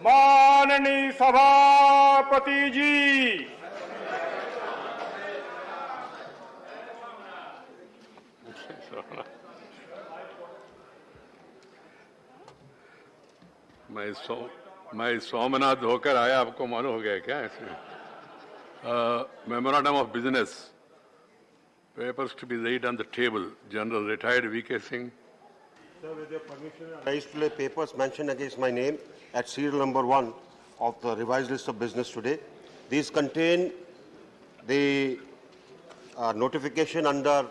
माननीय सभापति जी, मैं सोमनाथ होकर आया, आपको मालूम हो गया क्या? ऐसे memorandum of business, papers to be laid on the table. General retired V.K. Singh. Sir, with your permission, I raise to lay papers mentioned against my name at serial number 1 of the revised list of business today. These contain the notification under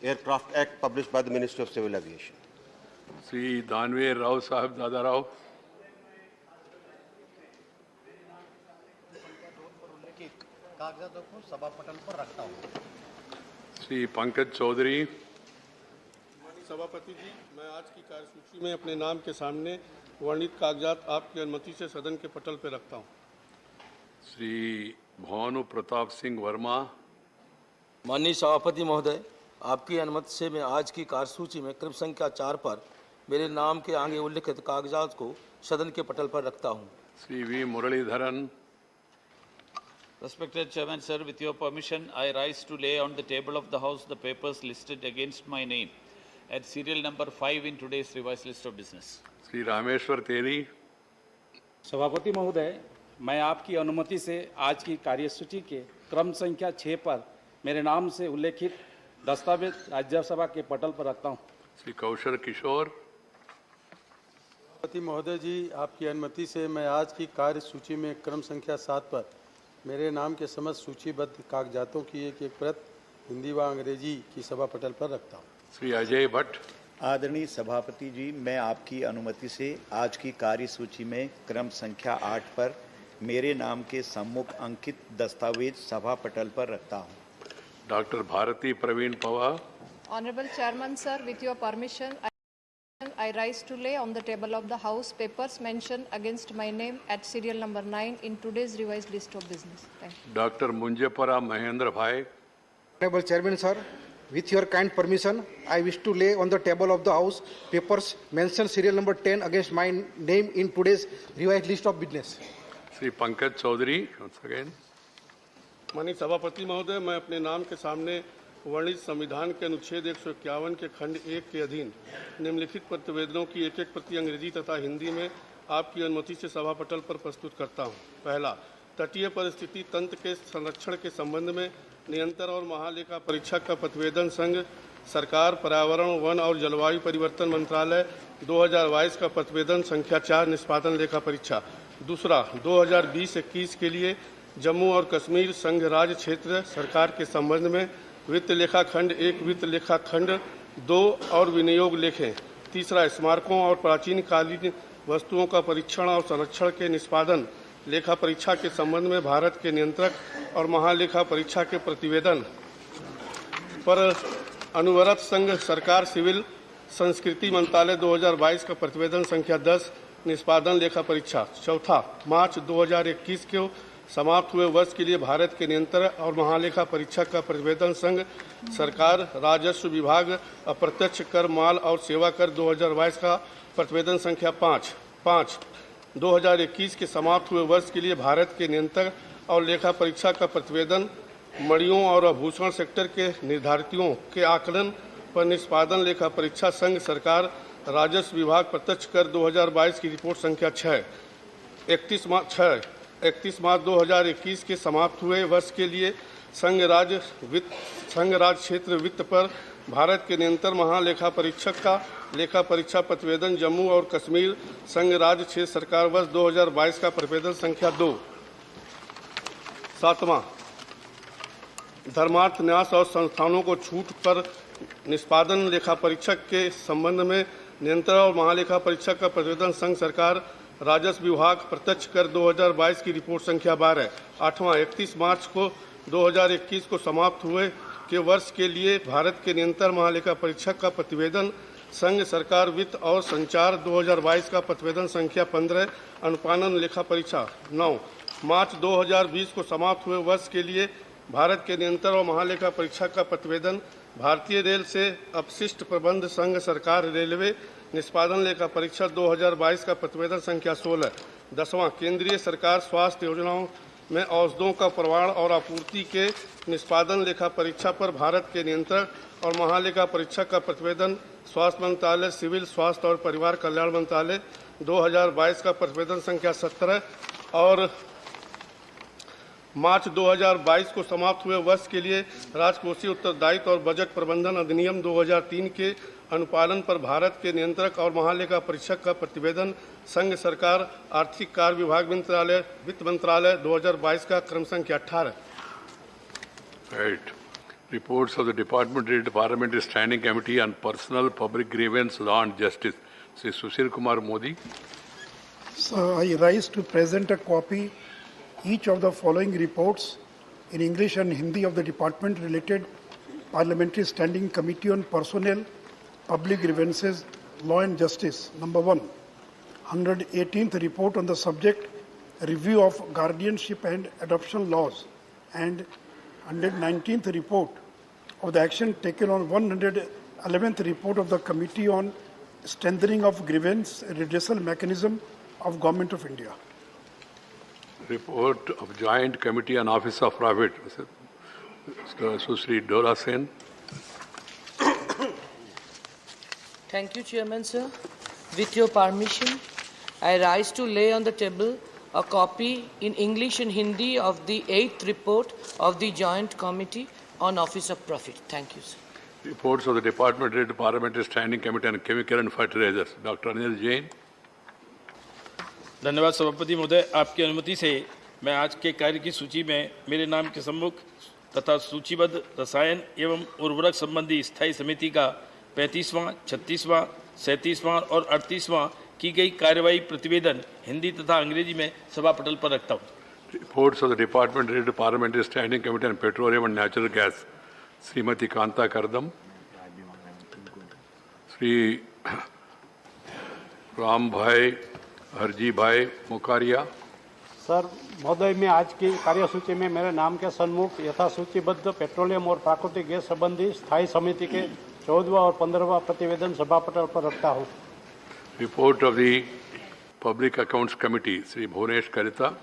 Aircraft Act published by the Ministry of Civil Aviation. Sri Danveer Rao Sahib Dada Rao. कागजातों को सभा पटल पर रखता हूँ। श्री पंकज चौधरी। सभापति जी, मैं आज की कार्यसूची में अपने नाम के सामने वर्णित कागजात आपकी अनुमति से सदन के पटल पर रखता हूँ। श्री भानु प्रताप सिंह वर्मा। माननीय सभापति महोदय, आपकी अनुमति से मैं आज की कार्यसूची में क्रम संख्या 4 पर मेरे नाम के आगे उल्लिखित कागजात को सदन के पटल पर रखता हूँ। Shri V Muraleedharan. Respected Chairman, sir, with your permission, I rise to lay on the table of the House the papers listed against my name at serial number 5 in today's revised list of business. Shri Rameshwar तेरी। सभापति महोदय, मैं आपकी अनुमति से आज की कार्यसूची के क्रम संख्या 6 पर मेरे नाम से उल्लेखित दस्तावेज राज्यसभा के पटल पर रखता हूं। श्री कौशल किशोर। सभापति महोदय जी, आपकी अनुमति से मैं आज की कार्यसूची में क्रम संख्या 7 पर मेरे नाम के समस्त सूचीबद्ध कागजातों की एक प्रत हिंदी व अंग्रेजी की सभा पटल पर रखता हूँ। श्री अजय भट्ट। आदरणीय सभापति जी, मैं आपकी अनुमति से आज की कार्यसूची में क्रम संख्या 8 पर मेरे नाम के सम्मुख अंकित दस्तावेज सभा पटल पर रखता हूँ। Doctor Bharati Pravin Pawar. Honorable Chairman, sir, with your permission, I rise to lay on the table of the House papers mentioned against my name at serial number 9 in today's revised list of business. Thank you. Doctor Munjpara Mahendra bhai. Honorable Chairman, sir, with your kind permission, I wish to lay on the table of the House papers mentioned serial number 10 against my name in today's revised list of business. Shri Pankaj Chaudhary, once again. माननीय सभापति महोदय, मैं अपने नाम के सामने वर्णित संविधान के अनुच्छेद 151 के खंड 1 के अधीन निम्नलिखित प्रतिवेदनों की एक प्रति अंग्रेजी तथा हिंदी में आपकी अनुमति से सभा पटल पर प्रस्तुत करता हूं। पहला, तटीय परिस्थिति तंत्र के संरक्षण के संबंध में नियंत्रण और महालेखा परीक्षक का प्रतिवेदन संघ सरकार, पर्यावरण, वन और जलवायु परिवर्तन मंत्रालय 2022 का प्रतिवेदन संख्या 4 निष्पादन लेखा परीक्षा। दूसरा, 2020-21 के लिए जम्मू और कश्मीर संघ राज्य क्षेत्र सरकार के संबंध में वित्त लेखा खंड 1, वित्त लेखा खंड 2 और विनियोग लेखें। तीसरा, स्मारकों और प्राचीन कालीन वस्तुओं का परीक्षण और संरक्षण के निष्पादन लेखा परीक्षा के संबंध में भारत के नियंत्रक और महालेखा परीक्षा के प्रतिवेदन पर अनुवर्त संघ सरकार सिविल संस्कृति मंत्रालय 2022 का प्रतिवेदन संख्या 10 निष्पादन लेखा परीक्षा। चौथा, मार्च 2021 को समाप्त हुए वर्ष के लिए भारत के नियंत्रक और महालेखा परीक्षक का प्रतिवेदन संघ सरकार, राजस्व विभाग, अप्रत्यक्ष कर, माल और सेवा कर 2022 का प्रतिवेदन संख्या 5। 2021 के समाप्त हुए वर्ष के लिए भारत के नियंत्रक और लेखा परीक्षा का प्रतिवेदन मणियों और आभूषण सेक्टर के निर्धारितियों के आकलन पर निष्पादन लेखा परीक्षा संघ सरकार, राजस्व विभाग, प्रत्यक्ष कर 2022 की रिपोर्ट संख्या 6। 31 मार्च 2021 के समाप्त हुए वर्ष के लिए संघ राज्य क्षेत्र वित्त पर भारत के नियंत्रण महालेखा परीक्षक का लेखा परीक्षा प्रतिवेदन जम्मू और कश्मीर संघ राज्य क्षेत्र सरकार वर्ष 2022 का प्रतिवेदन संख्या 2। 7वां, धर्मार्थ न्यास और संस्थानों को छूट पर निष्पादन लेखा परीक्षक के संबंध में नियंत्रण और महालेखा परीक्षक का प्रतिवेदन संघ सरकार, राजस्व विभाग, प्रत्यक्ष कर 2022 की रिपोर्ट संख्या 12। 8वां, 31 मार्च को 2021 को समाप्त हुए के वर्ष के लिए भारत के नियंत्रण महालेखा परीक्षक का प्रतिवेदन संघ सरकार वित्त और संचार 2022 का प्रतिवेदन संख्या 15 अनुपालन लेखा परीक्षा। 9 मार्च 2020 को समाप्त हुए वर्ष के लिए भारत के नियंत्रण और महालेखा परीक्षक का प्रतिवेदन भारतीय रेल से अपशिष्ट प्रबंध संघ सरकार रेलवे निष्पादन लेखा परीक्षा 2022 का प्रतिवेदन संख्या 16। 10वां, केंद्रीय सरकार स्वास्थ्य योजनाओं में औषधों का प्रमाण और आपूर्ति के निष्पादन लेखा परीक्षा पर भारत के नियंत्रक और महालेखा परीक्षक का प्रतिवेदन स्वास्थ्य मंत्रालय, सिविल स्वास्थ्य और परिवार कल्याण मंत्रालय 2022 का प्रतिवेदन संख्या 17 और मार्च 2022 को समाप्त हुए वर्ष के लिए राजकोषीय उत्तरदायित्व और बजट प्रबंधन अधिनियम 2003 के अनुपालन पर भारत के नियंत्रक और महालेखा परीक्षक का प्रतिवेदन संघ सरकार आर्थिक कार्य विभाग मंत्रालय वित्त मंत्रालय 2022 का क्रम संख्या 18। Right. Reports of the Department related to Parliamentary Standing Committee on Personal Public Grievance, Law and Justice. Sri Sushil Kumar Modi. So I rise to present a copy each of the following reports in English and Hindi of the Department related Parliamentary Standing Committee on Personnel, Public Grievances, Law and Justice. Number 1, 118th report on the subject, review of guardianship and adoption laws, and 119th report of the action taken on 111th report of the Committee on Strengthening of Grievance Redressal Mechanism of Government of India. Report of Joint Committee on Office of Profit. Susri Dora Sen. Thank you, Chairman, sir. With your permission, I rise to lay on the table a copy in English and Hindi of the 8th report of the Joint Committee on Office of Profit. Thank you, sir. Reports of the Department related to Parliamentary Standing Committee on Chemical and Fertilizers. Dr. Anil Jain. धन्यवाद सभापति महोदय, आपकी अनुमति से मैं आज के कार्य की सूची में मेरे नाम के सम्मुख तथा सूचीबद्ध रसायन एवं उर्वरक संबंधी स्थायी समिति का 35वां, 36वां, 37वां और 38वां की गई कार्यवाही प्रतिवेदन हिंदी तथा अंग्रेजी में सभा पटल पर रखता हूँ। Reports of the Department related to Parliamentary Standing Committee on Petroleum and Natural Gas. Srimati Kanta Kardam. Sri Ram Bhai Harji भाई मुकारिया। सर महोदय, मैं आज की कार्यसूची में मेरे नाम के सन्मुख यथा सूचीबद्ध पेट्रोलियम और प्राकृतिक गैस संबंधी स्थायी समिति के 14वां और 15वां प्रतिवेदन सभा पटल पर रखता हूँ। Report of the public accounts committee Shri Bhuvnesh करिता।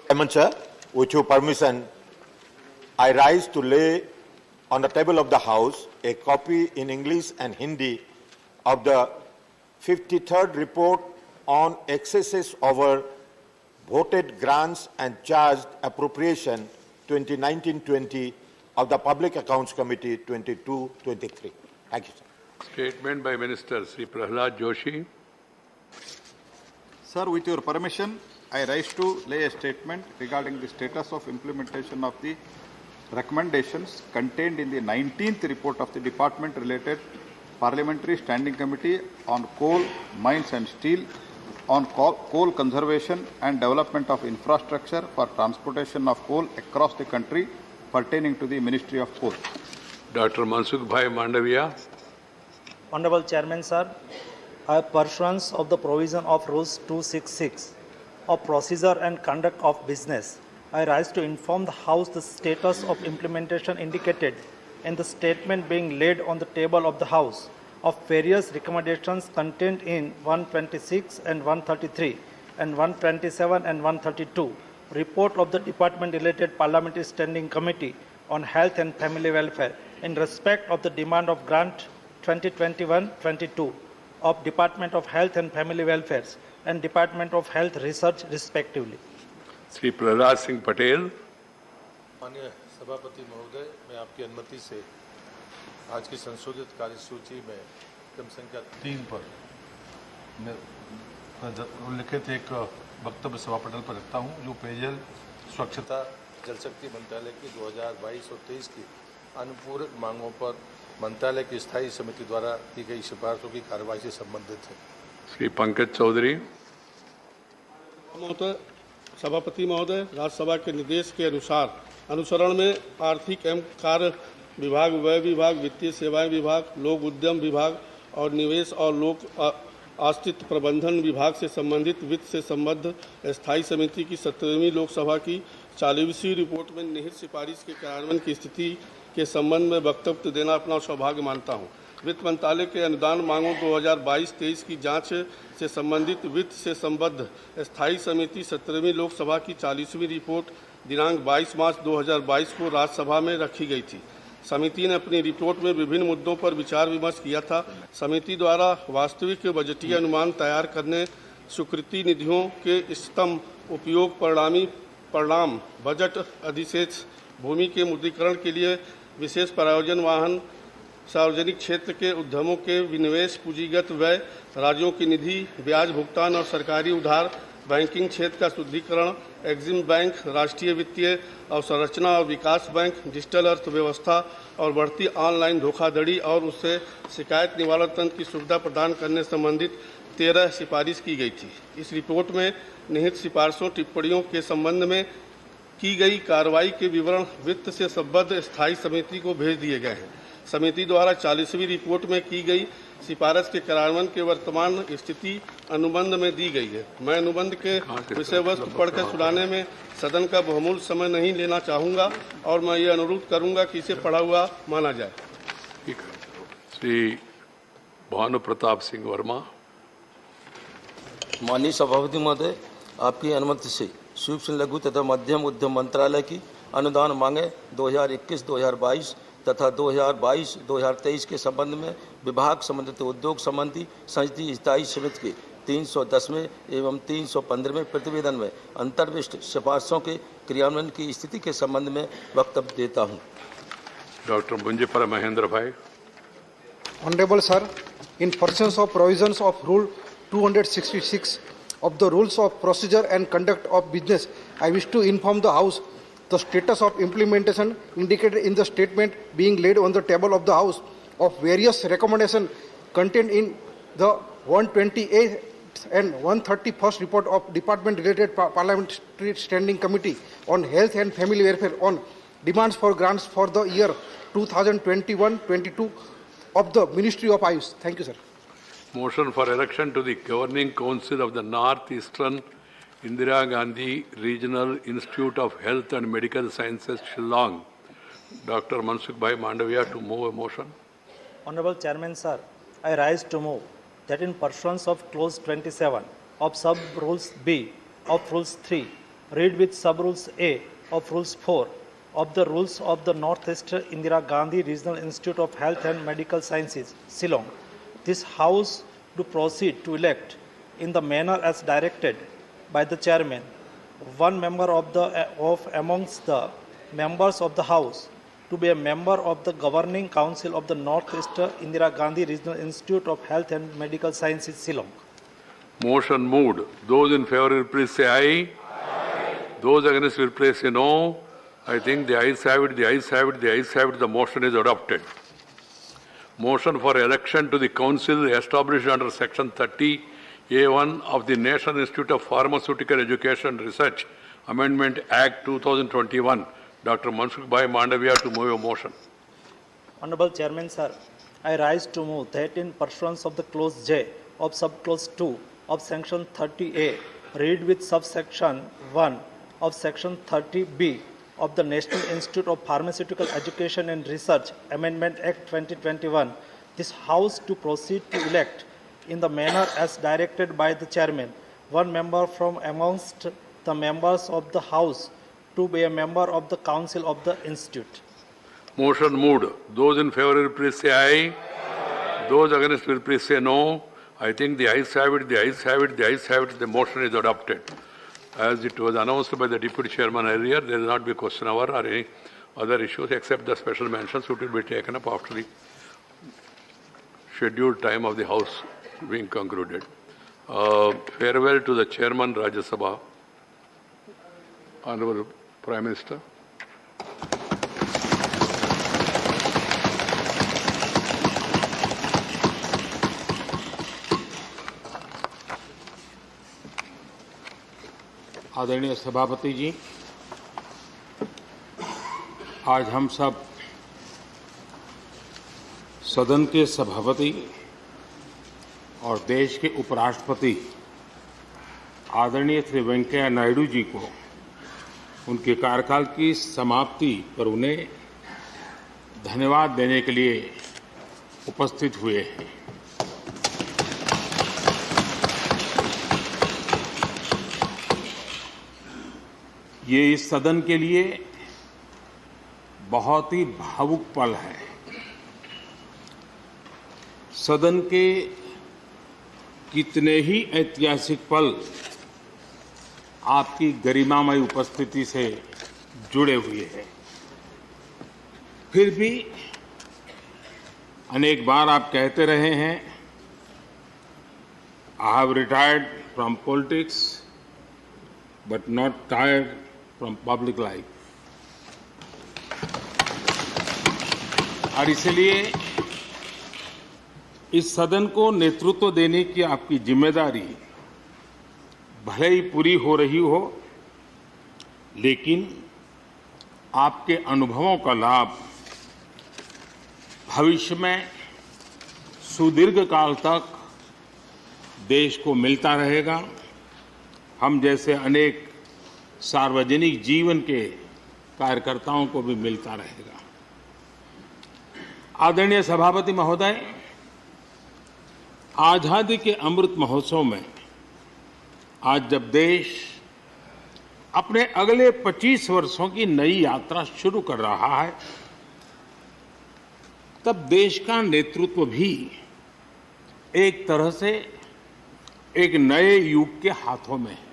Chairman sir, with your permission, I rise to lay on the table of the House a copy in English and Hindi of the 53rd report on excesses over voted grants and charged appropriation 2019-20 of the Public Accounts Committee 22-23. Thank you, sir. Statement by Minister Sri Prahlad Joshi. Sir, with your permission, I rise to lay a statement regarding the status of implementation of the recommendations contained in the 19th report of the Department related Parliamentary Standing Committee on Coal, Mines and Steel, on coal conservation and development of infrastructure for transportation of coal across the country pertaining to the Ministry of Coal. Dr. Mansukh Bhai Mandaviya. Honorable Chairman, sir, pursuant of the provision of Rules 266 of Procedure and Conduct of Business, I rise to inform the House the status of implementation indicated in the statement being laid on the table of the House of various recommendations contained in 126 and 133 and 127 and 132, report of the Department-related Parliamentary Standing Committee on Health and Family Welfare in respect of the demand of grant 2021-22 of Department of Health and Family Welfare and Department of Health Research respectively. Sri Prahlad Singh Patel. माननीय सभापति महोदय, मैं आपकी अनुमति से आज की संशोधित कार्यसूची में क्रम संख्या 3 पर उल्लिखित एक वक्तव्य सभा पटल पर रखता हूं, जो पेयजल, स्वच्छता, जल शक्ति मंत्रालय की 2022 और 23 की अनुपूरक मांगों पर मंत्रालय की स्थायी समिति द्वारा की गई सिफारिशों की कार्रवाई से संबंधित है। श्री पंकज चौधरी। सभापति महोदय, राज्यसभा के निर्देश के अनुसार अनुसरण में आर्थिक एवं कार्य विभाग, व्यय विभाग, वित्तीय सेवाएं विभाग, लोक उद्यम विभाग और निवेश और लोक अस्तित्व प्रबंधन विभाग से संबंधित वित्त से संबद्ध स्थायी समिति की 17वीं लोकसभा की 40वीं रिपोर्ट में निहित सिफारिश के कार्यान्वयन की स्थिति के संबंध में वक्तव्य देना अपना सौभाग्य मानता हूं। वित्त मंत्रालय के अनुदान मांगों 2022-23 की जांच से संबंधित वित्त से संबद्ध स्थायी समिति 17वीं लोकसभा की 40वीं रिपोर्ट दिनांक 22 मार्च 2022 को राज्यसभा में रखी गई थी। समिति ने अपनी रिपोर्ट में विभिन्न मुद्दों पर विचार विमर्श किया था। समिति द्वारा वास्तविक बजटीय अनुमान तैयार करने, स्वीकृति निधियों के इष्टतम उपयोग, परिणाम, बजट अधिशेष, भूमि के मुद्रीकरण के लिए विशेष प्रायोजन वाहन, सार्वजनिक क्षेत्र के उद्यमों के विनिवेश, पूंजीगत व्यय, राज्यों की निधि, ब्याज भुगतान और सरकारी उधार, बैंकिंग क्षेत्र का शुद्धिकरण, एग्जिम बैंक, राष्ट्रीय वित्तीय अवसंरचना और विकास बैंक, डिजिटल अर्थव्यवस्था और बढ़ती ऑनलाइन धोखाधड़ी और उससे शिकायत निवारण तंत्र की सुविधा प्रदान करने संबंधित 13 सिफारिश की गई थी। इस रिपोर्ट में निहित सिफारिशों, टिप्पणियों के संबंध में की गई कार्रवाई के विवरण वित्त से संबद्ध स्थायी समिति को भेज दिए गए हैं। समिति द्वारा 40वीं रिपोर्ट में की गई सिफारिश के कार्यान्वयन के वर्तमान स्थिति अनुबंध में दी गई है। मैं अनुबंध के विषय वस्तु पढ़कर सुनाने में सदन का बहुमूल्य समय नहीं लेना चाहूँगा और मैं ये अनुरोध करूँगा कि इसे पढ़ा हुआ माना जाए। श्री भानु प्रताप सिंह वर्मा। माननीय सभापति महोदय, आपकी अनुमति से सूक्ष्म लघु तथा मध्यम उद्यम मंत्रालय की अनुदान मांगे 2021-2022 तथा 2022-2023 के संबंध में विभाग संबंधित उद्योग संबंधी संसदीय स्थायी समिति के 310वें एवं 315वें प्रतिवेदन में अंतर्विष्ट सिफारिशों के क्रियान्वयन की स्थिति के संबंध में वक्तव्य देता हूँ। Doctor मुंजेपर Mahendra bhai. Honorable Sir, in pursuance of provisions of Rule 266 of the Rules of Procedure and Conduct of Business, I wish to inform the House the status of implementation indicated in the statement being laid on the table of the House of various recommendations contained in the 128th and 131st report of Department-related Parliamentary Standing Committee on Health and Family Welfare on demands for grants for the year 2021-22 of the Ministry of Ayush. Thank you, sir. Motion for election to the Governing Council of the North-Eastern Indira Gandhi Regional Institute of Health and Medical Sciences, Shillong. Dr. Mansukh Bhai Mandavia to move a motion. Honorable Chairman, sir, I rise to move that in pursuance of Clause 27 of Sub-Rules B of Rules 3, read with Sub-Rules A of Rules 4 of the Rules of the Northeastern Indira Gandhi Regional Institute of Health and Medical Sciences, Shillong, this House to proceed to elect in the manner as directed by the Chairman, one member of amongst the members of the House to be a member of the Governing Council of the Northeastern Indira Gandhi Regional Institute of Health and Medical Sciences, Shillong. Motion moved. Those in favor will please say aye. Aye. Those against will please say no. I think the ayes have it, the ayes have it, the ayes have it. The motion is adopted. Motion for election to the council established under Section 30A1 of the National Institute of Pharmaceutical Education and Research Amendment Act 2021. Dr. Mansukh Bhai Mandavia to move a motion. Honorable Chairman, sir, I rise to move that in pursuance of the Clause J of Subclause 2 of Section 30A, read with subsection 1 of Section 30B of the National Institute of Pharmaceutical Education and Research Amendment Act 2021, this House to proceed to elect in the manner as directed by the Chairman, one member from amongst the members of the House to be a member of the Council of the Institute. Motion moved. Those in favor will please say aye. Aye. Those against will please say no. I think the ayes have it, the ayes have it, the ayes have it. The motion is adopted. As it was announced by the Deputy Chairman earlier, there will not be question hour or any other issues except the special mentions which will be taken up after the scheduled time of the House being concluded. Farewell to the Chairman Rajya Sabha, Honorable Prime Minister. आदरणीय सभापति जी, आज हम सब सदन के सभापति और देश के उपराष्ट्रपति आदरणीय श्री वेंकैया नायडू जी को उनके कार्यकाल की समाप्ति पर उन्हें धन्यवाद देने के लिए उपस्थित हुए हैं। ये इस सदन के लिए बहुत ही भावुक पल है। सदन के कितने ही ऐतिहासिक पल आपकी गरिमामय उपस्थिति से जुड़े हुए हैं। फिर भी अनेक बार आप कहते रहे हैं, I have retired from politics but not tired from public life. और इसलिए इस सदन को नेतृत्व देने की आपकी जिम्मेदारी भले ही पूरी हो रही हो, लेकिन आपके अनुभवों का लाभ भविष्य में सुदीर्घ काल तक देश को मिलता रहेगा। हम जैसे अनेक सार्वजनिक जीवन के कार्यकर्ताओं को भी मिलता रहेगा। आदरणीय सभापति महोदय, आजादी के अमृत महोत्सव में आज जब देश अपने अगले 25 वर्षों की नई यात्रा शुरू कर रहा है, तब देश का नेतृत्व भी एक तरह से एक नए युग के हाथों में है।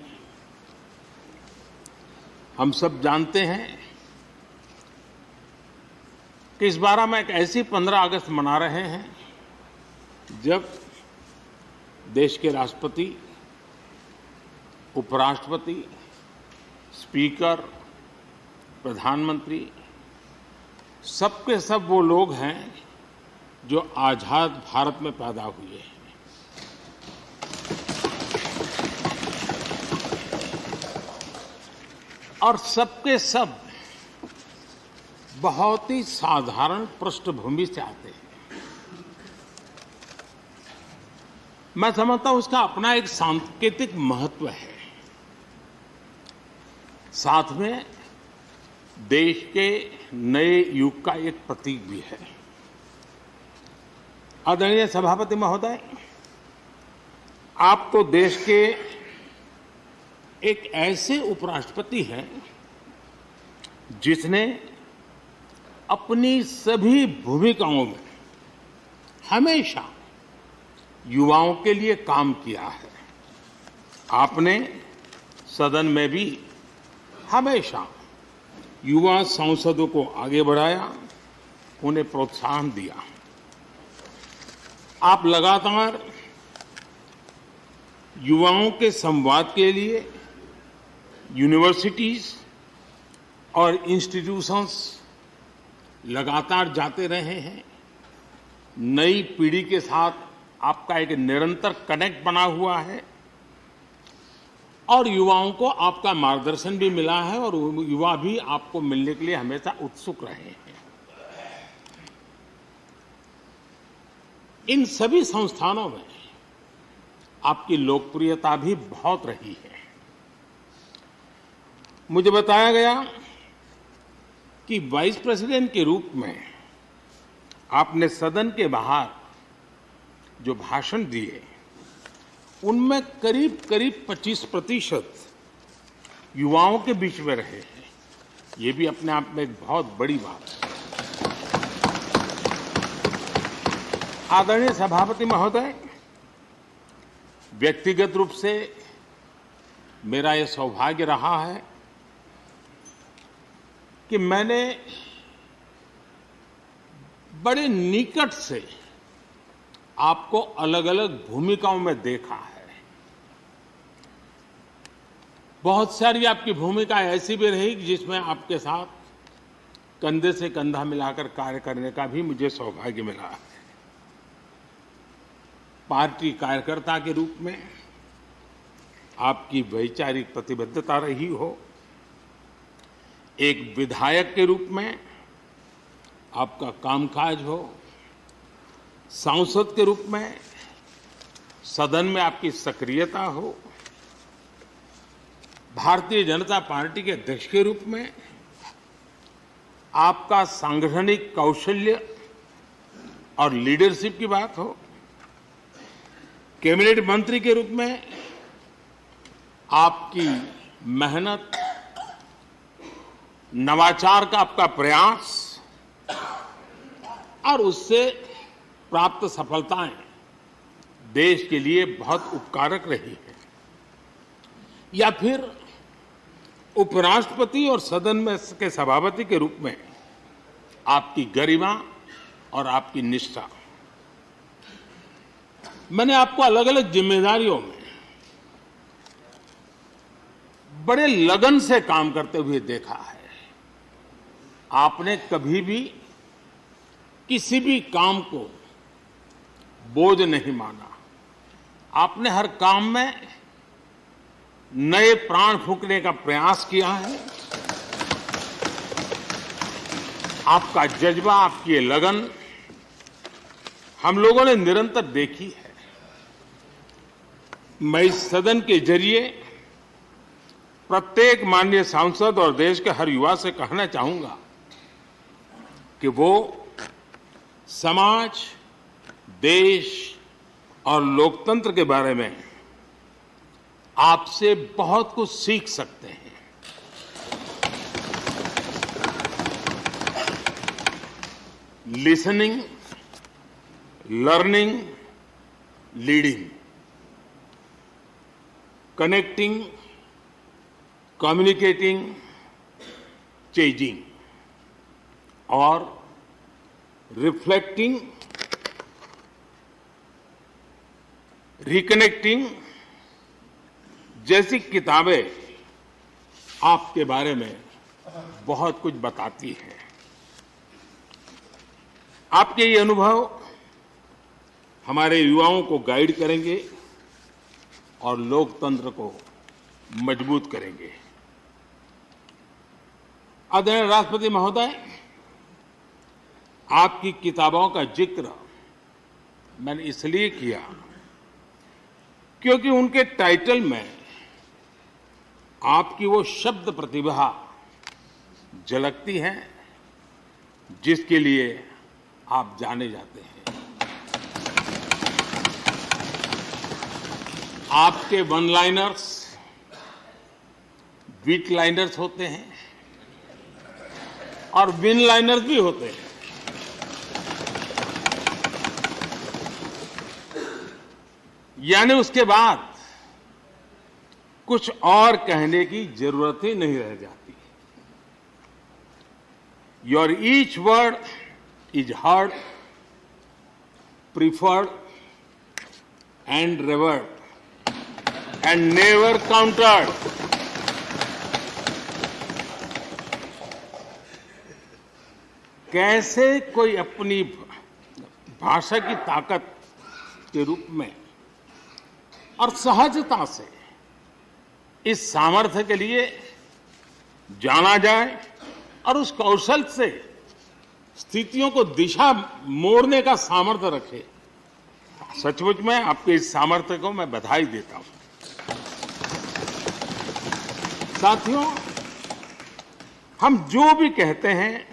हम सब जानते हैं कि इस बार हम एक ऐसी 15 अगस्त मना रहे हैं जब देश के राष्ट्रपति, उपराष्ट्रपति, स्पीकर, प्रधानमंत्री सबके सब वो लोग हैं जो आजाद भारत में पैदा हुए हैं। और सबके सब बहुत ही साधारण पृष्ठभूमि से आते हैं। मैं समझता हूं उसका अपना एक सांकेतिक महत्व है, साथ में देश के नए युग का एक प्रतीक भी है। आदरणीय सभापति महोदय, आप तो देश के एक ऐसे उपराष्ट्रपति हैं जिसने अपनी सभी भूमिकाओं में हमेशा युवाओं के लिए काम किया है। आपने सदन में भी हमेशा युवा सांसदों को आगे बढ़ाया, उन्हें प्रोत्साहन दिया। आप लगातार युवाओं के संवाद के लिए यूनिवर्सिटीज और इंस्टीट्यूशंस लगातार जाते रहे हैं। नई पीढ़ी के साथ आपका एक निरंतर कनेक्ट बना हुआ है और युवाओं को आपका मार्गदर्शन भी मिला है और युवा भी आपको मिलने के लिए हमेशा उत्सुक रहे हैं। इन सभी संस्थानों में आपकी लोकप्रियता भी बहुत रही है। मुझे बताया गया कि वाइस प्रेसिडेंट के रूप में आपने सदन के बाहर जो भाषण दिए, उनमें करीब करीब 25% युवाओं के बीच में रहे हैं। ये भी अपने आप में एक बहुत बड़ी बात है। आदरणीय सभापति महोदय, व्यक्तिगत रूप से मेरा यह सौभाग्य रहा है कि मैंने बड़े निकट से आपको अलग अलग भूमिकाओं में देखा है। बहुत सारी आपकी भूमिका ऐसी भी रही जिसमें आपके साथ कंधे से कंधा मिलाकर कार्य करने का भी मुझे सौभाग्य मिला है। पार्टी कार्यकर्ता के रूप में आपकी वैचारिक प्रतिबद्धता रही हो, एक विधायक के रूप में आपका कामकाज हो, सांसद के रूप में सदन में आपकी सक्रियता हो, भारतीय जनता पार्टी के अध्यक्ष के रूप में आपका सांगठनिक कौशल्य और लीडरशिप की बात हो, कैबिनेट मंत्री के रूप में आपकी मेहनत, नवाचार का आपका प्रयास और उससे प्राप्त सफलताएं देश के लिए बहुत उपकारक रही है। या फिर उपराष्ट्रपति और सदन में के सभापति के रूप में आपकी गरिमा और आपकी निष्ठा। मैंने आपको अलग अलग जिम्मेदारियों में बड़े लगन से काम करते हुए देखा है। आपने कभी भी किसी भी काम को बोझ नहीं माना। आपने हर काम में नए प्राण फूंकने का प्रयास किया है। आपका जज्बा, आपकी ये लगन हम लोगों ने निरंतर देखी है। मैं इस सदन के जरिए प्रत्येक माननीय सांसद और देश के हर युवा से कहना चाहूंगा कि वो समाज, देश और लोकतंत्र के बारे में आपसे बहुत कुछ सीख सकते हैं। Listening, learning, leading, connecting, communicating, changing और रिफ्लेक्टिंग, रिकनेक्टिंग जैसी किताबें आपके बारे में बहुत कुछ बताती हैं। आपके ये अनुभव हमारे युवाओं को गाइड करेंगे और लोकतंत्र को मजबूत करेंगे। आदरणीय राष्ट्रपति महोदय, आपकी किताबों का जिक्र मैंने इसलिए किया क्योंकि उनके टाइटल में आपकी वो शब्द प्रतिभा झलकती है जिसके लिए आप जाने जाते हैं। आपके वन लाइनर्स, बीट लाइनर्स होते हैं और विन लाइनर्स भी होते हैं। यानी उसके बाद कुछ और कहने की जरूरत ही नहीं रह जाती। Your each word is heard, preferred and revered and never countered. कैसे कोई अपनी भाषा की ताकत के रूप में और सहजता से इस सामर्थ्य के लिए जाना जाए और उस कौशल से स्थितियों को दिशा मोड़ने का सामर्थ्य रखे। सचमुच में आपके इस सामर्थ्य को मैं बधाई देता हूं। साथियों, हम जो भी कहते हैं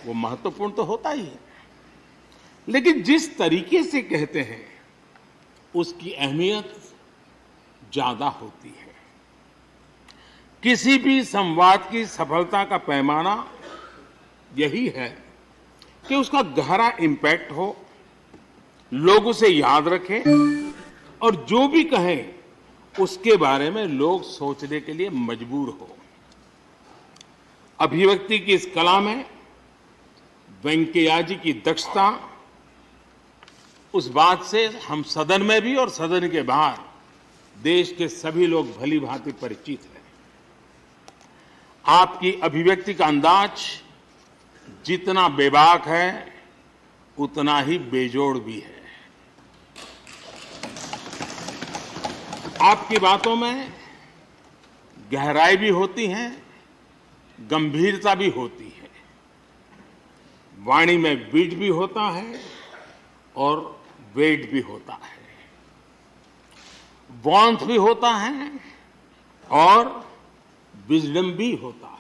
वो महत्वपूर्ण तो होता ही है, लेकिन जिस तरीके से कहते हैं उसकी अहमियत ज्यादा होती है। किसी भी संवाद की सफलता का पैमाना यही है कि उसका गहरा इम्पैक्ट हो, लोग उसे याद रखें और जो भी कहें उसके बारे में लोग सोचने के लिए मजबूर हो। अभिव्यक्ति की इस कला में वेंकैया जी की दक्षता, उस बात से हम सदन में भी और सदन के बाहर देश के सभी लोग भली भांति परिचित हैं। आपकी अभिव्यक्ति का अंदाज जितना बेबाक है उतना ही बेजोड़ भी है। आपकी बातों में गहराई भी होती है, गंभीरता भी होती है, वाणी में बीट भी होता है और वेट भी होता है, वार्मथ भी होता है और विजडम भी होता है।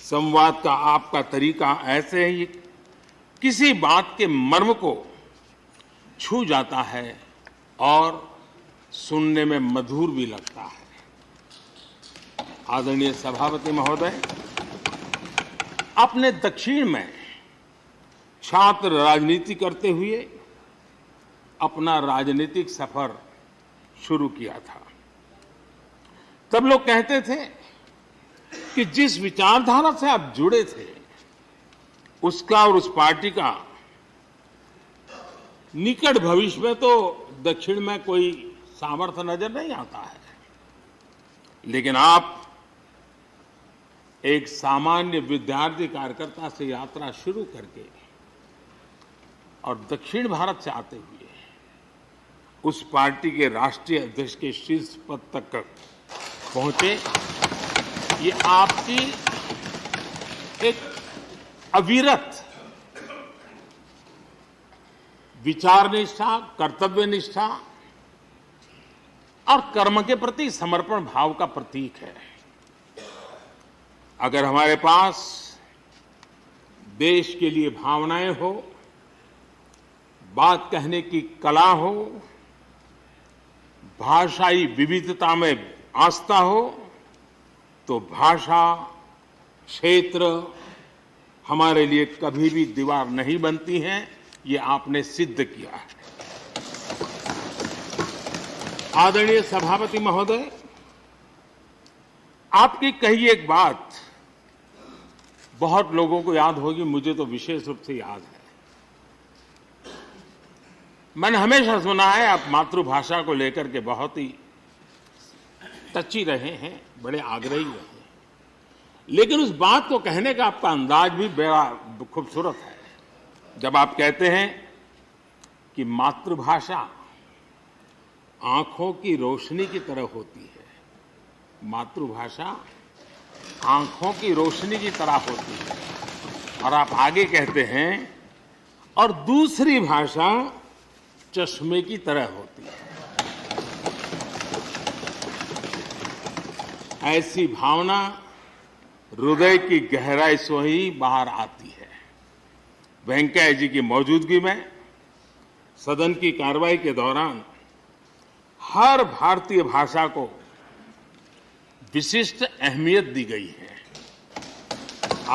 संवाद का आपका तरीका ऐसे ही किसी बात के मर्म को छू जाता है और सुनने में मधुर भी लगता है। आदरणीय सभापति महोदय, आपने दक्षिण में छात्र राजनीति करते हुए अपना राजनीतिक सफर शुरू किया था। तब लोग कहते थे कि जिस विचारधारा से आप जुड़े थे उसका और उस पार्टी का निकट भविष्य में तो दक्षिण में कोई सामर्थ्य नजर नहीं आता है, लेकिन आप एक सामान्य विद्यार्थी कार्यकर्ता से यात्रा शुरू करके और दक्षिण भारत से आते हुए उस पार्टी के राष्ट्रीय अध्यक्ष के शीर्ष पद तक पहुंचे। ये आपकी एक अविरत विचार निष्ठा, कर्तव्य निष्ठा और कर्म के प्रति समर्पण भाव का प्रतीक है। अगर हमारे पास देश के लिए भावनाएं हो, बात कहने की कला हो, भाषाई विविधता में आस्था हो, तो भाषा क्षेत्र हमारे लिए कभी भी दीवार नहीं बनती है। ये आपने सिद्ध किया है। आदरणीय सभापति महोदय, आपकी कही एक बात बहुत लोगों को याद होगी, मुझे तो विशेष रूप से याद है। मैंने हमेशा सुना है आप मातृभाषा को लेकर के बहुत ही टची रहे हैं, बड़े आग्रही रहे हैं, लेकिन उस बात को कहने का आपका अंदाज भी बड़ा खूबसूरत है। जब आप कहते हैं कि मातृभाषा आंखों की रोशनी की तरह होती है, मातृभाषा आंखों की रोशनी की तरह होती है, और आप आगे कहते हैं और दूसरी भाषा चश्मे की तरह होती है। ऐसी भावना हृदय की गहराई से ही बाहर आती है। वेंकैया जी की मौजूदगी में सदन की कार्रवाई के दौरान हर भारतीय भाषा को विशिष्ट अहमियत दी गई है।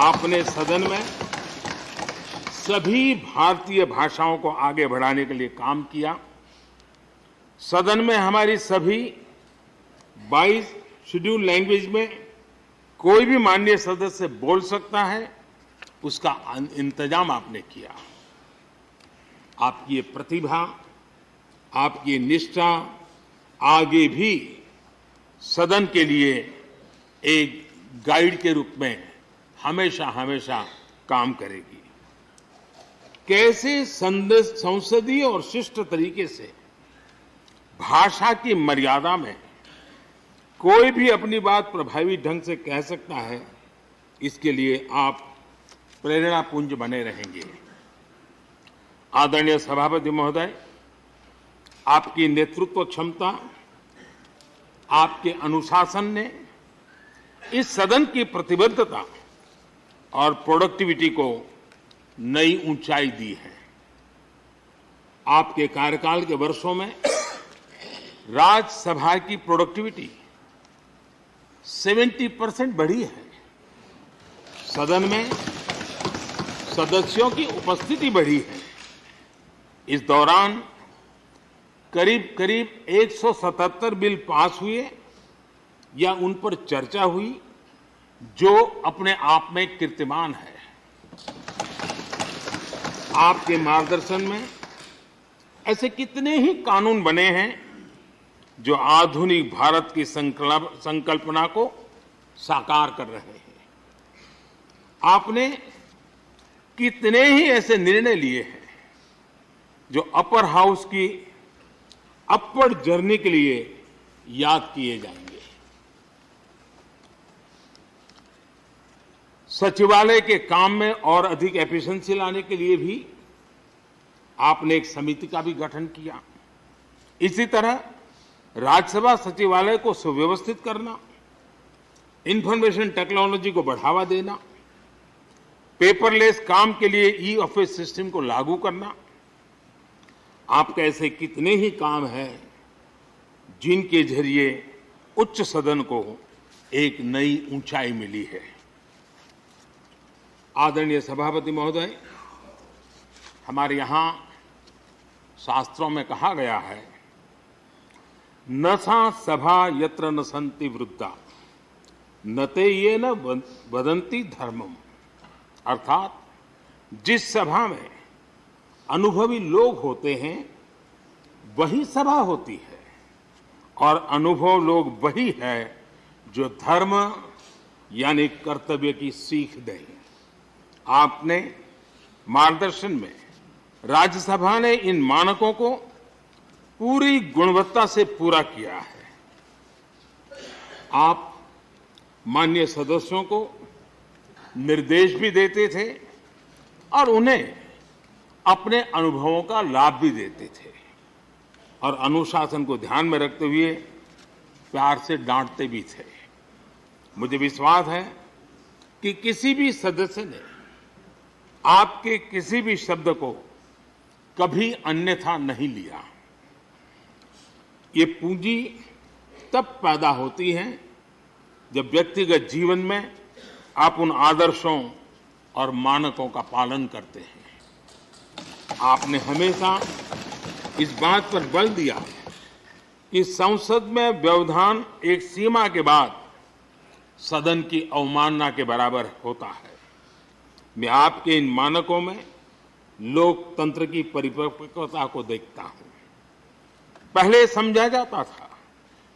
आपने सदन में सभी भारतीय भाषाओं को आगे बढ़ाने के लिए काम किया। सदन में हमारी सभी 22 शेड्यूल लैंग्वेज में कोई भी माननीय सदस्य बोल सकता है, उसका इंतजाम आपने किया। आपकी ये प्रतिभा, आपकी निष्ठा आगे भी सदन के लिए एक गाइड के रूप में हमेशा हमेशा काम करेगी। कैसे संसदीय और शिष्ट तरीके से भाषा की मर्यादा में कोई भी अपनी बात प्रभावी ढंग से कह सकता है, इसके लिए आप प्रेरणापुंज बने रहेंगे। आदरणीय सभापति महोदय, आपकी नेतृत्व क्षमता, आपके अनुशासन ने इस सदन की प्रतिबद्धता और प्रोडक्टिविटी को नई ऊंचाई दी है। आपके कार्यकाल के वर्षों में राज्यसभा की प्रोडक्टिविटी 70% बढ़ी है। सदन में सदस्यों की उपस्थिति बढ़ी है। इस दौरान करीब करीब 177 बिल पास हुए या उन पर चर्चा हुई, जो अपने आप में कीर्तिमान है। आपके मार्गदर्शन में ऐसे कितने ही कानून बने हैं जो आधुनिक भारत की संकल्पना को साकार कर रहे हैं। आपने कितने ही ऐसे निर्णय लिए हैं जो अपर हाउस की अपवर्ड जर्नी के लिए याद किए जाएंगे। सचिवालय के काम में और अधिक एफिशिएंसी लाने के लिए भी आपने एक समिति का भी गठन किया। इसी तरह राज्यसभा सचिवालय को सुव्यवस्थित करना, इंफॉर्मेशन टेक्नोलॉजी को बढ़ावा देना, पेपरलेस काम के लिए ई ऑफिस सिस्टम को लागू करना। आपके ऐसे कितने ही काम हैं जिनके जरिए उच्च सदन को एक नई ऊंचाई मिली है। आदरणीय सभापति महोदय, हमारे यहां शास्त्रों में कहा गया है, न सा सभा यत्र न सन्ति वृद्धा न ते ये न वदन्ति धर्मम। अर्थात जिस सभा में अनुभवी लोग होते हैं वही सभा होती है, और अनुभव लोग वही है जो धर्म यानी कर्तव्य की सीख दें। आपने मार्गदर्शन में राज्यसभा ने इन मानकों को पूरी गुणवत्ता से पूरा किया है। आप माननीय सदस्यों को निर्देश भी देते थे और उन्हें अपने अनुभवों का लाभ भी देते थे, और अनुशासन को ध्यान में रखते हुए प्यार से डांटते भी थे। मुझे विश्वास है कि किसी भी सदस्य ने आपके किसी भी शब्द को कभी अन्यथा नहीं लिया। ये पूंजी तब पैदा होती है जब व्यक्तिगत जीवन में आप उन आदर्शों और मानकों का पालन करते हैं। आपने हमेशा इस बात पर बल दिया कि संसद में व्यवधान एक सीमा के बाद सदन की अवमानना के बराबर होता है। मैं आपके इन मानकों में लोकतंत्र की परिपक्वता को देखता हूं। पहले समझा जाता था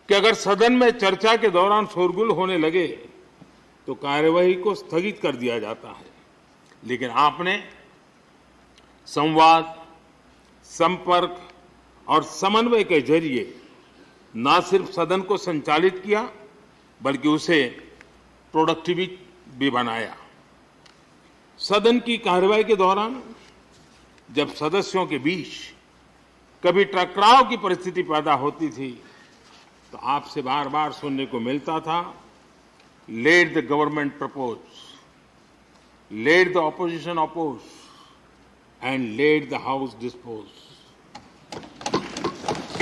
कि अगर सदन में चर्चा के दौरान शोरगुल होने लगे तो कार्यवाही को स्थगित कर दिया जाता है, लेकिन आपने संवाद, संपर्क और समन्वय के जरिए न सिर्फ सदन को संचालित किया बल्कि उसे प्रोडक्टिव भी बनाया। सदन की कार्यवाही के दौरान जब सदस्यों के बीच कभी टकराव की परिस्थिति पैदा होती थी तो आपसे बार बार सुनने को मिलता था, let the government propose, let the opposition oppose and let the house dispose.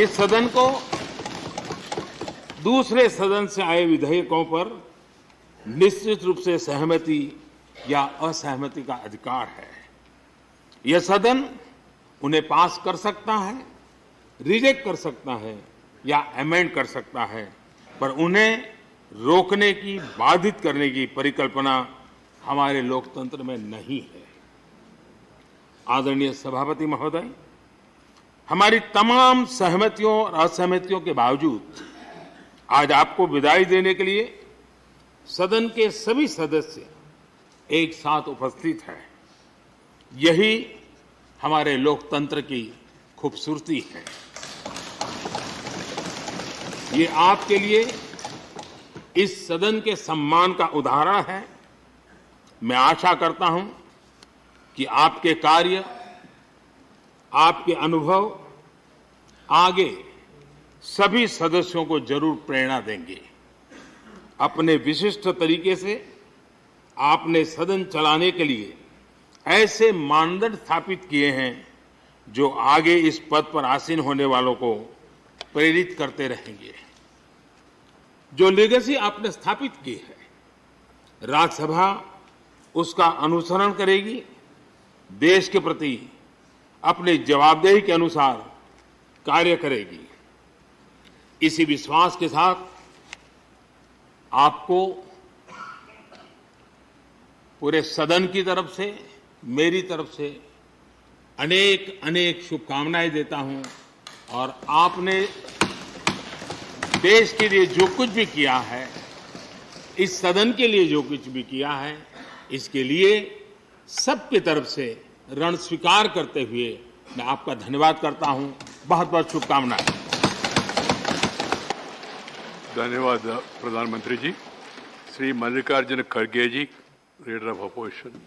इस सदन को दूसरे सदन से आए विधेयकों पर निश्चित रूप से सहमति या असहमति का अधिकार है। यह सदन उन्हें पास कर सकता है, रिजेक्ट कर सकता है या अमेंड कर सकता है, पर उन्हें रोकने की, बाधित करने की परिकल्पना हमारे लोकतंत्र में नहीं है। आदरणीय सभापति महोदय, हमारी तमाम सहमतियों और असहमतियों के बावजूद आज आपको विदाई देने के लिए सदन के सभी सदस्य एक साथ उपस्थित हैं। यही हमारे लोकतंत्र की खूबसूरती है। ये आपके लिए इस सदन के सम्मान का उदाहरण है। मैं आशा करता हूं कि आपके कार्य, आपके अनुभव आगे सभी सदस्यों को जरूर प्रेरणा देंगे। अपने विशिष्ट तरीके से आपने सदन चलाने के लिए ऐसे मानदंड स्थापित किए हैं जो आगे इस पद पर आसीन होने वालों को प्रेरित करते रहेंगे। जो लेगेसी आपने स्थापित की है, राज्यसभा उसका अनुसरण करेगी, देश के प्रति अपनी जवाबदेही के अनुसार कार्य करेगी। इसी विश्वास के साथ आपको पूरे सदन की तरफ से, मेरी तरफ से अनेक अनेक शुभकामनाएं देता हूं। और आपने देश के लिए जो कुछ भी किया है, इस सदन के लिए जो कुछ भी किया है, इसके लिए सबकी तरफ से ऋण स्वीकार करते हुए मैं आपका धन्यवाद करता हूं। बहुत बहुत शुभकामनाएं। धन्यवाद प्रधानमंत्री जी। श्री मल्लिकार्जुन खड़गे जी, लीडर ऑफ अपोजिशन।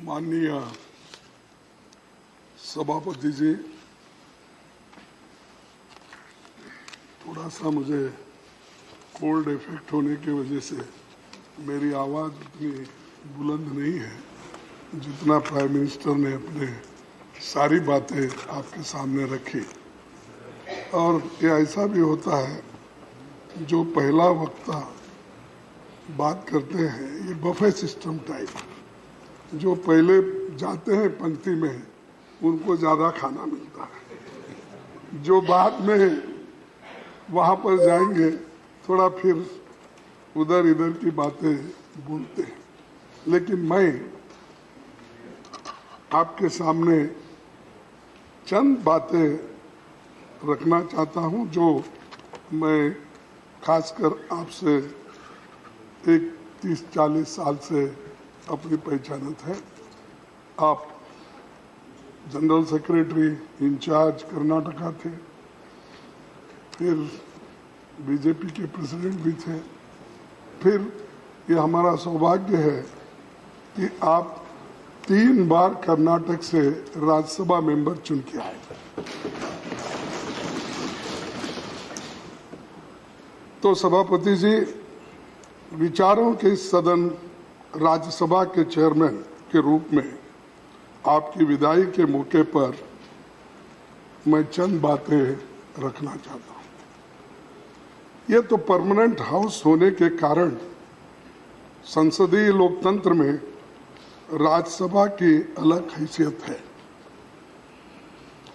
माननीय सभापति जी, थोड़ा सा मुझे कोल्ड इफेक्ट होने की वजह से मेरी आवाज़ उतनी बुलंद नहीं है जितना प्राइम मिनिस्टर ने अपने सारी बातें आपके सामने रखी। और ये ऐसा भी होता है जो पहला वक्ता बात करते हैं, ये बफे सिस्टम टाइप, जो पहले जाते हैं पंक्ति में उनको ज़्यादा खाना मिलता है, जो बाद में वहाँ पर जाएंगे थोड़ा फिर उधर इधर की बातें बोलते हैं। लेकिन मैं आपके सामने चंद बातें रखना चाहता हूं जो मैं खासकर आपसे एक 30-40 साल से अपनी पहचानत है। आप जनरल सेक्रेटरी इंचार्ज कर्नाटका थे, फिर बीजेपी के प्रेसिडेंट भी थे, फिर ये हमारा सौभाग्य है कि आप 3 बार कर्नाटक से राज्यसभा मेंबर चुन के आए। तो सभापति जी, विचारों के सदन राज्यसभा के चेयरमैन के रूप में आपकी विदाई के मौके पर मैं चंद बातें रखना चाहता हूं। ये तो परमानेंट हाउस होने के कारण संसदीय लोकतंत्र में राज्यसभा की अलग हैसियत है।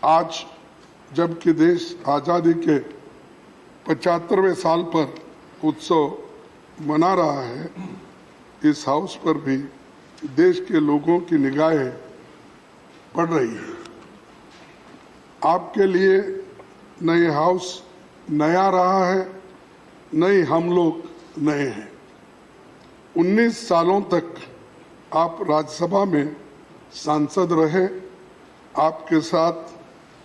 आज जबकि देश आज़ादी के 75वें साल पर उत्सव मना रहा है, इस हाउस पर भी देश के लोगों की निगाहें पड़ रही है। आपके लिए न ये हाउस नया रहा है, न ही हम लोग नए हैं। 19 सालों तक आप राज्यसभा में सांसद रहे। आपके साथ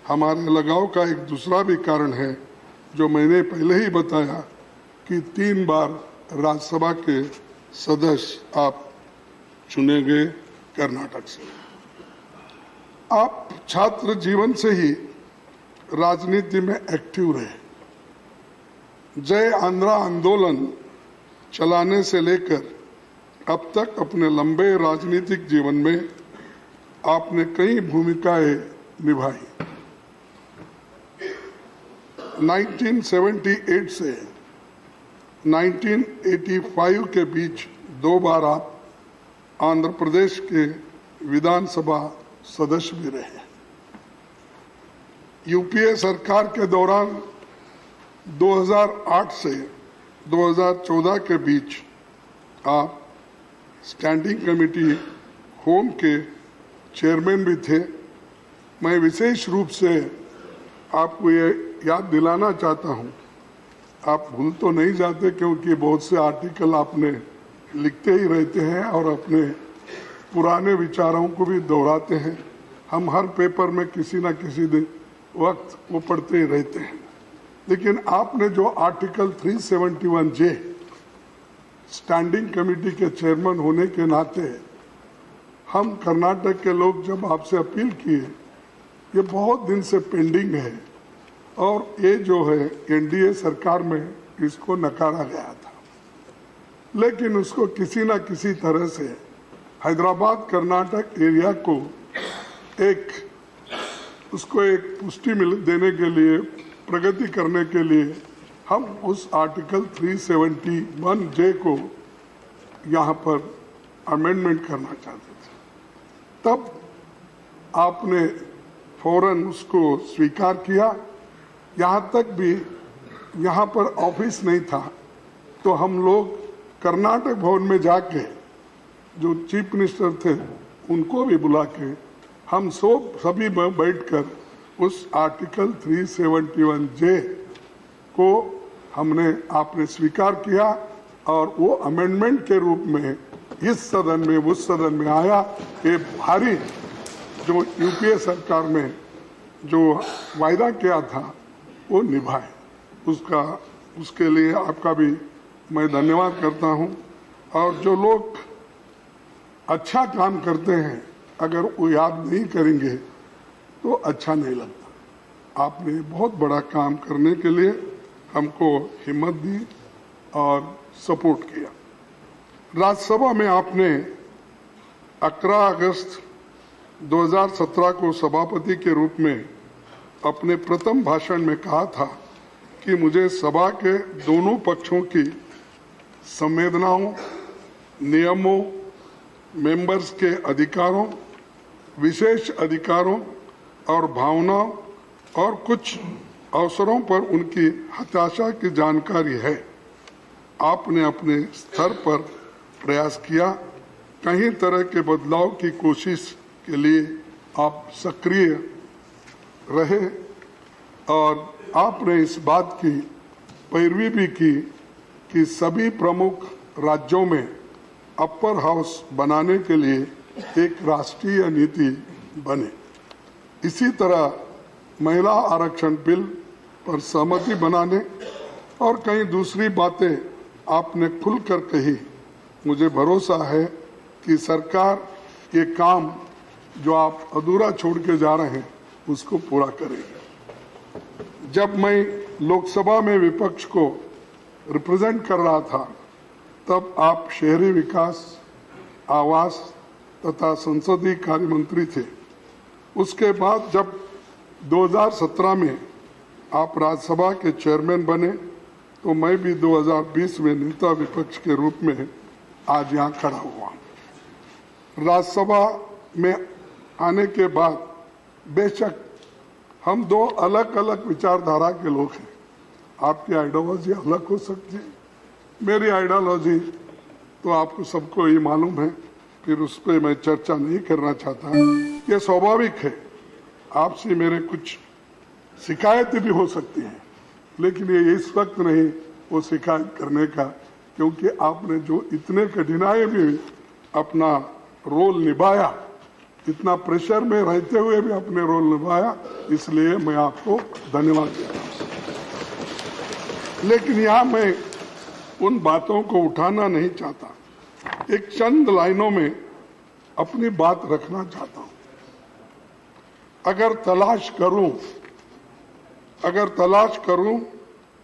हमारे लगाव का एक दूसरा भी कारण है जो मैंने पहले ही बताया कि 3 बार राज्यसभा के सदस्य आप चुने गए कर्नाटक से। आप छात्र जीवन से ही राजनीति में एक्टिव रहे। जय आंध्रा आंदोलन चलाने से लेकर अब तक अपने लंबे राजनीतिक जीवन में आपने कई भूमिकाएं निभाई। 1978 से 1985 के बीच 2 बार आप आंध्र प्रदेश के विधानसभा सदस्य भी रहे। यूपीए सरकार के दौरान 2008 से 2014 के बीच आप स्टैंडिंग कमेटी होम के चेयरमैन भी थे। मैं विशेष रूप से आपको ये याद दिलाना चाहता हूँ, आप भूल तो नहीं जाते क्योंकि बहुत से आर्टिकल आपने लिखते ही रहते हैं और अपने पुराने विचारों को भी दोहराते हैं। हम हर पेपर में किसी न किसी दिन वक्त वो पढ़ते ही रहते हैं। लेकिन आपने जो आर्टिकल 371J स्टैंडिंग कमेटी के चेयरमैन होने के नाते हम कर्नाटक के लोग जब आपसे अपील किए, ये बहुत दिन से पेंडिंग है और ये जो है एनडीए सरकार में इसको नकारा गया था, लेकिन उसको किसी न किसी तरह से हैदराबाद कर्नाटक एरिया को उसको एक पुष्टि देने के लिए, प्रगति करने के लिए हम उस आर्टिकल 371J को यहाँ पर अमेंडमेंट करना चाहते थे। तब आपने फौरन उसको स्वीकार किया। यहाँ तक भी यहाँ पर ऑफिस नहीं था तो हम लोग कर्नाटक भवन में जाके जो चीफ मिनिस्टर थे उनको भी बुला के हम सभी बैठकर उस आर्टिकल 371J को आपने स्वीकार किया और वो अमेंडमेंट के रूप में इस सदन में उस सदन में आया। ये भारी जो यूपीए सरकार में जो वायदा किया था वो निभाए, उसके लिए आपका भी मैं धन्यवाद करता हूं। और जो लोग अच्छा काम करते हैं अगर वो याद नहीं करेंगे तो अच्छा नहीं लगता। आपने बहुत बड़ा काम करने के लिए हमको हिम्मत दी और सपोर्ट किया। राज्यसभा में आपने 11 अगस्त 2017 को सभापति के रूप में अपने प्रथम भाषण में कहा था कि मुझे सभा के दोनों पक्षों की संवेदनाओं, नियमों, मेंबर्स के अधिकारों, विशेष अधिकारों और भावनाओं और कुछ अवसरों पर उनकी हताशा की जानकारी है। आपने अपने स्तर पर प्रयास किया, कई तरह के बदलाव की कोशिश के लिए आप सक्रिय रहे और आपने इस बात की पैरवी भी की कि सभी प्रमुख राज्यों में अपर हाउस बनाने के लिए एक राष्ट्रीय नीति बने। इसी तरह महिला आरक्षण बिल पर सहमति बनाने और कई दूसरी बातें आपने खुलकर कही। मुझे भरोसा है कि सरकार ये काम जो आप अधूरा छोड़ के जा रहे हैं उसको पूरा करेगी। जब मैं लोकसभा में विपक्ष को रिप्रेजेंट कर रहा था तब आप शहरी विकास, आवास तथा संसदीय कार्य मंत्री थे। उसके बाद जब 2017 में आप राज्यसभा के चेयरमैन बने तो मैं भी 2020 में नेता विपक्ष के रूप में आज यहाँ खड़ा हुआ। राज्यसभा में आने के बाद बेशक हम दो अलग अलग विचारधारा के लोग हैं। आपकी आइडियोलॉजी अलग हो सकती है, मेरी आइडियोलॉजी तो आपको सबको ये मालूम है, फिर उस पर मैं चर्चा नहीं करना चाहता। ये स्वाभाविक है, आपसे मेरे कुछ शिकायतें भी हो सकती हैं, लेकिन ये इस वक्त नहीं वो शिकायत करने का, क्योंकि आपने जो इतने कठिनाई में अपना रोल निभाया, इतना प्रेशर में रहते हुए भी अपने रोल निभाया, इसलिए मैं आपको धन्यवाद देता हूँ। लेकिन यहाँ मैं उन बातों को उठाना नहीं चाहता, एक चंद लाइनों में अपनी बात रखना चाहता हूँ। अगर तलाश करूं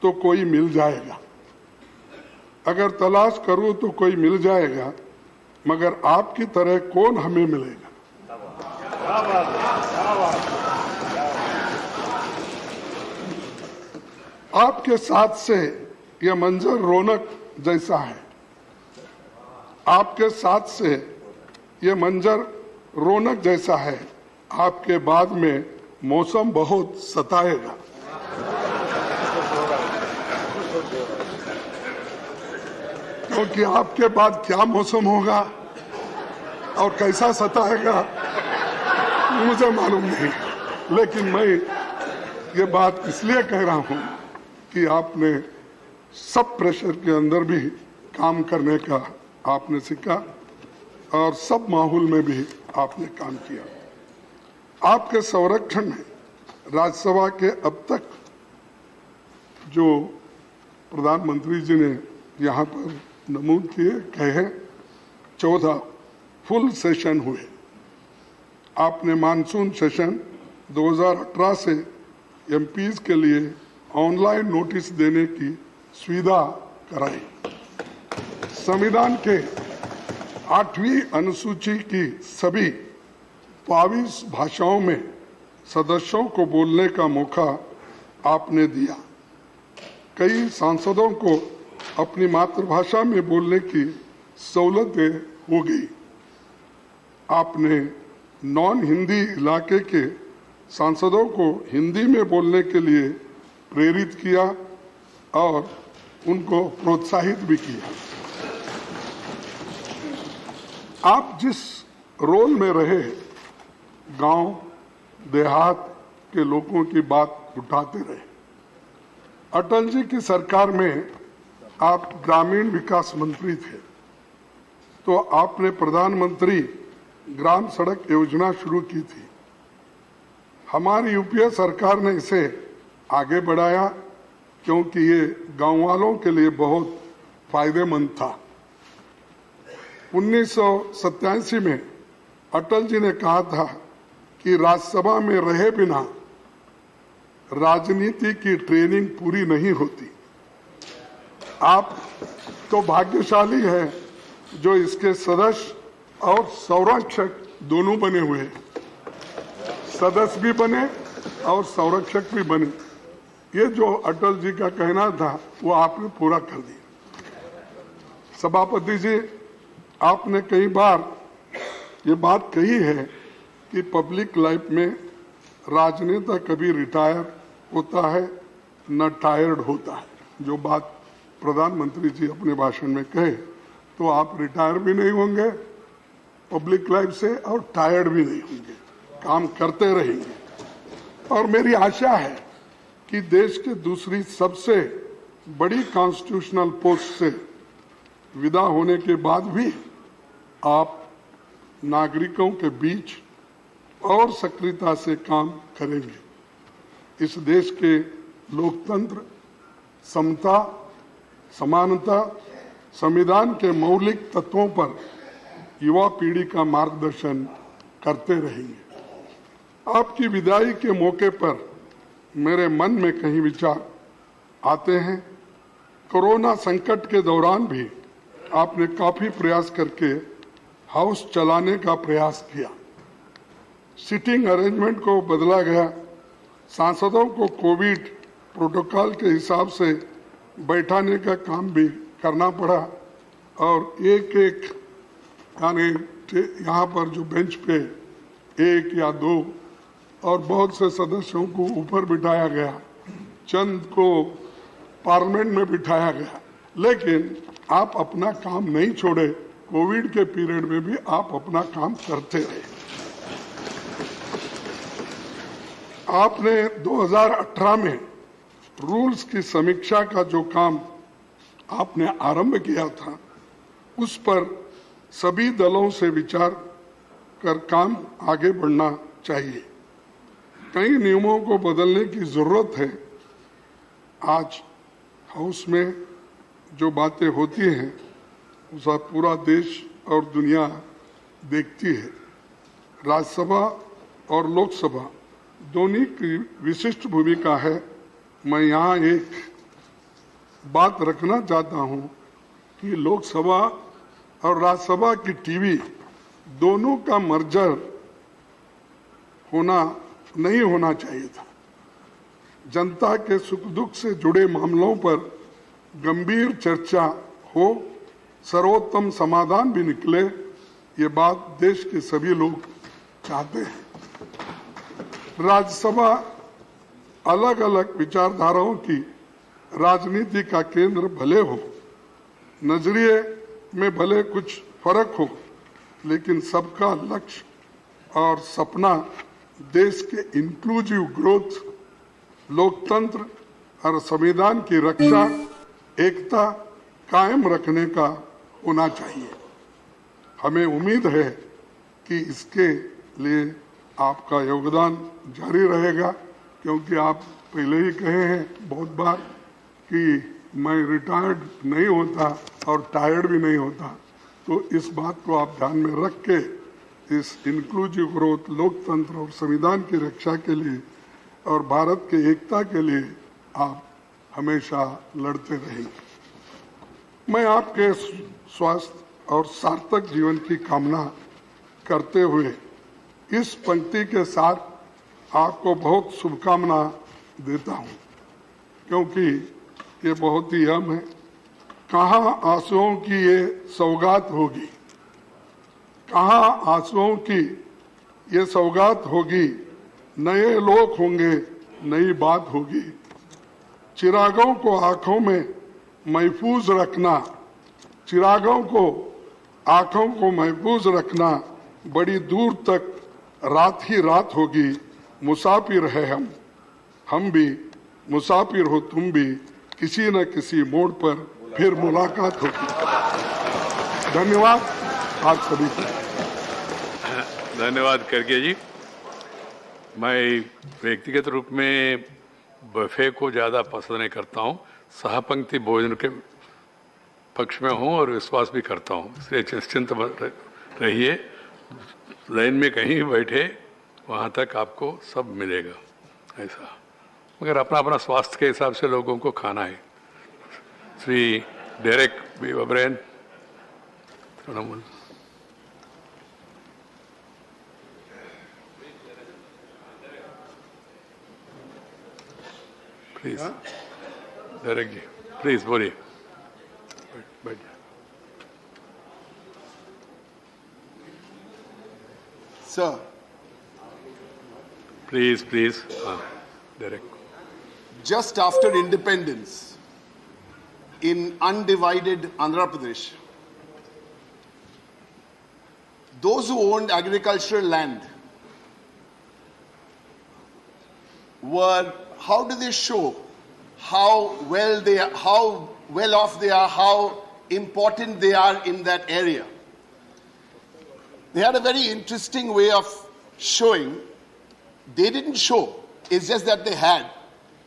तो कोई मिल जाएगा, अगर तलाश करूं तो कोई मिल जाएगा, मगर आपकी तरह कौन हमें मिलेगा। आपके साथ से यह मंजर रौनक जैसा है, आपके साथ से यह मंजर रौनक जैसा है, आपके बाद में मौसम बहुत सताएगा। क्योंकि आपके बाद क्या मौसम होगा और कैसा सताएगा मुझे मालूम नहीं, लेकिन मैं ये बात इसलिए कह रहा हूं कि आपने सब प्रेशर के अंदर भी काम करने का आपने सीखा और सब माहौल में भी आपने काम किया। आपके संरक्षण में राज्यसभा के अब तक जो प्रधानमंत्री जी ने यहाँ पर नमूद किए कहे 14 फुल सेशन हुए। आपने मानसून सेशन 2018 से एमपीज के लिए ऑनलाइन नोटिस देने की सुविधा कराई। संविधान के 8वीं अनुसूची की सभी 22 भाषाओं में सदस्यों को बोलने का मौका आपने दिया। कई सांसदों को अपनी मातृभाषा में बोलने की सहूलतें हो गई। आपने नॉन हिंदी इलाके के सांसदों को हिंदी में बोलने के लिए प्रेरित किया और उनको प्रोत्साहित भी किया। आप जिस रोल में रहे, गांव देहात के लोगों की बात उठाते रहे। अटल जी की सरकार में आप ग्रामीण विकास मंत्री थे, तो आपने प्रधानमंत्री ग्राम सड़क योजना शुरू की थी। हमारी यूपीए सरकार ने इसे आगे बढ़ाया क्योंकि ये गांव वालों के लिए बहुत फायदेमंद था। 1987 में अटल जी ने कहा था कि राज्यसभा में रहे बिना राजनीति की ट्रेनिंग पूरी नहीं होती। आप तो भाग्यशाली हैं जो इसके सदस्य और संरक्षक दोनों बने हुए हैं। सदस्य भी बने और संरक्षक भी बने। ये जो अटल जी का कहना था वो आपने पूरा कर दिया। सभापति जी, आपने कई बार ये बात कही है कि पब्लिक लाइफ में राजनेता कभी रिटायर होता है न टायर्ड होता है। जो बात प्रधानमंत्री जी अपने भाषण में कहे, तो आप रिटायर भी नहीं होंगे पब्लिक लाइफ से और टायर्ड भी नहीं होंगे, काम करते रहेंगे। और मेरी आशा है कि देश के दूसरी सबसे बड़ी कॉन्स्टिट्यूशनल पोस्ट से विदा होने के बाद भी आप नागरिकों के बीच और सक्रियता से काम करेंगे। इस देश के लोकतंत्र, समता, समानता, संविधान के मौलिक तत्वों पर युवा पीढ़ी का मार्गदर्शन करते रहेंगे। आपकी विदाई के मौके पर मेरे मन में कई विचार आते हैं। कोरोना संकट के दौरान भी आपने काफी प्रयास करके हाउस चलाने का प्रयास किया। सिटिंग अरेंजमेंट को बदला गया, सांसदों को कोविड प्रोटोकॉल के हिसाब से बैठाने का काम भी करना पड़ा और एक एक यानी यहाँ पर जो बेंच पे एक या दो और बहुत से सदस्यों को ऊपर बिठाया गया, चंद को पार्लियामेंट में बिठाया गया, लेकिन आप अपना काम नहीं छोड़े। कोविड के पीरियड में भी आप अपना काम करते रहे। आपने 2018 में रूल्स की समीक्षा का जो काम आपने आरंभ किया था, उस पर सभी दलों से विचार कर काम आगे बढ़ना चाहिए। कई नियमों को बदलने की जरूरत है। आज हाउस में जो बातें होती हैं उसका पूरा देश और दुनिया देखती है। राज्यसभा और लोकसभा दोनों की विशिष्ट भूमिका है। मैं यहाँ एक बात रखना चाहता हूँ कि लोकसभा और राज्यसभा की टीवी दोनों का मर्जर नहीं होना चाहिए था। जनता के सुख दुख से जुड़े मामलों पर गंभीर चर्चा हो, सर्वोत्तम समाधान भी निकले, ये बात देश के सभी लोग चाहते हैं। राज्यसभा अलग अलग विचारधाराओं की राजनीति का केंद्र भले हो, नजरिए में भले कुछ फर्क हो, लेकिन सबका लक्ष्य और सपना देश के इंक्लूसिव ग्रोथ, लोकतंत्र और संविधान की रक्षा, एकता कायम रखने का होना चाहिए। हमें उम्मीद है कि इसके लिए आपका योगदान जारी रहेगा, क्योंकि आप पहले ही कहे हैं बहुत बार कि मैं रिटायर्ड नहीं होता और टायर्ड भी नहीं होता। तो इस बात को आप ध्यान में रख के इस इंक्लूसिव ग्रोथ, लोकतंत्र और संविधान की रक्षा के लिए और भारत की एकता के लिए आप हमेशा लड़ते रहेंगे। मैं आपके स्वास्थ्य और सार्थक जीवन की कामना करते हुए इस पंक्ति के साथ आपको बहुत शुभकामना देता हूं, क्योंकि ये बहुत ही अहम है। कहाँ आंसुओं की ये सौगात होगी, कहाँ आंसुओं की ये सौगात होगी, नए लोग होंगे, नई बात होगी। चिरागों को आंखों में महफूज रखना, चिरागों को आंखों को महफूज रखना, बड़ी दूर तक रात ही रात होगी। मुसाफिर है हम भी मुसाफिर हो तुम भी, किसी न किसी मोड़ पर फिर मुलाकात होगी। धन्यवाद आप सभी को। धन्यवाद करके जी। मैं व्यक्तिगत रूप में बफे को ज़्यादा पसंद नहीं करता हूँ, सहपंक्ति भोजन के पक्ष में हूँ और विश्वास भी करता हूँ, इसलिए निश्चिंत रहिए। लाइन में कहीं भी बैठे वहाँ तक आपको सब मिलेगा ऐसा, मगर अपना अपना स्वास्थ्य के हिसाब से लोगों को खाना है। Shri Derek B O'Brien, Trinamool. Please Derek ji, please बोलिए। बैठ जाए। Sir, please please, Derek. just after independence in undivided Andhra Pradesh, those who owned agricultural land were, how do they show how well off they are, how important they are in that area? They had a very interesting way of showing. They didn't show, it's just that they had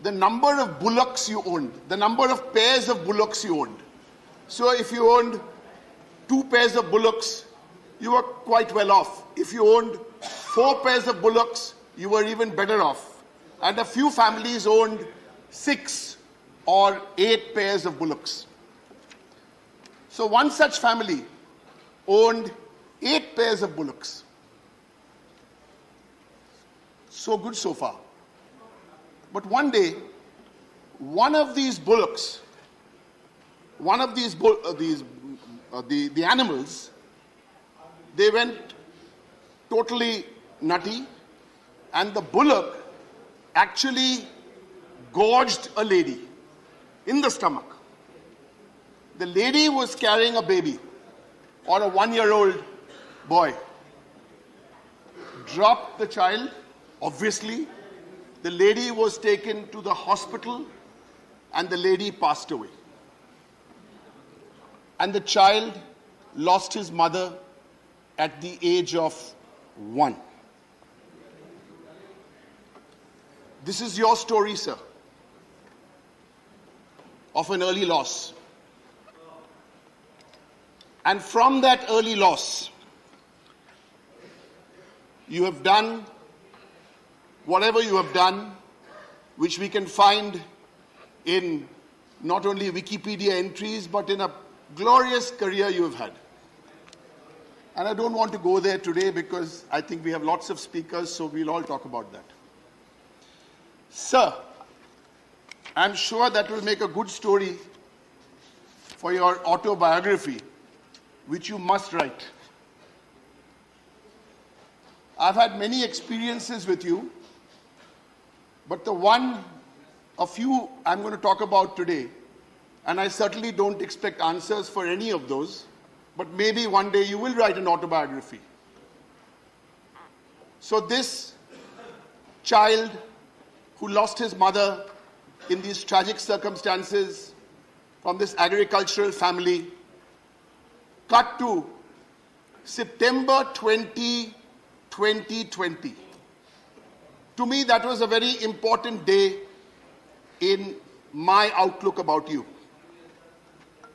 the number of bullocks you owned, the number of pairs of bullocks you owned. So if you owned 2 pairs of bullocks, you were quite well off. If you owned 4 pairs of bullocks, you were even better off. And a few families owned 6 or 8 pairs of bullocks. So one such family owned 8 pairs of bullocks. So good so far. But one day, one of these bullocks, the animals, they went totally nutty, and the bullock actually gorged a lady in the stomach. The lady was carrying a baby or a 1-year-old boy. Dropped the child, obviously. The lady was taken to the hospital and the lady passed away. And the child lost his mother at the age of 1. This is your story, sir, of an early loss. And from that early loss, you have done whatever you have done, which we can find in not only Wikipedia entries, but in a glorious career you have had. And I don't want to go there today because I think we have lots of speakers, so we'll all talk about that. Sir, I'm sure that will make a good story for your autobiography, which you must write. I've had many experiences with you, but a few I'm going to talk about today, and I certainly don't expect answers for any of those, but maybe one day you will write an autobiography. So this child who lost his mother in these tragic circumstances from this agricultural family, cut to September 20, 2020. To me, that was a very important day in my outlook about you.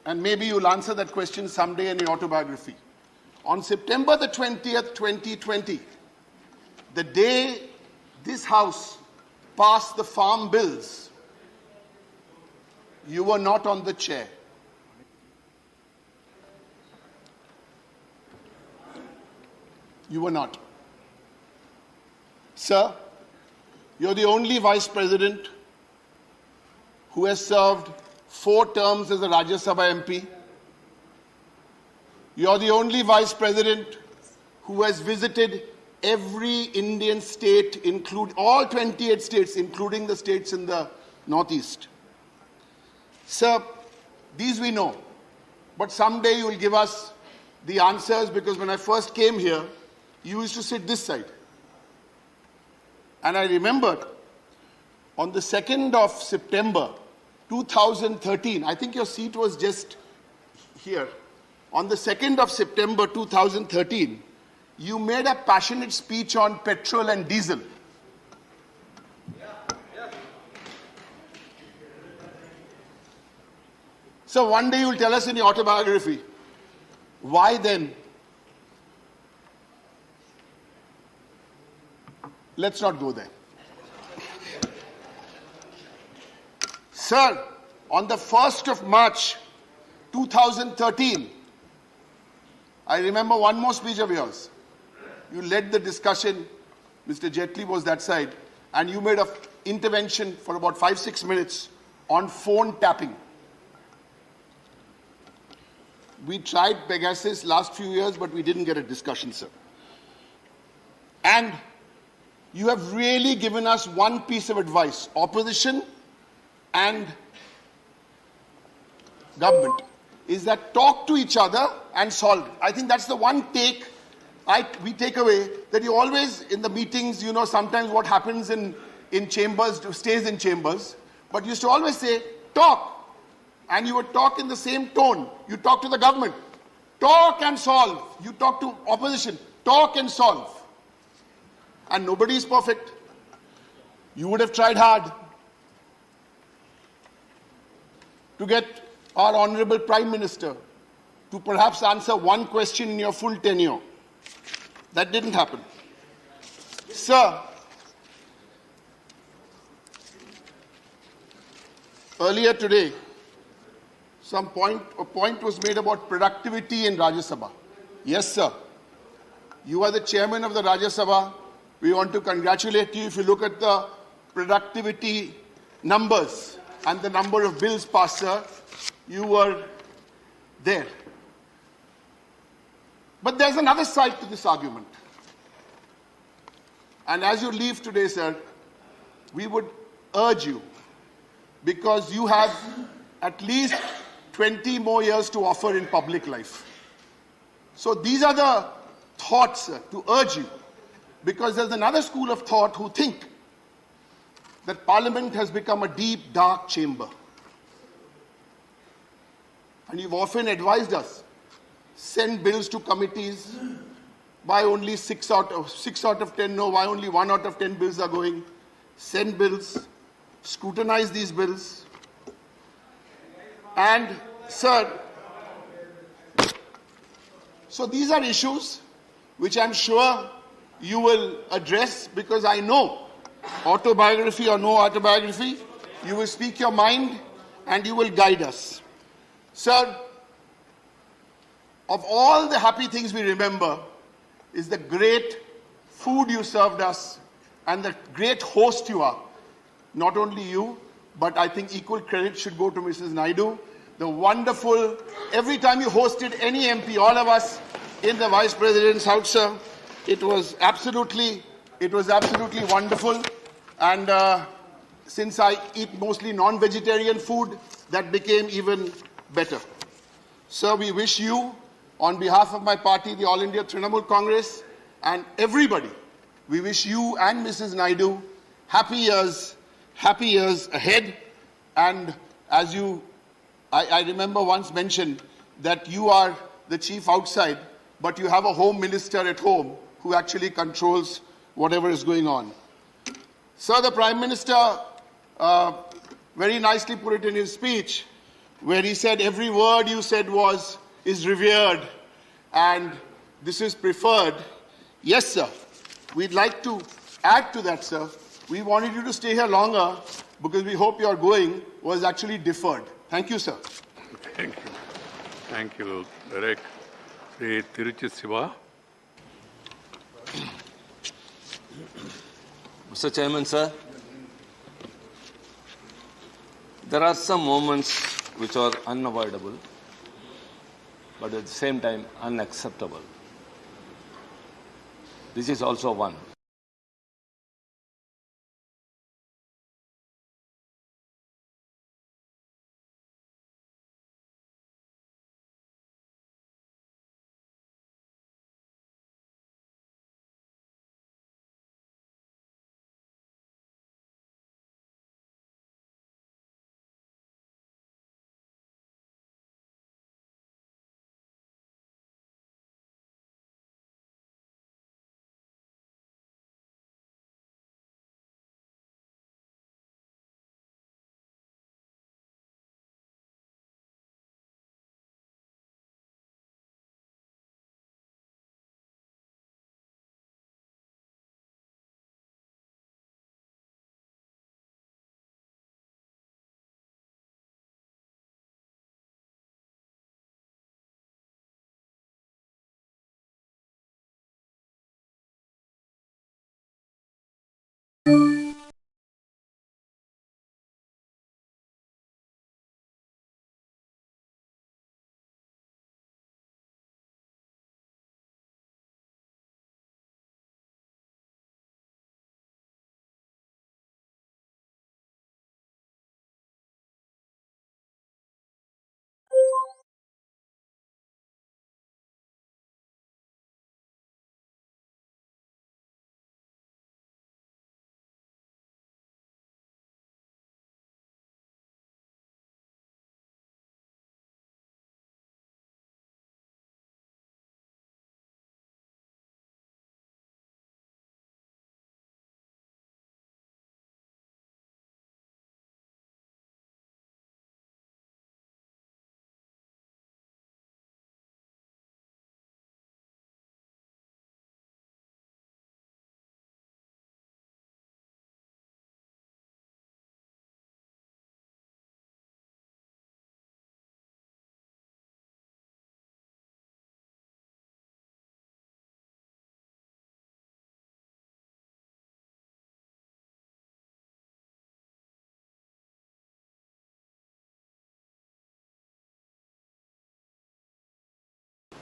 And maybe you'll answer that question someday in your autobiography. On September the 20th, 2020, the day this House passed the farm bills, you were not on the chair. You were not. Sir, you're the only Vice President who has served 4 terms as a Rajya Sabha MP. You're the only Vice President who has visited every Indian state, include all 28 states, including the states in the Northeast. Sir, these we know, but someday you will give us the answers, because when I first came here, you used to sit this side. And I remembered on the 2nd of September 2013, I think your seat was just here. On the 2nd of September 2013, you made a passionate speech on petrol and diesel. So one day you'll tell us in your autobiography, why then Let's not go there. Sir, on the 1st of March 2013, I remember one more speech of yours. You led the discussion, Mr. Jaitley was that side, and you made an intervention for about 5-6 minutes on phone tapping. We tried Pegasus last few years, but we didn't get a discussion, sir. And you have really given us one piece of advice, opposition and government, is that talk to each other and solve. I think that's the one take we take away, that you always, in the meetings, you know, sometimes what happens in chambers stays in chambers, but you used to always say, talk. And you would talk in the same tone. You talk to the government, talk and solve. You talk to opposition, talk and solve. And nobody is perfect. You would have tried hard to get our Honorable Prime Minister to perhaps answer one question in your full tenure. That didn't happen. Sir, earlier today, a point was made about productivity in Rajya Sabha. Yes, sir. You are the chairman of the Rajya Sabha. We want to congratulate you. If you look at the productivity numbers and the number of bills passed, sir, you were there. But there's another side to this argument. And as you leave today, sir, we would urge you, because you have at least 20 more years to offer in public life. So these are the thoughts, sir, to urge you, because there's another school of thought who think that Parliament has become a deep, dark chamber. And you've often advised us, send bills to committees, why only 6 out of 10 no, why only 1 out of 10 bills are going, send bills, scrutinize these bills. And, sir, so these are issues which I'm sure you will address, because I know, autobiography or no autobiography, you will speak your mind and you will guide us. Sir, of all the happy things we remember is the great food you served us and the great host you are. Not only you, but I think equal credit should go to Mrs. Naidu. The wonderful, every time you hosted any MP, all of us in the Vice President's house, sir, it was absolutely wonderful. And since I eat mostly non-vegetarian food, that became even better. Sir, we wish you, on behalf of my party, the All India Trinamool Congress, and everybody, we wish you and Mrs. Naidu happy years ahead. And as I remember once mentioned that you are the chief outside, but you have a home minister at home who actually controls whatever is going on. Sir, the Prime Minister very nicely put it in his speech, where he said every word you said is revered and this is preferred. Yes, sir. We'd like to add to that, sir. We wanted you to stay here longer because we hope your going was actually deferred. Thank you, sir. Thank you. Thank you, Derek. Sri Tiruchi Siva. Mr. Chairman, sir, there are some moments which are unavoidable, but at the same time unacceptable. This is also one.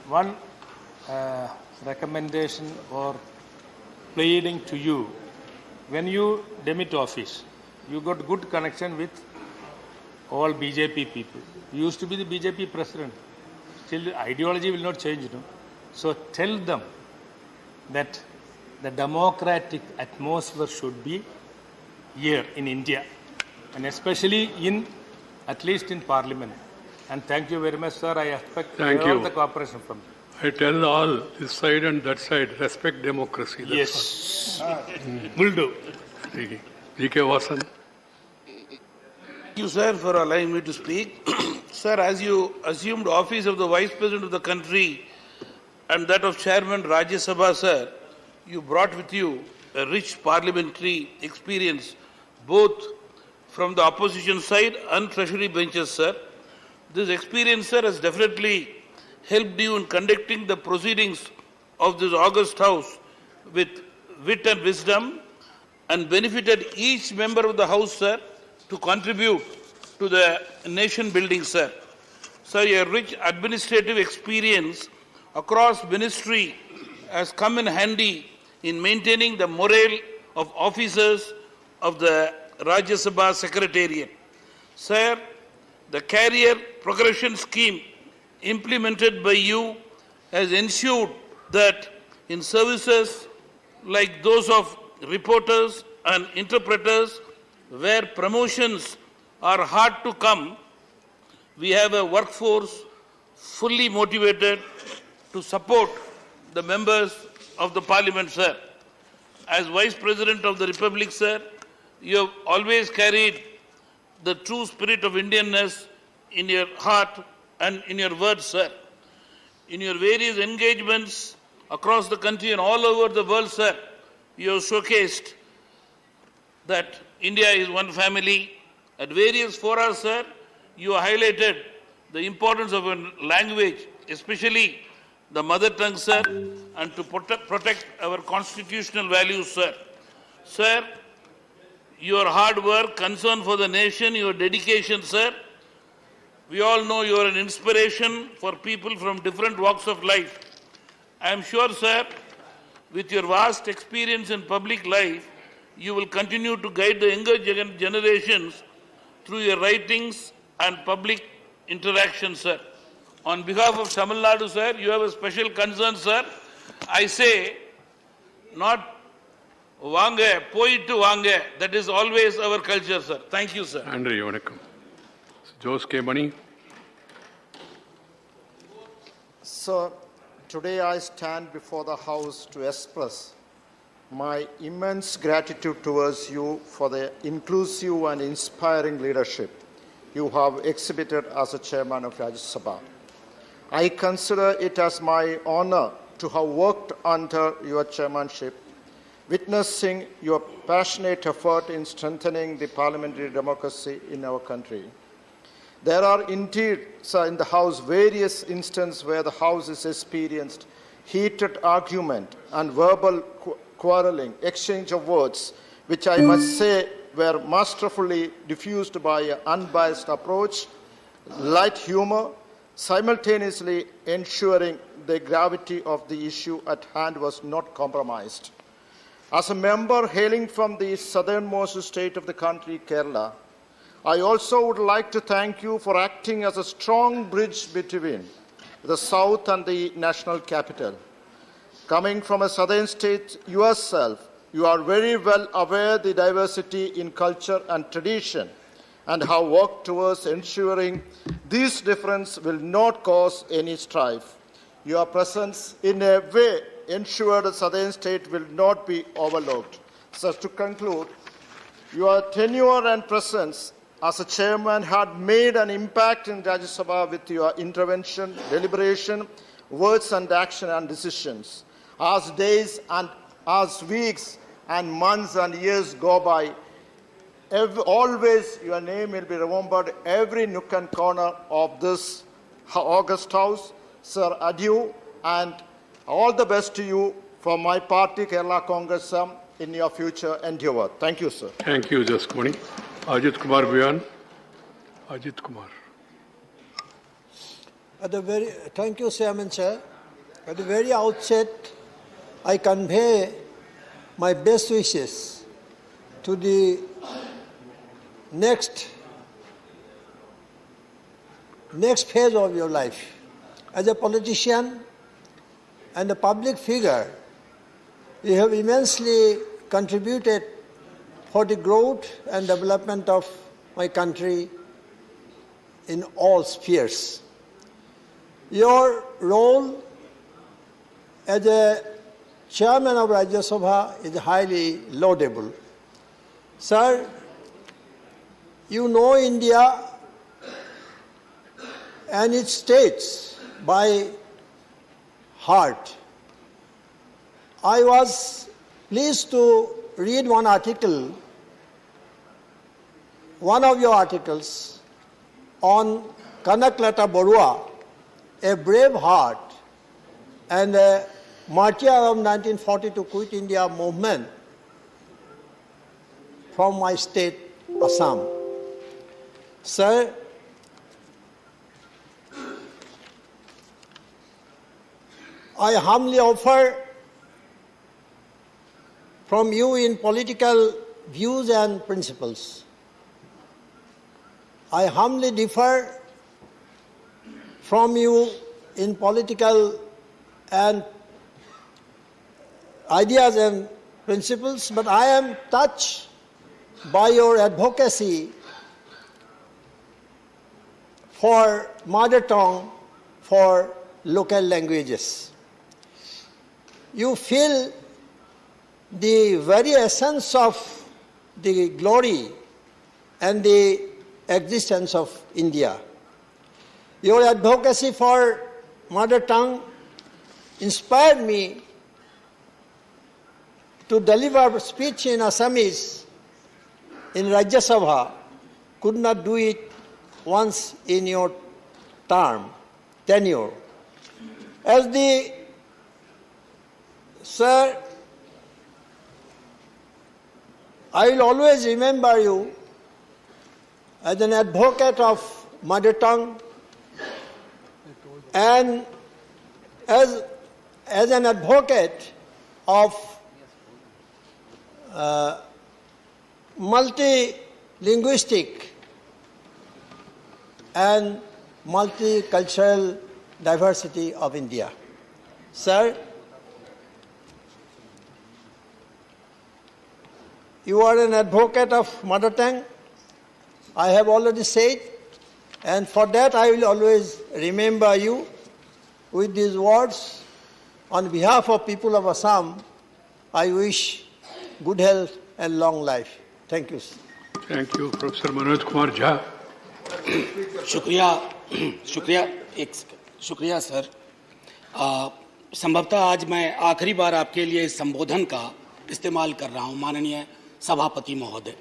One recommendation or pleading to you, when you demit office, you got good connection with all BJP people. You used to be the BJP president. Still, the ideology will not change, no? So tell them that the democratic atmosphere should be here in India, and especially at least in Parliament. And thank you very much, sir. I expect all the cooperation from you. I tell all, this side and that side, respect democracy. Yes. Will do. G.K. Vasan. Thank you, sir, for allowing me to speak. Sir, as you assumed office of the Vice President of the country and that of Chairman Rajya Sabha, sir, you brought with you a rich parliamentary experience, both from the opposition side and treasury benches, sir. This experience, sir, has definitely helped you in conducting the proceedings of this august House with wit and wisdom, and benefited each member of the House, sir, to contribute to the nation building, sir. Sir, your rich administrative experience across ministry has come in handy in maintaining the morale of officers of the Rajya Sabha Secretariat. Sir, the career progression scheme implemented by you has ensured that in services like those of reporters and interpreters, where promotions are hard to come, we have a workforce fully motivated to support the members of the Parliament, sir. As Vice President of the Republic, sir, you have always carried the true spirit of Indianness in your heart and in your words, sir. In your various engagements across the country and all over the world, sir, you have showcased that India is one family. At various fora, sir, you highlighted the importance of a language, especially the mother tongue, sir, and to protect our constitutional values, sir. Sir, your hard work, concern for the nation, your dedication, sir, we all know you are an inspiration for people from different walks of life. I am sure, sir, with your vast experience in public life, you will continue to guide the younger generations through your writings and public interactions, sir. On behalf of Tamil Nadu, sir, you have a special concern, sir. I say, not Vanga, poitu Vanga. That is always our culture, sir. Thank you, sir. Andre, vanakkam. Jose K. Mani. Sir, today I stand before the House to express my immense gratitude towards you for the inclusive and inspiring leadership you have exhibited as a chairman of Rajya Sabha. I consider it as my honor to have worked under your chairmanship, witnessing your passionate effort in strengthening the parliamentary democracy in our country. There are indeed, sir, in the House various instances where the House has experienced heated argument and verbal quarreling, exchange of words which I must say were masterfully diffused by an unbiased approach, light humor, simultaneously ensuring the gravity of the issue at hand was not compromised. As a member hailing from the southernmost state of the country, Kerala, I also would like to thank you for acting as a strong bridge between the south and the national capital. Coming from a southern state yourself, you are very well aware of the diversity in culture and tradition and have worked towards ensuring these differences will not cause any strife. Your presence in a way ensured the southern state will not be overlooked. So to conclude, your tenure and presence as a chairman had made an impact in Rajya Sabha with your intervention, deliberation, words and action and decisions. As days and as weeks and months and years go by, always your name will be remembered every nook and corner of this August House. Sir, adieu and all the best to you from my party, Kerala Congress, in your future endeavor. Thank you, sir. Thank you, Jasmani. Ajit Kumar Bhuyan. Ajit Kumar. Thank you, Chairman, sir. At the very outset, I convey my best wishes to the next phase of your life. As a politician and a public figure, you have immensely contributed for the growth and development of my country in all spheres. Your role as a chairman of Rajya Sabha is highly laudable. Sir, you know India and its states by heart. I was pleased to read one article, one of your articles on Kanaklata Barua, a brave heart and a martyr of 1942 Quit India movement from my state, Assam. Sir, I humbly offer from you in political views and principles. I humbly differ from you in political and ideas and principles, but I am touched by your advocacy for mother tongue, for local languages. You feel the very essence of the glory and the existence of India. Your advocacy for mother tongue inspired me to deliver speech in Assamese in Rajya Sabha. Could not do it once in your tenure. As the Sir, I will always remember you as an advocate of mother tongue and as an advocate of multilinguistic and multicultural diversity of India. Sir, you are an advocate of mother tongue, I have already said, and for that I will always remember you with these words. On behalf of people of Assam, I wish good health and long life. Thank you. Thank you, Professor Manoj Kumar Jha. शुक्रिया sir. संभवतः आज मैं आखिरी बार आपके लिए इस संबोधन का इस्तेमाल कर रहा हूं, माननीय सभापति महोदय।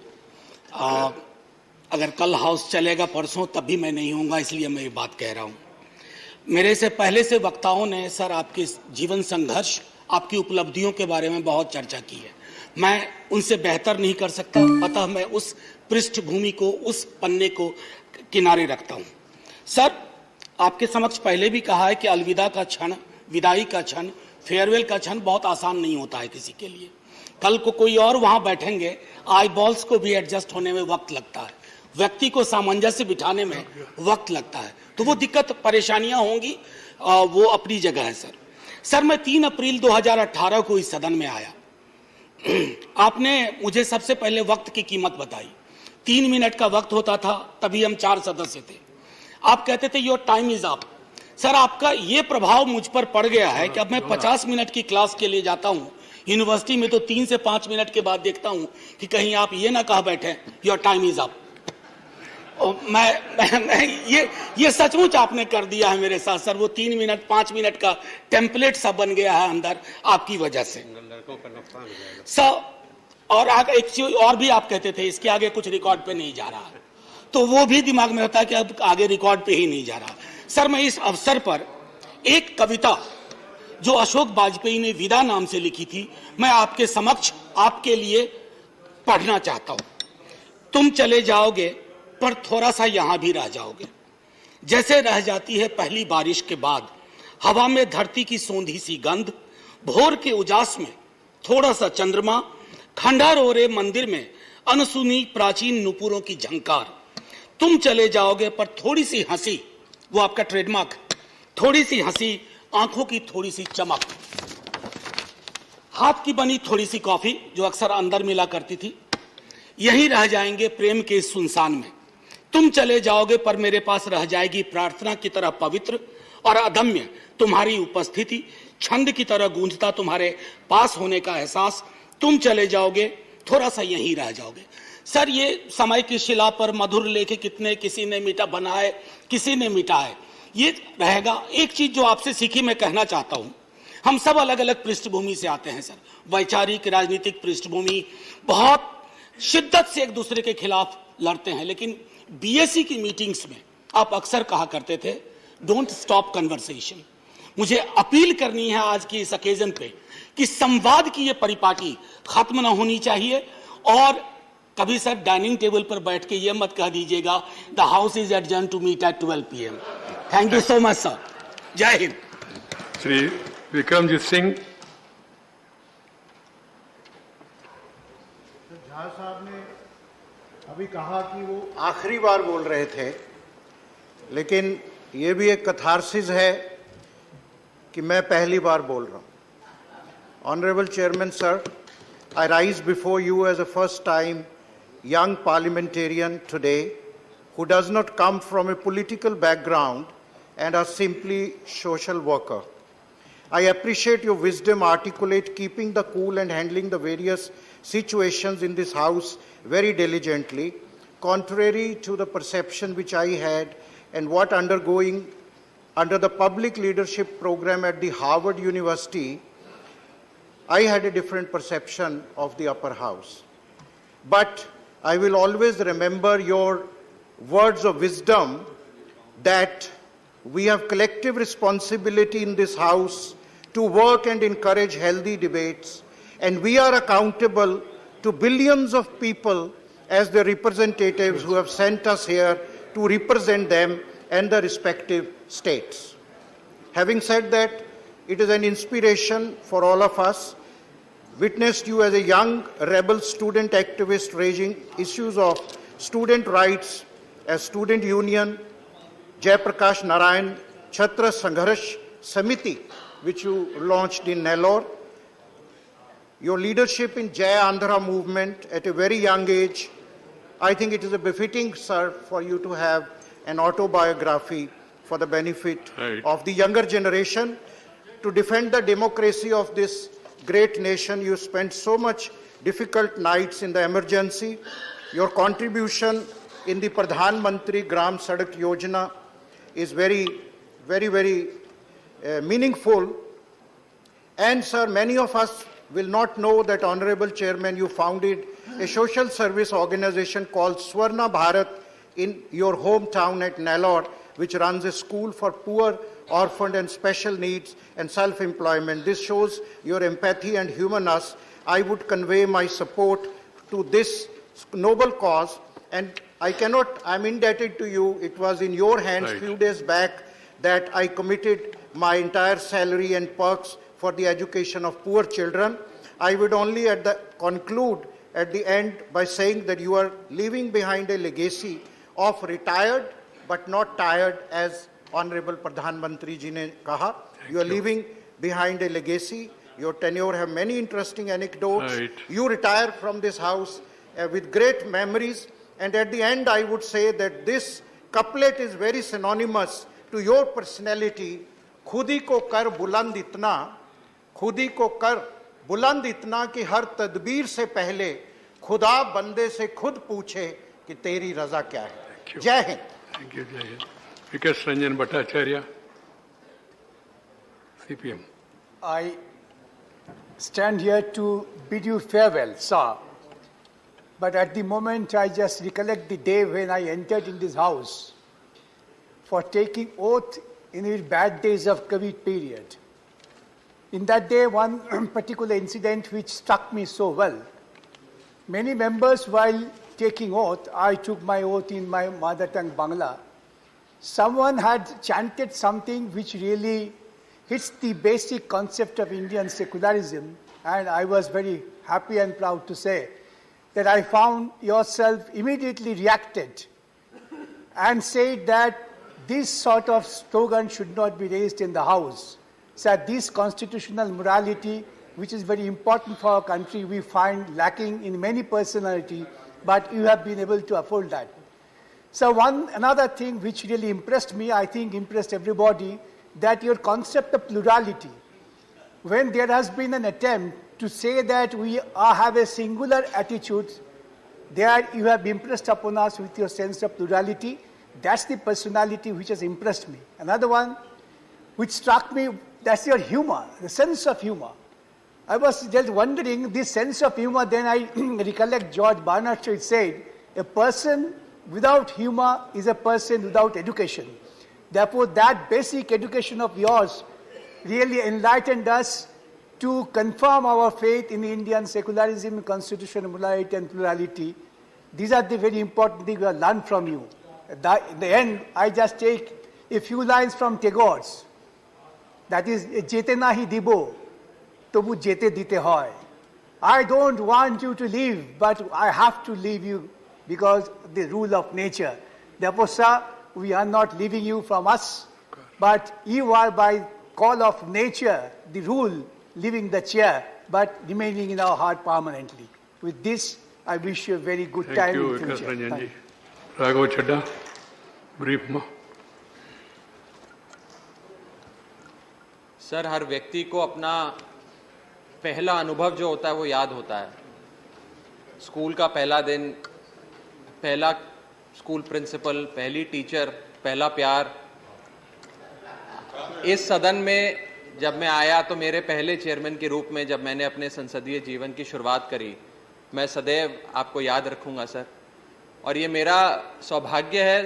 अगर कल हाउस चलेगा परसों तब भी मैं नहीं होऊंगा, इसलिए मैं ये बात कह रहा हूं। मेरे से पहले से वक्ताओं ने सर आपके जीवन संघर्ष, आपकी उपलब्धियों के बारे में बहुत चर्चा की है। मैं उनसे बेहतर नहीं कर सकता, अतः मैं उस पृष्ठभूमि को, उस पन्ने को किनारे रखता हूं। सर, आपके समक्ष पहले भी कहा है कि अलविदा का क्षण, विदाई का क्षण, फेयरवेल का क्षण बहुत आसान नहीं होता है किसी के लिए। कल को कोई और वहां बैठेंगे, आई बॉल्स को भी एडजस्ट होने में वक्त लगता है, व्यक्ति को सामंजस्य बिठाने में वक्त लगता है, तो वो दिक्कत परेशानियां होंगी, वो अपनी जगह है। सर, मैं 3 अप्रैल 2018 को इस सदन में आया। आपने मुझे सबसे पहले वक्त की कीमत बताई। 3 मिनट का वक्त होता था, तभी हम 4 सदस्य थे। आप कहते थे your time is up. Sir, आपका ये प्रभाव मुझ पर पड़ गया है कि अब मैं 50 मिनट की क्लास के लिए जाता हूं यूनिवर्सिटी में, तो 3 से 5 मिनट के बाद देखता हूं कि कहीं आप ये ना कह बैठे योर टाइम इज अप। ये सचमुच आपने कर दिया है मेरे साथ सर। वो 3 मिनट 5 मिनट का टेम्पलेट सा बन गया है अंदर आपकी वजह से सर। और आगे एक चीज और भी आप कहते थे, इसके आगे कुछ रिकॉर्ड पे नहीं जा रहा, तो वो भी दिमाग में होता है कि अब आगे रिकॉर्ड पे ही नहीं जा रहा। सर, मैं इस अवसर पर एक कविता जो अशोक वाजपेयी ने विदा नाम से लिखी थी, मैं आपके समक्ष आपके लिए पढ़ना चाहता हूं। तुम चले जाओगे पर थोड़ा सा यहां भी रह जाओगे, जैसे रह जाती है पहली बारिश के बाद हवा में धरती की सोंधी सी गंध, भोर के उजास में थोड़ा सा चंद्रमा, खंडहर ओरे मंदिर में अनसुनी प्राचीन नुपुरों की झंकार। तुम चले जाओगे पर थोड़ी सी हंसी, वो आपका ट्रेडमार्क, थोड़ी सी हंसी, आंखों की थोड़ी सी चमक, हाथ की बनी थोड़ी सी कॉफी जो अक्सर अंदर मिला करती थी, यहीं रह जाएंगे प्रेम के इस सुनसान में। तुम चले जाओगे पर मेरे पास रह जाएगी प्रार्थना की तरह पवित्र और अदम्य तुम्हारी उपस्थिति, छंद की तरह गूंजता तुम्हारे पास होने का एहसास। तुम चले जाओगे, थोड़ा सा यहीं रह जाओगे। सर, ये समय की शिला पर मधुर लेखे कितने किसी ने मिटा बनाए, किसी ने मिटाए, ये रहेगा। एक चीज जो आपसे सीखी मैं कहना चाहता हूं, हम सब अलग अलग पृष्ठभूमि से आते हैं सर, वैचारिक राजनीतिक पृष्ठभूमि, बहुत शिद्दत से एक दूसरे के खिलाफ लड़ते हैं, लेकिन बीएससी की मीटिंग्स में आप अक्सर कहा करते थे डोंट स्टॉप कन्वर्सेशन। मुझे अपील करनी है आज की इस ओकेजन पे कि संवाद की ये परिपाटी खत्म ना होनी चाहिए, और कभी सर डाइनिंग टेबल पर बैठ के ये मत कह दीजिएगा the house is adjourn to meet at 12 PM। Thank you so much sir. जय हिंद। श्री विक्रमजीत सिंह। झा साहब ने अभी कहा कि वो आखिरी बार बोल रहे थे, लेकिन ये भी एक कथारसिस है कि मैं पहली बार बोल रहा हूँ। Honorable Chairman Sir, I rise before you as a first-time young parliamentarian today who does not come from a political background and are simply social worker. I appreciate your wisdom, articulate, keeping the cool and handling the various situations in this house very diligently, contrary to the perception which I had and what undergoing under the public leadership program at the Harvard University, I had a different perception of the upper house. But I will always remember your words of wisdom that we have collective responsibility in this house to work and encourage healthy debates, and we are accountable to billions of people as the representatives who have sent us here to represent them and the respective states. Having said that, it is an inspiration for all of us. Witnessed you as a young rebel student activist raising issues of student rights as Student Union, Jayaprakash Narayan Chhatra Sangharsh Samiti, which you launched in Nellore. Your leadership in Jaya Andhra movement at a very young age, I think it is a befitting, sir, for you to have an autobiography for the benefit of the younger generation. To defend the democracy of this great nation, you spent so much difficult nights in the emergency. Your contribution in the Pradhan Mantri Gram Sadak Yojana is very meaningful. And sir, many of us will not know that, Honorable Chairman, you founded a social service organization called Swarna Bharat in your hometown at Nellore, which runs a school for poor, orphaned and special needs and self-employment. This shows your empathy and humanness. I would convey my support to this noble cause. And I'm indebted to you. It was in your hands few days back that I committed my entire salary and perks for the education of poor children. I would only conclude at the end by saying that you are leaving behind a legacy of retired but not tired, as Honorable Pradhan Mantri ji ne kaha. You are leaving behind a legacy. Your tenure have many interesting anecdotes. Right. You retire from this house with great memories. And at the end, I would say that this couplet is very synonymous to your personality. खुदी को कर बुलंद इतना, खुदी को कर बुलंद इतना कि हर तदबीर से पहले खुदा बंदे से खुद पूछे कि तेरी रजा क्या है. जय Hind. Thank you, Jai Hind. Vikesh Ranjan Bhattacharya, CPM. I stand here to bid you farewell, sir. But at the moment, I just recollect the day when I entered in this house for taking oath in the bad days of COVID period. In that day, one particular incident which struck me so well. Many members, while taking oath, I took my oath in my mother tongue Bangla. Someone had chanted something which really hits the basic concept of Indian secularism, and I was very happy and proud to say that I found yourself immediately reacted and said that this sort of slogan should not be raised in the House. So this constitutional morality, which is very important for our country, we find lacking in many personality, but you have been able to afford that. So another thing which really impressed me, I think impressed everybody, that your concept of plurality. When there has been an attempt to say that we have a singular attitude, there you have impressed upon us with your sense of plurality. That's the personality which has impressed me. Another one which struck me, that's your humor, the sense of humor. I was just wondering, this sense of humor, then I recollect George Bernard Shaw said, a person without humor is a person without education. Therefore, that basic education of yours really enlightened us to confirm our faith in Indian secularism, constitutional morality and plurality. These are the very important things we have learned from you. In the end, I just take a few lines from Tagore's. That is, jete nahi dibo, tobu jete dite hoy. I don't want you to leave, but I have to leave you because of the rule of nature. Therefore, sir, we are not leaving you from us, but you are by call of nature, the rule, leaving the chair, but remaining in our heart permanently. With this, I wish you a very good time in the future. Thank you, Vikas Ranjan ji. Raghav Chadha, brief ma. Sir, हर व्यक्ति को अपना पहला अनुभव जो होता है वो याद होता है. स्कूल का पहला दिन, पहला स्कूल प्रिंसिपल, पहली टीचर, पहला प्यार. इस सदन में जब मैं आया तो मेरे पहले चेयरमैन के रूप में जब मैंने अपने संसदीय जीवन की शुरुआत करी, मैं सदैव आपको याद रखूंगा सर. और ये मेरा सौभाग्य है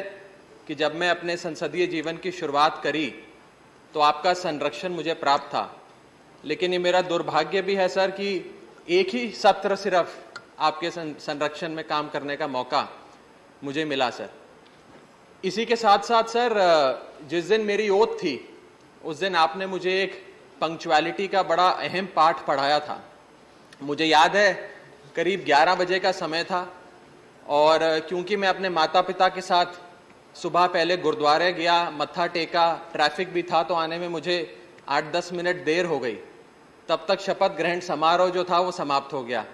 कि जब मैं अपने संसदीय जीवन की शुरुआत करी तो आपका संरक्षण मुझे प्राप्त था. लेकिन ये मेरा दुर्भाग्य भी है सर कि एक ही सत्र सिर्फ आपके संरक्षण में काम करने का मौका मुझे मिला सर. इसी के साथ साथ सर, जिस दिन मेरी ओथ थी उस दिन आपने मुझे एक पंक्चुअलिटी का बड़ा अहम पाठ पढ़ाया था. मुझे याद है करीब 11 बजे का समय था और क्योंकि मैं अपने माता पिता के साथ सुबह पहले गुरुद्वारे गया, मत्था टेका, ट्रैफिक भी था तो आने में मुझे 8-10 मिनट देर हो गई. तब तक शपथ ग्रहण समारोह जो था वो समाप्त हो गया.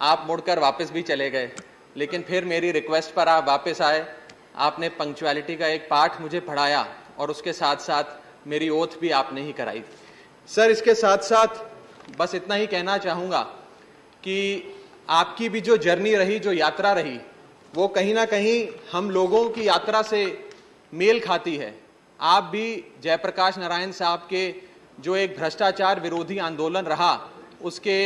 आप मुड़कर वापस भी चले गए, लेकिन फिर मेरी रिक्वेस्ट पर आप वापस आए. आपने पंक्चुअलिटी का एक पाठ मुझे पढ़ाया और उसके साथ साथ मेरी ओथ भी आपने ही कराई. सर, इसके साथ साथ बस इतना ही कहना चाहूँगा कि आपकी भी जो जर्नी रही, जो यात्रा रही, वो कहीं ना कहीं हम लोगों की यात्रा से मेल खाती है. आप भी जयप्रकाश नारायण साहब के जो एक भ्रष्टाचार विरोधी आंदोलन रहा उसके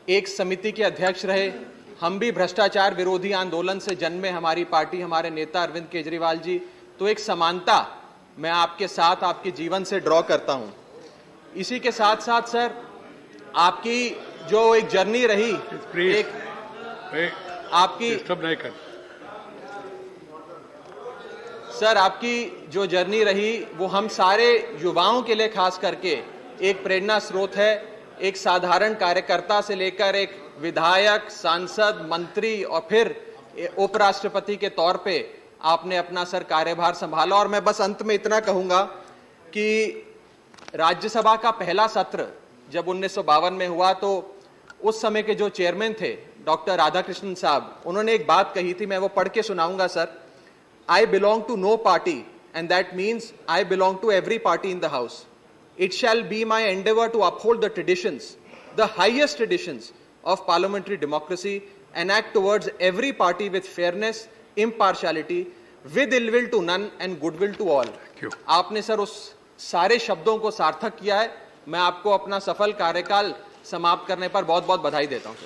एक समिति के अध्यक्ष रहे. हम भी भ्रष्टाचार विरोधी आंदोलन से जन्मे, हमारी पार्टी, हमारे नेता अरविंद केजरीवाल जी. तो एक समानता मैं आपके साथ आपके जीवन से ड्रॉ करता हूं. इसी के साथ साथ सर, आपकी जो एक जर्नी रही, एक आपकी नहीं कर सर, आपकी जो जर्नी रही वो हम सारे युवाओं के लिए खास करके एक प्रेरणा स्रोत है। एक साधारण कार्यकर्ता से लेकर एक विधायक, सांसद, मंत्री और फिर उपराष्ट्रपति के तौर पे आपने अपना सर कार्यभार संभाला। और मैं बस अंत में इतना कहूंगा कि राज्यसभा का पहला सत्र जब 1952 में हुआ तो उस समय के जो चेयरमैन थे डॉक्टर राधाकृष्णन साहब, उन्होंने एक बात कही थी, मैं वो पढ़ के सुनाऊंगा sir. I belong to no party, and that means I belong to every party in the house. It shall be my endeavor to uphold the traditions, the highest traditions of parliamentary democracy, and act towards every party with fairness, impartiality, with ill will to none and goodwill to all. आपने sir उस सारे शब्दों को सार्थक किया है। मैं आपको अपना सफल कार्यकाल समाप्त करने पर बहुत बहुत बधाई देता हूं।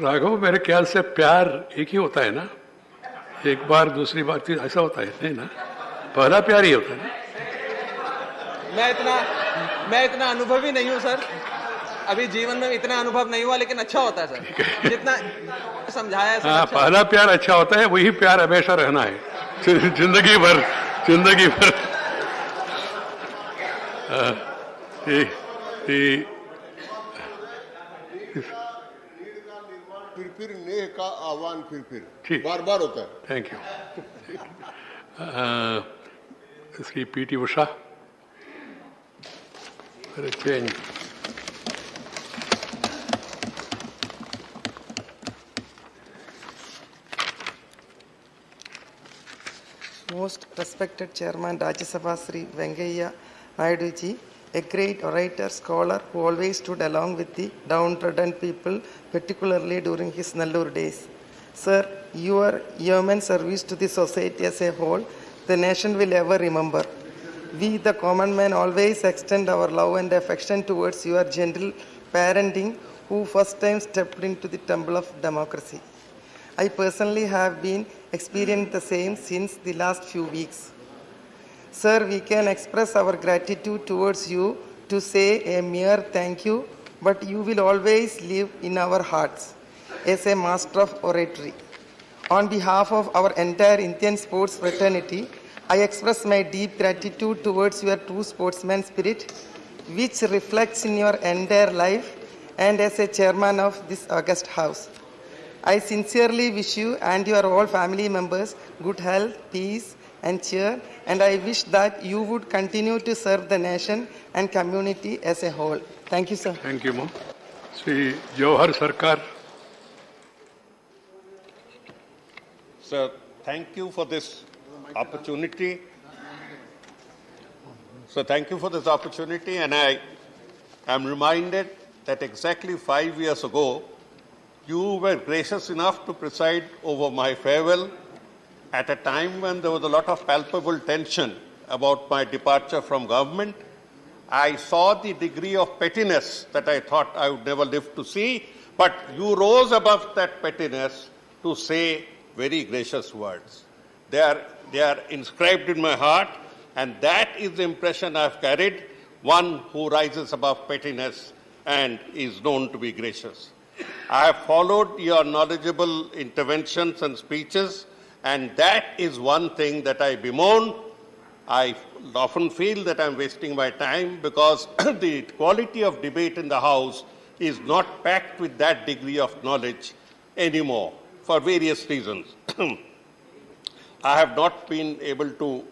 राघव, मेरे ख्याल से प्यार एक ही होता है ना, एक बार दूसरी बार फिर ऐसा होता है नहीं ना, पहला प्यार ही होता है ना। मैं इतना अनुभवी नहीं हूं सर, अभी जीवन में इतना अनुभव नहीं हुआ, लेकिन अच्छा होता है सर, जितना समझाया है। हाँ, अच्छा पहला प्यार अच्छा होता है, वही प्यार हमेशा रहना है जिंदगी भर। फिर नेह का आह्वान फिर बार बार होता है। Thank you. इसकी PT Usha change. Most respected Chairman Rajya Sabha Sri Venkaiah Naidu ji, a great orator, scholar who always stood along with the downtrodden people, particularly during his Nellore days. Sir, your yeoman service to the society as a whole, the nation will ever remember. We, the common man, always extend our love and affection towards your gentle parenting, who first time stepped into the temple of democracy. I personally have been experiencing the same since the last few weeks. Sir, we can express our gratitude towards you to say a mere thank you, but you will always live in our hearts as a master of oratory. On behalf of our entire Indian sports fraternity, I express my deep gratitude towards your true sportsman spirit, which reflects in your entire life and as a chairman of this august house. I sincerely wish you and your whole family members good health, peace, and cheer, and I wish that you would continue to serve the nation and community as a whole. Thank you, sir. Thank you, ma'am. Sri Jawahar Sarkar. Sir, thank you for this opportunity. So thank you for this opportunity, and I am reminded that exactly 5 years ago, you were gracious enough to preside over my farewell at a time when there was a lot of palpable tension about my departure from government. I saw the degree of pettiness that I thought I would never live to see, but you rose above that pettiness to say very gracious words. They are inscribed in my heart, and that is the impression I've carried, one who rises above pettiness and is known to be gracious. I have followed your knowledgeable interventions and speeches, and that is one thing that I bemoan. I often feel that I'm wasting my time because the quality of debate in the House is not packed with that degree of knowledge anymore for various reasons. I have not been able to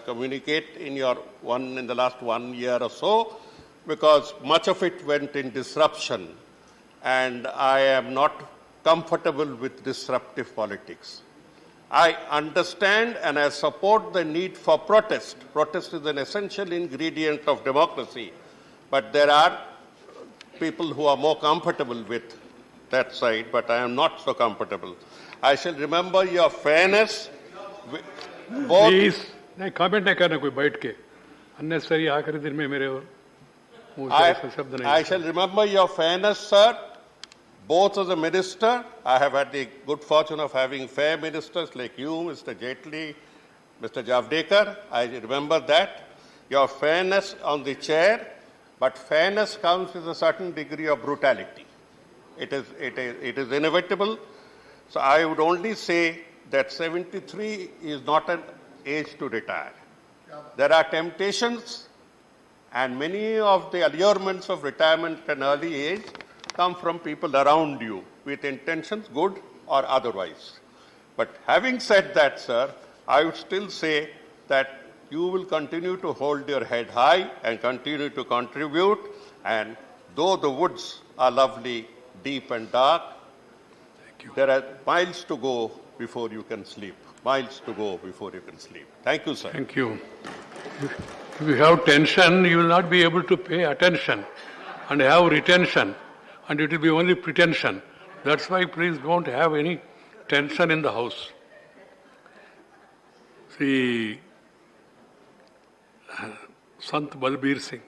communicate in the last 1 year or so because much of it went in disruption, and I am not comfortable with disruptive politics. I understand and I support the need for protest. Protest is an essential ingredient of democracy, but there are people who are more comfortable with that side, but I am not so comfortable. I shall remember your fairness. Please, नहीं comment नहीं करना कोई बैठ के unnecessary आखिरी दिन में मेरे और मुंह से ऐसा शब्द नहीं। I shall remember your fairness, sir. Both as a minister, I have had the good fortune of having fair ministers like you, Mr. Jaitley, Mr. Javadekar. I remember that. Your fairness on the chair But fairness comes with a certain degree of brutality. It is inevitable. So I would only say that 73 is not an age to retire. There are temptations, and many of the allurements of retirement at an early age come from people around you with intentions, good or otherwise. But having said that, sir, I would still say that you will continue to hold your head high and continue to contribute. And though the woods are lovely, deep and dark, there are miles to go before you can sleep. Miles to go before you can sleep. Thank you, sir. Thank you. If you have tension, you will not be able to pay attention and have retention, and it will be only pretension. That's why please don't have any tension in the house. See, Sant Balbir Singh.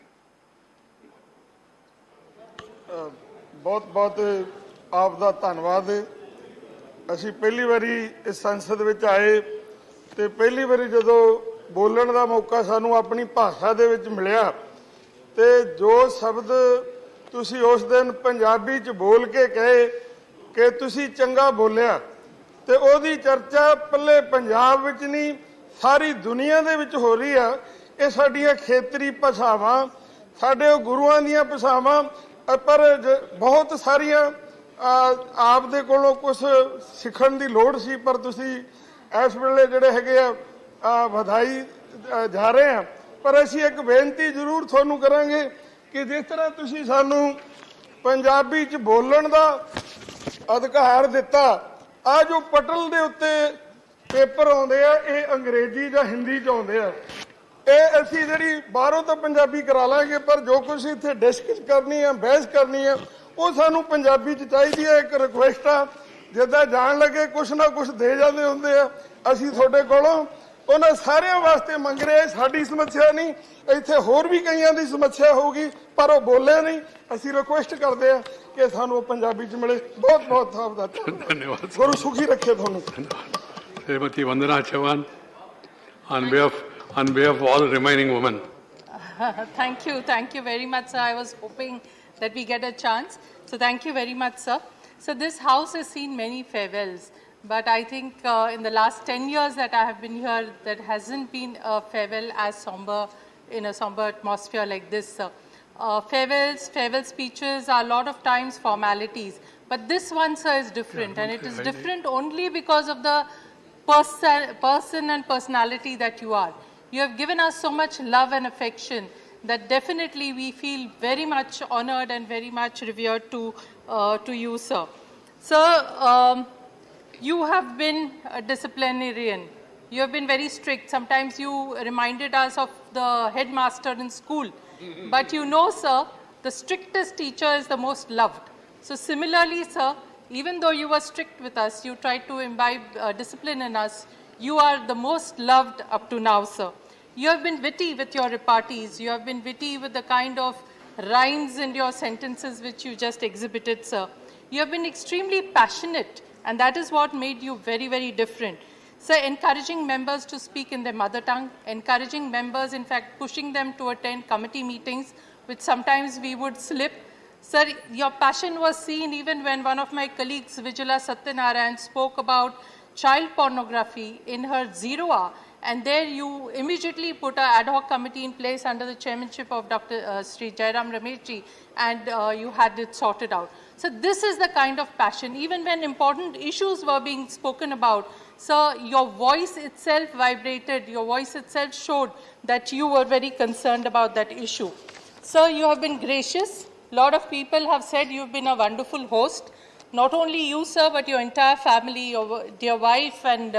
ਬਹੁਤ ਬਹੁਤ ਆਪ ਦਾ ਧੰਨਵਾਦ। ਅਸੀਂ ਪਹਿਲੀ ਵਾਰੀ ਇਸ ਸੰਸਦ ਵਿੱਚ ਆਏ ਤੇ ਪਹਿਲੀ ਵਾਰੀ ਜਦੋਂ ਬੋਲਣ ਦਾ ਮੌਕਾ ਸਾਨੂੰ ਆਪਣੀ ਭਾਸ਼ਾ ਦੇ ਵਿੱਚ ਮਿਲਿਆ ਤੇ ਜੋ ਸ਼ਬਦ ਤੁਸੀਂ ਉਸ ਦਿਨ ਪੰਜਾਬੀ 'ਚ ਬੋਲ ਕੇ ਕਹੇ ਕਿ ਤੁਸੀਂ ਚੰਗਾ ਬੋਲਿਆ ਤੇ ਉਹਦੀ ਚਰਚਾ ਪੱਲੇ ਪੰਜਾਬ ਵਿੱਚ ਨਹੀਂ ਸਾਰੀ ਦੁਨੀਆ ਦੇ ਵਿੱਚ ਹੋ ਰਹੀ ਆ। ਇਹ ਸਾਡੀਆਂ ਖੇਤਰੀ ਭਾਸ਼ਾਵਾਂ ਸਾਡੇ ਉਹ ਗੁਰੂਆਂ ਦੀਆਂ ਭਾਸ਼ਾਵਾਂ ਪਰ ਬਹੁਤ ਸਾਰੀਆਂ ਆਪ ਦੇ ਕੋਲੋਂ ਕੁਝ ਸਿੱਖਣ ਦੀ ਲੋੜ ਸੀ ਪਰ ਤੁਸੀਂ ਇਸ ਵੇਲੇ ਜਿਹੜੇ ਹੈਗੇ ਆ ਵਧਾਈ ਜਾ ਰਹੇ ਆ। ਪਰ ਅਸੀਂ ਇੱਕ ਬੇਨਤੀ ਜ਼ਰੂਰ ਤੁਹਾਨੂੰ ਕਰਾਂਗੇ ਕਿ ਜਿਸ ਤਰ੍ਹਾਂ ਤੁਸੀਂ ਸਾਨੂੰ ਪੰਜਾਬੀ 'ਚ ਬੋਲਣ ਦਾ ਅਧਿਕਾਰ ਦਿੱਤਾ ਆ ਜੋ ਪਟਲ ਦੇ ਉੱਤੇ ਪੇਪਰ ਆਉਂਦੇ ਆ ਇਹ ਅੰਗਰੇਜ਼ੀ ਜਾਂ ਹਿੰਦੀ 'ਚ ਆਉਂਦੇ ਆ। ਇਹ ਅਸੀਂ ਜਿਹੜੀ ਬਾਹਰੋਂ ਤਾਂ ਪੰਜਾਬੀ ਕਰਾ ਲਾਂਗੇ ਪਰ ਜੋ ਕੁਝ ਇੱਥੇ ਡਿਸਕਸ ਕਰਨੀ ਆ ਬਹਿਸ ਕਰਨੀ ਆ ਉਹ ਸਾਨੂੰ ਪੰਜਾਬੀ 'ਚ ਚਾਹੀਦੀ ਹੈ। ਇੱਕ ਰਿਕੁਐਸਟ ਆ ਜਿੱਦਾਂ ਜਾਣ ਲੱਗੇ ਕੁਛ ਨਾ ਕੁਛ ਦੇ ਜਾਂਦੇ ਹੁੰਦੇ ਆ ਅਸੀਂ ਤੁਹਾਡੇ ਕੋਲੋਂ ਉਹਨਾਂ ਸਾਰਿਆਂ ਵਾਸਤੇ ਮੰਗ ਰਹੇ। ਸਾਡੀ ਸਮੱਸਿਆ ਨਹੀਂ ਇੱਥੇ ਹੋਰ ਵੀ ਕਈਆਂ ਦੀ ਸਮੱਸਿਆ ਹੋਊਗੀ ਪਰ ਉਹ ਬੋਲੇ ਨਹੀਂ। ਅਸੀਂ ਰਿਕੁਐਸਟ ਕਰਦੇ ਆ ਕਿ ਸਾਨੂੰ ਉਹ ਪੰਜਾਬੀ 'ਚ ਮਿਲੇ। ਬਹੁਤ ਬਹੁਤ ਆਪਦਾ ਧੰਨਵਾਦ। ਗੁਰੂ ਸੁਖੀ ਰੱਖੇ ਤੁਹਾਨੂੰ। Srimati Vandana Chavan, on behalf of all remaining women. Thank you very much, sir. I was hoping that we get a chance. So thank you very much, sir. So this house has seen many farewells, but I think in the last 10 years that I have been here, there hasn't been a farewell as somber, in a somber atmosphere like this, sir. Farewell speeches are a lot of times formalities, but this one, sir, is different, and it is different only because of the person and personality that you are. You have given us so much love and affection that definitely we feel very much honored and very much revered to you, sir. Sir, you have been a disciplinarian. You have been very strict. Sometimes you reminded us of the headmaster in school. But you know, sir, the strictest teacher is the most loved. So similarly, sir, even though you were strict with us, you tried to imbibe discipline in us. You are the most loved up to now, sir. You have been witty with your repartees. You have been witty with the kind of rhymes in your sentences which you just exhibited, sir. You have been extremely passionate, and that is what made you very, very different. Sir, encouraging members to speak in their mother tongue, encouraging members, in fact, pushing them to attend committee meetings, which sometimes we would slip. Sir, your passion was seen even when one of my colleagues, Vijala Satyanarayan, spoke about child pornography in her 0 hour, and there you immediately put an ad hoc committee in place under the chairmanship of Dr. Sri Jairam Rameshji, and you had it sorted out. So this is the kind of passion. Even when important issues were being spoken about, sir, your voice itself vibrated, your voice itself showed that you were very concerned about that issue. Sir, you have been gracious. A lot of people have said you've been a wonderful host. Not only you, sir, but your entire family, your dear wife and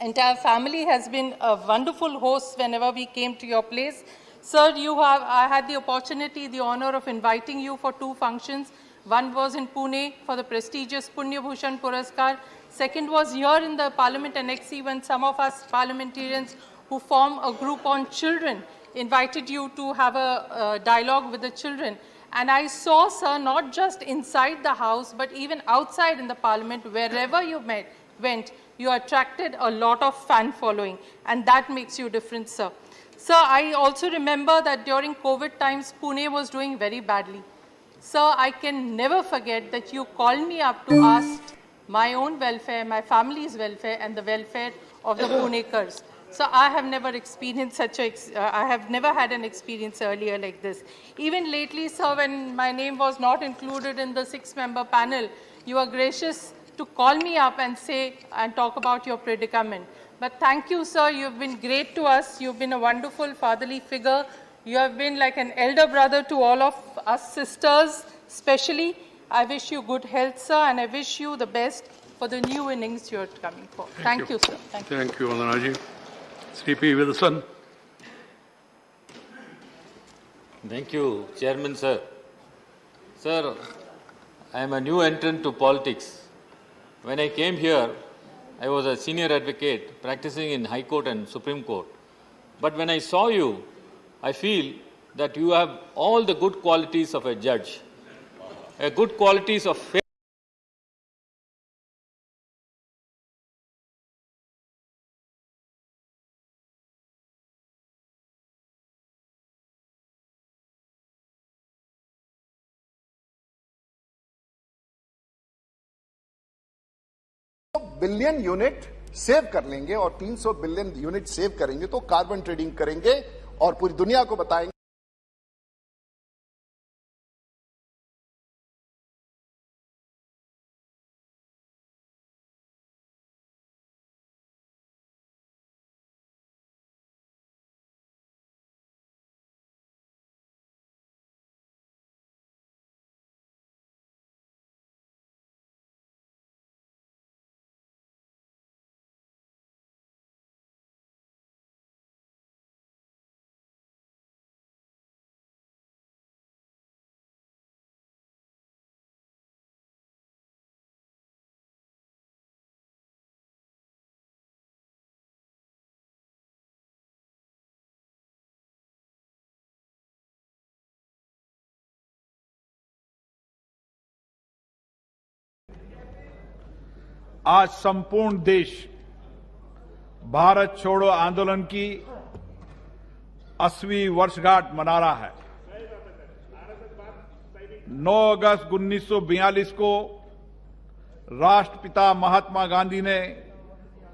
entire family has been a wonderful host whenever we came to your place. Sir, I had the opportunity, the honor of inviting you for 2 functions. One was in Pune for the prestigious Punya Bhushan Puraskar. Second was here in the Parliament Annexi when some of us parliamentarians who form a group on children invited you to have a dialogue with the children. And I saw, sir, not just inside the house, but even outside in the Parliament, wherever you went, you attracted a lot of fan following. And that makes you different, sir. Sir, I also remember that during COVID times, Pune was doing very badly. Sir, I can never forget that you called me up to ask my own welfare, my family's welfare, and the welfare of the Punekars. So I have never experienced I have never had an experience earlier like this. Even lately, sir, when my name was not included in the 6-member panel, you are gracious to call me up and say and talk about your predicament. But thank you, sir. You've been great to us. You've been a wonderful fatherly figure. You have been like an elder brother to all of us sisters, especially. I wish you good health, sir, and I wish you the best for the new innings you're coming for. Thank you, sir. Thank you, Vandanaji. CP Wilson. Thank you, Chairman, sir. Sir, I am a new entrant to politics. When I came here, I was a senior advocate practicing in High Court and Supreme Court. But when I saw you, I feel that you have all the good qualities of a judge, good qualities of fair. Billion unit save कर लेंगे और 300 billion unit save करेंगे तो carbon trading करेंगे और पूरी दुनिया को बताएंगे। आज संपूर्ण देश भारत छोड़ो आंदोलन की 80वीं वर्षगांठ मना रहा है। 9 अगस्त 1942 को राष्ट्रपिता महात्मा गांधी ने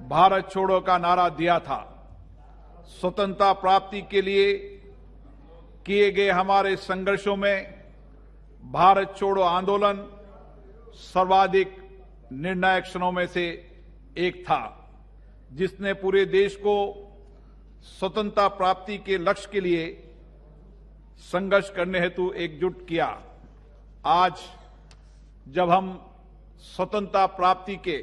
भारत छोड़ो का नारा दिया था। स्वतंत्रता प्राप्ति के लिए किए गए हमारे संघर्षों में भारत छोड़ो आंदोलन सर्वाधिक निर्णायक क्षणों में से एक था, जिसने पूरे देश को स्वतंत्रता प्राप्ति के लक्ष्य के लिए संघर्ष करने हेतु एकजुट किया। आज जब हम स्वतंत्रता प्राप्ति के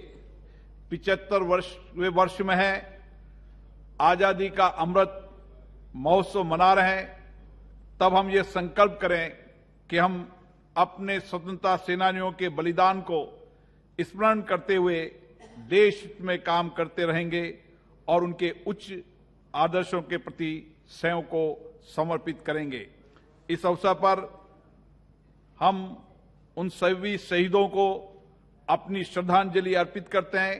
75वें वर्ष में हैं, आजादी का अमृत महोत्सव मना रहे हैं, तब हम ये संकल्प करें कि हम अपने स्वतंत्रता सेनानियों के बलिदान को स्मरण करते हुए देश में काम करते रहेंगे और उनके उच्च आदर्शों के प्रति स्वयं को समर्पित करेंगे। इस अवसर पर हम उन सभी शहीदों को अपनी श्रद्धांजलि अर्पित करते हैं,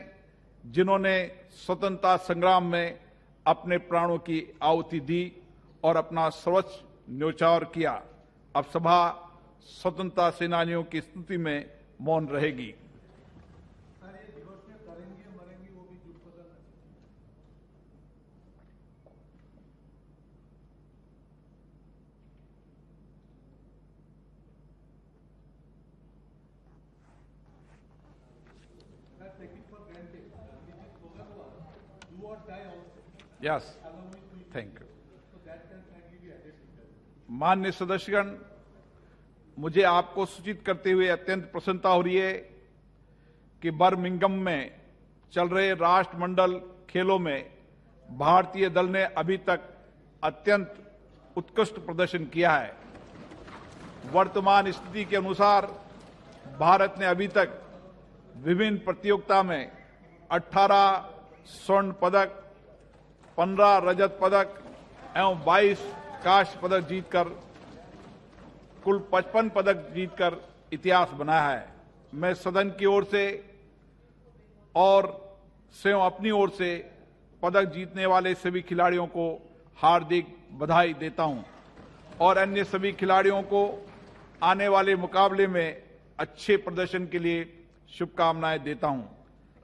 जिन्होंने स्वतंत्रता संग्राम में अपने प्राणों की आहुति दी और अपना सर्वोच्च न्यौछावर किया। अब सभा स्वतंत्रता सेनानियों की स्तुति में मौन रहेगी। Yes, thank you. माननीय सदस्यगण, मुझे आपको सूचित करते हुए अत्यंत प्रसन्नता हो रही है कि बर्मिंघम में चल रहे राष्ट्रमंडल खेलों में भारतीय दल ने अभी तक अत्यंत उत्कृष्ट प्रदर्शन किया है। वर्तमान स्थिति के अनुसार भारत ने अभी तक विभिन्न प्रतियोगिता में 18 स्वर्ण पदक, 15 रजत पदक एवं 22 कांस्य पदक जीतकर कुल 55 पदक जीतकर इतिहास बनाया है। मैं सदन की ओर से और स्वयं अपनी ओर से पदक जीतने वाले सभी खिलाड़ियों को हार्दिक बधाई देता हूं और अन्य सभी खिलाड़ियों को आने वाले मुकाबले में अच्छे प्रदर्शन के लिए शुभकामनाएं देता हूं।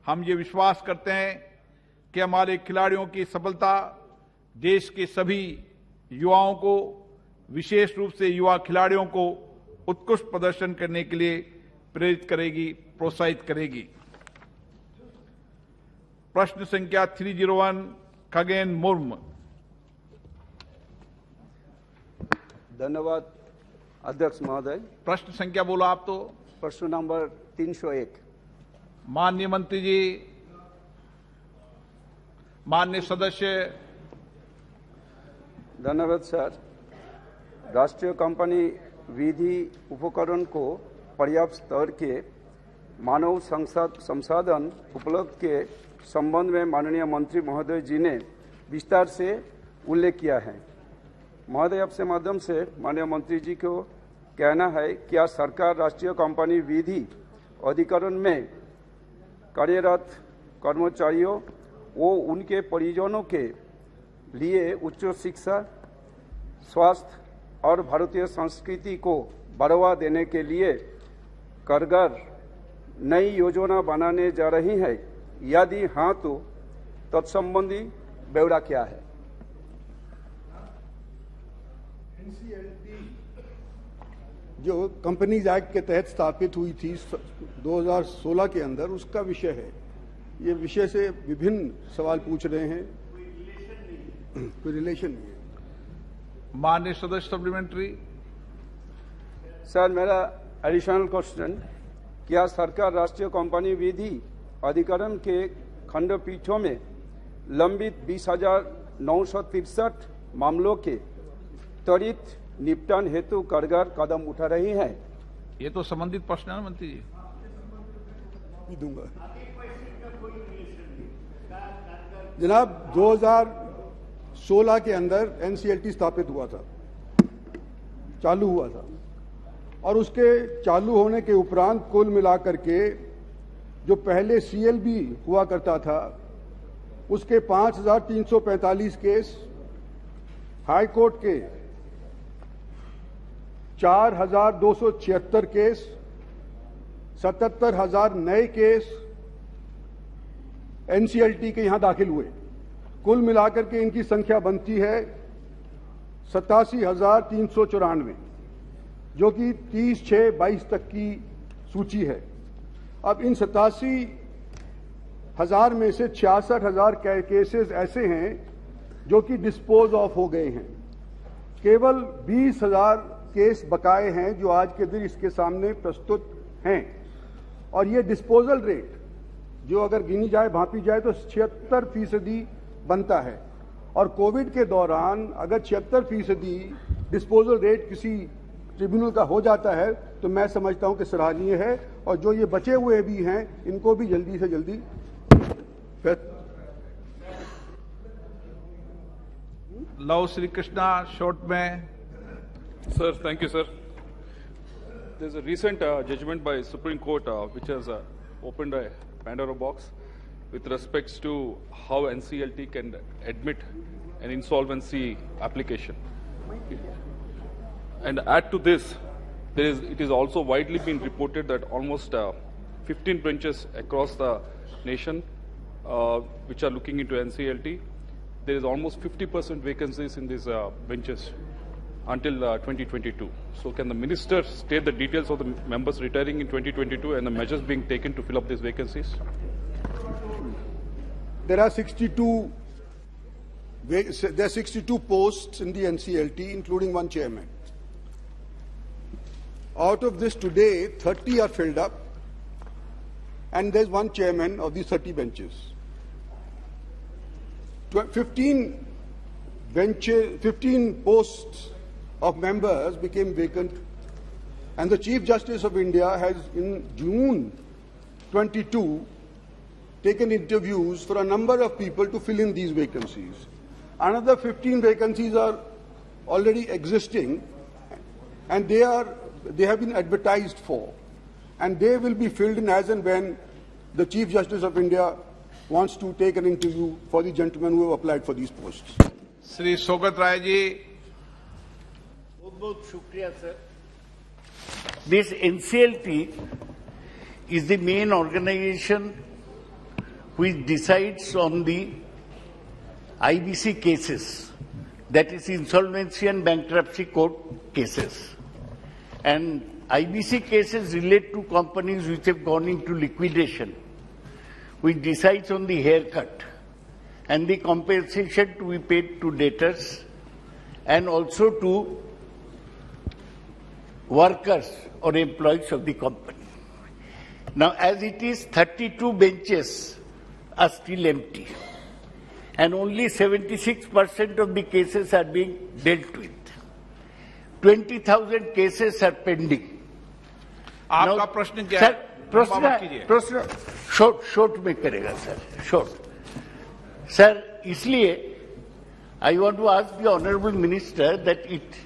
हम ये विश्वास करते हैं कि हमारे खिलाड़ियों की सफलता देश के सभी युवाओं को, विशेष रूप से युवा खिलाड़ियों को उत्कृष्ट प्रदर्शन करने के लिए प्रेरित करेगी, प्रोत्साहित करेगी। प्रश्न संख्या 301 खगेन मुर्मू। धन्यवाद अध्यक्ष महोदय। प्रश्न संख्या बोलो आप तो। प्रश्न नंबर 301। माननीय मंत्री जी, माननीय सदस्य। धन्यवाद सर। राष्ट्रीय कंपनी विधि उपकरण को पर्याप्त स्तर के मानव संसाधन उपलब्ध के संबंध में माननीय मंत्री महोदय जी ने विस्तार से उल्लेख किया है। महोदय, आपसे माध्यम से माननीय मंत्री जी को कहना है, क्या सरकार राष्ट्रीय कंपनी विधि अधिकरण में कार्यरत कर्मचारियों व उनके परिजनों के लिए उच्च शिक्षा, स्वास्थ्य और भारतीय संस्कृति को बढ़ावा देने के लिए कारगर नई योजना बनाने जा रही है? यदि हाँ तो तत्संबंधी ब्यौरा क्या है? जो कंपनीज एक्ट के तहत स्थापित हुई थी 2016 के अंदर, उसका विषय है। ये विषय से विभिन्न सवाल पूछ रहे हैं, कोई रिलेशन नहीं है। माननीय सदस्य सप्लीमेंट्री। सर, मेरा एडिशनल क्वेश्चन, क्या सरकार राष्ट्रीय कंपनी विधि अधिकरण के खंडपीठों में लंबित 20,963 मामलों के त्वरित निपटान हेतु कारगर कदम उठा रही है? ये तो संबंधित प्रश्न है मंत्री जी। दूंगा जनाब। 2016 के अंदर एनसीएलटी स्थापित हुआ था, चालू हुआ था, और उसके चालू होने के उपरांत कुल मिलाकर के जो पहले सीएलबी हुआ करता था उसके 5,345 केस, हाई कोर्ट के 4,276 केस, 77,000 नए केस एनसीएलटी के यहां दाखिल हुए। कुल मिलाकर के इनकी संख्या बनती है 87,394, जो कि 30/6/22 तक की सूची है। अब इन 87,000 में से 66,000 केसेस ऐसे हैं जो कि डिस्पोज ऑफ हो गए हैं। केवल 20,000 केस बकाए हैं जो आज के दिन इसके सामने प्रस्तुत हैं, और ये डिस्पोजल रेट जो अगर गिनी जाए, भांपी जाए तो 76% बनता है। और कोविड के दौरान अगर 76% डिस्पोजल रेट किसी ट्रिब्यूनल का हो जाता है तो मैं समझता हूं कि सराहनीय है, और जो ये बचे हुए भी हैं इनको भी जल्दी से जल्दी। लव श्री कृष्णा शॉर्ट में। Sir, thank you, sir. There's a recent judgment by Supreme Court which has opened a Pandora box with respects to how NCLT can admit an insolvency application. And add to this, it is also widely been reported that almost 15 benches across the nation which are looking into NCLT, there is almost 50% vacancies in these benches until 2022. So can the minister state the details of the members retiring in 2022 and the measures being taken to fill up these vacancies? There are 62 posts in the NCLT, including one chairman. Out of this today, 30 are filled up, and there's one chairman of these 30 benches. 15 posts of members became vacant, and the Chief Justice of India has in June 22 taken interviews for a number of people to fill in these vacancies. Another 15 vacancies are already existing, and they have been advertised for, and they will be filled in as and when the Chief Justice of India wants to take an interview for the gentlemen who have applied for these posts. Shri Sogata Roy ji. बहुत बहुत शुक्रिया sir. This NCLT is the main organization which decides on the IBC cases, that is insolvency and bankruptcy court cases. And IBC cases relate to companies which have gone into liquidation, which decides on the haircut and the compensation to be paid to debtors and also to workers or employees of the company. Now, as it is, 32 benches are still empty and only 76% of the cases are being dealt with. 20,000 cases are pending. आपका प्रश्न क्या है? Sir, प्रश्न short में करेगा sir, short. Sir, इसलिए I want to ask the Honorable Minister that it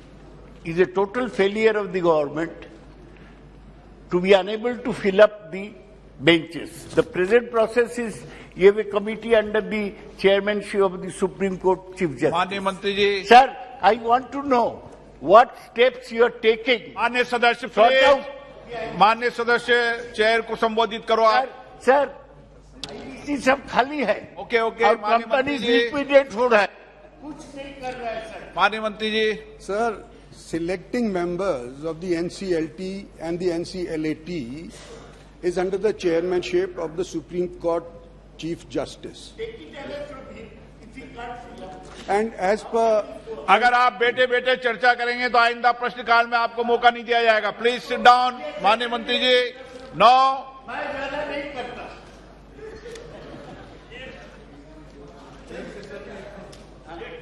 is a total failure of the government to be unable to fill up the benches. The present process is you have a committee under the chairmanship of the Supreme Court Chief Justice. माननीय मंत्री जी। Sir, I want to know what steps you are taking. माननीय सदस्य please, माननीय सदस्य chair को संबोधित करो आप। सर, IBC सब खाली है। Okay okay. और कंपनी लिक्विडेट हो रहा है, कुछ नहीं कर रहा है सर। माननीय मंत्री जी। Sir, selecting members of the NCLT and the NCLAT is under the chairmanship of the Supreme Court Chief Justice. And as per, अगर आप बेटे बेटे चर्चा करेंगे तो आइंदा प्रश्नकाल में आपको मौका नहीं दिया जाएगा। Please sit down. माननीय मंत्री जी। नो। मैं ज्यादा नहीं करता।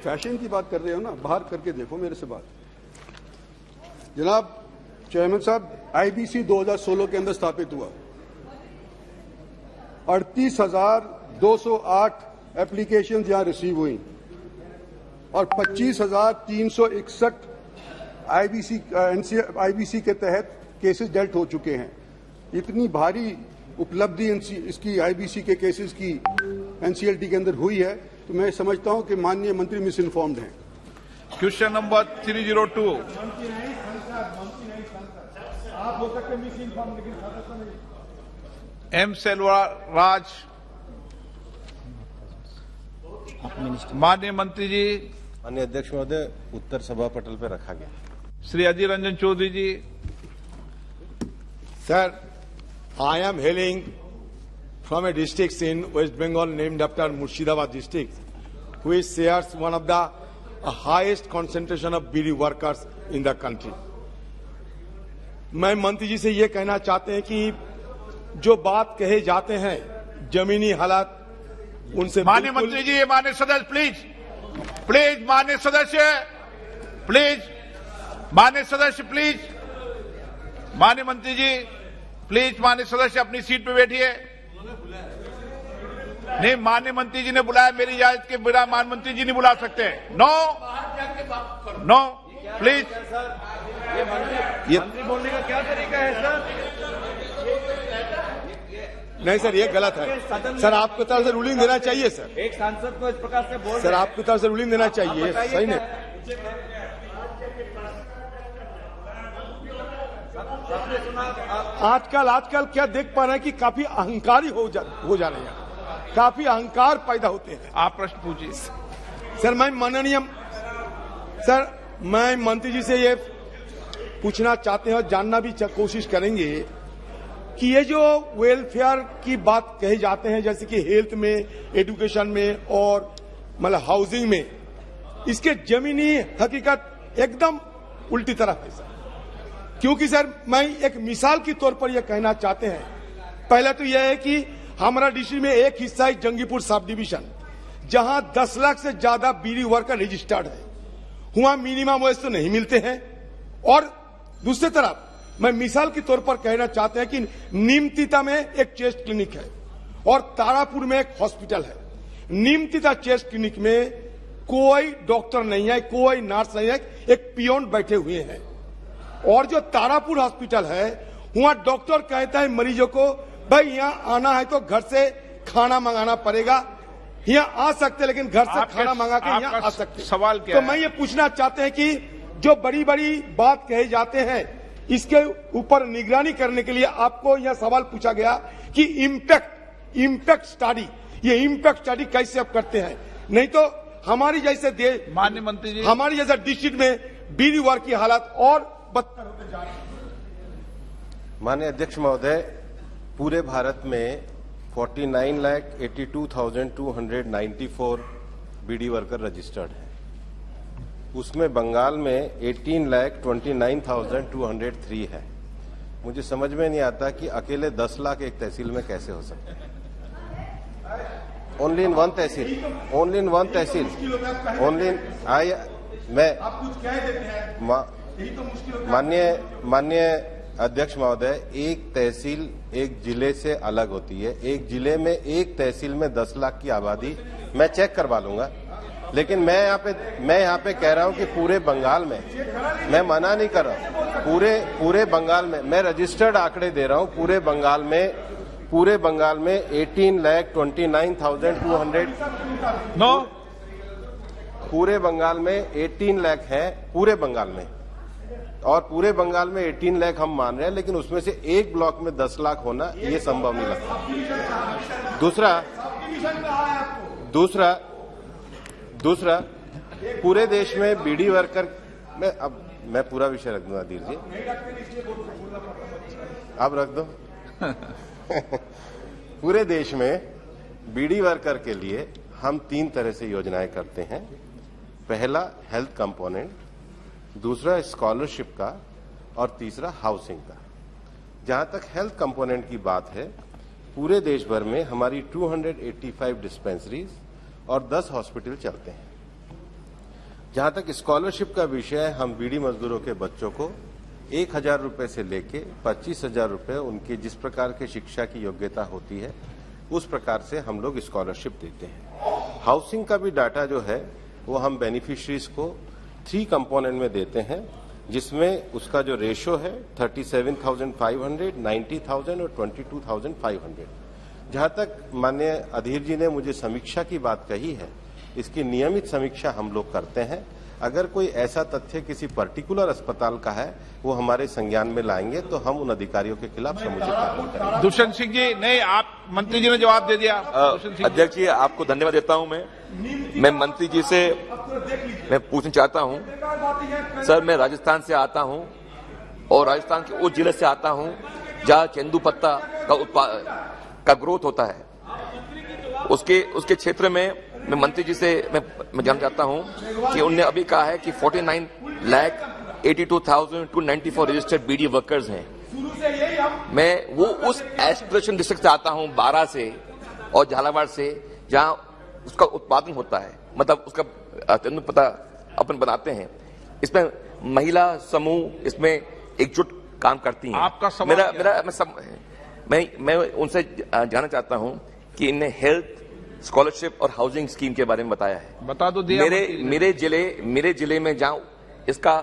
फैशन की बात कर रहे हो ना, बाहर करके देखो मेरे से बात। जनाब चेयरमैन साहब, आईबीसी 2016 के अंदर स्थापित हुआ। 38,208 एप्लीकेशन यहां रिसीव हुई और 25,361 आईबीसी के तहत केसेस डेल्ट हो चुके हैं। इतनी भारी उपलब्धि इसकी आईबीसी के केसेस की एनसीएलटी के अंदर हुई है, तो मैं समझता हूं कि माननीय मंत्री मिस इन्फॉर्म्ड हैं। Question number 302। आप हो सकते मिस इन्फॉर्म्ड, लेकिन एम सेल्वराज। माननीय मंत्री जी। माननीय अध्यक्ष महोदय, उत्तर सभा पटल पर रखा गया। Shri Ajay Ranjan Chowdhury ji. Sir, I am hailing from a district in West Bengal named after Murshidabad district, which shares one of the highest concentration of bidi workers in the country. मैं मंत्री जी से ये कहना चाहते हैं कि जो बात कहे जाते हैं जमीनी हालात उनसे माननीय मंत्री जी, माननीय सदस्य प्लीज प्लीज, माननीय सदस्य प्लीज, माननीय सदस्य प्लीज, माननीय मंत्री जी प्लीज, माननीय सदस्य अपनी सीट पे बैठिए। नहीं, माननीय मंत्री जी ने बुलाया, मेरी इजाजत के बिना माननीय मंत्री जी नहीं बुला सकते। No no please. ये मंत्री बोलने का क्या तरीका है सर? नहीं सर, ये गलत है सर। आपको तरफ से रूलिंग देना चाहिए सर। एक सांसद को इस प्रकार से बोल सर, आपको तरफ से रूलिंग देना चाहिए। सही नहीं। आजकल क्या देख पा रहे हैं कि काफी अहंकारी हो जा रहे हैं, काफी अहंकार पैदा होते हैं। आप प्रश्न पूछिए। सर, मैं मंत्री जी से ये पूछना चाहते हैं और जानना भी कोशिश करेंगे कि ये जो वेलफेयर की बात कहे जाते हैं, जैसे कि हेल्थ में, एजुकेशन में और मतलब हाउसिंग में, इसके जमीनी हकीकत एकदम उल्टी तरफ है सर। क्योंकि सर, मैं एक मिसाल के तौर पर यह कहना चाहते हैं, पहले तो यह है कि हमारा डिस्ट्रिक्ट में एक हिस्सा है जंगीपुर सब डिवीजन, जहां 10 लाख से ज्यादा बीड़ी वर्कर रजिस्टर्ड है। वहां मिनिमम वेज तो नहीं मिलते हैं। और दूसरी तरफ मैं मिसाल के तौर पर कहना चाहते हैं कि नीमतिता में एक चेस्ट क्लिनिक है और तारापुर में एक हॉस्पिटल है। नीमतिता चेस्ट क्लिनिक में कोई डॉक्टर नहीं है, कोई नर्स नहीं है, एक पियोन बैठे हुए हैं। और जो तारापुर हॉस्पिटल है, वहां डॉक्टर कहता है मरीजों को, भाई यहां आना है तो घर से खाना मंगाना पड़ेगा, यहाँ आ सकते, लेकिन घर से खाना मंगा के यहाँ आ सकते। सवाल क्या तो है? मैं ये पूछना चाहते हैं कि जो बड़ी बड़ी बात कहे जाते हैं, इसके ऊपर निगरानी करने के लिए आपको यह सवाल पूछा गया कि इम्पैक्ट स्टडी, ये इम्पैक्ट स्टडी कैसे आप करते हैं? नहीं तो हमारी जैसे देश, माननीय मंत्री जी, हमारी जैसे डिस्ट्रिक्ट में बीड़ी वर्ग की हालत और बदतर होते जा रही है। माननीय अध्यक्ष महोदय, पूरे भारत में 49,82,294 बीडी वर्कर रजिस्टर्ड हैं। उसमें बंगाल में 18,29,203 है। मुझे समझ में नहीं आता कि अकेले 10 लाख एक तहसील में कैसे हो सकते हैं। Only in one tehsil, only in one tehsil, only मैं माननीय अध्यक्ष महोदय, एक तहसील एक जिले से अलग होती है। एक जिले में एक तहसील में 10 लाख की आबादी, मैं चेक करवा लूंगा, लेकिन मैं यहाँ पे कह रहा हूं कि पूरे बंगाल में, मैं मना नहीं कर रहा हूं, पूरे बंगाल में मैं रजिस्टर्ड आंकड़े दे रहा हूं। पूरे बंगाल में 18,29,200 नो, पूरे बंगाल में 18 लाख है, पूरे बंगाल में, और पूरे बंगाल में 18 लाख हम मान रहे हैं, लेकिन उसमें से एक ब्लॉक में 10 लाख होना ये संभव नहीं लगता। दूसरा पूरे देश में बीडी वर्कर में, अब मैं पूरा विषय रख दूंगा, दीजिए आप रख दो। पूरे देश में बीडी वर्कर के लिए हम 3 तरह से योजनाएं करते हैं। पहला हेल्थ कंपोनेंट, दूसरा स्कॉलरशिप का, और तीसरा हाउसिंग का। जहां तक हेल्थ कंपोनेंट की बात है, पूरे देश भर में हमारी 285 डिस्पेंसरीज और 10 हॉस्पिटल चलते हैं। जहां तक स्कॉलरशिप का विषय है, हम बीडी मजदूरों के बच्चों को 1,000 रुपए से लेके 25,000 रुपए उनकी जिस प्रकार के शिक्षा की योग्यता होती है उस प्रकार से हम लोग स्कॉलरशिप देते हैं। हाउसिंग का भी डाटा जो है वो हम बेनिफिशियरीज को 3 कंपोनेंट में देते हैं, जिसमें उसका जो रेशो है 37,500, 90,000 और 22,500। जहां तक माननीय अधीर जी ने मुझे समीक्षा की बात कही है, इसकी नियमित समीक्षा हम लोग करते हैं। अगर कोई ऐसा तथ्य किसी पर्टिकुलर अस्पताल का है, वो हमारे संज्ञान में लाएंगे तो हम उन अधिकारियों के खिलाफ समुचित कार्रवाई करेंगे। दुष्यंत सिंह जी, नहीं, आप मंत्री जी ने जवाब दे दिया। अध्यक्ष जी, आपको धन्यवाद देता हूं। मैं मंत्री जी से मैं पूछना चाहता हूं, सर मैं राजस्थान से आता हूं और राजस्थान के उस जिले से आता हूं जहां तेंदुपत्ता का ग्रोथ होता है। उसके क्षेत्र में मैं मंत्री जी से मैं जानना चाहता हूं कि उन्होंने अभी कहा है कि 49,82,294 रजिस्टर्ड बीडी वर्कर्स हैं। मैं वो उस एस्पिरेशन डिस्ट्रिक्ट से आता हूं, 12 से और झालावाड़ से, जहां उसका उत्पादन होता है, मतलब उसका तेंदुपत्ता अपन बनाते हैं। इसमें महिला समूह इसमें एकजुट काम करती हैं। आपका सवाल मैं उनसे जानना चाहता हूं कि इनने हेल्थ, स्कॉलरशिप और हाउसिंग स्कीम के बारे में बताया है। बता दो दिया मेरे जिले में जहां इसका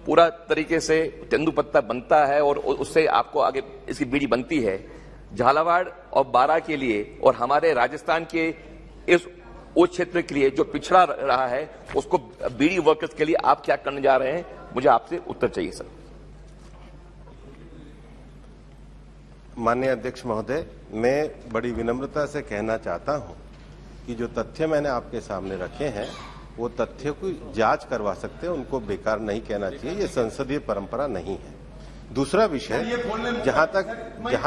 पूरा तरीके से तेंदुपत्ता बनता है और उससे आपको आगे इसकी बीड़ी बनती है, झालावाड़ और 12 के लिए और हमारे राजस्थान के उस क्षेत्र के लिए जो पिछड़ा रहा है, उसको बीड़ी वर्कर्स के लिए आप क्या करने जा रहे हैं? मुझे आपसे उत्तर चाहिए सर। माननीय अध्यक्ष महोदय, मैं बड़ी विनम्रता से कहना चाहता हूं कि जो तथ्य मैंने आपके सामने रखे हैं वो तथ्य को जांच करवा सकते हैं, उनको बेकार नहीं कहना चाहिए, ये संसदीय परंपरा नहीं है। दूसरा विषय, जहां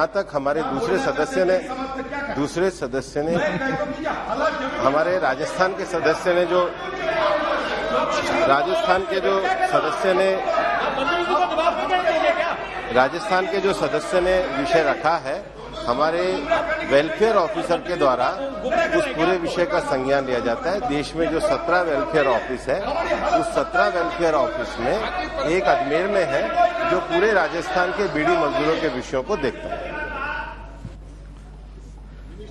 तक हमारे दूसरे सदस्य ने हमारे राजस्थान के सदस्य ने विषय रखा है, हमारे वेलफेयर ऑफिसर के द्वारा उस पूरे विषय का संज्ञान लिया जाता है। देश में जो 17 वेलफेयर ऑफिस है, उस 17 वेलफेयर ऑफिस में एक अजमेर में है जो पूरे राजस्थान के बीड़ी मजदूरों के विषयों को देखता है।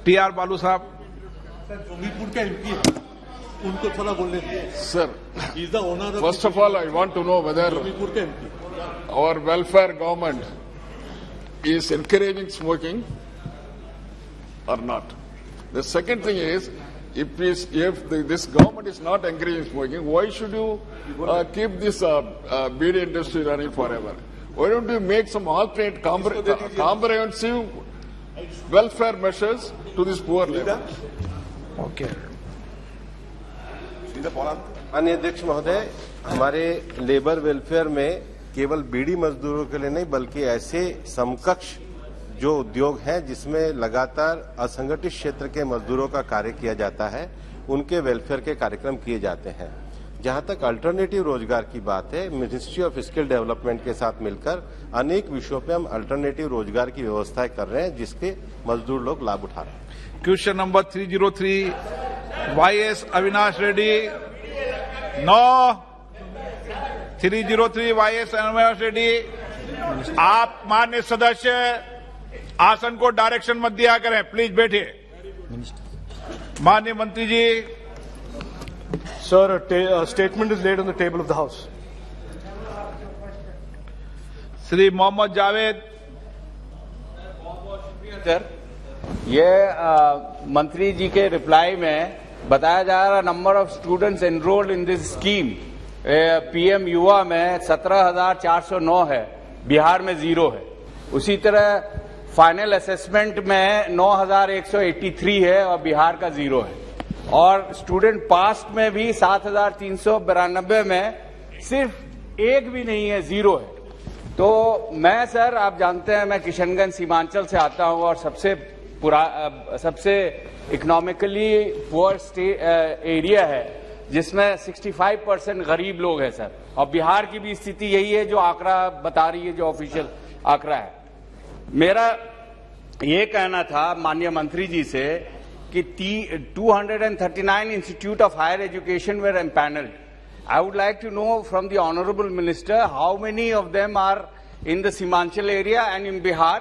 टीआर बालू साहब, जोगीपुर के एमपी उनको थोड़ा बोलने दीजिए। Sir, first of all, I want to know whether our welfare government is encouraging smoking or not. The second thing is, if this government is not encouraging smoking, why should you keep this beer industry running forever? Why don't you make some alternate comprehensive welfare measures to this poor labor? Okay. माननीय अध्यक्ष महोदय, हमारे labour welfare में केवल बीड़ी मजदूरों के लिए नहीं बल्कि ऐसे समकक्ष जो उद्योग हैं जिसमें लगातार असंगठित क्षेत्र के मजदूरों का कार्य किया जाता है, उनके वेलफेयर के कार्यक्रम किए जाते हैं। जहां तक अल्टरनेटिव रोजगार की बात है, मिनिस्ट्री ऑफ स्किल डेवलपमेंट के साथ मिलकर अनेक विषयों पे हम अल्टरनेटिव रोजगार की व्यवस्थाएं कर रहे हैं जिसके मजदूर लोग लाभ उठा रहे हैं। Question number 303 YS Avinash Reddy. No 303 YS Avinash Reddy. आप माननीय सदस्य आसन को डायरेक्शन मत दिया करें, प्लीज बैठिए। माननीय मंत्री जी। Sir, a statement is laid on the table of the House. Shri Mohammad Javed. Sir, ये मंत्री जी के रिप्लाई में बताया जा रहा number of students enrolled in this scheme PM Yuva में 17,409 है, बिहार में 0 है। उसी तरह फाइनल असेसमेंट में 9,183 है और बिहार का 0 है। और स्टूडेंट पास में भी 7,392 में सिर्फ एक भी नहीं है, 0 है। तो मैं सर, आप जानते हैं मैं किशनगंज सीमांचल से आता हूं और सबसे इकोनॉमिकली पुअर एरिया है जिसमें 65% गरीब लोग हैं सर। और बिहार की भी स्थिति यही है जो आंकड़ा बता रही है, जो ऑफिशियल आंकड़ा है। मेरा ये कहना था माननीय मंत्री जी से कि 239 institute of higher education were empanelled. I would like to know from the Honorable Minister how many of them are in the Simanchal area and in Bihar,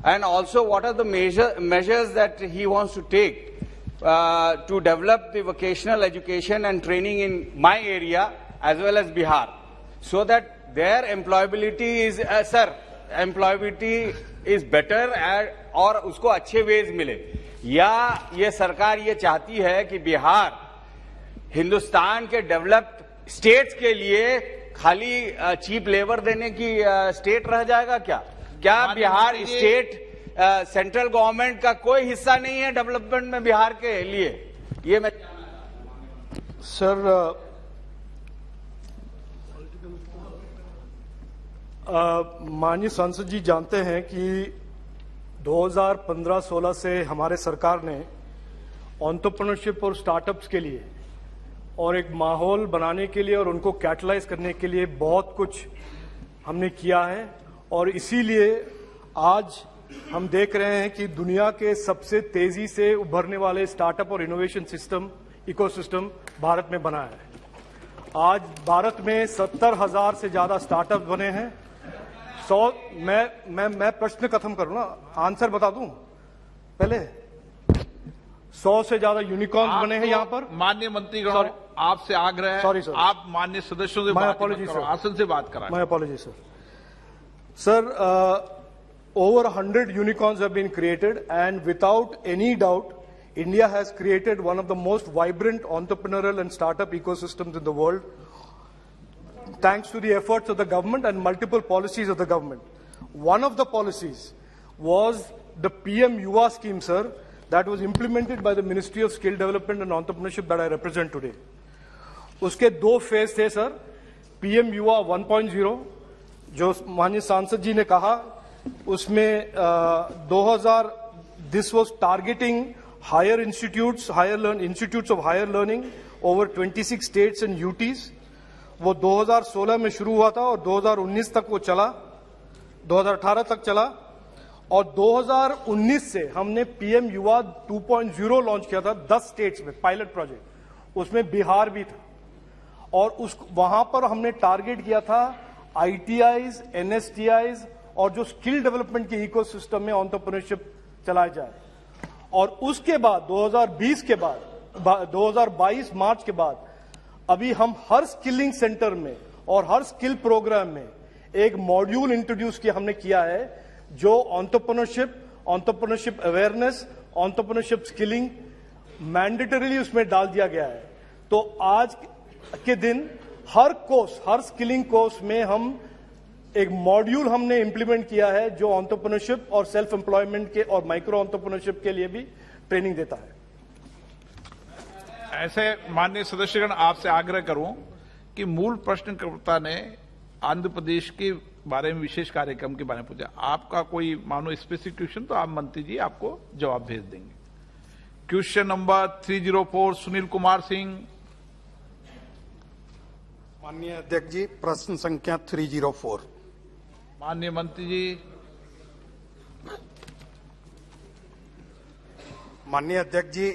and also what are the measures that he wants to take to develop the vocational education and training in my area as well as Bihar, so that their employability is better और उसको अच्छे veg मिले। या ये सरकार ये चाहती है कि बिहार हिंदुस्तान के डेवलप्ड स्टेट्स के लिए खाली चीप लेबर देने की स्टेट रह जाएगा क्या? क्या बिहार स्टेट सेंट्रल गवर्नमेंट का कोई हिस्सा नहीं है डेवलपमेंट में बिहार के लिए? ये मैं सर, माननीय सांसद जी जानते हैं कि 2015-16 से हमारे सरकार ने एंटरप्रेन्योरशिप और स्टार्टअप्स के लिए और एक माहौल बनाने के लिए और उनको कैटलाइज करने के लिए बहुत कुछ हमने किया है। और इसीलिए आज हम देख रहे हैं कि दुनिया के सबसे तेजी से उभरने वाले स्टार्टअप और इनोवेशन सिस्टम इकोसिस्टम भारत में बना है। आज भारत में 70,000 से ज्यादा स्टार्टअप बने हैं। 100 मैं प्रश्न खत्म करूं ना, आंसर बता दूं पहले। 100 से ज्यादा यूनिकॉर्न बने हैं यहाँ पर। माननीय मंत्रीगण, आपसे आग्रह है, सॉरी सर, आप माननीय सदस्यों से बात करो, आसन से बात कराएं। My apology sir. Sir, over 100 unicorns have been created, and without any doubt, India has created one of the most vibrant entrepreneurial and startup ecosystems in the world, thanks to the efforts of the government and multiple policies of the government. One of the policies was the PM Yuva scheme, sir, that was implemented by the Ministry of Skill Development and Entrepreneurship that I represent today. उसके 2 phase थे sir. PM युवा 1.0 जो माननीय सांसद जी ने कहा, उसमें 2000 this was targeting higher institutes of higher learning over 26 states and UTs. वो 2016 में शुरू हुआ था और 2019 तक वो चला, 2018 तक चला। और 2019 से हमने PM युवा 2.0 लॉन्च किया था 10 स्टेट्स में पायलट प्रोजेक्ट, उसमें बिहार भी था। और वहां पर हमने टारगेट किया था ITIs, NSTIs और जो स्किल डेवलपमेंट के इकोसिस्टम में एंटरप्रेन्योरशिप चलाया जाए। और उसके बाद 2020 के बाद 2022 मार्च के बाद अभी हम हर स्किलिंग सेंटर में और हर स्किल प्रोग्राम में एक मॉड्यूल इंट्रोड्यूस किया है जो entrepreneurship awareness, entrepreneurship skilling mandatorily उसमें डाल दिया गया है। तो आज के दिन हर कोर्स, हर स्किलिंग कोर्स में हम एक मॉड्यूल हमने इंप्लीमेंट किया है जो एंटरप्रेन्योरशिप और सेल्फ एम्प्लॉयमेंट के और माइक्रो एंटरप्रेन्योरशिप के लिए भी ट्रेनिंग देता है। ऐसे माननीय सदस्यगण आपसे आग्रह करूं कि मूल प्रश्नकर्ता ने आंध्र प्रदेश के बारे में विशेष कार्यक्रम के बारे में पूछा। आपका कोई मानो स्पेसिफिक क्वेश्चन तो आप मंत्री जी आपको जवाब भेज देंगे। Question number 304 Sunil Kumar Singh. माननीय अध्यक्ष जी, प्रश्न संख्या 304। माननीय मंत्री जी। माननीय अध्यक्ष जी,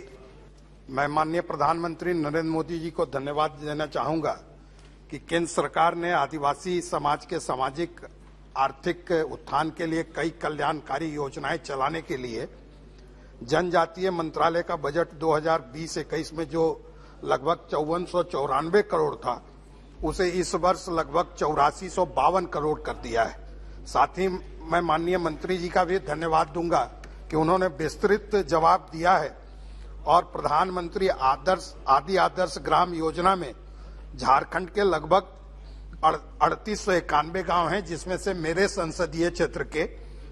मैं माननीय प्रधानमंत्री नरेंद्र मोदी जी को धन्यवाद देना चाहूंगा कि केंद्र सरकार ने आदिवासी समाज के सामाजिक आर्थिक उत्थान के लिए कई कल्याणकारी योजनाएं चलाने के लिए जनजातीय मंत्रालय का बजट 2020-21 में जो लगभग 5494 करोड़ था उसे इस वर्ष लगभग 8452 करोड़ कर दिया है। साथ ही मैं माननीय मंत्री जी का भी धन्यवाद दूंगा कि उन्होंने विस्तृत जवाब दिया है और प्रधानमंत्री आदर्श ग्राम योजना में झारखंड के लगभग 3891 गांव हैं, जिसमें से मेरे संसदीय क्षेत्र के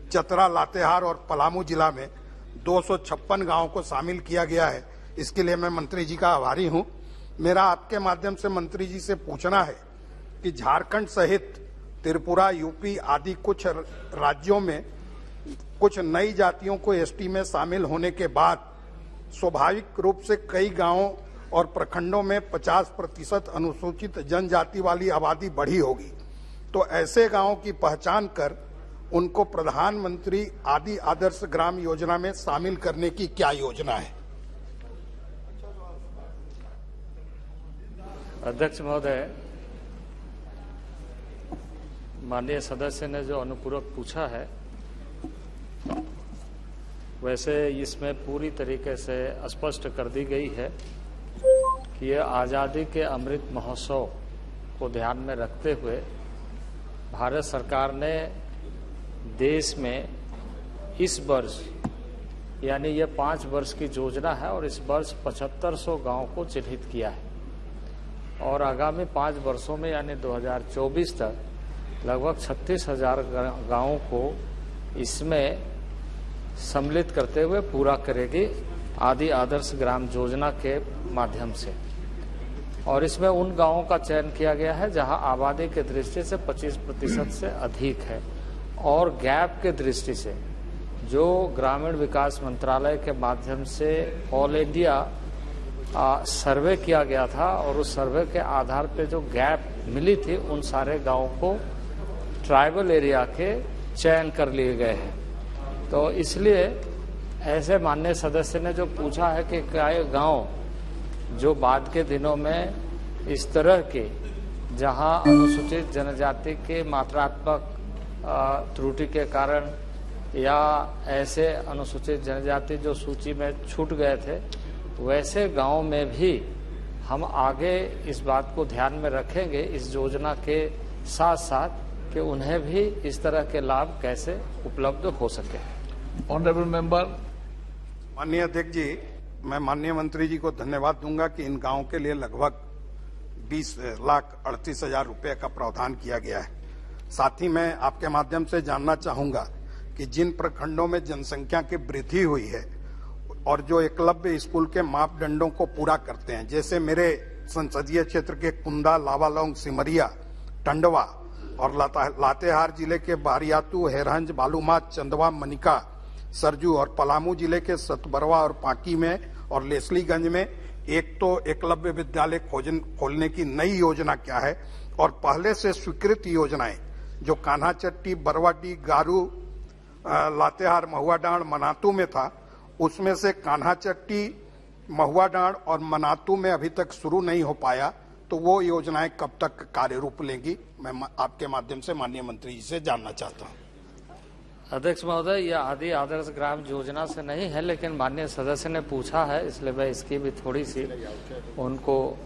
चतरा, लातेहार और पलामू जिला में 256 गांवों को शामिल किया गया है। इसके लिए मैं मंत्री जी का आभारी हूं। मेरा आपके माध्यम से मंत्री जी से पूछना है कि झारखंड सहित त्रिपुरा, यूपी आदि कुछ राज्यों में कुछ नई जातियों को एसटी में शामिल होने के बाद स्वाभाविक रूप से कई गांवों और प्रखंडों में 50% अनुसूचित जनजाति वाली आबादी बढ़ी होगी। तो ऐसे गांवों की पहचान कर उनको प्रधानमंत्री आदर्श ग्राम योजना में शामिल करने की क्या योजना है? अध्यक्ष महोदय, माननीय सदस्य ने जो अनुपूरक पूछा है, वैसे इसमें पूरी तरीके से स्पष्ट कर दी गई है कि यह आज़ादी के अमृत महोत्सव को ध्यान में रखते हुए भारत सरकार ने देश में इस वर्ष, यानी यह 5 वर्ष की योजना है और इस वर्ष 7500 गांव को चिन्हित किया है और आगामी 5 वर्षों में यानी 2024 तक लगभग 36,000 गांवों को इसमें सम्मिलित करते हुए पूरा करेगी आदर्श ग्राम योजना के माध्यम से। और इसमें उन गांवों का चयन किया गया है जहां आबादी के दृष्टि से 25% से अधिक है और गैप के दृष्टि से जो ग्रामीण विकास मंत्रालय के माध्यम से ऑल इंडिया सर्वे किया गया था और उस सर्वे के आधार पे जो गैप मिली थी उन सारे गांवों को ट्राइबल एरिया के चयन कर लिए गए हैं। तो इसलिए ऐसे माननीय सदस्य ने जो पूछा है कि क्या गांव जो बाद के दिनों में इस तरह के जहां अनुसूचित जनजाति के मात्रात्मक त्रुटि के कारण या ऐसे अनुसूचित जनजाति जो सूची में छूट गए थे, वैसे गांव में भी हम आगे इस बात को ध्यान में रखेंगे इस योजना के साथ साथ कि उन्हें भी इस तरह के लाभ कैसे उपलब्ध हो सके। Honourable member. माननीय अध्यक्ष जी, मैं माननीय मंत्री जी को धन्यवाद दूंगा कि इन गांवों के लिए लगभग 20,38,000 रुपए का प्रावधान किया गया है। साथ ही मैं आपके माध्यम से जानना चाहूंगा कि जिन प्रखंडों में जनसंख्या की वृद्धि हुई है और जो एकलव्य स्कूल के मापदंडों को पूरा करते हैं, जैसे मेरे संसदीय क्षेत्र के कुंदा, लावालौंग, सिमरिया, टंडवा और लातेहार जिले के बारियातू, हेरहंज, बालूमाथ, चंदवा, मनिका, सरजू और पलामू जिले के सतबरवा और पाकी में और लेसलीगंज में एक तो एकलव्य विद्यालय खोलने की नई योजना क्या है और पहले से स्वीकृत योजनाएं जो कान्हाचट्टी, बरवाडी, गारू, लातेहार, महुआडांड, मनातू में था, उसमें से कान्हाचट्टी, महुआडांड और मनातू में अभी तक शुरू नहीं हो पाया, तो वो योजनाएं कब तक कार्य रूप लेंगी? मैं आपके माध्यम से माननीय मंत्री जी से जानना चाहता हूं। अध्यक्ष महोदय, यह आदर्श ग्राम योजना से नहीं है, लेकिन माननीय सदस्य ने पूछा है इसलिए मैं इसकी भी थोड़ी सी उनको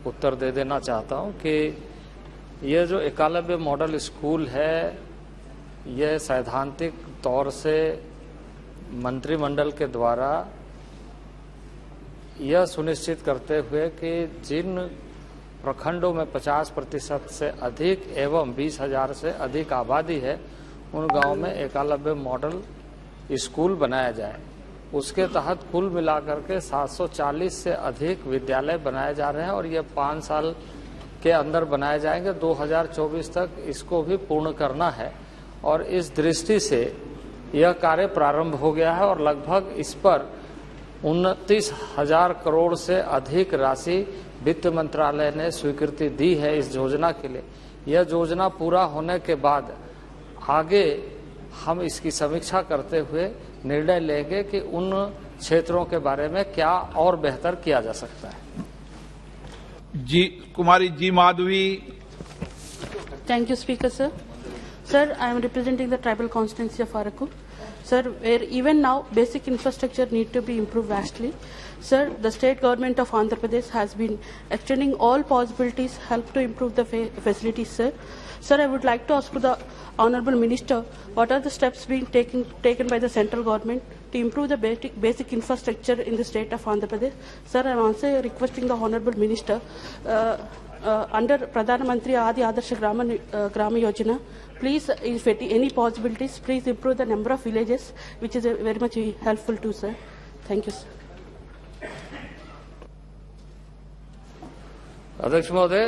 उत्तर दे देना चाहता हूं कि यह जो एकलव्य मॉडल स्कूल है, यह सैद्धांतिक तौर से मंत्रिमंडल के द्वारा यह सुनिश्चित करते हुए कि जिन प्रखंडों में 50% से अधिक एवं 20,000 से अधिक आबादी है, उन गांवों में एकलव्य मॉडल स्कूल बनाया जाए। उसके तहत कुल मिलाकर के 740 से अधिक विद्यालय बनाए जा रहे हैं और ये 5 साल के अंदर बनाए जाएंगे। 2024 तक इसको भी पूर्ण करना है और इस दृष्टि से यह कार्य प्रारंभ हो गया है और लगभग इस पर 29,000 करोड़ से अधिक राशि वित्त मंत्रालय ने स्वीकृति दी है इस योजना के लिए। यह योजना पूरा होने के बाद आगे हम इसकी समीक्षा करते हुए निर्णय लेंगे कि उन क्षेत्रों के बारे में क्या और बेहतर किया जा सकता है। जी Kumari ji Madhavi. Thank you, Speaker, sir. Sir, I am representing the tribal constituency of Araku. Sir, where even now basic infrastructure need to be improved vastly. Sir, the state government of Andhra Pradesh has been extending all possibilities help to improve the facilities, sir. Sir, I would like to ask to the Honourable Minister, what are the steps being taken by the central government to improve the basic infrastructure in the state of Andhra Pradesh? Sir, I am also requesting the Honourable Minister, under Pradhan Mantri Adi Adarsh Grama Yojana, please, if any possibilities, please improve the number of villages, which is very much helpful too, sir. Thank you, sir. अध्यक्ष महोदय,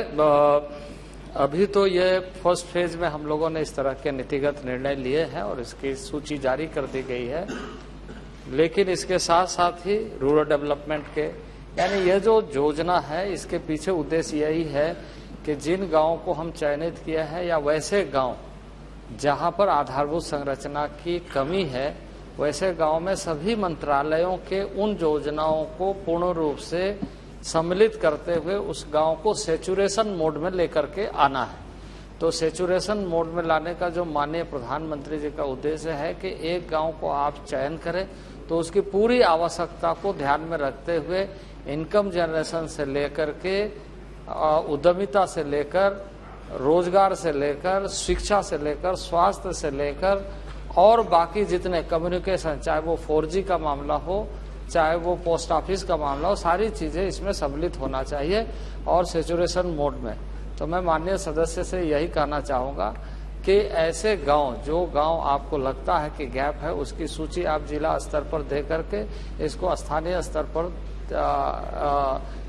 अभी तो ये first phase में हम लोगों ने इस तरह के नीतिगत निर्णय लिए हैं और इसकी सूची जारी कर दी गई है, लेकिन इसके साथ साथ ही रूरल डेवलपमेंट के यानी ये जो योजना है इसके पीछे उद्देश्य यही है कि जिन गांवों को हम चयनित किया है या वैसे गांव जहां पर आधारभूत संरचना की कमी है, वैसे गांव में सभी मंत्रालयों के उन योजनाओं को पूर्ण रूप से सम्मिलित करते हुए उस गांव को सैचुरेशन मोड में लेकर के आना है। तो सैचुरेशन मोड में लाने का जो माननीय प्रधानमंत्री जी का उद्देश्य है कि एक गांव को आप चयन करें तो उसकी पूरी आवश्यकता को ध्यान में रखते हुए इनकम जनरेशन से लेकर के उद्यमिता से लेकर रोजगार से लेकर शिक्षा से लेकर स्वास्थ्य से लेकर और बाकी जितने कम्युनिकेशन, चाहे वो 4G का मामला हो, चाहे वो पोस्ट ऑफिस का मामला हो, सारी चीजें इसमें सम्मिलित होना चाहिए और सैचुरेशन मोड में। तो मैं माननीय सदस्य से यही कहना चाहूंगा कि ऐसे गांव, जो गांव आपको लगता है कि गैप है, उसकी सूची आप जिला स्तर पर दे करके इसको स्थानीय स्तर पर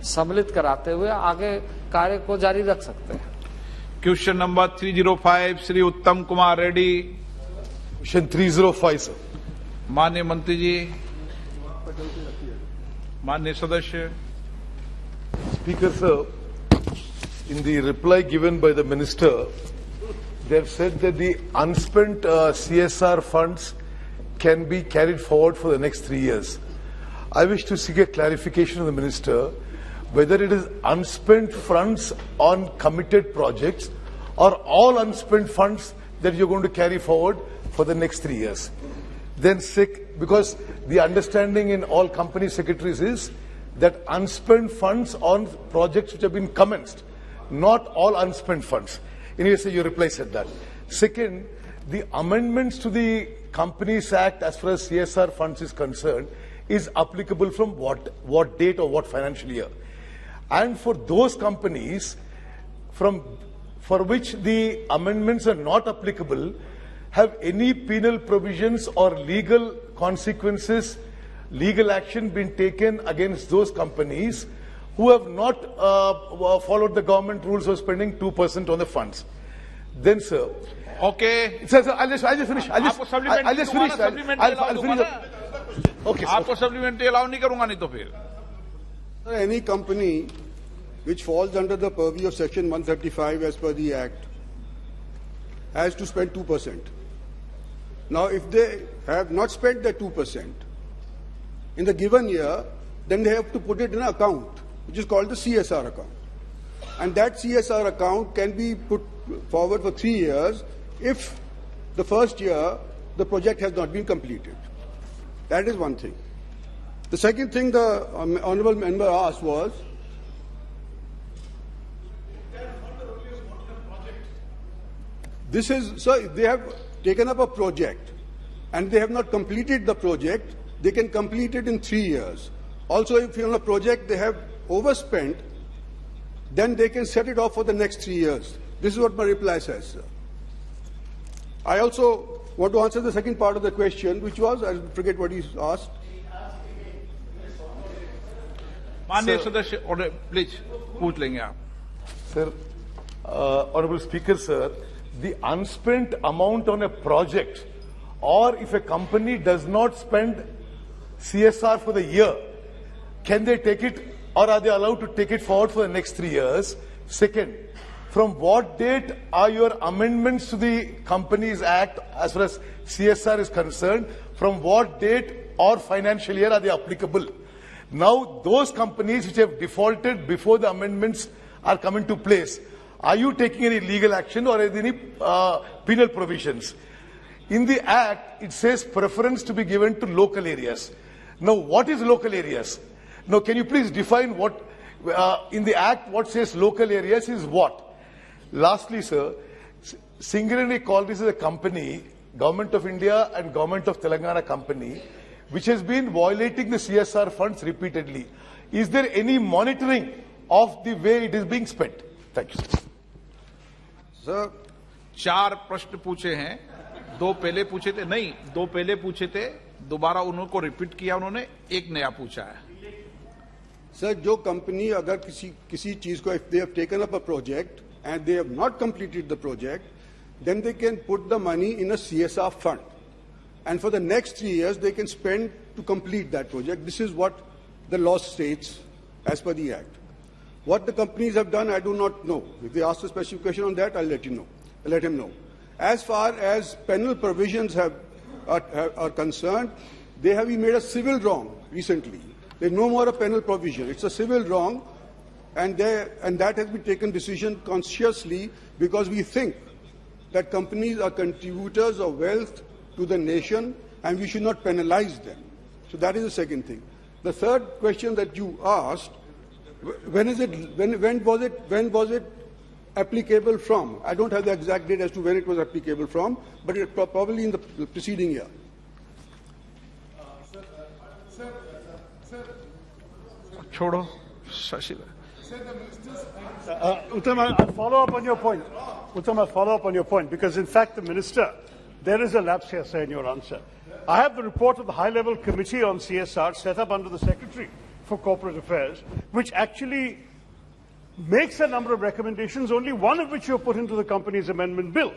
सम्मिलित कराते हुए आगे कार्य को जारी रख सकते हैं। क्वेश्चन नंबर 305 श्री उत्तम कुमार रेड्डी। Question 305 sir. माननीय मंत्री जी, माननीय सदस्य। Speaker sir, in the reply given by the minister, they have said that the unspent CSR funds can be carried forward for the next 3 years. I wish to seek a clarification of the minister whether it is unspent funds on committed projects or all unspent funds that you're going to carry forward for the next 3 years. Then because the understanding in all company secretaries is that unspent funds on projects which have been commenced, not all unspent funds. Anyway, so your reply said that. Second, the amendments to the Companies Act as far as CSR funds is concerned is applicable from what date or what financial year? And for those companies for which the amendments are not applicable, have any penal provisions or legal consequences, legal action been taken against those companies who have not followed the government rules of spending 2% on the funds? Then, sir. Okay. Sir, I'll just finish. I'll just finish. I'll finish. Okay. आपको supplementary allow नहीं करूंगा, नहीं तो फिर. Any company which falls under the purview of Section 135 as per the Act has to spend 2%. Now, if they have not spent the 2% in the given year, then they have to put it in an account, which is called the CSR account. And that CSR account can be put forward for 3 years if the first year the project has not been completed. That is one thing. The second thing the honourable member asked was, this is, sir, if they have taken up a project and they have not completed the project, they can complete it in 3 years. Also, if on a project they have overspent, then they can set it off for the next 3 years. This is what my reply says, sir. I also want to answer the second part of the question, which was, I forget what he asked. माननीय सदस्य, please पूछ लेंगे आप. Sir, Honorable Speaker, sir, the unspent amount on a project, or if a company does not spend CSR for the year, can they take it, or are they allowed to take it forward for the next 3 years? Second, from what date are your amendments to the Companies Act as far as CSR is concerned? From what date or financial year are they applicable? Now, those companies which have defaulted before the amendments are coming to place, are you taking any legal action or any penal provisions? In the Act, it says preference to be given to local areas. Now, what is local areas? Now, can you please define what, in the Act, what says local areas is what? Lastly, sir, Singareni College is a company, Government of India and Government of Telangana company, which has been violating the CSR funds repeatedly. Is there any monitoring of the way it is being spent? Thank you, sir. 4 प्रश्न पूछे हैं, 2 पहले पूछे थे, नहीं 2 पहले पूछे थे, दोबारा उनको रिपीट किया उन्होंने, एक नया पूछा है. सर, जो कंपनी अगर किसी चीज को, if they have taken up a project and they have not completed the project, then they can put the money in a CSR fund. And for the next 3 years, they can spend to complete that project. This is what the law states as per the Act. What the companies have done, I do not know. If they ask a specific question on that, I'll let him know. As far as penal provisions are concerned, they have made a civil wrong recently. There's no more a penal provision. It's a civil wrong, and that has been taken decision consciously because we think that companies are contributors of wealth to the nation, and we should not penalize them. So that is the second thing. The third question that you asked, when was it applicable from? I don't have the exact date as to when it was applicable from, but it probably in the preceding year. छोड़ो, Shashi. Uttama, I'll follow up on your point. Uttama, follow up on your point, because in fact, the Minister, there is a lapse here, sir, in your answer. I have the report of the high-level committee on CSR set up under the Secretary for Corporate Affairs, which actually makes a number of recommendations, only one of which you have put into the Companies Amendment Bill.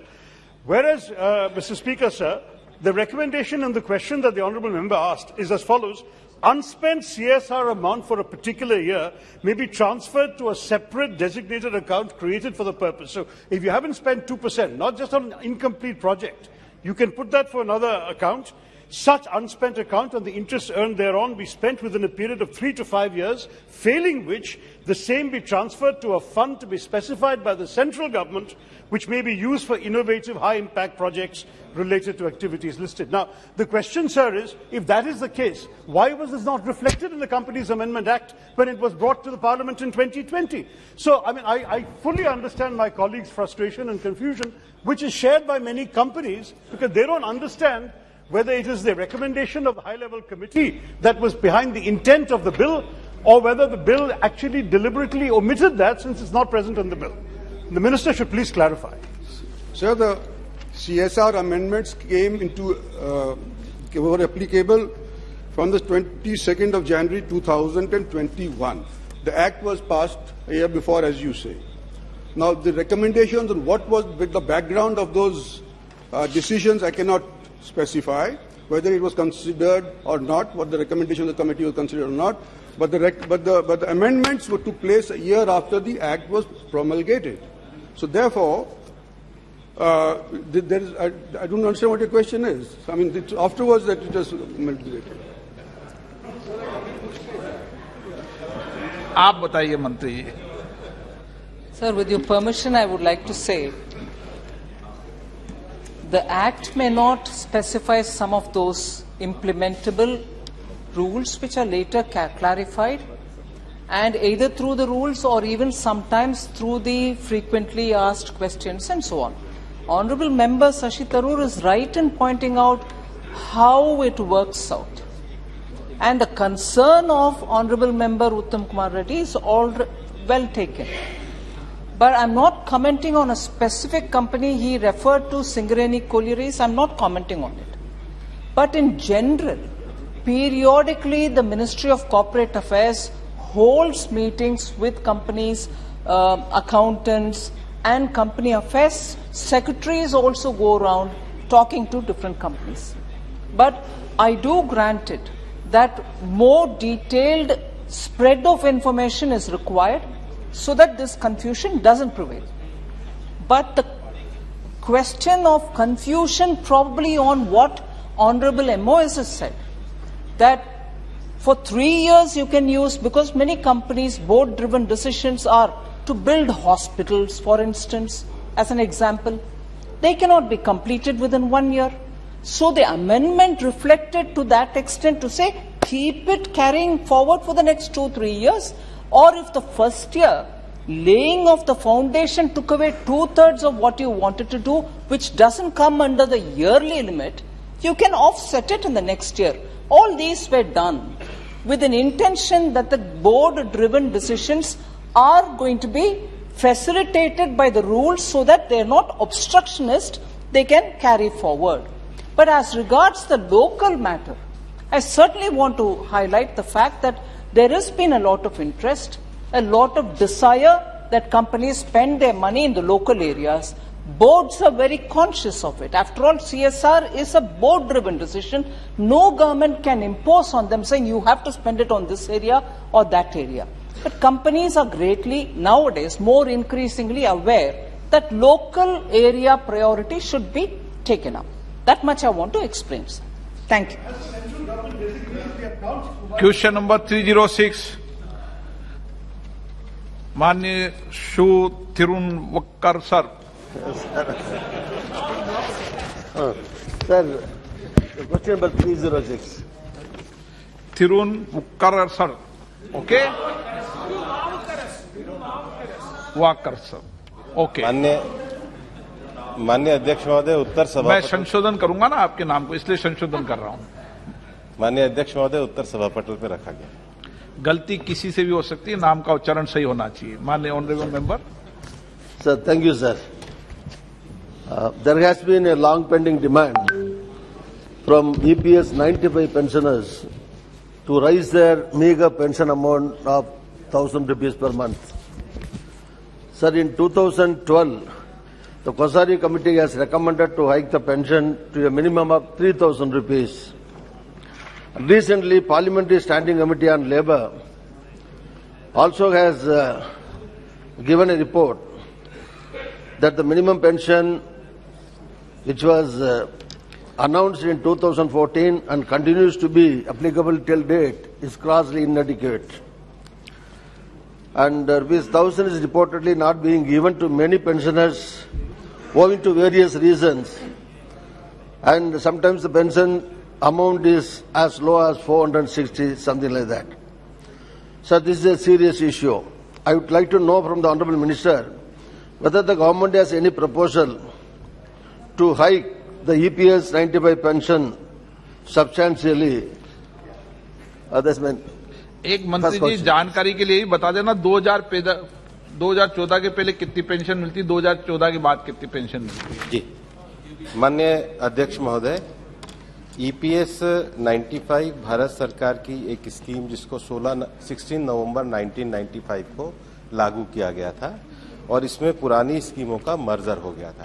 Whereas, Mr. Speaker, sir, the recommendation and the question that the Honourable Member asked is as follows. Unspent CSR amount for a particular year may be transferred to a separate designated account created for the purpose. So if you haven't spent 2%, not just on an incomplete project, you can put that for another account. Such unspent account and the interest earned thereon be spent within a period of 3 to 5 years, failing which the same be transferred to a fund to be specified by the central government, which may be used for innovative high-impact projects related to activities listed. Now, the question, sir, is, if that is the case, why was this not reflected in the Companies Amendment Act when it was brought to the Parliament in 2020? So, I mean, I fully understand my colleagues' frustration and confusion, which is shared by many companies, because they don't understand whether it is the recommendation of the high-level committee that was behind the intent of the bill, or whether the bill actually deliberately omitted that since it's not present in the bill. The Minister should please clarify. Sir, the CSR amendments were applicable from the 22nd of January 2021. The Act was passed a year before, as you say. Now, the recommendations on what was with the background of those decisions, I cannot specify whether it was considered or not, what the recommendation of the committee was considered or not. But the amendments took place a year after the Act was promulgated. So therefore, I don't understand what your question is. I mean, it's afterwards that it was promulgated. आप बताइए मंत्री जी. Sir, with your permission, I would like to say the Act may not specify some of those implementable rules which are later clarified, and either through the rules or even sometimes through the frequently asked questions and so on. Honourable Member Shashi Tharoor is right in pointing out how it works out. And the concern of Honorable Member Uttam Kumar Reddy is all well taken. But I'm not commenting on a specific company. He referred to Singareni Collieries. I'm not commenting on it. But in general, periodically the Ministry of Corporate Affairs holds meetings with companies, accountants, and company affairs secretaries also go around talking to different companies. But I do grant it that more detailed spread of information is required so that this confusion doesn't prevail. But the question of confusion probably on what Honorable MOS has said, that for 3 years you can use, because many companies, board-driven decisions are to build hospitals, for instance, as an example. They cannot be completed within 1 year. So the amendment reflected to that extent to say, keep it carrying forward for the next 2-3 years, or if the first year, laying of the foundation took away 2/3 of what you wanted to do, which doesn't come under the yearly limit, you can offset it in the next year. All these were done with an intention that the board-driven decisions are going to be facilitated by the rules so that they are not obstructionist, they can carry forward. But as regards the local matter, I certainly want to highlight the fact that there has been a lot of interest, a lot of desire that companies spend their money in the local areas. Boards are very conscious of it. After all, CSR is a board-driven decision. No government can impose on them saying you have to spend it on this area or that area. But companies are greatly, nowadays, more increasingly aware that local area priority should be taken up. That much I want to explain, sir. Thank you. Question number 306 माननीय शु Thiruvakkar sir. Sir, question number 306. Thiruvakkar sir. Okay? Vakar sir. Okay. माननीय अध्यक्ष महोदय, उत्तर सभा. मैं संशोधन करूंगा ना आपके नाम को, इसलिए संशोधन कर रहा हूं. माननीय अध्यक्ष महोदय, उत्तर सभा पटल पे रखा गया. गलती किसी से भी हो सकती है, नाम का उच्चारण सही होना चाहिए. माननीय honourable member. Sir, thank you, sir. There has been a long pending demand from EPS 95 pensioners to raise their meager pension amount of 1,000 rupees per month. Sir, in 2012, the Kosari committee has recommended to hike the pension to a minimum of 3,000 rupees. Recently, Parliamentary Standing Committee on Labour also has given a report that the minimum pension, which was announced in 2014 and continues to be applicable till date, is grossly inadequate. And rupees 1,000 is reportedly not being given to many pensioners owing to various reasons. And sometimes the pension amount is as low as 460, something like that. So this is a serious issue. I would like to know from the Honourable Minister whether the government has any proposal to hike the EPS 95 pension substantially. That's my एक मंत्री जी जानकारी के लिए बता देना 2014 के पहले कितनी पेंशन मिलती, 2014 के बाद कितनी पेंशन मिलती. जी माननीय अध्यक्ष महोदय, ईपीएस 95 भारत सरकार की एक स्कीम जिसको 16 नवंबर 1995 को लागू किया गया था और इसमें पुरानी स्कीमों का मर्जर हो गया था.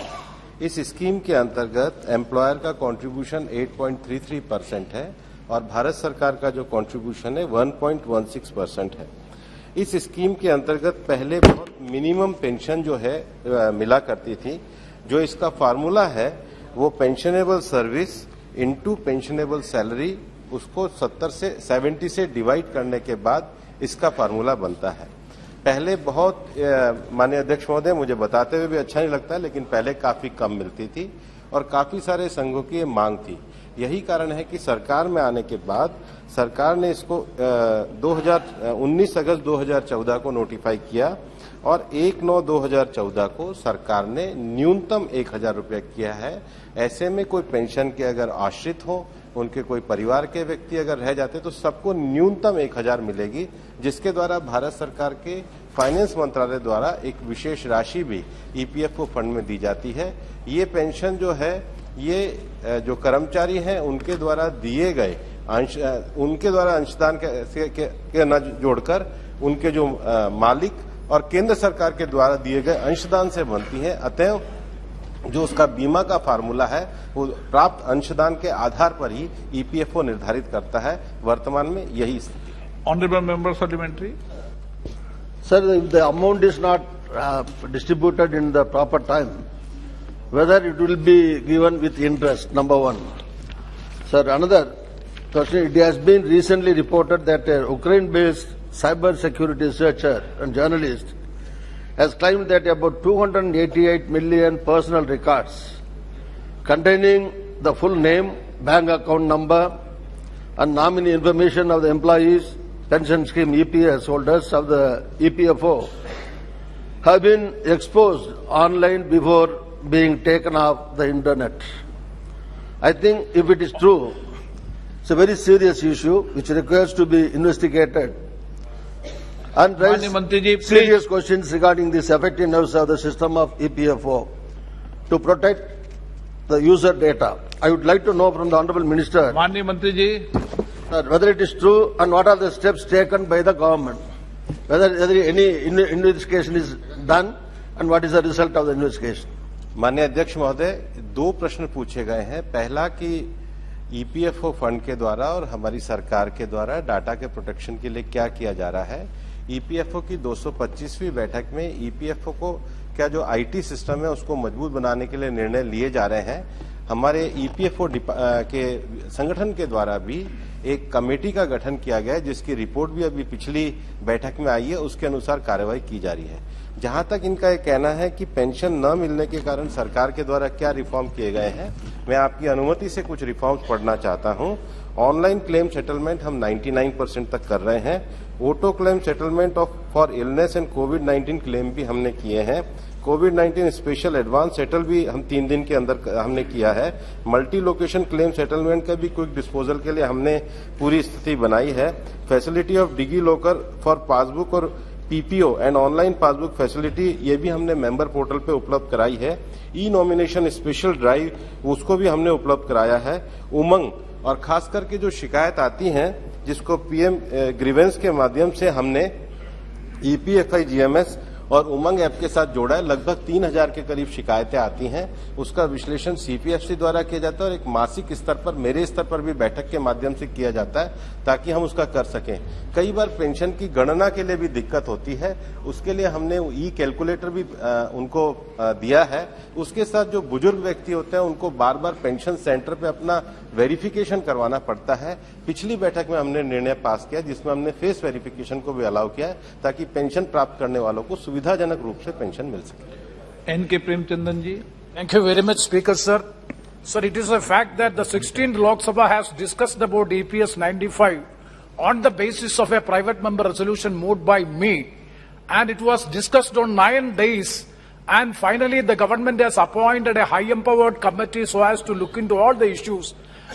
इस स्कीम के अंतर्गत एम्प्लॉयर का कंट्रीब्यूशन 8.33% है और भारत सरकार का जो कंट्रीब्यूशन है 1.16% है. इस स्कीम के अंतर्गत पहले बहुत मिनिमम पेंशन जो है मिला करती थी. जो इसका फार्मूला है वो pensionable service into pensionable salary, उसको 70 से डिवाइड करने के बाद इसका फार्मूला बनता है. पहले बहुत माननीय अध्यक्ष महोदय, मुझे बताते हुए भी अच्छा नहीं लगता, लेकिन पहले काफी कम मिलती थी और काफी सारे संघों की मांग थी. यही कारण है कि सरकार में आने के बाद सरकार ने इसको 19 अगस्त 2014 को नोटिफाई किया और 1/9/2014 को सरकार ने न्यूनतम 1,000 रुपये किया है. ऐसे में कोई पेंशन के अगर आश्रित हो उनके कोई परिवार के व्यक्ति अगर रह जाते तो सबको न्यूनतम 1000 मिलेगी, जिसके द्वारा भारत सरकार के फाइनेंस मंत्रालय द्वारा एक विशेष राशि भी ईपीएफओ फंड में दी जाती है। ये पेंशन जो है ये जो कर्मचारी हैं उनके द्वारा दिए गए उनके द्वारा अंशदान के न जोड़कर उनके जो मालिक और केंद्र सरकार के द्वारा दिए गए अंशदान से बनती है। अतएव जो उसका बीमा का फार्मूला है वो प्राप्त अंशदान के आधार पर ही ईपीएफओ निर्धारित करता है। वर्तमान में यही स्थिति है। Honourable member supplementary. Sir, if the amount is not distributed in the proper time, whether it will be given with interest, number one. Sir, another question, it has been recently reported that a Ukraine-based cyber security researcher and journalist has claimed that about 288 million personal records containing the full name, bank account number and nominee information of the employees, pension scheme EPS holders of the EPFO have been exposed online before being taken off the internet. I think if it is true, it's a very serious issue which requires to be investigated and raise serious questions regarding this effectiveness of the system of EPFO to protect the user data. I would like to know from the Honourable Minister whether it is true and what are the steps taken by the government, whether any investigation is done and what is the result of the investigation. माननीय अध्यक्ष महोदय, 2 प्रश्न पूछे गए हैं। पहला कि EPFO fund के द्वारा और हमारी सरकार के द्वारा डाटा के प्रोटेक्शन के लिए क्या किया जा रहा है। ईपीएफओ की 225वीं बैठक में ईपीएफओ को क्या जो आईटी सिस्टम है उसको मजबूत बनाने के लिए निर्णय लिए जा रहे हैं। हमारे ईपीएफओ के संगठन के द्वारा भी एक कमेटी का गठन किया गया है, जिसकी रिपोर्ट भी अभी पिछली बैठक में आई है, उसके अनुसार कार्रवाई की जा रही है। जहां तक इनका ये कहना है कि पेंशन न मिलने के कारण सरकार के द्वारा क्या रिफॉर्म किए गए हैं, मैं आपकी अनुमति से कुछ रिफॉर्म्स पढ़ना चाहता हूं। ऑनलाइन क्लेम सेटलमेंट हम 99% तक कर रहे हैं। Auto claim settlement for illness and covid claim भी हमने किए हैं। कोविड-19 स्पेशल एडवांस सेटल भी हम 3 दिन के अंदर हमने किया है। मल्टी लोकेशन क्लेम सेटलमेंट का भी क्विक डिस्पोजल के लिए हमने पूरी स्थिति बनाई है। Facility of digi locker for passbook और PPO and online passbook facility ये भी हमने मेंबर पोर्टल पे उपलब्ध कराई है। ई नॉमिनेशन स्पेशल ड्राइव उसको भी हमने उपलब्ध कराया है। उमंग और खास करके जो शिकायत आती हैं जिसको पीएम ग्रीवेंस के माध्यम से हमने ईपीएफआई जीएमएस और उमंग ऐप के साथ जोड़ा है। लगभग 3000 के करीब शिकायतें आती हैं, उसका विश्लेषण सीपीएफसी द्वारा किया जाता है और एक मासिक स्तर पर मेरे स्तर पर भी बैठक के माध्यम से किया जाता है ताकि हम उसका कर सकें। कई बार पेंशन की गणना के लिए भी दिक्कत होती है, उसके लिए हमने ई कैलकुलेटर भी उनको दिया है। उसके साथ जो बुजुर्ग व्यक्ति होते हैं उनको बार बार पेंशन सेंटर पे अपना वेरिफिकेशन करवाना पड़ता है। पिछली बैठक में हमने निर्णय पास किया जिसमें हमने फेस वेरिफिकेशन को भी अलाउ किया है ताकि पेंशन प्राप्त करने वालों को सुविधाजनक रूप से पेंशन मिल सके। एन के प्रेमचंदन जी। Thank you very much, Speaker, sir. Sir, it is a fact that the 16th Lok Sabha has discussed about EPS 95 on the basis of a private member resolution moved by me, and it was discussed on 9 days, and finally the government has appointed a high-empowered committee so as to look into all the issues.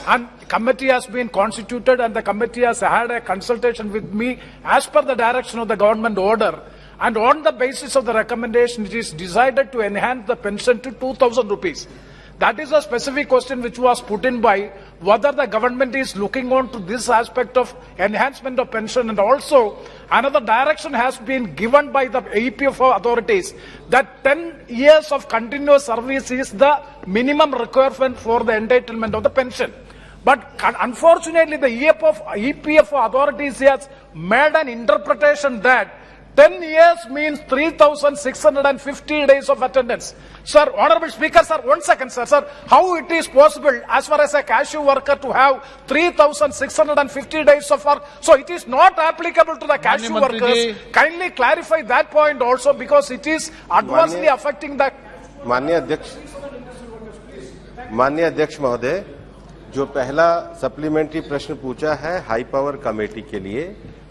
And committee has been constituted and the committee has had a consultation with me as per the direction of the government order. And on the basis of the recommendation, it is decided to enhance the pension to 2,000 rupees. That is a specific question which was put in by whether the government is looking on to this aspect of enhancement of pension, and also another direction has been given by the EPFO authorities that 10 years of continuous service is the minimum requirement for the entitlement of the pension. But unfortunately, the EPFO authorities has made an interpretation that 10 years means 3,650 days of attendance. Sir, Honorable Speaker, sir, 1 second, sir. Sir, how it is possible as far as a cashew worker to have 3,650 days of work? So it is not applicable to the cashew workers. Kindly clarify that point also because it is adversely affecting the... माननीय अध्यक्ष महोदय, जो पहला supplementary प्रश्न पूछा है high power committee के लिए,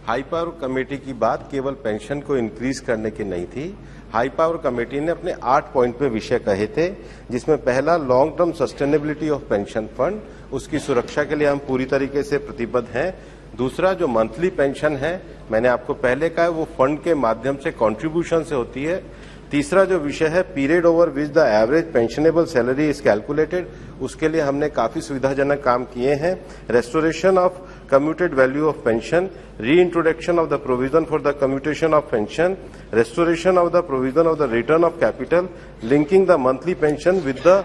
हाई पावर कमेटी की बात केवल पेंशन को इंक्रीज करने की नहीं थी। हाई पावर कमेटी ने अपने 8 पॉइंट पे विषय कहे थे, जिसमें पहला long term sustainability of pension fund, उसकी सुरक्षा के लिए हम पूरी तरीके से प्रतिबद्ध हैं। दूसरा जो मंथली पेंशन है, मैंने आपको पहले कहा, वो फंड के माध्यम से कंट्रीब्यूशन से होती है। तीसरा जो विषय है period over which the average pensionable salary is calculated, उसके लिए हमने काफी सुविधाजनक काम किए हैं। Restoration of commuted value of pension, reintroduction of the provision for the commutation of pension, restoration of the provision of the return of capital, linking the monthly pension with the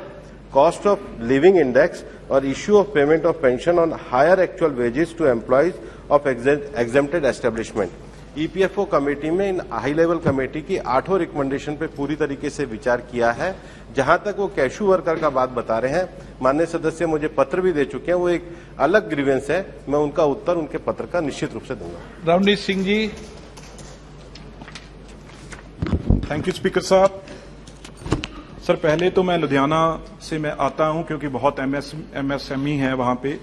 cost of living index, or issue of payment of pension on higher actual wages to employees of exempted establishment। EPFO committee में इन high level committee की 8 recommendation पे पूरी तरीके से विचार किया है। जहां तक वो कैशू वर्कर का बात बता रहे हैं, माननीय सदस्य मुझे पत्र भी दे चुके हैं, वो एक अलग ग्रीवेंस है, मैं उनका उत्तर उनके पत्र का निश्चित रूप से दूंगा। Ravneet Singh ji. Thank you speaker साहब। सर पहले तो मैं लुधियाना से मैं आता हूं क्योंकि बहुत एमएसएमई है वहां पे,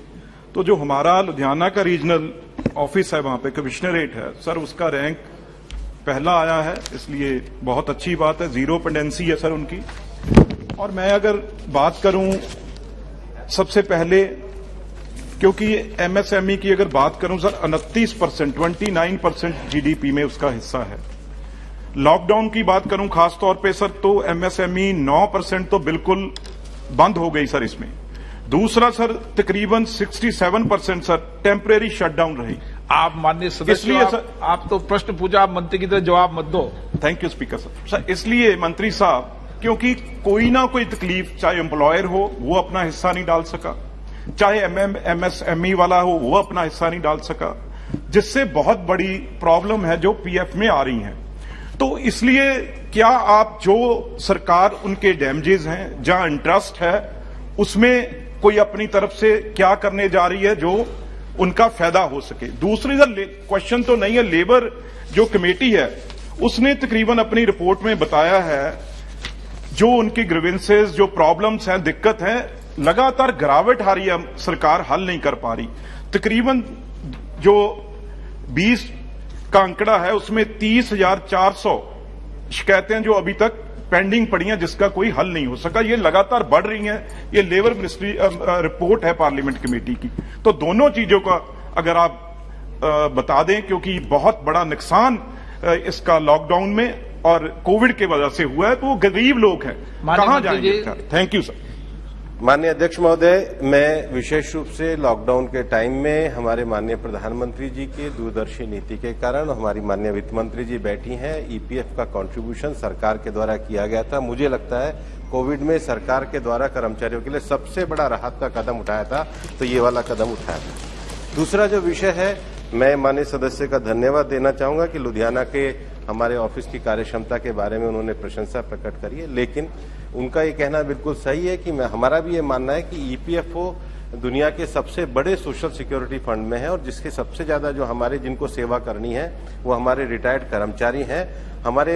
तो जो हमारा लुधियाना का रीजनल ऑफिस है वहां पे कमिश्नरेट है सर, उसका रैंक पहला आया है, इसलिए बहुत अच्छी बात है, 0 पेंडेंसी है सर उनकी। और मैं अगर बात करूं सबसे पहले, क्योंकि एमएसएमई की अगर बात करूं सर 29%, 29% जीडीपी में उसका हिस्सा है। लॉकडाउन की बात करूं खास तौर पे सर, तो एमएसएमई 9% तो बिल्कुल बंद हो गई सर इसमें। दूसरा सर तकरीबन 67% सर टेम्परेरी शटडाउन रही। आप माननीय सदस्य, इसलिए सर आप तो प्रश्न पूछा, आप मंत्री की तरह जवाब मत दो। Thank you speaker sir. Sir इसलिए मंत्री साहब, क्योंकि कोई ना कोई तकलीफ, चाहे एम्प्लॉयर हो वो अपना हिस्सा नहीं डाल सका, चाहे एमएसएमई वाला हो वो अपना हिस्सा नहीं डाल सका, जिससे बहुत बड़ी प्रॉब्लम है जो पीएफ में आ रही है। तो इसलिए क्या आप जो सरकार उनके डैमेजेस हैं, जहां इंटरेस्ट है, उसमें कोई अपनी तरफ से क्या करने जा रही है जो उनका फायदा हो सके। दूसरी क्वेश्चन तो नहीं है, लेबर जो कमेटी है उसने तकरीबन अपनी रिपोर्ट में बताया है जो उनकी ग्रीवेंसेस, जो प्रॉब्लम्स हैं, दिक्कत है, लगातार गिरावट आ रही है, सरकार हल नहीं कर पा रही। तकरीबन जो 20 का आंकड़ा है उसमें 30,400 शिकायतें जो अभी तक पेंडिंग पड़ी हैं, जिसका कोई हल नहीं हो सका। ये लगातार बढ़ रही हैं, ये लेबर मिनिस्ट्री रिपोर्ट है पार्लियामेंट कमेटी की। तो दोनों चीजों का अगर आप बता दें, क्योंकि बहुत बड़ा नुकसान इसका लॉकडाउन में और कोविड के वजह से हुआ है, तो वो गरीब लोग हैं, कहां जाएंगे? Thank you sir. माननीय अध्यक्ष महोदय, मैं विशेष रूप से लॉकडाउन के टाइम में हमारे माननीय प्रधानमंत्री जी की दूरदर्शी नीति के कारण हमारी माननीय वित्त मंत्री जी बैठी हैं, ईपीएफ का कंट्रीब्यूशन सरकार के द्वारा किया गया था। मुझे लगता है कोविड में सरकार के द्वारा कर्मचारियों के लिए सबसे बड़ा राहत का कदम उठाया था, तो ये वाला कदम उठाया था। दूसरा जो विषय है, मैं माननीय सदस्य का धन्यवाद देना चाहूंगा कि लुधियाना के हमारे ऑफिस की कार्यक्षमता के बारे में उन्होंने प्रशंसा प्रकट करी है, लेकिन उनका ये कहना बिल्कुल सही है कि हमारा भी ये मानना है कि ईपीएफओ दुनिया के सबसे बड़े सोशल सिक्योरिटी फंड में है, और जिसके सबसे ज्यादा जो हमारे जिनको सेवा करनी है वो हमारे रिटायर्ड कर्मचारी हैं। हमारे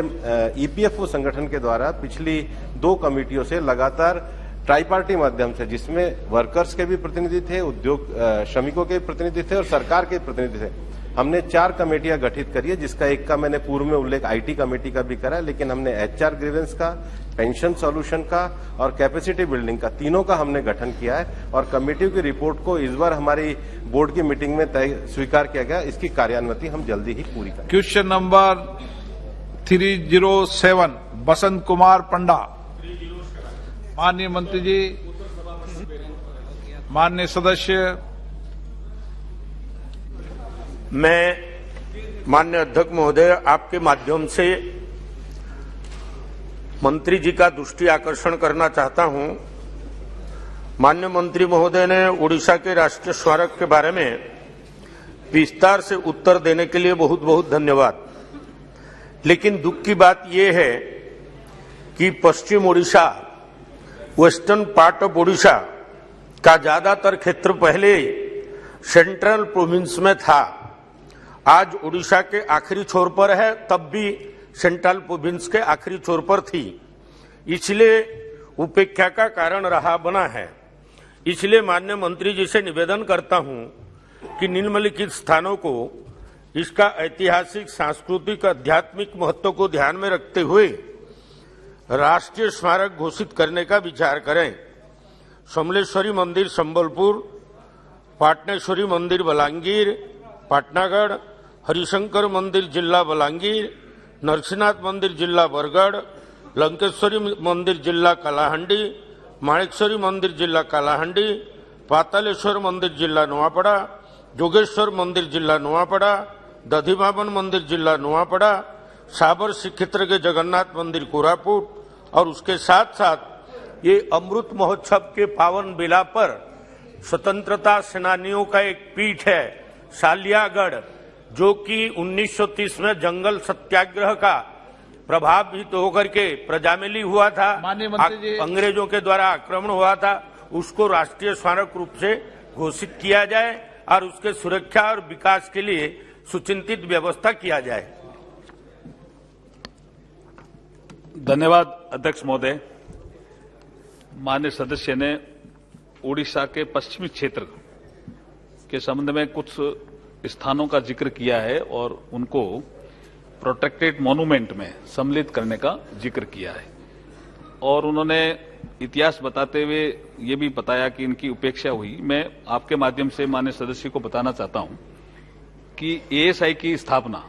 ईपीएफओ संगठन के द्वारा पिछली 2 कमेटियों से लगातार ट्राईपार्टी माध्यम से, जिसमें वर्कर्स के भी प्रतिनिधि थे, उद्योग श्रमिकों के प्रतिनिधि थे और सरकार के प्रतिनिधि थे, हमने 4 कमेटियां गठित करी है, जिसका एक का मैंने पूर्व में उल्लेख आईटी कमेटी का भी करा, लेकिन हमने एचआर ग्रीवेंस का, पेंशन सॉल्यूशन का और कैपेसिटी बिल्डिंग का, तीनों का हमने गठन किया है। और कमेटियों की रिपोर्ट को इस बार हमारी बोर्ड की मीटिंग में स्वीकार किया गया, इसकी कार्यान्वयन हम जल्दी ही पूरी करेंगे। क्वेश्चन नंबर 307 बसंत कुमार पंडा। माननीय मंत्री जी, माननीय सदस्य। मैं माननीय अध्यक्ष महोदय, आपके माध्यम से मंत्री जी का दृष्टि आकर्षण करना चाहता हूं। माननीय मंत्री महोदय ने ओडिशा के राष्ट्रीय स्मारक के बारे में विस्तार से उत्तर देने के लिए बहुत बहुत धन्यवाद। लेकिन दुख की बात यह है कि पश्चिम Odisha, western part of Odisha का ज्यादातर क्षेत्र पहले सेंट्रल प्रोविंस में था, आज ओडिशा के आखिरी छोर पर है, तब भी सेंट्रल प्रोविंस के आखिरी छोर पर थी, इसलिए उपेक्षा का कारण रहा बना है। इसलिए माननीय मंत्री जी से निवेदन करता हूं कि निम्नलिखित स्थानों को इसका ऐतिहासिक, सांस्कृतिक, आध्यात्मिक महत्व को ध्यान में रखते हुए राष्ट्रीय स्मारक घोषित करने का विचार करें। समलेश्वरी मंदिर संबलपुर, पाटनेश्वरी मंदिर बलांगीर पाटनागढ़, हरिशंकर मंदिर जिला बलांगीर, नरसिंहनाथ मंदिर जिला बरगढ़, लंकेश्वरी मंदिर जिला कालाहांडी, माणेकश्वरी मंदिर जिला कालाहांडी, पातालेश्वर मंदिर जिला नुआपड़ा, जोगेश्वर मंदिर जिला नुआपड़ा, दधिमाबन मंदिर जिला नुआपड़ा, साबर श्रीक्षेत्र के जगन्नाथ मंदिर कोरापुट और उसके साथ साथ ये अमृत महोत्सव के पावन बेला पर स्वतंत्रता सेनानियों का एक पीठ है सालियागढ़, जो कि 1930 में जंगल सत्याग्रह का प्रभावित होकर के प्रजामेली हुआ था, अंग्रेजों के द्वारा आक्रमण हुआ था, उसको राष्ट्रीय स्मारक रूप से घोषित किया जाए और उसके सुरक्षा और विकास के लिए सुचिंतित व्यवस्था किया जाए। धन्यवाद अध्यक्ष महोदय। माननीय सदस्य ने ओडिशा के पश्चिमी क्षेत्र के संबंध में कुछ स्थानों का जिक्र किया है और उनको प्रोटेक्टेड मॉन्यूमेंट में सम्मिलित करने का जिक्र किया है और उन्होंने इतिहास बताते हुए ये भी बताया कि इनकी उपेक्षा हुई। मैं आपके माध्यम से माननीय सदस्य को बताना चाहता हूं कि एएसआई की स्थापना,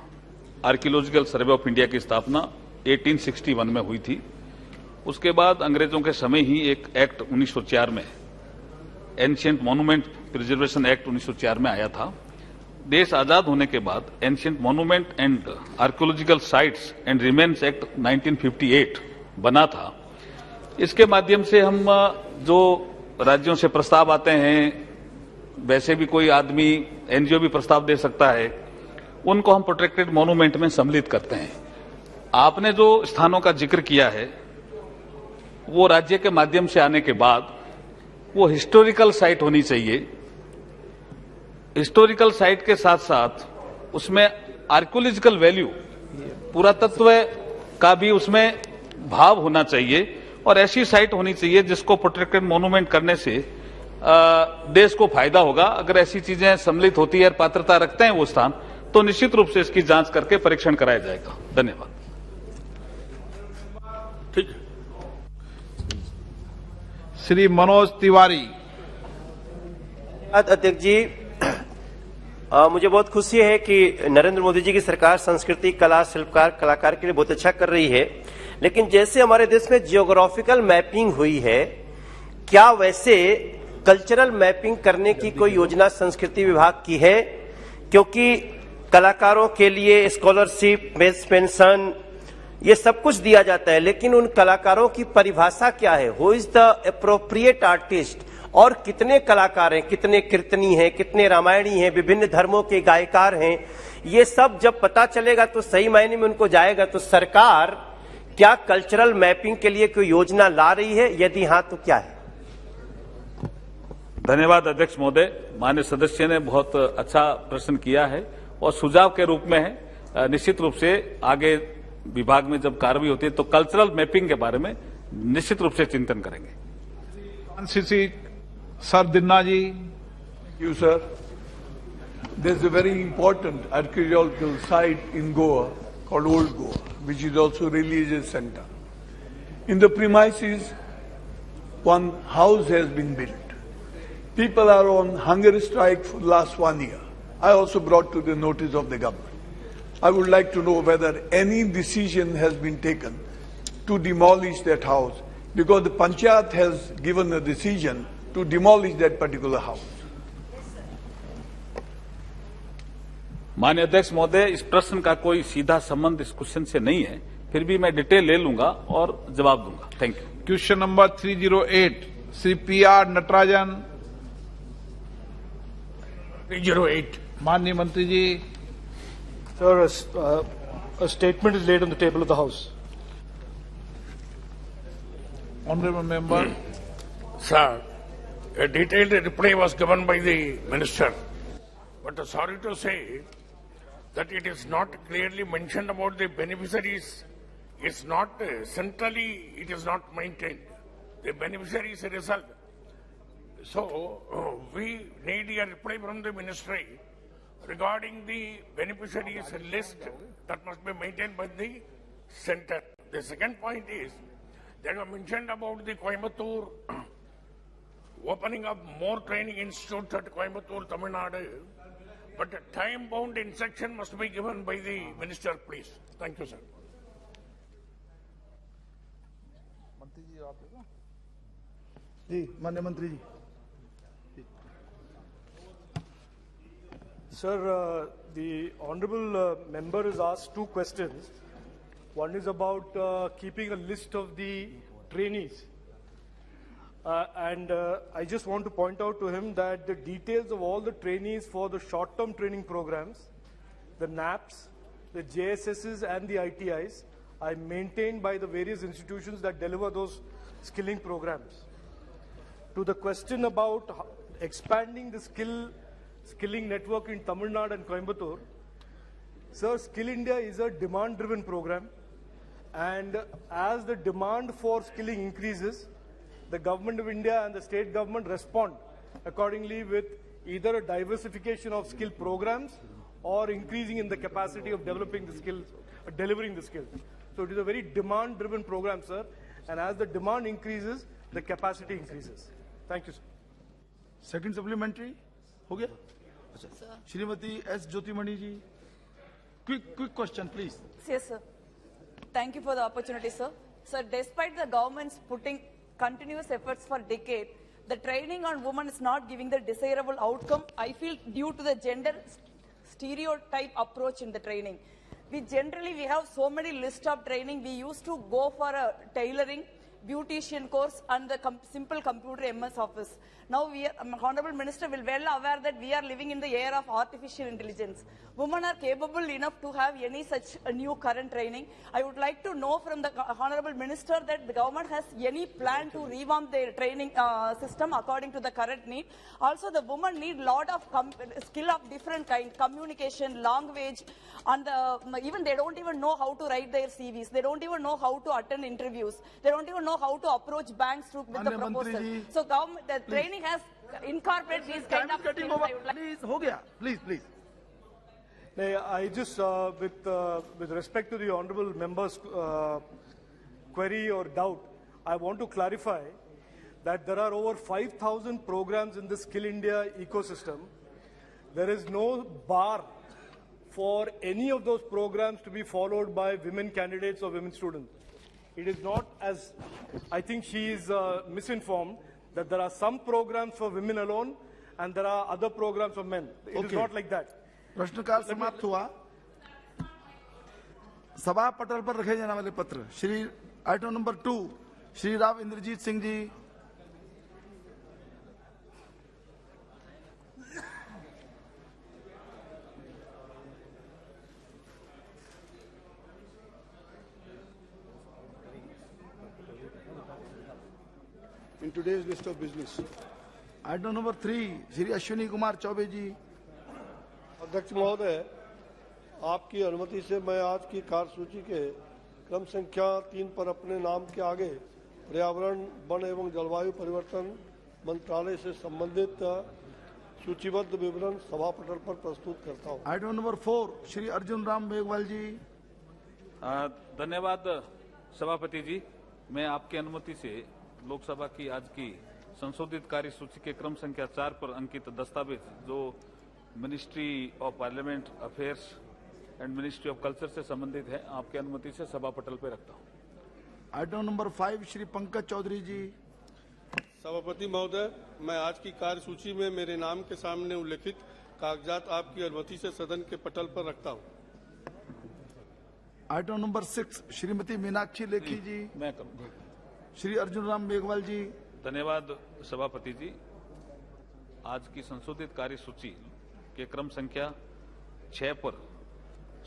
आर्कियोलॉजिकल सर्वे ऑफ इंडिया की स्थापना 1861 में हुई थी। उसके बाद अंग्रेजों के समय ही एक एक्ट 1904 में, एंशिएंट मॉन्यूमेंट प्रिजर्वेशन एक्ट 1904 में आया था। देश आजाद होने के बाद ancient monument and archaeological sites and remains act 1958 बना था। इसके माध्यम से हम जो राज्यों से प्रस्ताव आते हैं, वैसे भी कोई आदमी एनजीओ भी प्रस्ताव दे सकता है, उनको हम प्रोटेक्टेड मॉन्यूमेंट में सम्मिलित करते हैं। आपने जो स्थानों का जिक्र किया है वो राज्य के माध्यम से आने के बाद वो हिस्टोरिकल साइट होनी चाहिए। हिस्टोरिकल साइट के साथ साथ उसमें आर्कियोलॉजिकल वैल्यू, पुरातत्व का भी उसमें भाव होना चाहिए और ऐसी साइट होनी चाहिए जिसको प्रोटेक्टेड मॉन्यूमेंट करने से देश को फायदा होगा। अगर ऐसी चीजें सम्मिलित होती है और पात्रता रखते हैं वो स्थान, तो निश्चित रूप से इसकी जांच करके परीक्षण कराया जाएगा। धन्यवाद। ठीक है। श्री मनोज तिवारी। अध्यक्ष जी, मुझे बहुत खुशी है कि नरेंद्र मोदी जी की सरकार संस्कृति, कला, शिल्पकार, कलाकार के लिए बहुत अच्छा कर रही है, लेकिन जैसे हमारे देश में जियोग्राफिकल मैपिंग हुई है, क्या वैसे कल्चरल मैपिंग करने की कोई योजना संस्कृति विभाग की है? क्योंकि कलाकारों के लिए स्कॉलरशिप, बेस्ट पेंशन, ये सब कुछ दिया जाता है, लेकिन उन कलाकारों की परिभाषा क्या है? Who is the appropriate artist? और कितने कलाकार हैं, कितने कीर्तनी हैं, कितने रामायणी हैं, विभिन्न धर्मों के गायकार हैं, ये सब जब पता चलेगा तो सही मायने में उनको जाएगा। तो सरकार क्या कल्चरल मैपिंग के लिए कोई योजना ला रही है? यदि हाँ तो क्या है? धन्यवाद अध्यक्ष महोदय। माननीय सदस्य ने बहुत अच्छा प्रश्न किया है और सुझाव के रूप में है। निश्चित रूप से आगे विभाग में जब कार्रवाई होती है तो कल्चरल मैपिंग के बारे में निश्चित रूप से चिंतन करेंगे। सर दिन्ना जी। Thank you, sir. There's a very important archaeological site in Goa called Old Goa, which is also a religious center. In the premises, one house has been built. People are on hunger strike for the last 1 year. I also brought to the notice of the government. I would like to know whether any decision has been taken to demolish that house, because the Panchayat has given a decision to demolish that particular house. माननीय अध्यक्ष महोदय, इस प्रश्न का कोई सीधा संबंध इस क्वेश्चन से नहीं है, फिर भी मैं डिटेल ले लूंगा और जवाब दूंगा। Thank you. Question number 308 Shri PR Natarajan. 308 माननीय मंत्री जी। Sir, a statement is laid on the table of the House. Honorable member. Sir, a detailed reply was given by the minister, but sorry to say that it is not clearly mentioned about the beneficiaries. It's not centrally, it is not maintained. The beneficiaries result. So, we need a reply from the ministry regarding the beneficiaries list that must be maintained by the center. The second point is, There was mentioned about the Coimbatore opening up more training institutes at Coimbatore, Tamil Nadu. But a time-bound instruction must be given by the minister, please. Thank you, sir. मंत्री जी आप देखो जी माननीय मंत्री जी Sir, the honourable member has asked two questions. One is about keeping a list of the trainees. I just want to point out to him that the details of all the trainees for the short-term training programs, the NAPs, the JSSs and the ITIs are maintained by the various institutions that deliver those skilling programs. To the question about expanding the skilling network in Tamil Nadu and Coimbatore, sir, Skill India is a demand-driven program, and as the demand for skilling increases, the government of India and the state government respond accordingly with either a diversification of skill programs or increasing in the capacity of developing the skills, delivering the skills. So it is a very demand-driven program, sir, and as the demand increases, the capacity increases. Thank you, sir. Second supplementary हो गया अच्छा Shrimati S Jothimani ji quick question please Yes, sir. Thank you for the opportunity, sir. Sir, despite the government's putting continuous efforts for decades, the training on women is not giving the desirable outcome, I feel, due to the gender stereotype approach in the training. We have so many list of training. We used to go for a tailoring, beautician course and the simple computer MS Office. Now, Honorable Minister will well aware that we are living in the era of artificial intelligence. Women are capable enough to have any such a new current training. I would like to know from the Honorable Minister that the government has any plan to revamp their training system according to the current need. Also, the women need lot of skill of different kind, communication, language, and even they don't even know how to write their CVs. They don't even know how to attend interviews. They don't even know how to approach banks with the proposal. So the training has incorporated these kind of skills. Please हो गया please I just, with respect to the honourable member's query or doubt, I want to clarify that there are over 5,000 programs in the Skill India ecosystem. There is no bar for any of those programs to be followed by women candidates or women students. It is not, as I think she is misinformed, that there are some programs for women alone and there are other programs for men. It is not like that. प्रश्नकाल समाप्त हुआ सभा पटल पर रखे जाने वाले पत्र Shri item number 2 Shri Rao Inderjit Singh ji In today's list of business. Item number 3 Shri Ashwini Kumar Choubey ji अध्यक्ष महोदय, आपकी अनुमति से मैं आज की कार्यसूची के क्रम संख्या 3 पर अपने नाम के आगे पर्यावरण, वन एवं जलवायु परिवर्तन मंत्रालय से संबंधित सूचीबद्ध विवरण सभा पटल पर प्रस्तुत करता हूं। आइटम नंबर 4 श्री अर्जुन राम मेघवाल जी। धन्यवाद सभापति जी। मैं आपकी अनुमति से लोकसभा की आज की संशोधित कार्यसूची के क्रम संख्या 4 पर अंकित दस्तावेज जो ministry of parliament affairs and ministry of culture से संबंधित है, आपकी अनुमति से सभा पटल पर रखता हूं। आइटम नंबर 5 श्री पंकज चौधरी जी। सभापति महोदय, मैं आज की कार्यसूची में मेरे नाम के सामने उल्लेखित कागजात आपकी अनुमति से सदन के पटल पर रखता हूं। आइटम नंबर 6 श्रीमती मीनाक्षी लेखी जी। मैं करूंगा। श्री अर्जुन राम मेघवाल जी। धन्यवाद सभापति जी। आज की संशोधित कार्यसूची के क्रम संख्या 6 पर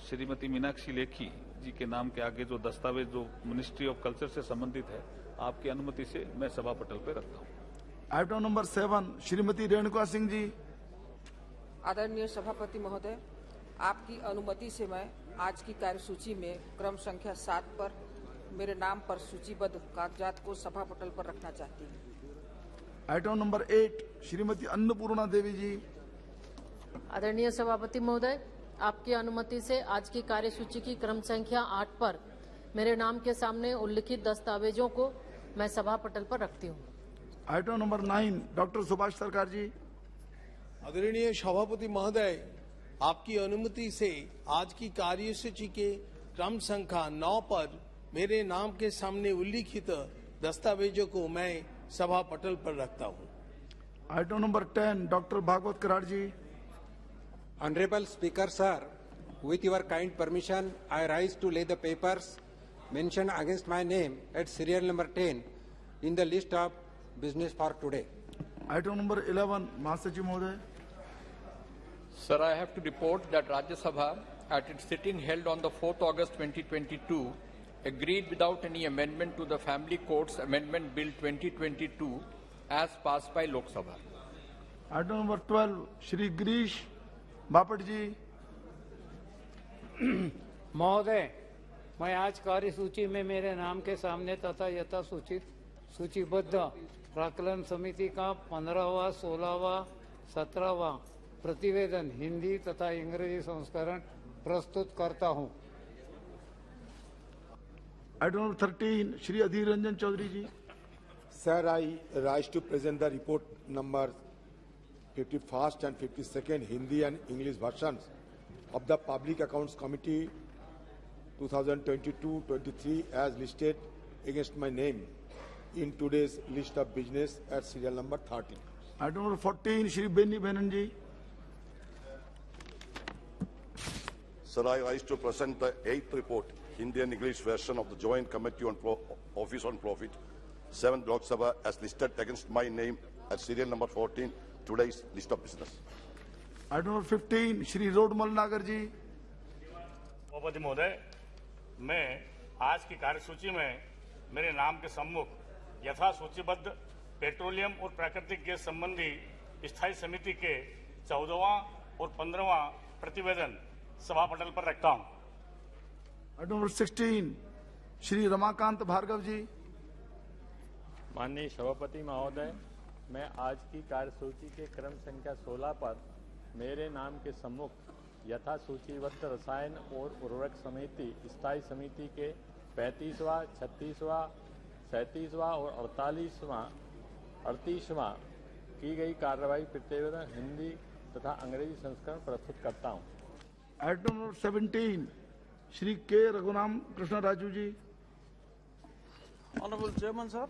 श्रीमती मीनाक्षी लेखी जी के नाम के आगे जो दस्तावेज जो मिनिस्ट्री ऑफ कल्चर से संबंधित है, आपकी अनुमति से मैं सभा पटल पर रखता हूं। Item number 7 Shrimati Renuka Singh ji. आदरणीय सभापति महोदय, आपकी अनुमति से मैं आज की कार्यसूची में क्रम संख्या 7 पर मेरे नाम पर सूचीबद्ध कागजात को सभा पटल पर रखना चाहती हूँ। आइटम नंबर 8 श्रीमती अन्नपूर्णा देवी जी। आदरणीय सभापति महोदय, आपकी अनुमति से आज की कार्यसूची की क्रम संख्या 8 पर मेरे नाम के सामने उल्लिखित दस्तावेजों को मैं सभा पटल पर रखती हूँ। आइटम नंबर 9, डॉक्टर सुभाष सरकार जी। आदरणीय सभापति महोदय, आपकी अनुमति से आज की कार्यसूची के क्रम संख्या 9 पर मेरे नाम के सामने उल्लिखित दस्तावेजों को मैं सभा पटल पर रखता हूँ। Item number 10, doctor Bhagwat Karad ji. Honorable Speaker, sir, with your kind permission, I rise to lay the papers mentioned against my name at serial number 10 in the list of business for today. Item number 11, महासचिव महोदय। Sir, I have to report that Rajya Sabha, at its sitting held on the 4th August 2022, agreed without any amendment to the Family Courts Amendment Bill 2022 as passed by Lok Sabha. Item number 12, Shri Girish Bapat ji. महोदय, मैं आज कार्यसूची में मेरे नाम के सामने तथा यथा सूचीबद्ध प्राक्कलन समिति का 15वां, 16वां, 17वां प्रतिवेदन हिंदी तथा अंग्रेजी संस्करण प्रस्तुत करता हूं। Item number 13, Shri Adhir Ranjan Chowdhury ji. Sir, I rise to present the report number 51st and 52nd Hindi and English versions of the Public Accounts Committee 2022-23 as listed against my name in today's list of business at serial number 13. Item number 14, Shri Benny Behanan ji. Sir, I rise to present the 8th report, Hindi and English version of the Joint Committee on Office on Profit, 7th Lok Sabha, as listed against my name at serial number 14, today's list of business. Item number 15, Shri Rodmal Nagar जी। सभापति महोदय, मैं आज की कार्यसूची में मेरे नाम के सम्मुख यथा सूचीबद्ध पेट्रोलियम और प्राकृतिक गैस संबंधी स्थायी समिति के 14वां और 15वां प्रतिवेदन सभा पटल पर रखता हूं। आइटम नंबर 16, श्री रमाकांत भार्गव जी। माननीय सभापति महोदय, मैं आज की कार्यसूची के क्रम संख्या 16 पर मेरे नाम के सम्मुख यथा सूचीबद्ध रसायन और उर्वरक समिति स्थायी समिति के 35वां, 36वां, 37वां और 38वां की गई कार्रवाई प्रतिवेदन हिंदी तथा अंग्रेजी संस्करण प्रस्तुत करता हूं। आइटम नंबर 17, श्री के Raghuram Krishna Raju ji. Honorable Chairman, sir,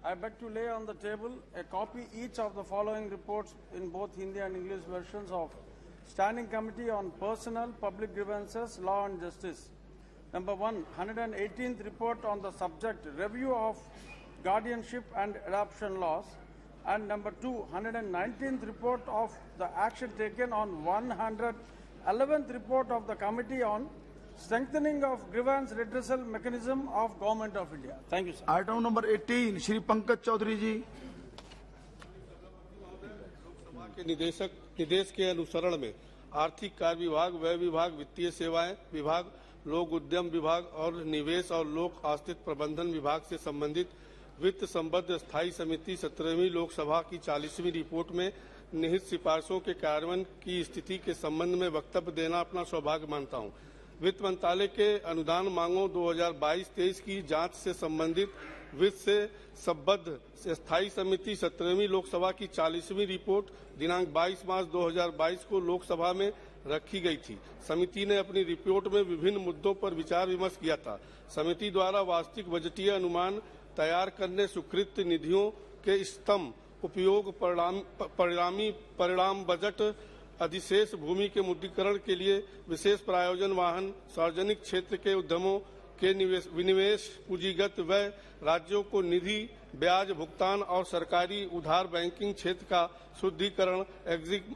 I beg to lay on the table a copy each of the following reports in both Hindi and English versions of Standing Committee on Personnel, Public Grievances, Law and Justice. Number 1, 118th report on the subject Review of Guardianship and Adoption Laws. And number 2, 119th report of the action taken on 111th report of the Committee on Strengthening of Grievance Redressal Mechanism of Government of India. Thank you, sir. Item number 18, Shri Pankaj Chaudhary ji. के निर्देश के अनुसरण में आर्थिक कार्य विभाग, व्यय विभाग, वित्तीय सेवाएं विभाग, लोक उद्यम विभाग और निवेश और लोक आश्रित प्रबंधन विभाग से संबंधित वित्त संबद्ध स्थायी समिति 17वीं लोकसभा की 40वीं रिपोर्ट में निहित सिफारिशों के कार्यान्वयन की स्थिति के संबंध में वक्तव्य देना अपना सौभाग्य मानता हूं। वित्त मंत्रालय के अनुदान मांगों 2022-23 की जांच से संबंधित वित्त से संबद्ध स्थायी समिति 17वीं लोकसभा की 40वीं रिपोर्ट दिनांक 22 मार्च 2022 को लोकसभा में रखी गई थी। समिति ने अपनी रिपोर्ट में विभिन्न मुद्दों पर विचार विमर्श किया था। समिति द्वारा वास्तविक बजटीय अनुमान तैयार करने, स्वीकृत निधियों के स्तंभ उपयोग, परिणाम बजट, अधिशेष भूमि के मुद्रीकरण के लिए विशेष प्रायोजन वाहन, सार्वजनिक क्षेत्र के उद्यमों के विनिवेश, पूंजीगत व्यय, राज्यों को निधि, ब्याज भुगतान और सरकारी उधार बैंकिंग क्षेत्र का शुद्धिकरण,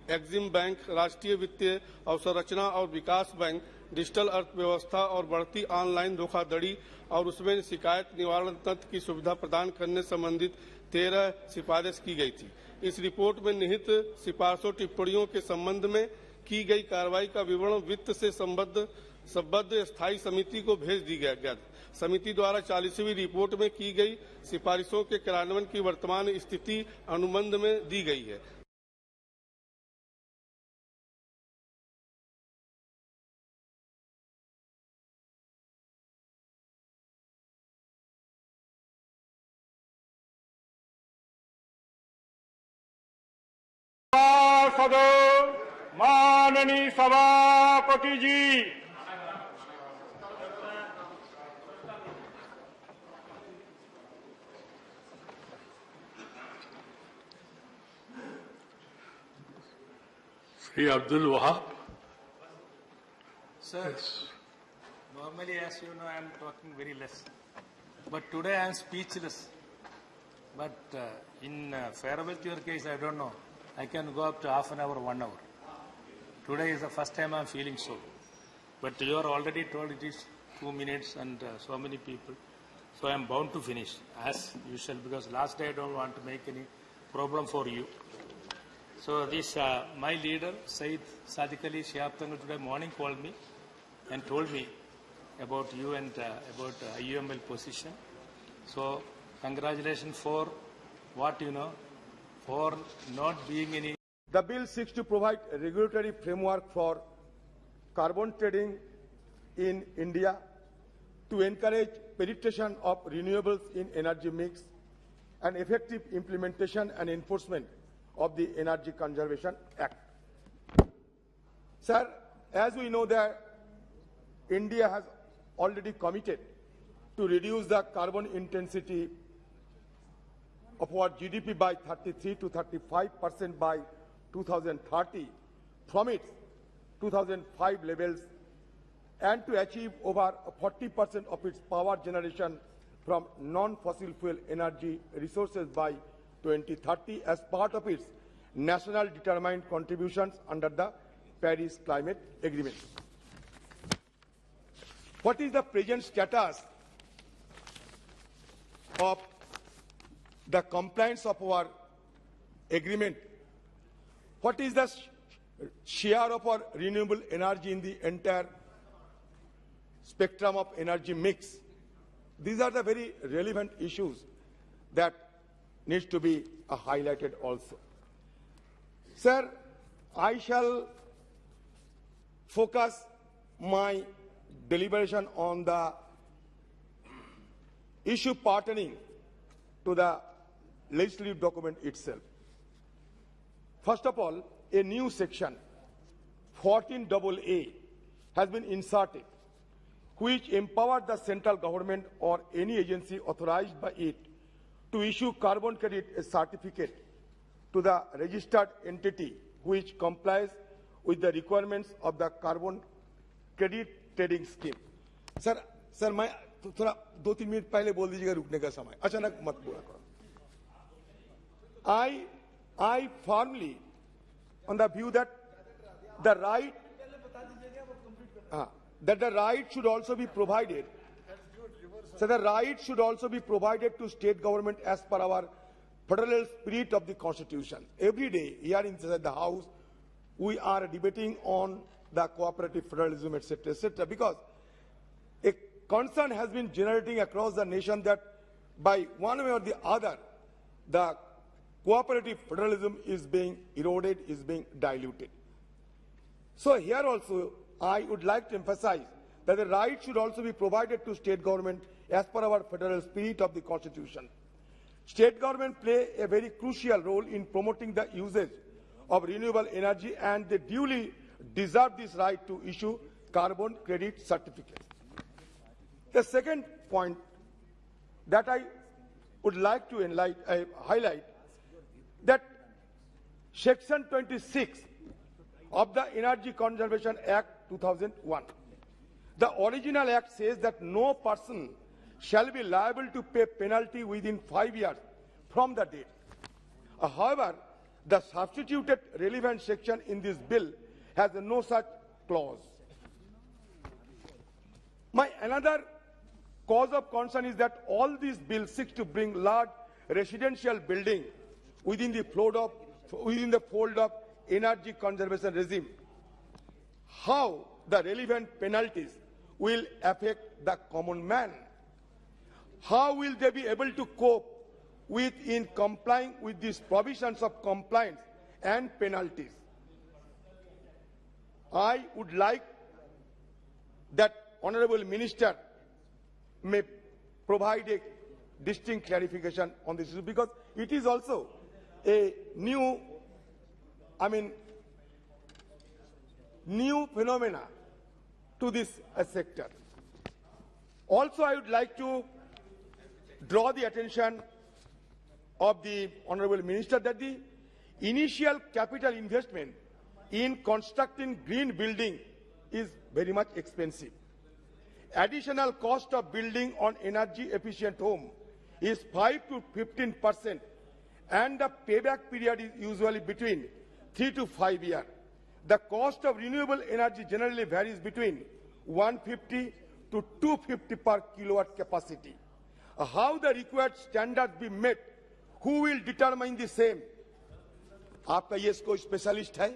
एग्जिम बैंक, राष्ट्रीय वित्तीय अवसंरचना और विकास बैंक, डिजिटल अर्थव्यवस्था और बढ़ती ऑनलाइन धोखाधड़ी और उसमें शिकायत निवारण तंत्र की सुविधा प्रदान करने संबंधित 13 सिफारिश की गई थी। इस रिपोर्ट में निहित सिफारिशों टिप्पणियों के संबंध में की गई कार्रवाई का विवरण वित्त से संबद्ध स्थायी समिति को भेज दिया गया। समिति द्वारा 40वीं रिपोर्ट में की गई सिफारिशों के क्रियान्वयन की वर्तमान स्थिति अनुबंध में दी गई है। महोदय, माननीय सभापति जी, Sri Abdul Wahab. Sir, normally as you know I am talking very less, but today I am speechless. But in farewell to your case, I don't know. I can go up to half an hour, 1 hour. Today is the first time I am feeling so. But you are already told it is 2 minutes and so many people. So I am bound to finish as usual because last day I don't want to make any problem for you. So this, my leader, Said Sadiq Ali Shihab Thankar, today morning called me and told me about you and about IUML position. So congratulations for what you know, for not being any. The bill seeks to provide a regulatory framework for carbon trading in India to encourage penetration of renewables in energy mix and effective implementation and enforcement of the Energy Conservation Act. Sir, as we know that India has already committed to reduce the carbon intensity of our GDP by 33 to 35% by 2030 from its 2005 levels and to achieve over 40% of its power generation from non-fossil fuel energy resources by 2030 as part of its national determined contributions under the Paris Climate Agreement. What is the present status of the compliance of our agreement? What is the share of our renewable energy in the entire spectrum of energy mix? These are the very relevant issues that needs to be highlighted also. Sir, I shall focus my deliberation on the issue pertaining to the legislative document itself. First of all, a new section 14AA has been inserted which empowered the central government or any agency authorized by it to issue carbon credit certificate to the registered entity which complies with the requirements of the carbon credit trading scheme. Sir मैं थोड़ा 2-3 minute पहले बोल दीजिएगा रुकने का समय, अचानक मत बोला करो. I firmly on the view that the right should also be provided. So the right should also be provided to state government as per our federal spirit of the Constitution. Every day here inside the House, we are debating on the cooperative federalism, etc., because a concern has been generating across the nation that by one way or the other, the cooperative federalism is being eroded, is being diluted. So here also, I would like to emphasize that the right should also be provided to state government as per our federal spirit of the Constitution. State government play a very crucial role in promoting the usage of renewable energy and they duly deserve this right to issue carbon credit certificates. The second point that I would like to highlight that Section 26 of the Energy Conservation Act 2001. The original act says that no person shall be liable to pay penalty within 5 years from the date. However, the substituted relevant section in this bill has no such clause. My another cause of concern is that all these bills seek to bring large residential building within the fold of energy conservation regime. How the relevant penalties will affect the common man? How will they be able to cope with in complying with these provisions of compliance and penalties? I would like that Honorable Minister may provide a distinct clarification on this issue because it is also a new, new phenomena to this sector. Also, I would like to draw the attention of the Honorable Minister that the initial capital investment in constructing green building is very much expensive. Additional cost of building on energy efficient home is 5 to 15%, and the payback period is usually between 3 to 5 years. The cost of renewable energy generally varies between 150 to 250 per kilowatt capacity. How the required standards be met, who will determine the same? आपका ये कोई specialist है?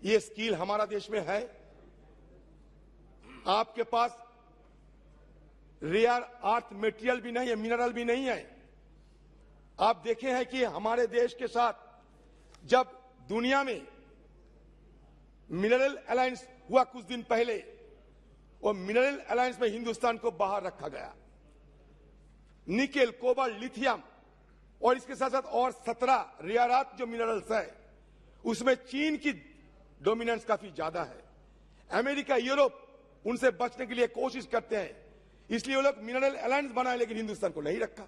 ये skill हमारा देश में है? आपके पास रेयर अर्थ मटेरियल भी नहीं है, मिनरल भी नहीं है। आप देखे हैं कि हमारे देश के साथ जब दुनिया में मिनरल अलायंस हुआ कुछ दिन पहले, और मिनरल अलायंस में हिंदुस्तान को बाहर रखा गया। निकेल, कोबाल्ट, लिथियम और इसके साथ साथ और 17 रेयर अर्थ जो मिनरल्स है, उसमें चीन की डोमिनेंस काफी ज्यादा है। अमेरिका, यूरोप उनसे बचने के लिए कोशिश करते हैं, इसलिए वो लोग मिनरल अलायंस बनाए, लेकिन हिंदुस्तान को नहीं रखा।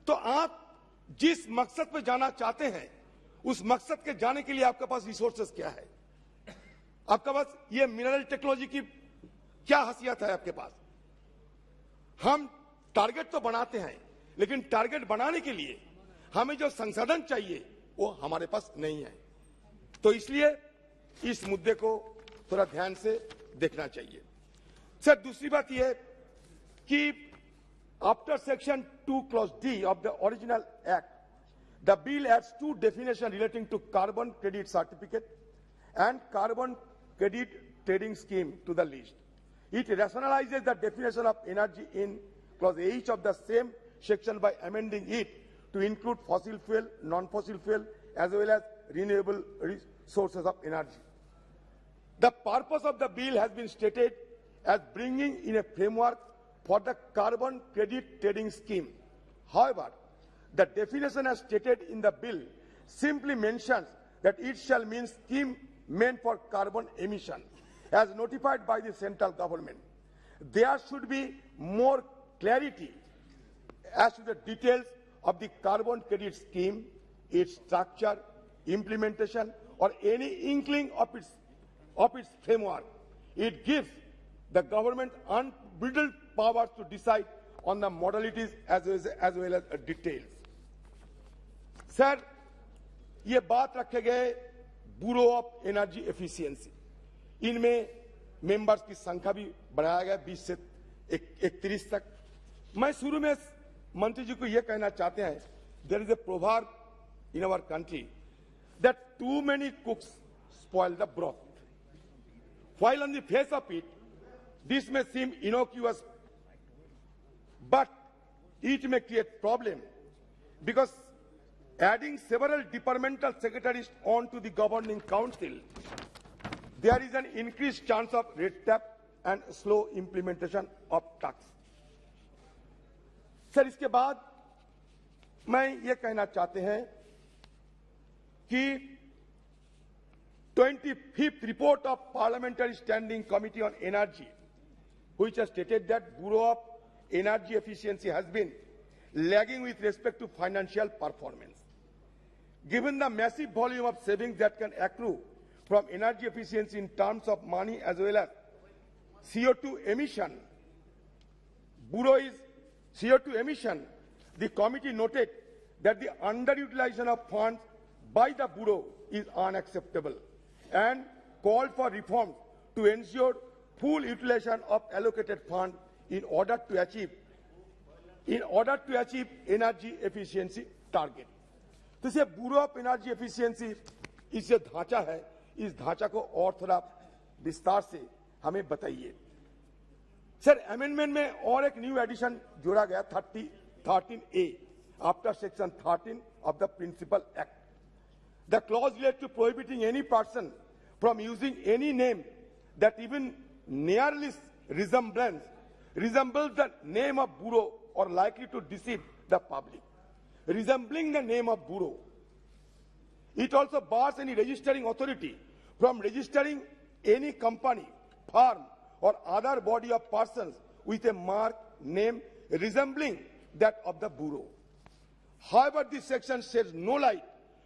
तो आप जिस मकसद पे जाना चाहते हैं, उस मकसद के जाने के लिए आपके पास रिसोर्सेस क्या है? आपके पास ये मिनरल टेक्नोलॉजी की क्या हैसियत है आपके पास? हम टारगेट तो बनाते हैं, लेकिन टारगेट बनाने के लिए हमें जो संसाधन चाहिए वो हमारे पास नहीं है। तो इसलिए इस मुद्दे को थोड़ा ध्यान से देखना चाहिए। सर, दूसरी बात यह कि after section 2 clause D of the original act, the bill adds 2 definitions relating to carbon credit certificate and carbon credit trading scheme to the list. It rationalizes the definition of energy in clause H of the same section by amending it to include fossil fuel, non-fossil fuel, as well as renewable sources of energy. The purpose of the bill has been stated as bringing in a framework for the carbon credit trading scheme. However, the definition as stated in the bill simply mentions that it shall mean scheme meant for carbon emission, as notified by the central government. There should be more clarity as to the details of the carbon credit scheme, its structure, implementation, or any inkling of its framework. It gives the government unbridled powers to decide on the modalities as well as details. Sir, ये बात रखे गए bureau of energy efficiency, इनमें members की संख्या भी बढ़ाया गया 20 से 31 तक। मैं शुरू में मंत्री जी को यह कहना चाहते हैं, there is a proverb in our country that too many cooks spoil the broth. While on the face of it, this may seem innocuous, but it may create problem, because adding several departmental secretaries onto the governing council, there is an increased chance of red tape and slow implementation of tax. Sir, इसके बाद मैं ये कहना चाहते हैं कि 25th report of Parliamentary Standing Committee on Energy, which has stated that Bureau of Energy Efficiency has been lagging with respect to financial performance. Given the massive volume of savings that can accrue from energy efficiency in terms of money as well as CO2 emission, the committee noted that the underutilization of funds by the Bureau is unacceptable and called for reforms to ensure full utilization of allocated funds in order to achieve energy efficiency target. तो इसे bureau of energy efficiency इस जो ढांचा है, इस ढांचा को और थोड़ा विस्तार से हमें बताइए। सर, अमेंडमेंट में और एक न्यू एडिशन जोड़ा गया 13A after section 13 of the principal act. The clause relates to prohibiting any person from using any name that even nearly resembles the name of bureau or likely to deceive the public. Resembling the name of bureau. It also bars any registering authority from registering any company, firm, or other body of persons with a mark name resembling that of the bureau. However, this section sheds no light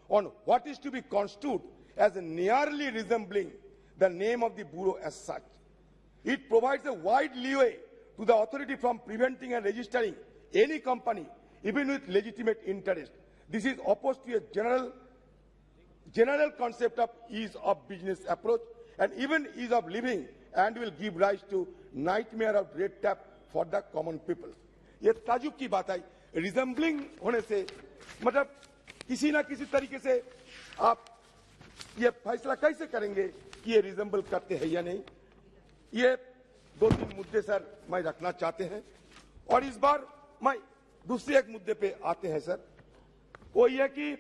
on what is to be construed as nearly resembling the name of the bureau as such. It provides a wide leeway to the authority from preventing and registering any company, even with legitimate interest. This is opposed to a general concept of ease of business approach and even ease of living, and will give rise to nightmare of red tape for the common people. ये ताजुब की बात है, resembling होने से मतलब किसी ना किसी तरीके से आप ये फैसला कैसे करेंगे कि ये रिजेंबल करते हैं या नहीं। ये दो तीन मुद्दे सर मैं रखना चाहते हैं, और इस बार मैं दूसरे एक मुद्दे पे आते हैं सर, वो ये कि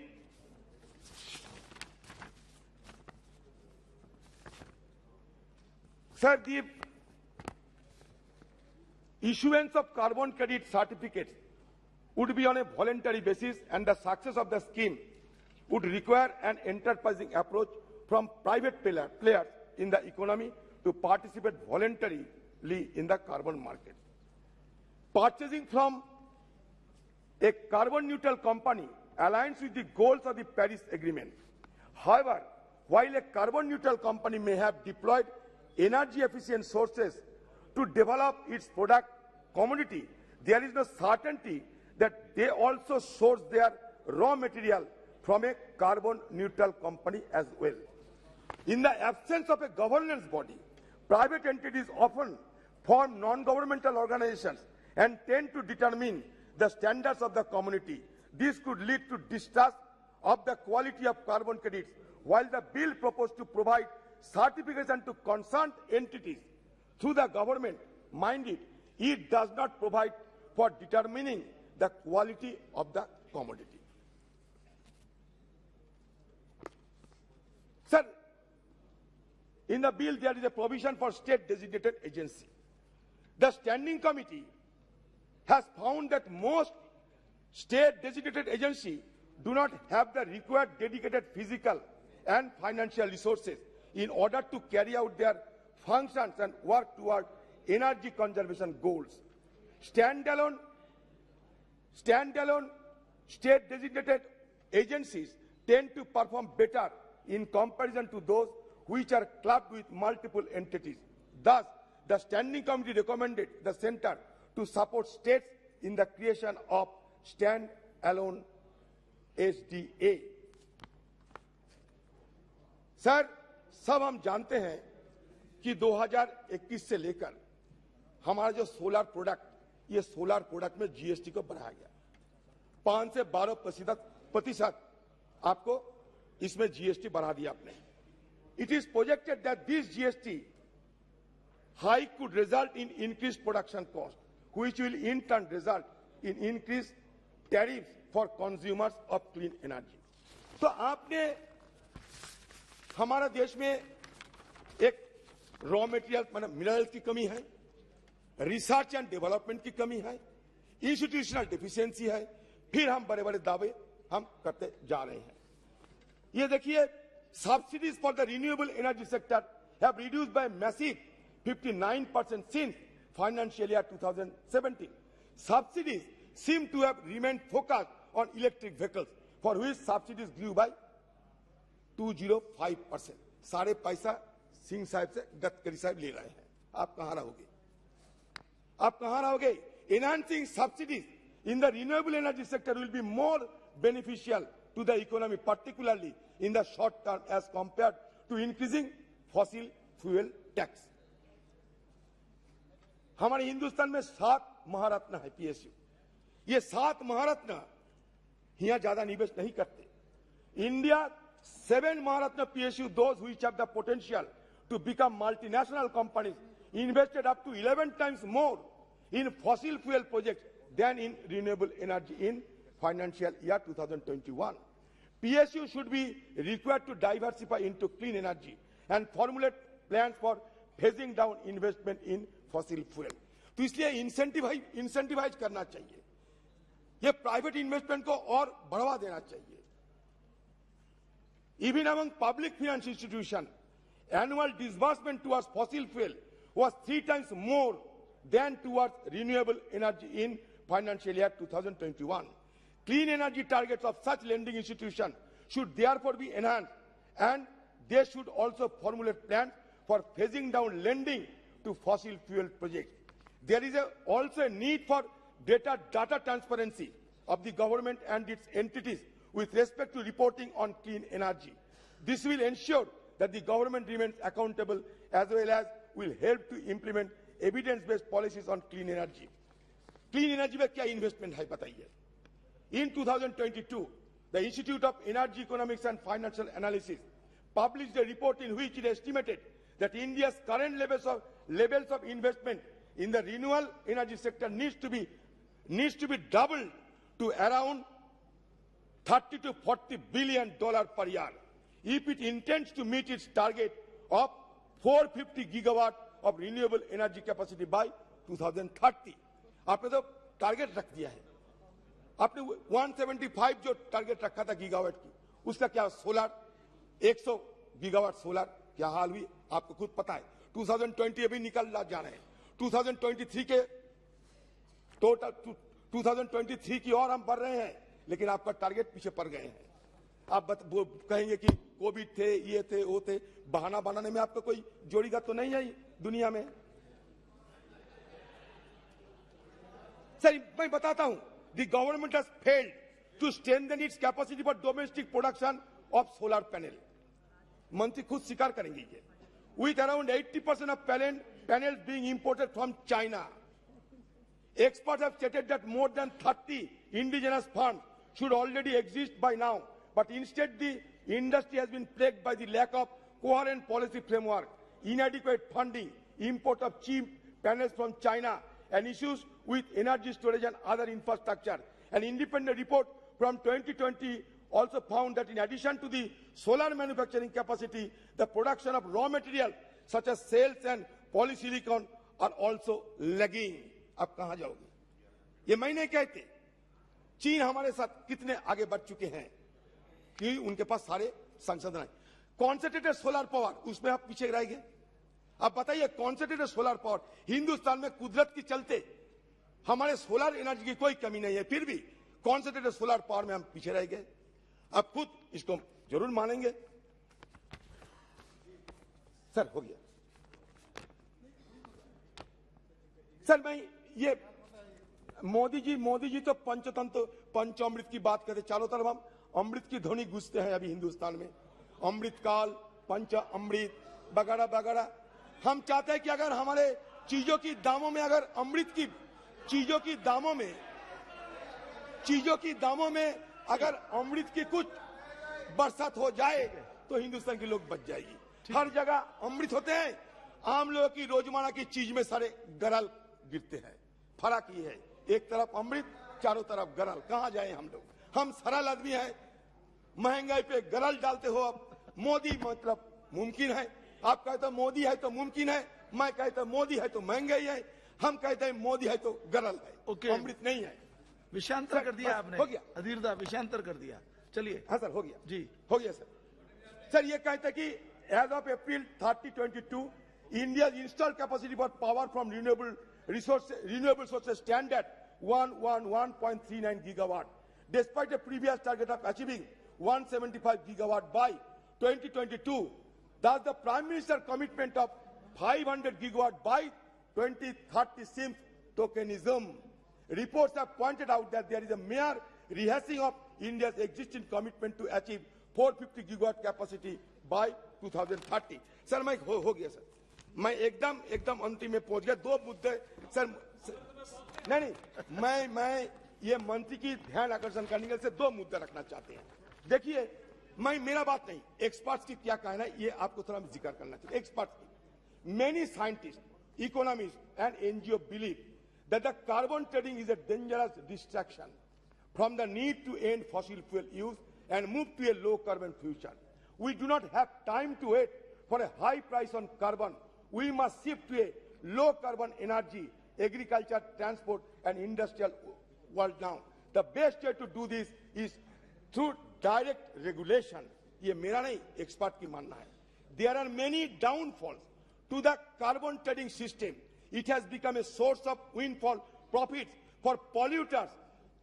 Sir, the issuance of carbon credit certificates would be on a voluntary basis, and the success of the scheme would require an enterprising approach from private players in the economy to participate voluntarily in the carbon market. Purchasing from a carbon neutral company aligns with the goals of the Paris Agreement. However, while a carbon neutral company may have deployed energy efficient sources to develop its product commodity, there is no certainty that they also source their raw material from a carbon neutral company as well. In the absence of a governance body, private entities often form non-governmental organizations and tend to determine the standards of the community. This could lead to distrust of the quality of carbon credits, while the bill proposed to provide certification to concerned entities through the government, mind it does not provide for determining the quality of the commodity. Sir, in the bill there is a provision for state designated agency. The standing committee has found that most state designated agencies do not have the required dedicated physical and financial resources in order to carry out their functions and work toward energy conservation goals. Standalone state-designated agencies tend to perform better in comparison to those which are clubbed with multiple entities. Thus, the Standing Committee recommended the Centre to support states in the creation of stand-alone SDA. Sir, सब हम जानते हैं कि 2021 से लेकर हमारा जो solar product, ये सोलर प्रोडक्ट में जीएसटी को बढ़ाया गया 5 से 12% आपको इसमें जीएसटी बढ़ा दिया आपने. It is projected that this GST hike could result in increased production cost, which will in turn result in increased tariffs for consumers of clean energy. तो आपने हमारा देश में एक रॉ मटेरियल मतलब मिनरल्स की कमी है, रिसर्च एंड डेवलपमेंट की कमी है, इंस्टीट्यूशनल डेफिशिएंसी है, फिर हम बड़े बड़े दावे हम करते जा रहे हैं. ये देखिए, subsidies for the renewable energy sector have reduced by a massive 59% since financial year 2017. Subsidies seem to have remained focused on electric vehicles, for which subsidies grew by 205%. सारे पैसा सिंह साहब से गडकरी साहब ले रहे हैं. आप कहां रहोगे? आप कहां रहोगे? Enhancing subsidies in the renewable energy sector will be more beneficial to the economy, particularly in the short term, as compared to increasing fossil fuel tax. हमारे हिंदुस्तान में 7 महारत्न है पीएसयू. ये 7 महारत्न यहाँ ज्यादा निवेश नहीं करते. India 7 Maharatna PSU, those which have the potential to become multinational companies, invested up to 11 times more in fossil fuel projects than in renewable energy in financial year 2021. PSU should be required to diversify into clean energy and formulate plans for phasing down investment in fossil fuel. तो इसलिए incentivise करना चाहिए, ये private investment को और बढ़ावा देना चाहिए. Even among public finance institutions, annual disbursement towards fossil fuel was 3 times more than towards renewable energy in financial year 2021. Clean energy targets of such lending institutions should therefore be enhanced, and they should also formulate plans for phasing down lending to fossil fuel projects. There is also a need for data transparency of the government and its entities with respect to reporting on clean energy. This will ensure that the government remains accountable as well as will help to implement evidence-based policies on clean energy. Clean energy में क्या investment है बताइए? In 2022, the Institute of Energy Economics and Financial Analysis published a report in which it estimated that India's current levels of investment in the renewable energy sector needs to be doubled to around $30 to $40 billion per year if it intends to meet its target of 450 gigawatt of renewable energy capacity by 2030. आपने तो target रख दिया है, आपने 175 जो target रखा था gigawatt की, उसका क्या सोलर 100 गीगावाट सोलर क्या हाल हुई आपको खुद पता है। 2020 अभी निकल जा रहे हैं, 2023 के टोटल 2023 की और हम बढ़ रहे हैं, लेकिन आपका टारगेट पीछे पड़ गए हैं। आप कहेंगे कि कोविड थे, ये थे, वो थे, बहाना बनाने में आपका कोई जोड़ीगा तो नहीं है दुनिया में। सर मैं बताता हूं, the government has failed to strengthen its capacity for domestic production of solar panel. मंत्री खुद स्वीकार करेंगे ये। With around 80% of panels being imported from China, experts have stated that more than 30 indigenous farms should already exist by now, but instead the industry has been plagued by the lack of coherent policy framework, inadequate funding, import of cheap panels from China, and issues with energy storage and other infrastructure. An independent report from 2020 also found that in addition to the solar manufacturing capacity, the production of raw material such as cells and polysilicon are also lagging. अब कहां जाओगे? ये मैं नहीं कहते, चीन हमारे साथ कितने आगे बढ़ चुके हैं कि उनके पास सारे संसाधन हैं। कॉन्सेंट्रेटेड सोलर पावर, उसमें आप पीछे रह गए। अब बताइए, कॉन्सेंट्रेटेड सोलर पावर, हिंदुस्तान में कुदरत के चलते हमारे सोलर एनर्जी की कोई कमी नहीं है, फिर भी कॉन्सेंट्रेटेड सोलर पावर में हम पीछे रह गए। अब खुद इसको जरूर मानेंगे। सर हो गया। सर मैं ये मोदी जी तो पंचतंत्र पंचामृत की बात करते, चारों तरफ हम अमृत की ध्वनि गूंजते हैं अभी हिंदुस्तान में, अमृत काल, पंच अमृत वगैरह वगैरह। हम चाहते हैं कि अगर हमारे चीजों की दामों में, अगर अमृत की चीजों की दामों में अगर अमृत की कुछ बरसात हो जाए तो हिंदुस्तान के लोग बच जाएगी। हर जगह अमृत होते हैं, आम लोगों की रोजमर्रा की चीज में सारे गरल गिरते हैं। फर्क ये है, एक तरफ अमृत, चारों तरफ गरल। कहां जाए हम लोग? हम सरल आदमी हैं, महंगाई पे गरल डालते हो। अब मोदी मतलब मुमकिन है, आप कहते हो मोदी है तो मुमकिन है, मैं कहता मोदी है तो महंगाई है, हम कहते हैं मोदी है तो गरल है, अमृत नहीं है। विषयांतर कर दिया आपने, हो गया अधीरदा, विषयांतर कर दिया। चलिए। हाँ सर, हो गया जी, हो गया सर। सर ये कहते हैं कि as of April 2022 India installed capacity for power from renewable sources stand at 111.39 gigawatt, despite the previous target of achieving 175 gigawatt by 2022. Thus, the Prime Minister's commitment of 500 gigawatt by 2030 seems tokenism. Reports have pointed out that there is a mere rehashing of India's existing commitment to achieve 450 gigawatt capacity by 2030. Sir मैं हो गया sir, मैं एकदम अंतिम में पहुंच गया। दो मुद्दे सर, नहीं मैं ये मंत्री की ध्यान आकर्षण करने के लिए दो मुद्दे रखना चाहते हैं। देखिए, मेरा बात नहीं, एक्सपर्ट्स की क्या कहना है ये आपको थोड़ा जिक्र करना चाहिए। एक्सपर्ट्स की, many scientist, economist and NGO believe that the carbon trading is a dangerous distraction from the need to end fossil fuel use and move to a low carbon future. We do not have time to wait for a high price on carbon. We must shift to a low carbon energy, agriculture, transport and industrial world now. The best way to do this is through direct regulation. ये मेरा नहीं, expert की मानना है। there are many downfalls to the carbon trading system. It has become a source of windfall profits for polluters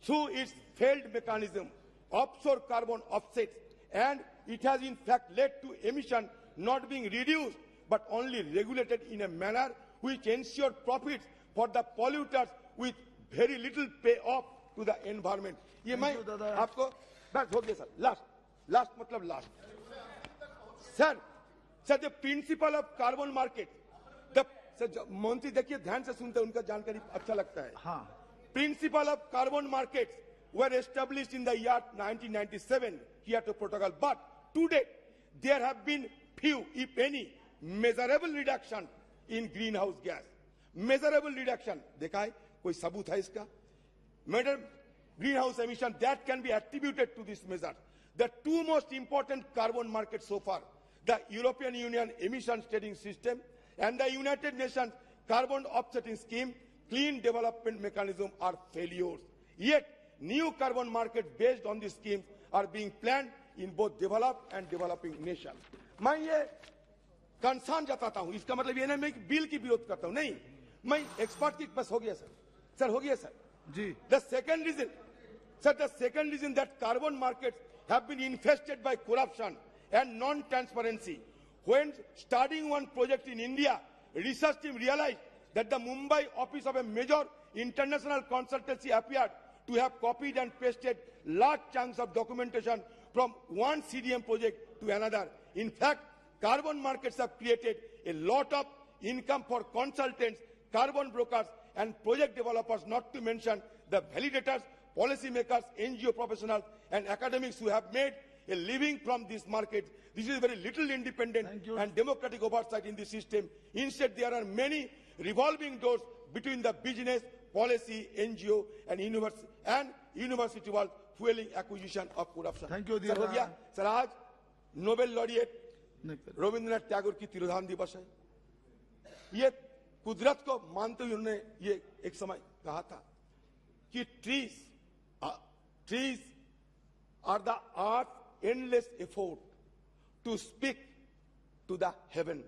through its failed mechanism, offshore carbon offsets, and it has in fact led to emission not being reduced but only regulated in a manner which ensures profits for the polluters with very little payoff to the environment. ये मैं आपको बस हो गया sir last मतलब last sir the principle of carbon market the sir मंत्री देखिए ध्यान से सुनते हैं उनका जानकारी अच्छा लगता है हाँ principle of carbon markets were established in the year 1997 Kyoto Protocol, but to date there have been few, if any, measurable reduction in greenhouse gas. Measurable reduction, देखा है कोई सबूत है इसका? Greenhouse emission that can be attributed to this measure. The two most important carbon markets so far, the European Union emissions trading system and the United Nations carbon offsetting scheme, clean development mechanism, are failures. Yet new carbon markets based on these schemes are being planned in both developed and developing nations. मैं ये concern जताता हूं, इसका मतलब ये नहीं मैं bill की विरोध करता हूं, नहीं, मैं एक्सपर्ट की बस हो गया सर हो गया sir ji. The second reason that carbon markets have been infested by corruption and non-transparency. When starting one project in India, research team realized that the Mumbai office of a major international consultancy appeared to have copied and pasted large chunks of documentation from one CDM project to another. In fact, carbon markets have created a lot of income for consultants, carbon brokers, and project developers, not to mention the validators, policymakers, NGO professionals, and academics who have made a living from this market. This is very little independent and democratic oversight in the system. Instead, there are many revolving doors between the business, policy, NGO, and university world, fueling acquisition of corruption. Thank you, sir हो गया sir. आज Nobel laureate Rabindranath Tagore की तिरोधान दिवस है. ये कुदरत को मानते हुए उन्होंने ये एक समय कहा था कि trees are the earth's endless effort to speak to the heaven.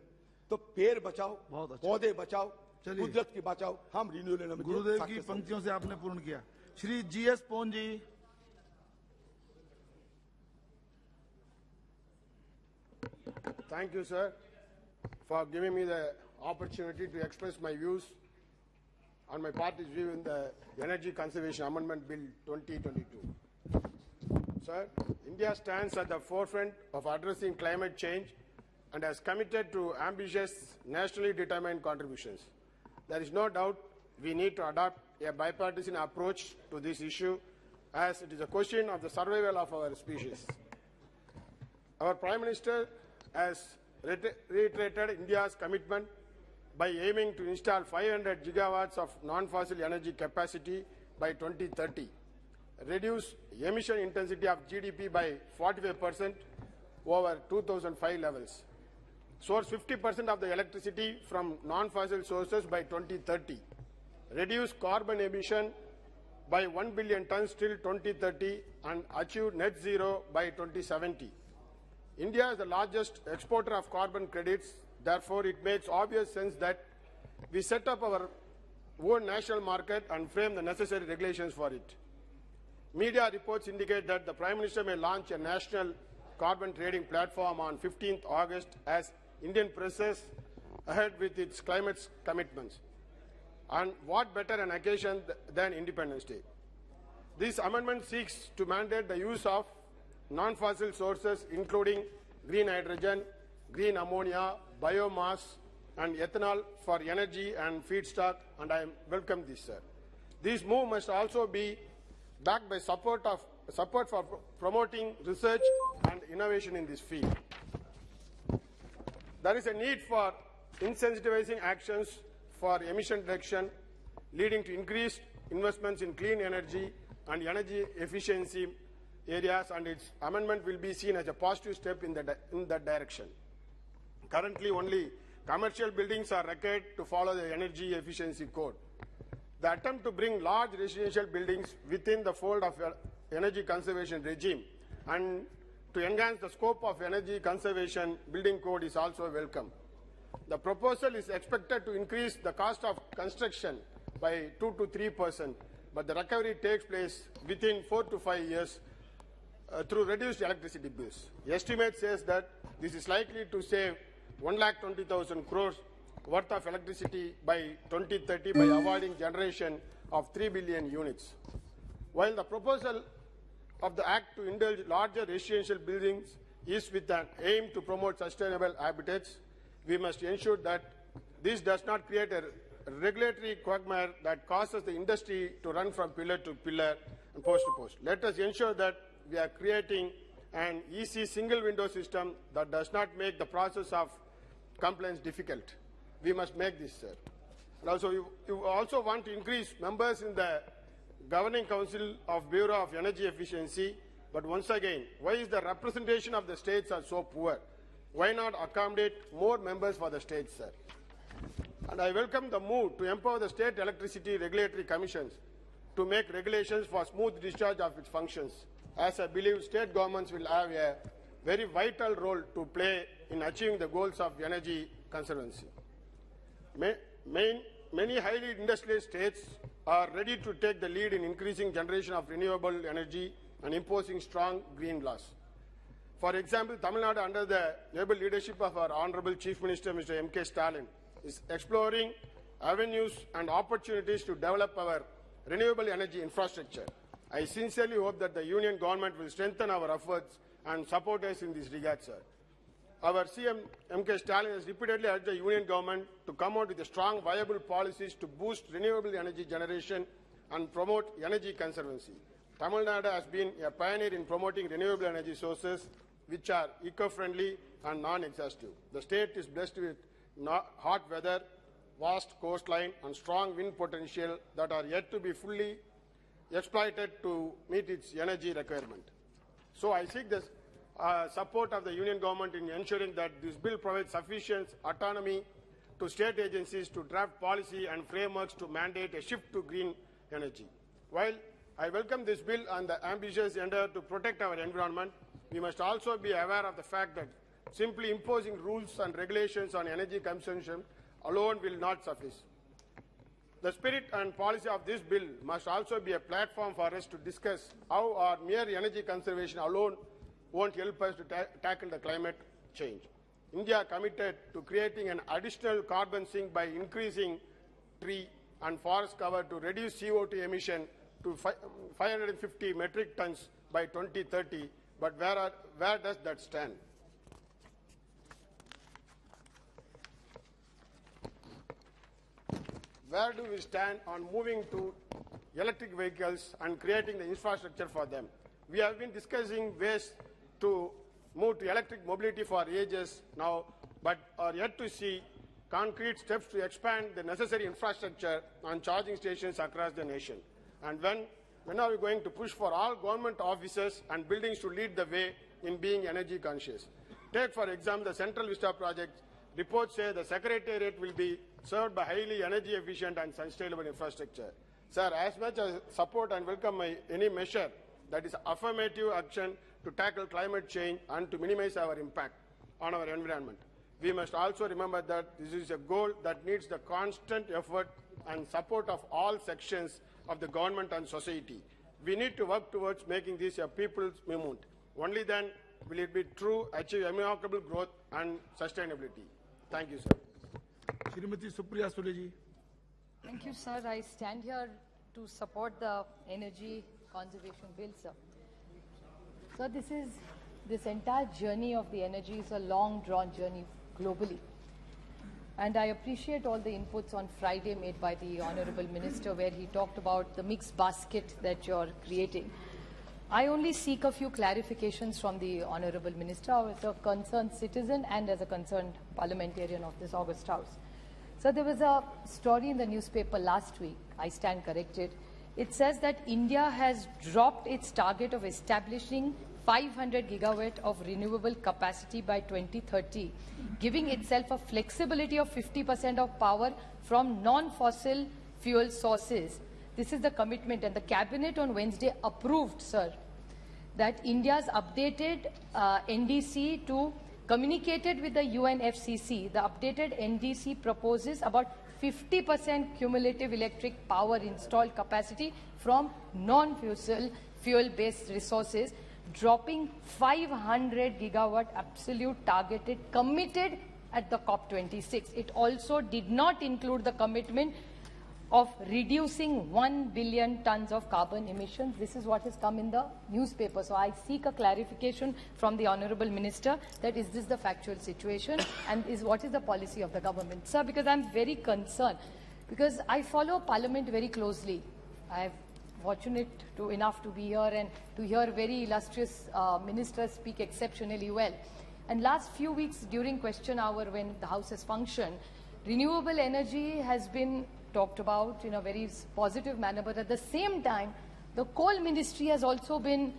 तो पेड़ बचाओ, पौधे बचाओ, कुदरत की बचाओ, हम रिन्यूएबल एनर्जी. गुरुदेव की पंक्तियों से आपने पूर्ण किया. Shri GS Pon ji. Thank you, sir, for giving me the opportunity to express my views on my party's view in the Energy Conservation Amendment Bill 2022. Sir, India stands at the forefront of addressing climate change and has committed to ambitious nationally determined contributions. There is no doubt we need to adopt a bipartisan approach to this issue, as it is a question of the survival of our species. Our Prime Minister has reiterated India's commitment by aiming to install 500 gigawatts of non-fossil energy capacity by 2030, reduce emission intensity of GDP by 45% over 2005 levels, source 50% of the electricity from non-fossil sources by 2030, reduce carbon emission by 1 billion tons till 2030 and achieve net zero by 2070. India is the largest exporter of carbon credits. Therefore, it makes obvious sense that we set up our own national market and frame the necessary regulations for it. Media reports indicate that the Prime Minister may launch a national carbon trading platform on 15th August as Indian presses ahead with its climate commitments. And what better an occasion than Independence Day? This amendment seeks to mandate the use of non-fossil sources including green hydrogen, green ammonia, biomass and ethanol for energy and feedstock, and I welcome this, sir. This move must also be backed by support for promoting research and innovation in this field. There is a need for incentivizing actions for emission reduction, leading to increased investments in clean energy and energy efficiency areas, and its amendment will be seen as a positive step in that direction. Currently, only commercial buildings are required to follow the energy efficiency code. The attempt to bring large residential buildings within the fold of energy conservation regime and to enhance the scope of energy conservation building code is also welcome. The proposal is expected to increase the cost of construction by 2 to 3%, but the recovery takes place within 4 to 5 years through reduced electricity bills. The estimate says that this is likely to save 1,20,000 crores worth of electricity by 2030 by avoiding generation of 3 billion units. While the proposal of the Act to indulge larger residential buildings is with an aim to promote sustainable habitats, we must ensure that this does not create a regulatory quagmire that causes the industry to run from pillar to pillar and post to post. Let us ensure that we are creating an easy single window system that does not make the process of compliance difficult. We must make this, sir. And also, you also want to increase members in the Governing Council of Bureau of Energy Efficiency, but once again, why is the representation of the states are so poor? Why not accommodate more members for the states, sir? And I welcome the move to empower the state electricity regulatory commissions to make regulations for smooth discharge of its functions, as I believe state governments will have a very vital role to play in achieving the goals of energy conservancy. Many highly industrialized states are ready to take the lead in increasing generation of renewable energy and imposing strong green laws. For example, Tamil Nadu, under the able leadership of our Honorable Chief Minister, Mr. M.K. Stalin, is exploring avenues and opportunities to develop our renewable energy infrastructure. I sincerely hope that the Union government will strengthen our efforts and support us in this regard, sir. Our CM M.K. Stalin has repeatedly urged the Union government to come out with strong, viable policies to boost renewable energy generation and promote energy conservancy. Tamil Nadu has been a pioneer in promoting renewable energy sources which are eco-friendly and non-exhaustive. The state is blessed with hot weather, vast coastline, and strong wind potential that are yet to be fully exploited to meet its energy requirement. So I seek the support of the Union government in ensuring that this bill provides sufficient autonomy to state agencies to draft policy and frameworks to mandate a shift to green energy. While I welcome this bill and the ambitious endeavor to protect our environment, we must also be aware of the fact that simply imposing rules and regulations on energy consumption alone will not suffice. The spirit and policy of this bill must also be a platform for us to discuss how our mere energy conservation alone won't help us to tackle the climate change. India committed to creating an additional carbon sink by increasing tree and forest cover to reduce CO2 emission to 550 metric tons by 2030. But where does that stand? Where do we stand on moving to electric vehicles and creating the infrastructure for them? We have been discussing ways to move to electric mobility for ages now, but are yet to see concrete steps to expand the necessary infrastructure on charging stations across the nation. And when are we going to push for all government offices and buildings to lead the way in being energy conscious? Take, for example, the Central Vista project. Reports say the Secretariat will be served by highly energy efficient and sustainable infrastructure. Sir, as much as support and welcome any measure that is affirmative action to tackle climate change and to minimize our impact on our environment, we must also remember that this is a goal that needs the constant effort and support of all sections of the government and society. We need to work towards making this a people's movement. Only then will it be true, achieve remarkable growth and sustainability. Thank you, sir. Shrimati Supriya Sule ji. Thank you, sir. I stand here to support the energy conservation bill, sir. So this entire journey of the energy is a long drawn journey globally. And I appreciate all the inputs on Friday made by the Honorable Minister, where he talked about the mixed basket that you're creating. I only seek a few clarifications from the Honorable Minister as a concerned citizen and as a concerned parliamentarian of this August House. So there was a story in the newspaper last week, I stand corrected. It says that India has dropped its target of establishing 500 gigawatt of renewable capacity by 2030, giving itself a flexibility of 50% of power from non-fossil fuel sources. This is the commitment, and the Cabinet on Wednesday approved, sir, that India's updated NDC to communicated with the UNFCCC. The updated NDC proposes about 50% cumulative electric power installed capacity from non-fossil fuel-based resources, dropping 500 gigawatt absolute targeted committed at the COP26. It also did not include the commitment of reducing 1 billion tons of carbon emissions. This is what has come in the newspaper. So I seek a clarification from the Honourable Minister that is this the factual situation and what is the policy of the government. Sir, because I'm very concerned, because I follow Parliament very closely. I'm fortunate enough to be here and to hear very illustrious ministers speak exceptionally well. And last few weeks during question hour when the House has functioned, renewable energy has been talked about in a very positive manner, but at the same time, the coal ministry has also been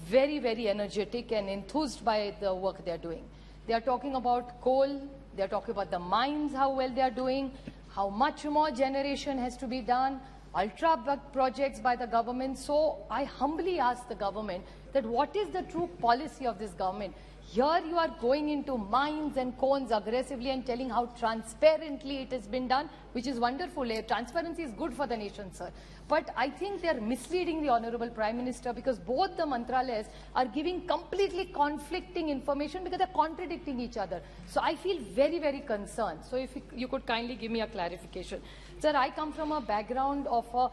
very, very energetic and enthused by the work they are doing. They are talking about coal, they are talking about the mines, how well they are doing, how much more generation has to be done, ultra projects by the government. So I humbly ask the government that what is the true policy of this government? Here you are going into mines and cones aggressively and telling how transparently it has been done, which is wonderful. Transparency is good for the nation, sir. But I think they are misleading the Honourable Prime Minister because both the mantralayas are giving completely conflicting information because they are contradicting each other. So I feel very, very concerned. So if you could kindly give me a clarification. Sir, I come from a background of a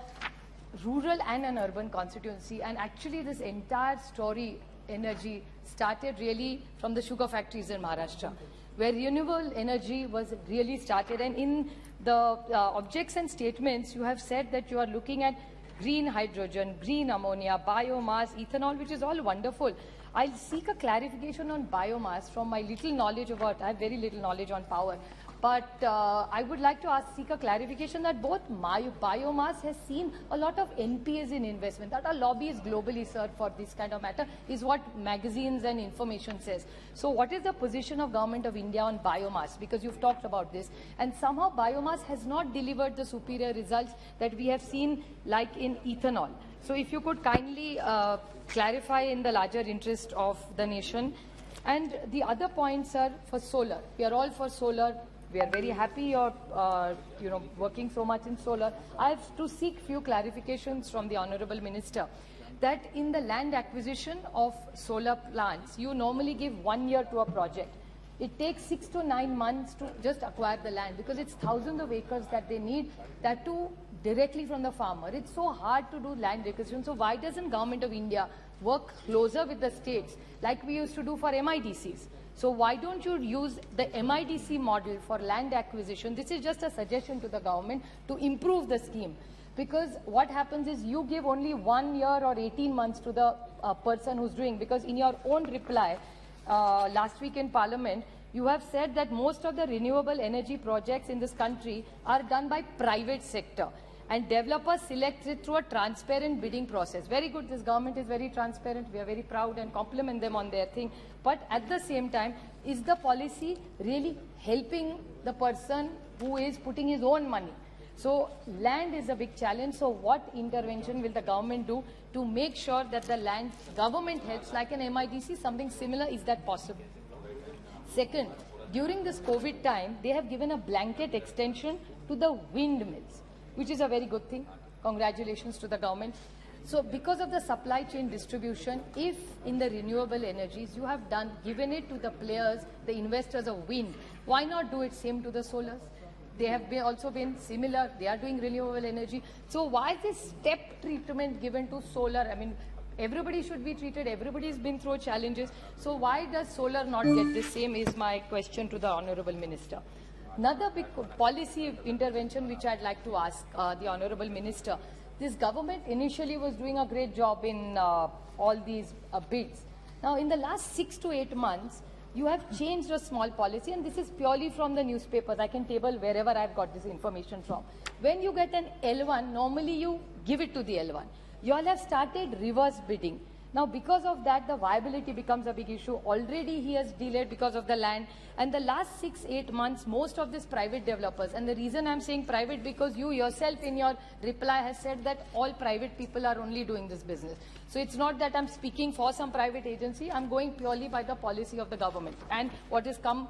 rural and an urban constituency, and actually this entire story energy started really from the sugar factories in Maharashtra, where renewable energy was really started. And in the objects and statements, you have said that you are looking at green hydrogen, green ammonia, biomass, ethanol, which is all wonderful. I'll seek a clarification on biomass from my little knowledge about, I have very little knowledge on power. But I would like to seek a clarification that both biomass has seen a lot of NPAs in investment. That are lobbies globally, sir, for this kind of matter, is what magazines and information says. So what is the position of Government of India on biomass? Because you've talked about this. And somehow biomass has not delivered the superior results that we have seen, like in ethanol. So if you could kindly clarify in the larger interest of the nation. And the other points are for solar. We are all for solar. We are very happy you're working so much in solar. I have to seek few clarifications from the Honourable Minister that in the land acquisition of solar plants, you normally give 1 year to a project. It takes 6 to 9 months to just acquire the land because it's thousands of acres that they need, that too directly from the farmer. It's so hard to do land acquisition. So why doesn't Government of India work closer with the states like we used to do for MIDCs? So why don't you use the MIDC model for land acquisition? This is just a suggestion to the government to improve the scheme. Because what happens is you give only 1 year or 18 months to the person who's doing. Because in your own reply last week in Parliament, you have said that most of the renewable energy projects in this country are done by private sector. And developers select it through a transparent bidding process. Very good, this government is very transparent. We are very proud and compliment them on their thing. But at the same time, is the policy really helping the person who is putting his own money? So land is a big challenge. So what intervention will the government do to make sure that the land government helps, like an MIDC, something similar? Is that possible? Second, during this COVID time, they have given a blanket extension to the windmills, which is a very good thing. Congratulations to the government. So because of the supply chain distribution, if in the renewable energies you have given it to the players, the investors of wind, why not do it same to the solars? They have also been similar. They are doing renewable energy. So why this step treatment given to solar? I mean, everybody should be treated. Everybody's been through challenges. So why does solar not get the same is my question to the Honourable Minister. Another big policy intervention which I'd like to ask the Honourable Minister. This government initially was doing a great job in all these bids. Now, in the last 6 to 8 months, you have changed a small policy, and this is purely from the newspapers. I can table wherever I've got this information from. When you get an L1, normally you give it to the L1. You all have started reverse bidding. Now, because of that, the viability becomes a big issue. Already he has delayed because of the land. And the last 6-8 months, most of these private developers, and the reason I'm saying private, because you yourself in your reply has said that all private people are only doing this business. So it's not that I'm speaking for some private agency. I'm going purely by the policy of the government and what has come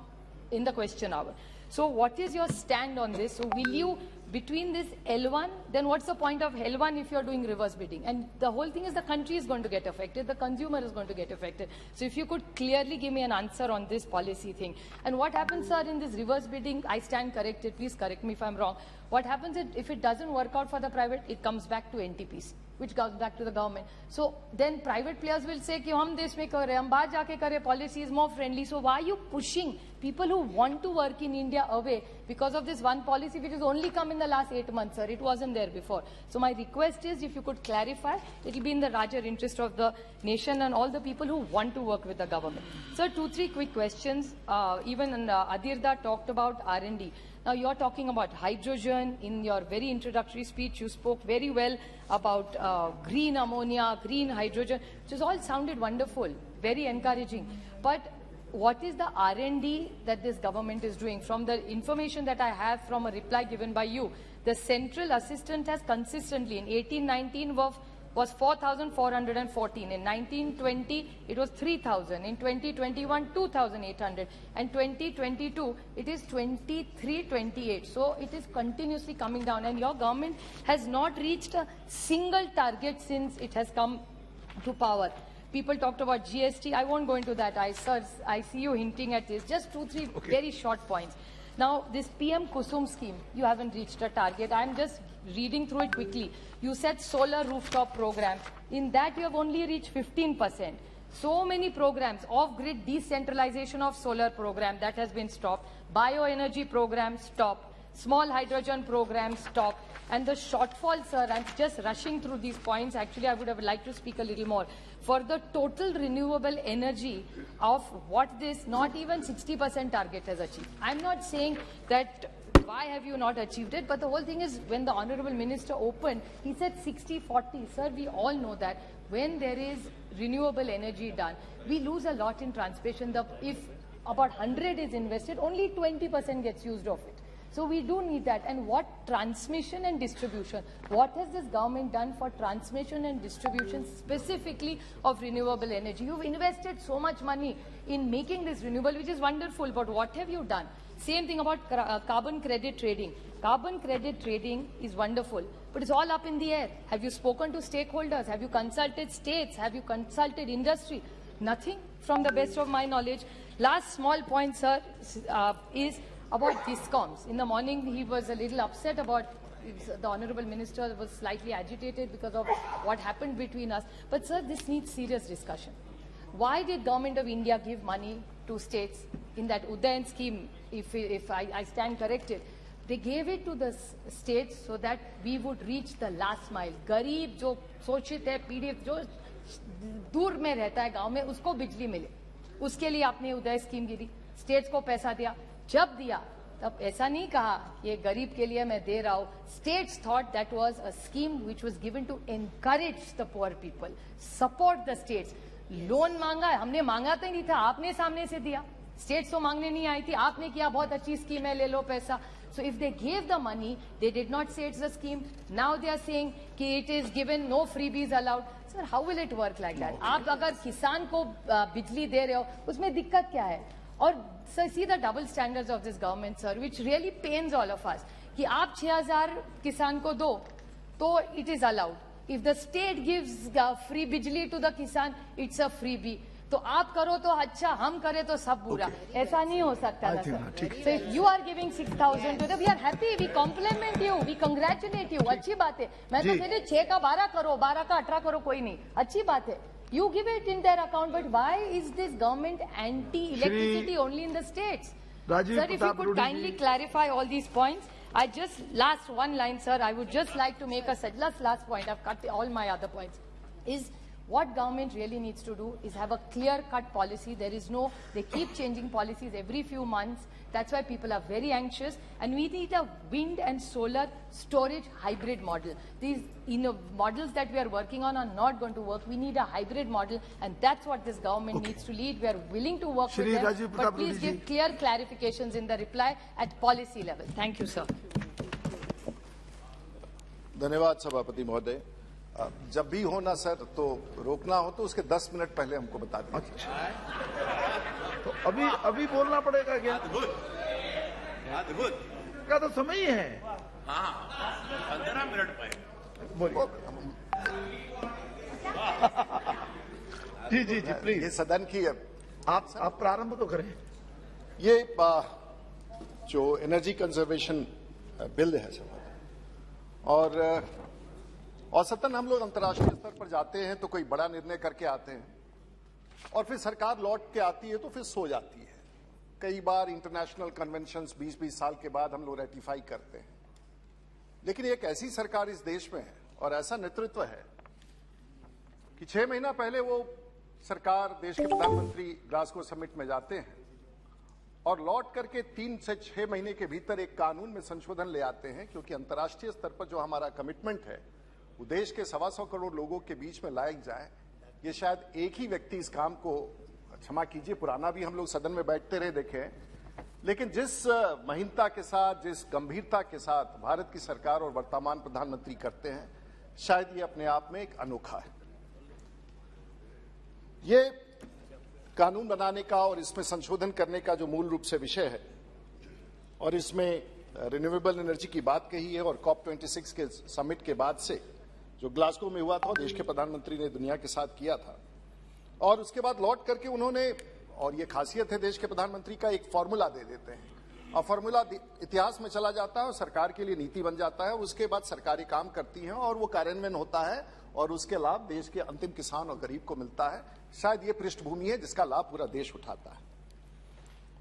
in the question hour. So what is your stand on this? So will you, between this L1, then what's the point of L1 if you're doing reverse bidding? And the whole thing is the country is going to get affected, the consumer is going to get affected. So if you could clearly give me an answer on this policy thing. And what happens, sir, in this reverse bidding, I stand corrected, please correct me if I'm wrong. What happens is, if it doesn't work out for the private, it comes back to NTPC, which goes back to the government. So then private players will say, कि हम देश में कर रहे हैं, हम बाहर जाके कर रहे हैं, policy is more friendly. So why are you pushing people who want to work in India away because of this one policy which has only come in the last 8 months, sir? It wasn't there before. So my request is, if you could clarify, it will be in the larger interest of the nation and all the people who want to work with the government. Sir, 2-3 quick questions. Even Adirda talked about R&D. Now, you're talking about hydrogen. In your very introductory speech, you spoke very well about green ammonia, green hydrogen, which has all sounded wonderful, very encouraging. But what is the R&D that this government is doing? From the information that I have from a reply given by you, the central assistant has consistently, in 18-19 was 4,414. In 1920, it was 3,000. In 2021, 2,800. And 2022, it is 2328. So it is continuously coming down. And your government has not reached a single target since it has come to power. People talked about GST. I won't go into that. I see you hinting at this. Just 2-3 very short points. Now, this PM Kusum scheme, you haven't reached a target. I'm just reading through it quickly. You said solar rooftop program. In that, you have only reached 15%. So many programs, off-grid decentralization of solar program, that has been stopped. Bioenergy program, stop. Small hydrogen program, stop. And the shortfall, sir, I'm just rushing through these points. Actually, I would have liked to speak a little more. For the total renewable energy of what this, not even 60% target has achieved. I'm not saying that why have you not achieved it, but the whole thing is, when the Honorable Minister opened, he said 60-40. Sir, we all know that when there is renewable energy done, we lose a lot in transmission. If about 100 is invested, only 20% gets used of it. So we do need that. And what transmission and distribution? What has this government done for transmission and distribution specifically of renewable energy? You've invested so much money in making this renewable, which is wonderful, but what have you done? Same thing about carbon credit trading. Carbon credit trading is wonderful, but it's all up in the air. Have you spoken to stakeholders? Have you consulted states? Have you consulted industry? Nothing, from the best of my knowledge. Last small point, sir, is about discoms. In the morning, he was a little upset about, the Honorable Minister was slightly agitated because of what happened between us. But sir, this needs serious discussion. Why did Government of India give money to states in that Udayan scheme? If I stand corrected, they gave it to the states so that we would reach the last mile. Garib, जो शोषित है, पीड़ित, जो दूर में रहता है गांव में, उसको बिजली मिले. उसके लिए आपने उदय स्कीम दी, स्टेट्स को पैसा दिया. जब दिया तब ऐसा नहीं कहा ये गरीब के लिए मैं दे रहा हूं. States thought that was a scheme which was given to encourage the poor people, support the states. Loan मांगा, हमने मांगा तो नहीं था, आपने सामने से दिया. स्टेट्स तो मांगने नहीं आई थी, आपने किया बहुत अच्छी स्कीम है, ले लो पैसा. So if they gave the money, they did not say it's a scheme. Now they are saying कि it is given, no freebies allowed. Sir, how will it work like that? आप अगर किसान को बिजली दे रहे हो, उसमें दिक्कत क्या है? और sir, see the double standards of this government, sir, which really pains all of us. कि आप 6,000 किसान को दो, तो it is allowed. If the state gives free बिजली to the किसान, it's a freebie. तो आप करो तो अच्छा, हम करें तो सब बुरा. ऐसा नहीं हो सकता ना sir. So if you are giving 6,000 to them, we are happy, we compliment you, we congratulate you. अच्छी बात है. मैं तो कहती 6 का 12 करो, 12 का 18 करो, कोई नहीं. अच्छी बात है. You give it in their account, but why is this government anti-electricity only in the states? Sir, if you could kindly clarify all these points. I just, last one line, sir, I would just like to make a last point, I've cut all my other points, is What government really needs to do is have a clear-cut policy. There is no, they keep changing policies every few months. That's why people are very anxious. And we need a wind and solar storage hybrid model. These models that we are working on are not going to work. We need a hybrid model, and that's what this government needs to lead. We are willing to work with them, but please give clear clarifications in the reply at policy level. Thank you, sir. धन्यवाद सभापति महोदय। जब भी हो ना sir तो रोकना हो तो उसके 10 मिनट पहले हमको बता दें। तो अभी बोलना पड़ेगा क्या? का तो समय ही है। हाँ, 15 मिनट पहले बोलिए। जी प्लीज। ये सदन की आप प्रारंभ तो करें। ये जो एनर्जी कंजर्वेशन बिल है सर, और औसतन हम लोग अंतर्राष्ट्रीय स्तर पर जाते हैं तो कोई बड़ा निर्णय करके आते हैं और फिर सरकार लौट के आती है तो फिर सो जाती है। कई बार इंटरनेशनल कन्वेंशंस 20-20 साल के बाद हम लोग रेटिफाई करते हैं, लेकिन एक ऐसी सरकार इस देश में है और ऐसा नेतृत्व है कि 6 महीना पहले वो सरकार, देश के प्रधानमंत्री ग्लासगो समिट में जाते हैं और लौट करके 3 से 6 महीने के भीतर एक कानून में संशोधन ले आते हैं, क्योंकि अंतर्राष्ट्रीय स्तर पर जो हमारा कमिटमेंट है वो देश के 125 करोड़ लोगों के बीच में लाया जाए। ये शायद एक ही व्यक्ति इस काम को, क्षमा कीजिए पुराना भी हम लोग सदन में बैठते रहे देखे, लेकिन जिस महीनता के साथ, जिस गंभीरता के साथ भारत की सरकार और वर्तमान प्रधानमंत्री करते हैं, शायद ये अपने आप में एक अनोखा है। ये कानून बनाने का और इसमें संशोधन करने का जो मूल रूप से विषय है, और इसमें रिन्यूएबल एनर्जी की बात कही है, और COP26 के समिट के बाद से जो ग्लासगो में हुआ था, देश के प्रधानमंत्री ने दुनिया के साथ किया था, और उसके बाद लौट करके उन्होंने, और ये खासियत है देश के प्रधानमंत्री का, एक फॉर्मूला दे देते हैं और फॉर्मूला इतिहास में चला जाता है और सरकार के लिए नीति बन जाता है। उसके बाद सरकारें काम करती हैं और वो कार्यान्वयन होता है और उसके लाभ देश के अंतिम किसान और गरीब को मिलता है। शायद ये पृष्ठभूमि है जिसका लाभ पूरा देश उठाता है,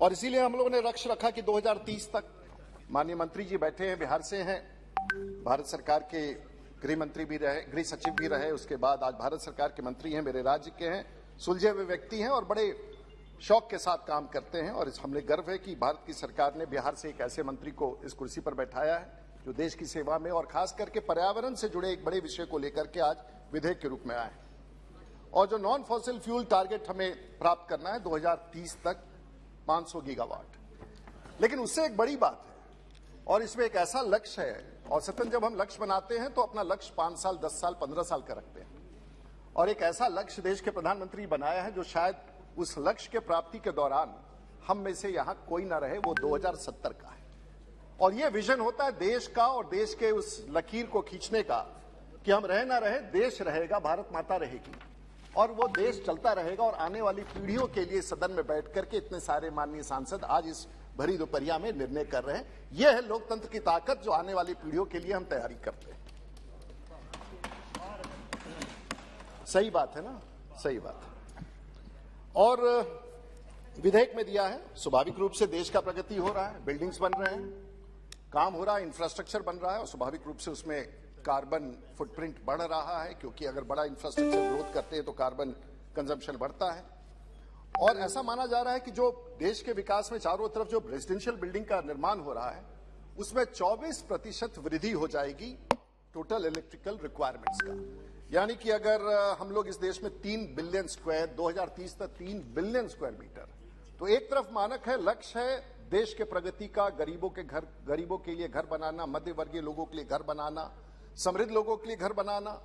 और इसीलिए हम लोगों ने लक्ष्य रखा कि 2030 तक, माननीय मंत्री जी बैठे हैं, बिहार से हैं, भारत सरकार के गृह मंत्री भी रहे, गृह सचिव भी रहे, उसके बाद आज भारत सरकार के मंत्री हैं, मेरे राज्य के हैं, सुलझे हुए व्यक्ति हैं और बड़े शौक के साथ काम करते हैं। और हमें गर्व है कि भारत की सरकार ने बिहार से एक ऐसे मंत्री को इस कुर्सी पर बैठाया है जो देश की सेवा में और खास करके पर्यावरण से जुड़े एक बड़े विषय को लेकर के आज विधेयक के रूप में आए। और जो नॉन फॉसिल फ्यूल टारगेट हमें प्राप्त करना है 2030 तक 500 गीगावाट, लेकिन उससे एक बड़ी बात है, और इसमें एक ऐसा लक्ष्य है, औसतन जब हम लक्ष्य बनाते हैं तो अपना लक्ष्य 5 साल, 10 साल, 15 साल का रखते हैं, और एक ऐसा लक्ष्य देश के प्रधानमंत्री बनाया है जो शायद उस लक्ष्य के प्राप्ति के दौरान हम में से यहां कोई ना रहे, वो 2070 का है। और ये विजन होता है देश का और देश के उस लकीर को खींचने का कि हम रहे ना रहे, देश रहेगा, भारत माता रहेगी और वो देश चलता रहेगा। और आने वाली पीढ़ियों के लिए सदन में बैठ करके इतने सारे माननीय सांसद आज इस भरी दोपहरिया में निर्णय कर रहे हैं। यह है लोकतंत्र की ताकत जो आने वाली पीढ़ियों के लिए हम तैयारी करते हैं। सही बात है ना, सही बात है। और विधेयक में दिया है, स्वाभाविक रूप से देश का प्रगति हो रहा है, बिल्डिंग्स बन रहे हैं, काम हो रहा है, इंफ्रास्ट्रक्चर बन रहा है, और स्वाभाविक रूप से उसमें कार्बन फुटप्रिंट बढ़ रहा है, क्योंकि अगर बड़ा इंफ्रास्ट्रक्चर ग्रोथ करते हैं तो कार्बन कंजम्पशन बढ़ता है। और ऐसा माना जा रहा है कि जो देश के विकास में चारों तरफ जो रेजिडेंशियल बिल्डिंग का निर्माण हो रहा है उसमें 24% वृद्धि हो जाएगी टोटल इलेक्ट्रिकल रिक्वायरमेंट्स का। यानी कि अगर हम लोग इस देश में 3 बिलियन स्क्वायर, 2030 तक 3 बिलियन स्क्वायर मीटर, तो एक तरफ मानक है, लक्ष्य है देश के प्रगति का, गरीबों के लिए घर बनाना, मध्य वर्गीय लोगों के लिए घर बनाना, समृद्ध लोगों के लिए घर बनाना।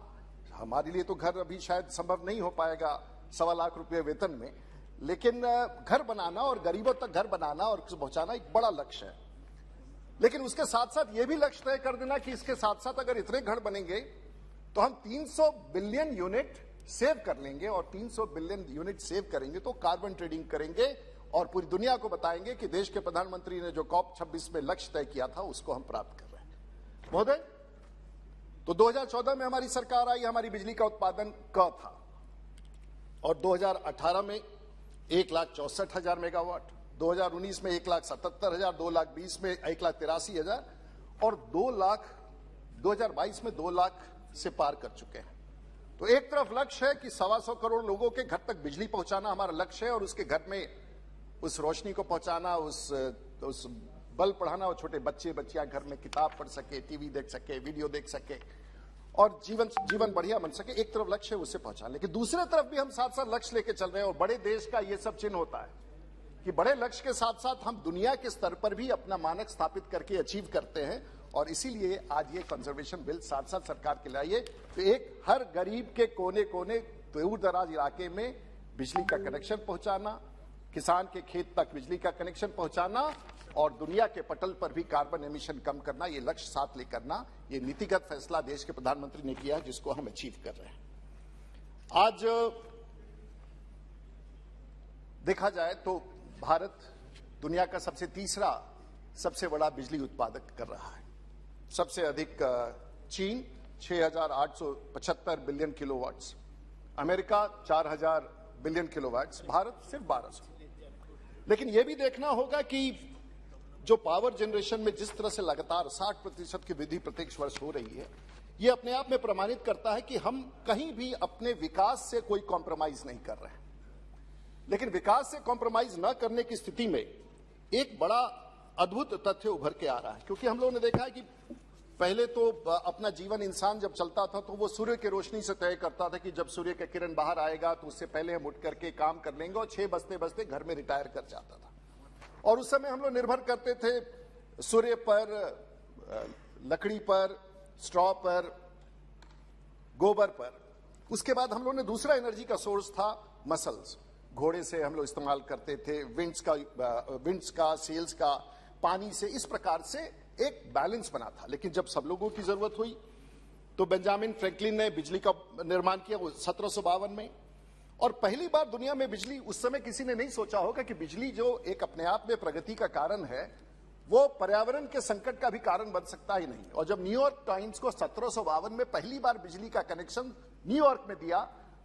हमारे लिए तो घर अभी शायद संभव नहीं हो पाएगा 1.25 लाख रुपए वेतन में, लेकिन घर बनाना और गरीबों तक घर बनाना और पहुंचाना एक बड़ा लक्ष्य है। लेकिन उसके साथ साथ ये भी लक्ष्य तय कर देना कि इसके साथ साथ अगर इतने घर बनेंगे तो हम 300 बिलियन यूनिट सेव कर लेंगे, और 300 बिलियन यूनिट सेव करेंगे तो कार्बन ट्रेडिंग करेंगे और पूरी दुनिया को बताएंगे कि देश के प्रधानमंत्री ने जो COP26 में लक्ष्य तय किया था उसको हम प्राप्त कर रहे हैं। महोदय, तो 2014 में हमारी सरकार आई, हमारी बिजली का उत्पादन क था, और 2018 में 1,64,000 मेगावाट, 2019 में 1,77,000, 2020 में 1,83,000 और 2022 में 2 लाख से पार कर चुके हैं। तो एक तरफ लक्ष्य है कि 125 करोड़ लोगों के घर तक बिजली पहुंचाना हमारा लक्ष्य है, और उसके घर में उस रोशनी को पहुंचाना, उस बल्ब पढ़ाना, और छोटे बच्चे बच्चियां घर में किताब पढ़ सके, टीवी देख सके, वीडियो देख सके, और जीवन बढ़िया बन सके। एक तरफ लक्ष्य है उससे पहुंचाना, लेकिन दूसरे तरफ भी हम साथ साथ लक्ष्य लेके चल रहे हैं। और बड़े देश का ये सब चिन्ह होता है कि बड़े लक्ष्य के साथ साथ हम दुनिया के स्तर पर भी अपना मानक स्थापित करके अचीव करते हैं। और इसीलिए आज ये कंजर्वेशन बिल साथ साथ सरकार के लाइए, तो एक हर गरीब के कोने कोने दूर दराज इलाके में बिजली का कनेक्शन पहुंचाना, किसान के खेत तक बिजली का कनेक्शन पहुंचाना, और दुनिया के पटल पर भी कार्बन एमिशन कम करना, ये लक्ष्य साथ लेकर करना, ये नीतिगत फैसला देश के प्रधानमंत्री ने किया है, जिसको हम अचीव कर रहे हैं। आज देखा जाए तो भारत दुनिया का तीसरा सबसे बड़ा बिजली उत्पादक कर रहा है। सबसे अधिक चीन 6,875 billion kilowatts, America 4,000 billion kilowatts, Bharat सिर्फ 1,200। लेकिन यह भी देखना होगा कि जो पावर जनरेशन में जिस तरह से लगातार 60% की वृद्धि प्रत्येक वर्ष हो रही है, यह अपने आप में प्रमाणित करता है कि हम कहीं भी अपने विकास से कोई कॉम्प्रोमाइज नहीं कर रहे हैं। लेकिन विकास से कॉम्प्रोमाइज न करने की स्थिति में एक बड़ा अद्भुत तथ्य उभर के आ रहा है, क्योंकि हम लोगों ने देखा है कि पहले तो अपना जीवन इंसान जब चलता था तो वो सूर्य की रोशनी से तय करता था कि जब सूर्य का किरण बाहर आएगा तो उससे पहले हम उठ करके काम कर लेंगे, और 6 बजते बजते घर में रिटायर कर जाता था। और उस समय हम लोग निर्भर करते थे सूर्य पर, लकड़ी पर, स्ट्रॉ पर, गोबर पर। उसके बाद हम लोग ने दूसरा एनर्जी का सोर्स था मसल्स, घोड़े से हम लोग इस्तेमाल करते थे, विंड्स का, सेल्स का, पानी से, इस प्रकार से एक बैलेंस बना था। लेकिन जब सब लोगों की जरूरत हुई तो बेंजामिन फ्रैंकलिन ने बिजली का निर्माण किया, वो 1752 में। और पहली बार दुनिया में बिजली, उस समय किसी ने नहीं सोचा होगा कि बिजली जो एक अपने आप में प्रगति का कारण है, वो पर्यावरण के संकट का भी कारण बन सकता ही नहीं। और जब न्यूयॉर्क टाइम्स को 1752 में पहली बार बिजली का कनेक्शन न्यूयॉर्क में दिया,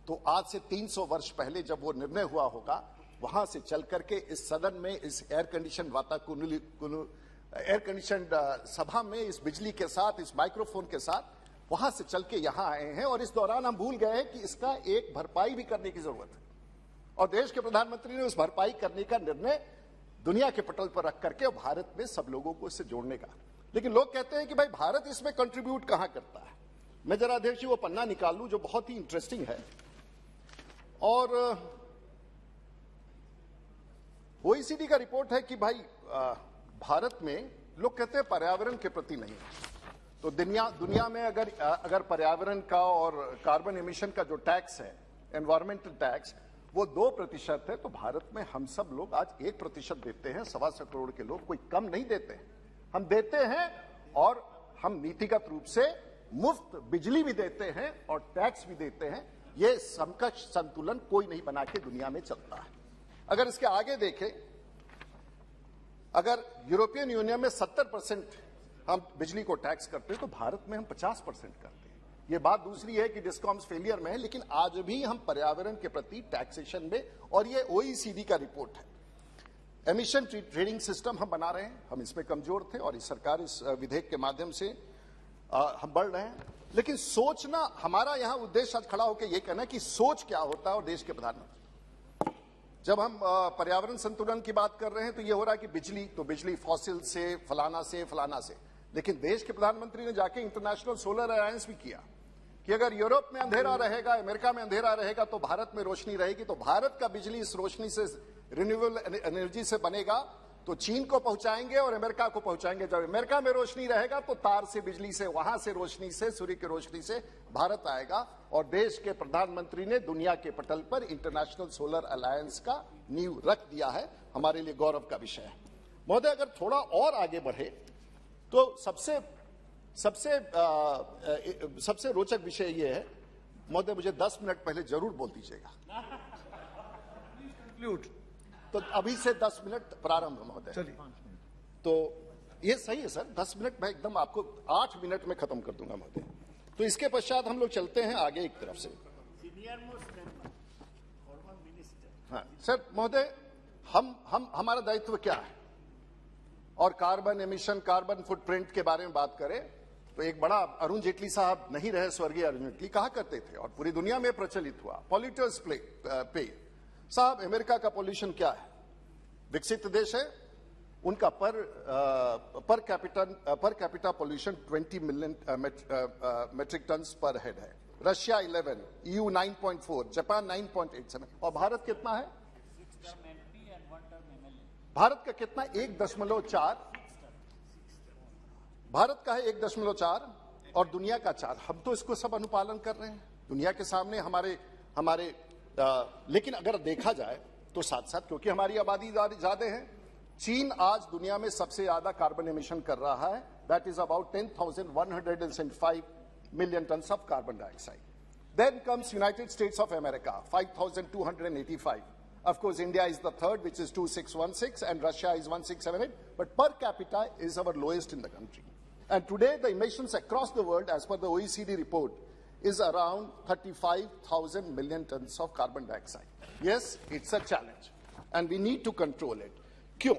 तो आज से 300 वर्ष पहले जब वो निर्णय हुआ होगा, वहां से चल करके इस सदन में, इस एयर कंडीशन सभा में, इस बिजली के साथ, इस माइक्रोफोन के साथ वहां से चल के यहां आए हैं। और इस दौरान हम भूल गए हैं कि इसका एक भरपाई भी करने की जरूरत है, और देश के प्रधानमंत्री ने उस भरपाई करने का निर्णय दुनिया के पटल पर रख करके भारत में सब लोगों को इससे जोड़ने का। लेकिन लोग कहते हैं कि भाई भारत इसमें कंट्रीब्यूट कहां करता है। मैं जरा अध्यक्ष जी वो पन्ना निकाल लूं जो बहुत ही इंटरेस्टिंग है, और ओईसीडी का रिपोर्ट है कि भाई भारत में लोग कहते हैं पर्यावरण के प्रति नहीं है। तो दुनिया में अगर पर्यावरण का और कार्बन एमिशन का जो टैक्स है, एनवायरमेंटल टैक्स, वो 2% है, तो भारत में हम सब लोग आज 1% देते हैं। 125 करोड़ के लोग कोई कम नहीं देते हैं, हम देते हैं। और हम नीतिगत रूप से मुफ्त बिजली भी देते हैं और टैक्स भी देते हैं। ये समकक्ष संतुलन कोई नहीं बना के दुनिया में चलता है। अगर इसके आगे देखें, अगर यूरोपियन यूनियन में 70% हम बिजली को टैक्स करते हैं, तो भारत में हम 50% करते हैं। ये बात दूसरी है कि डिस्कॉम्स फेलियर में है, लेकिन आज भी हम पर्यावरण के प्रति टैक्सेशन में, और ये ओईसीडी का रिपोर्ट है, एमिशन ट्रेडिंग सिस्टम हम बना रहे हैं। हम इसमें कमजोर थे, और इस सरकार इस विधेयक के माध्यम से हम बढ़ रहे हैं। लेकिन सोचना, हमारा यहां उद्देश्य आज खड़ा होकर यह कहना कि सोच क्या होता है। और देश के प्रधानमंत्री, जब हम पर्यावरण संतुलन की बात कर रहे हैं तो यह हो रहा है कि बिजली फॉसिल से, फलाना से, लेकिन देश के प्रधानमंत्री ने जाके इंटरनेशनल सोलर अलायंस भी किया कि अगर यूरोप में अंधेरा रहेगा, अमेरिका में अंधेरा रहेगा, तो भारत में रोशनी रहेगी। तो भारत का बिजली इस रोशनी से, रिन्यूएबल एनर्जी से बनेगा, तो चीन को पहुंचाएंगे और अमेरिका को पहुंचाएंगे। जब अमेरिका में रोशनी रहेगा तो तार से, बिजली से, वहां से रोशनी से, सूर्य की रोशनी से भारत आएगा। और देश के प्रधानमंत्री ने दुनिया के पटल पर इंटरनेशनल सोलर अलायंस का नींव रख दिया है। हमारे लिए गौरव का विषय है। महोदय, अगर थोड़ा और आगे बढ़े तो सबसे रोचक विषय यह है। महोदय, मुझे 10 मिनट पहले जरूर बोल दीजिएगा। तो अभी से 10 मिनट प्रारंभ महोदय। चलिए, तो ये सही है सर, 10 मिनट मैं एकदम आपको 8 मिनट में खत्म कर दूंगा महोदय। तो इसके पश्चात हम लोग चलते हैं आगे एक तरफ से। हाँ सर, महोदय, हमारा दायित्व क्या है, और कार्बन एमिशन, कार्बन फुटप्रिंट के बारे में बात करें तो एक बड़ा अरुण जेटली साहब नहीं रहे, स्वर्गीय अरुण जेटली कहा करते थे और पूरी दुनिया में प्रचलित हुआ, पॉल्यूटर्स पे। साहब अमेरिका का पॉल्यूशन क्या है? विकसित देश है, उनका per capita pollution 20 million metric ton per head है। रशिया 11, EU 9.4, जापान 9.87 और भारत कितना है? भारत का कितना? 1.4। भारत का है 1.4 और दुनिया का 4। हम तो इसको सब अनुपालन कर रहे हैं दुनिया के सामने हमारे लेकिन अगर देखा जाए तो साथ साथ, क्योंकि हमारी आबादी ज्यादा है, चीन आज दुनिया में सबसे ज्यादा कार्बन एमिशन कर रहा है। That is about 10,175 million tons of carbon dioxide. Then comes United States of America, 5,285. Of course, India is the third, which is 2,616, and Russia is 1,678. But per capita is our lowest in the country. And today, the emissions across the world, as per the OECD report, is around 35,000 million tons of carbon dioxide. Yes, it's a challenge, and we need to control it. क्यों?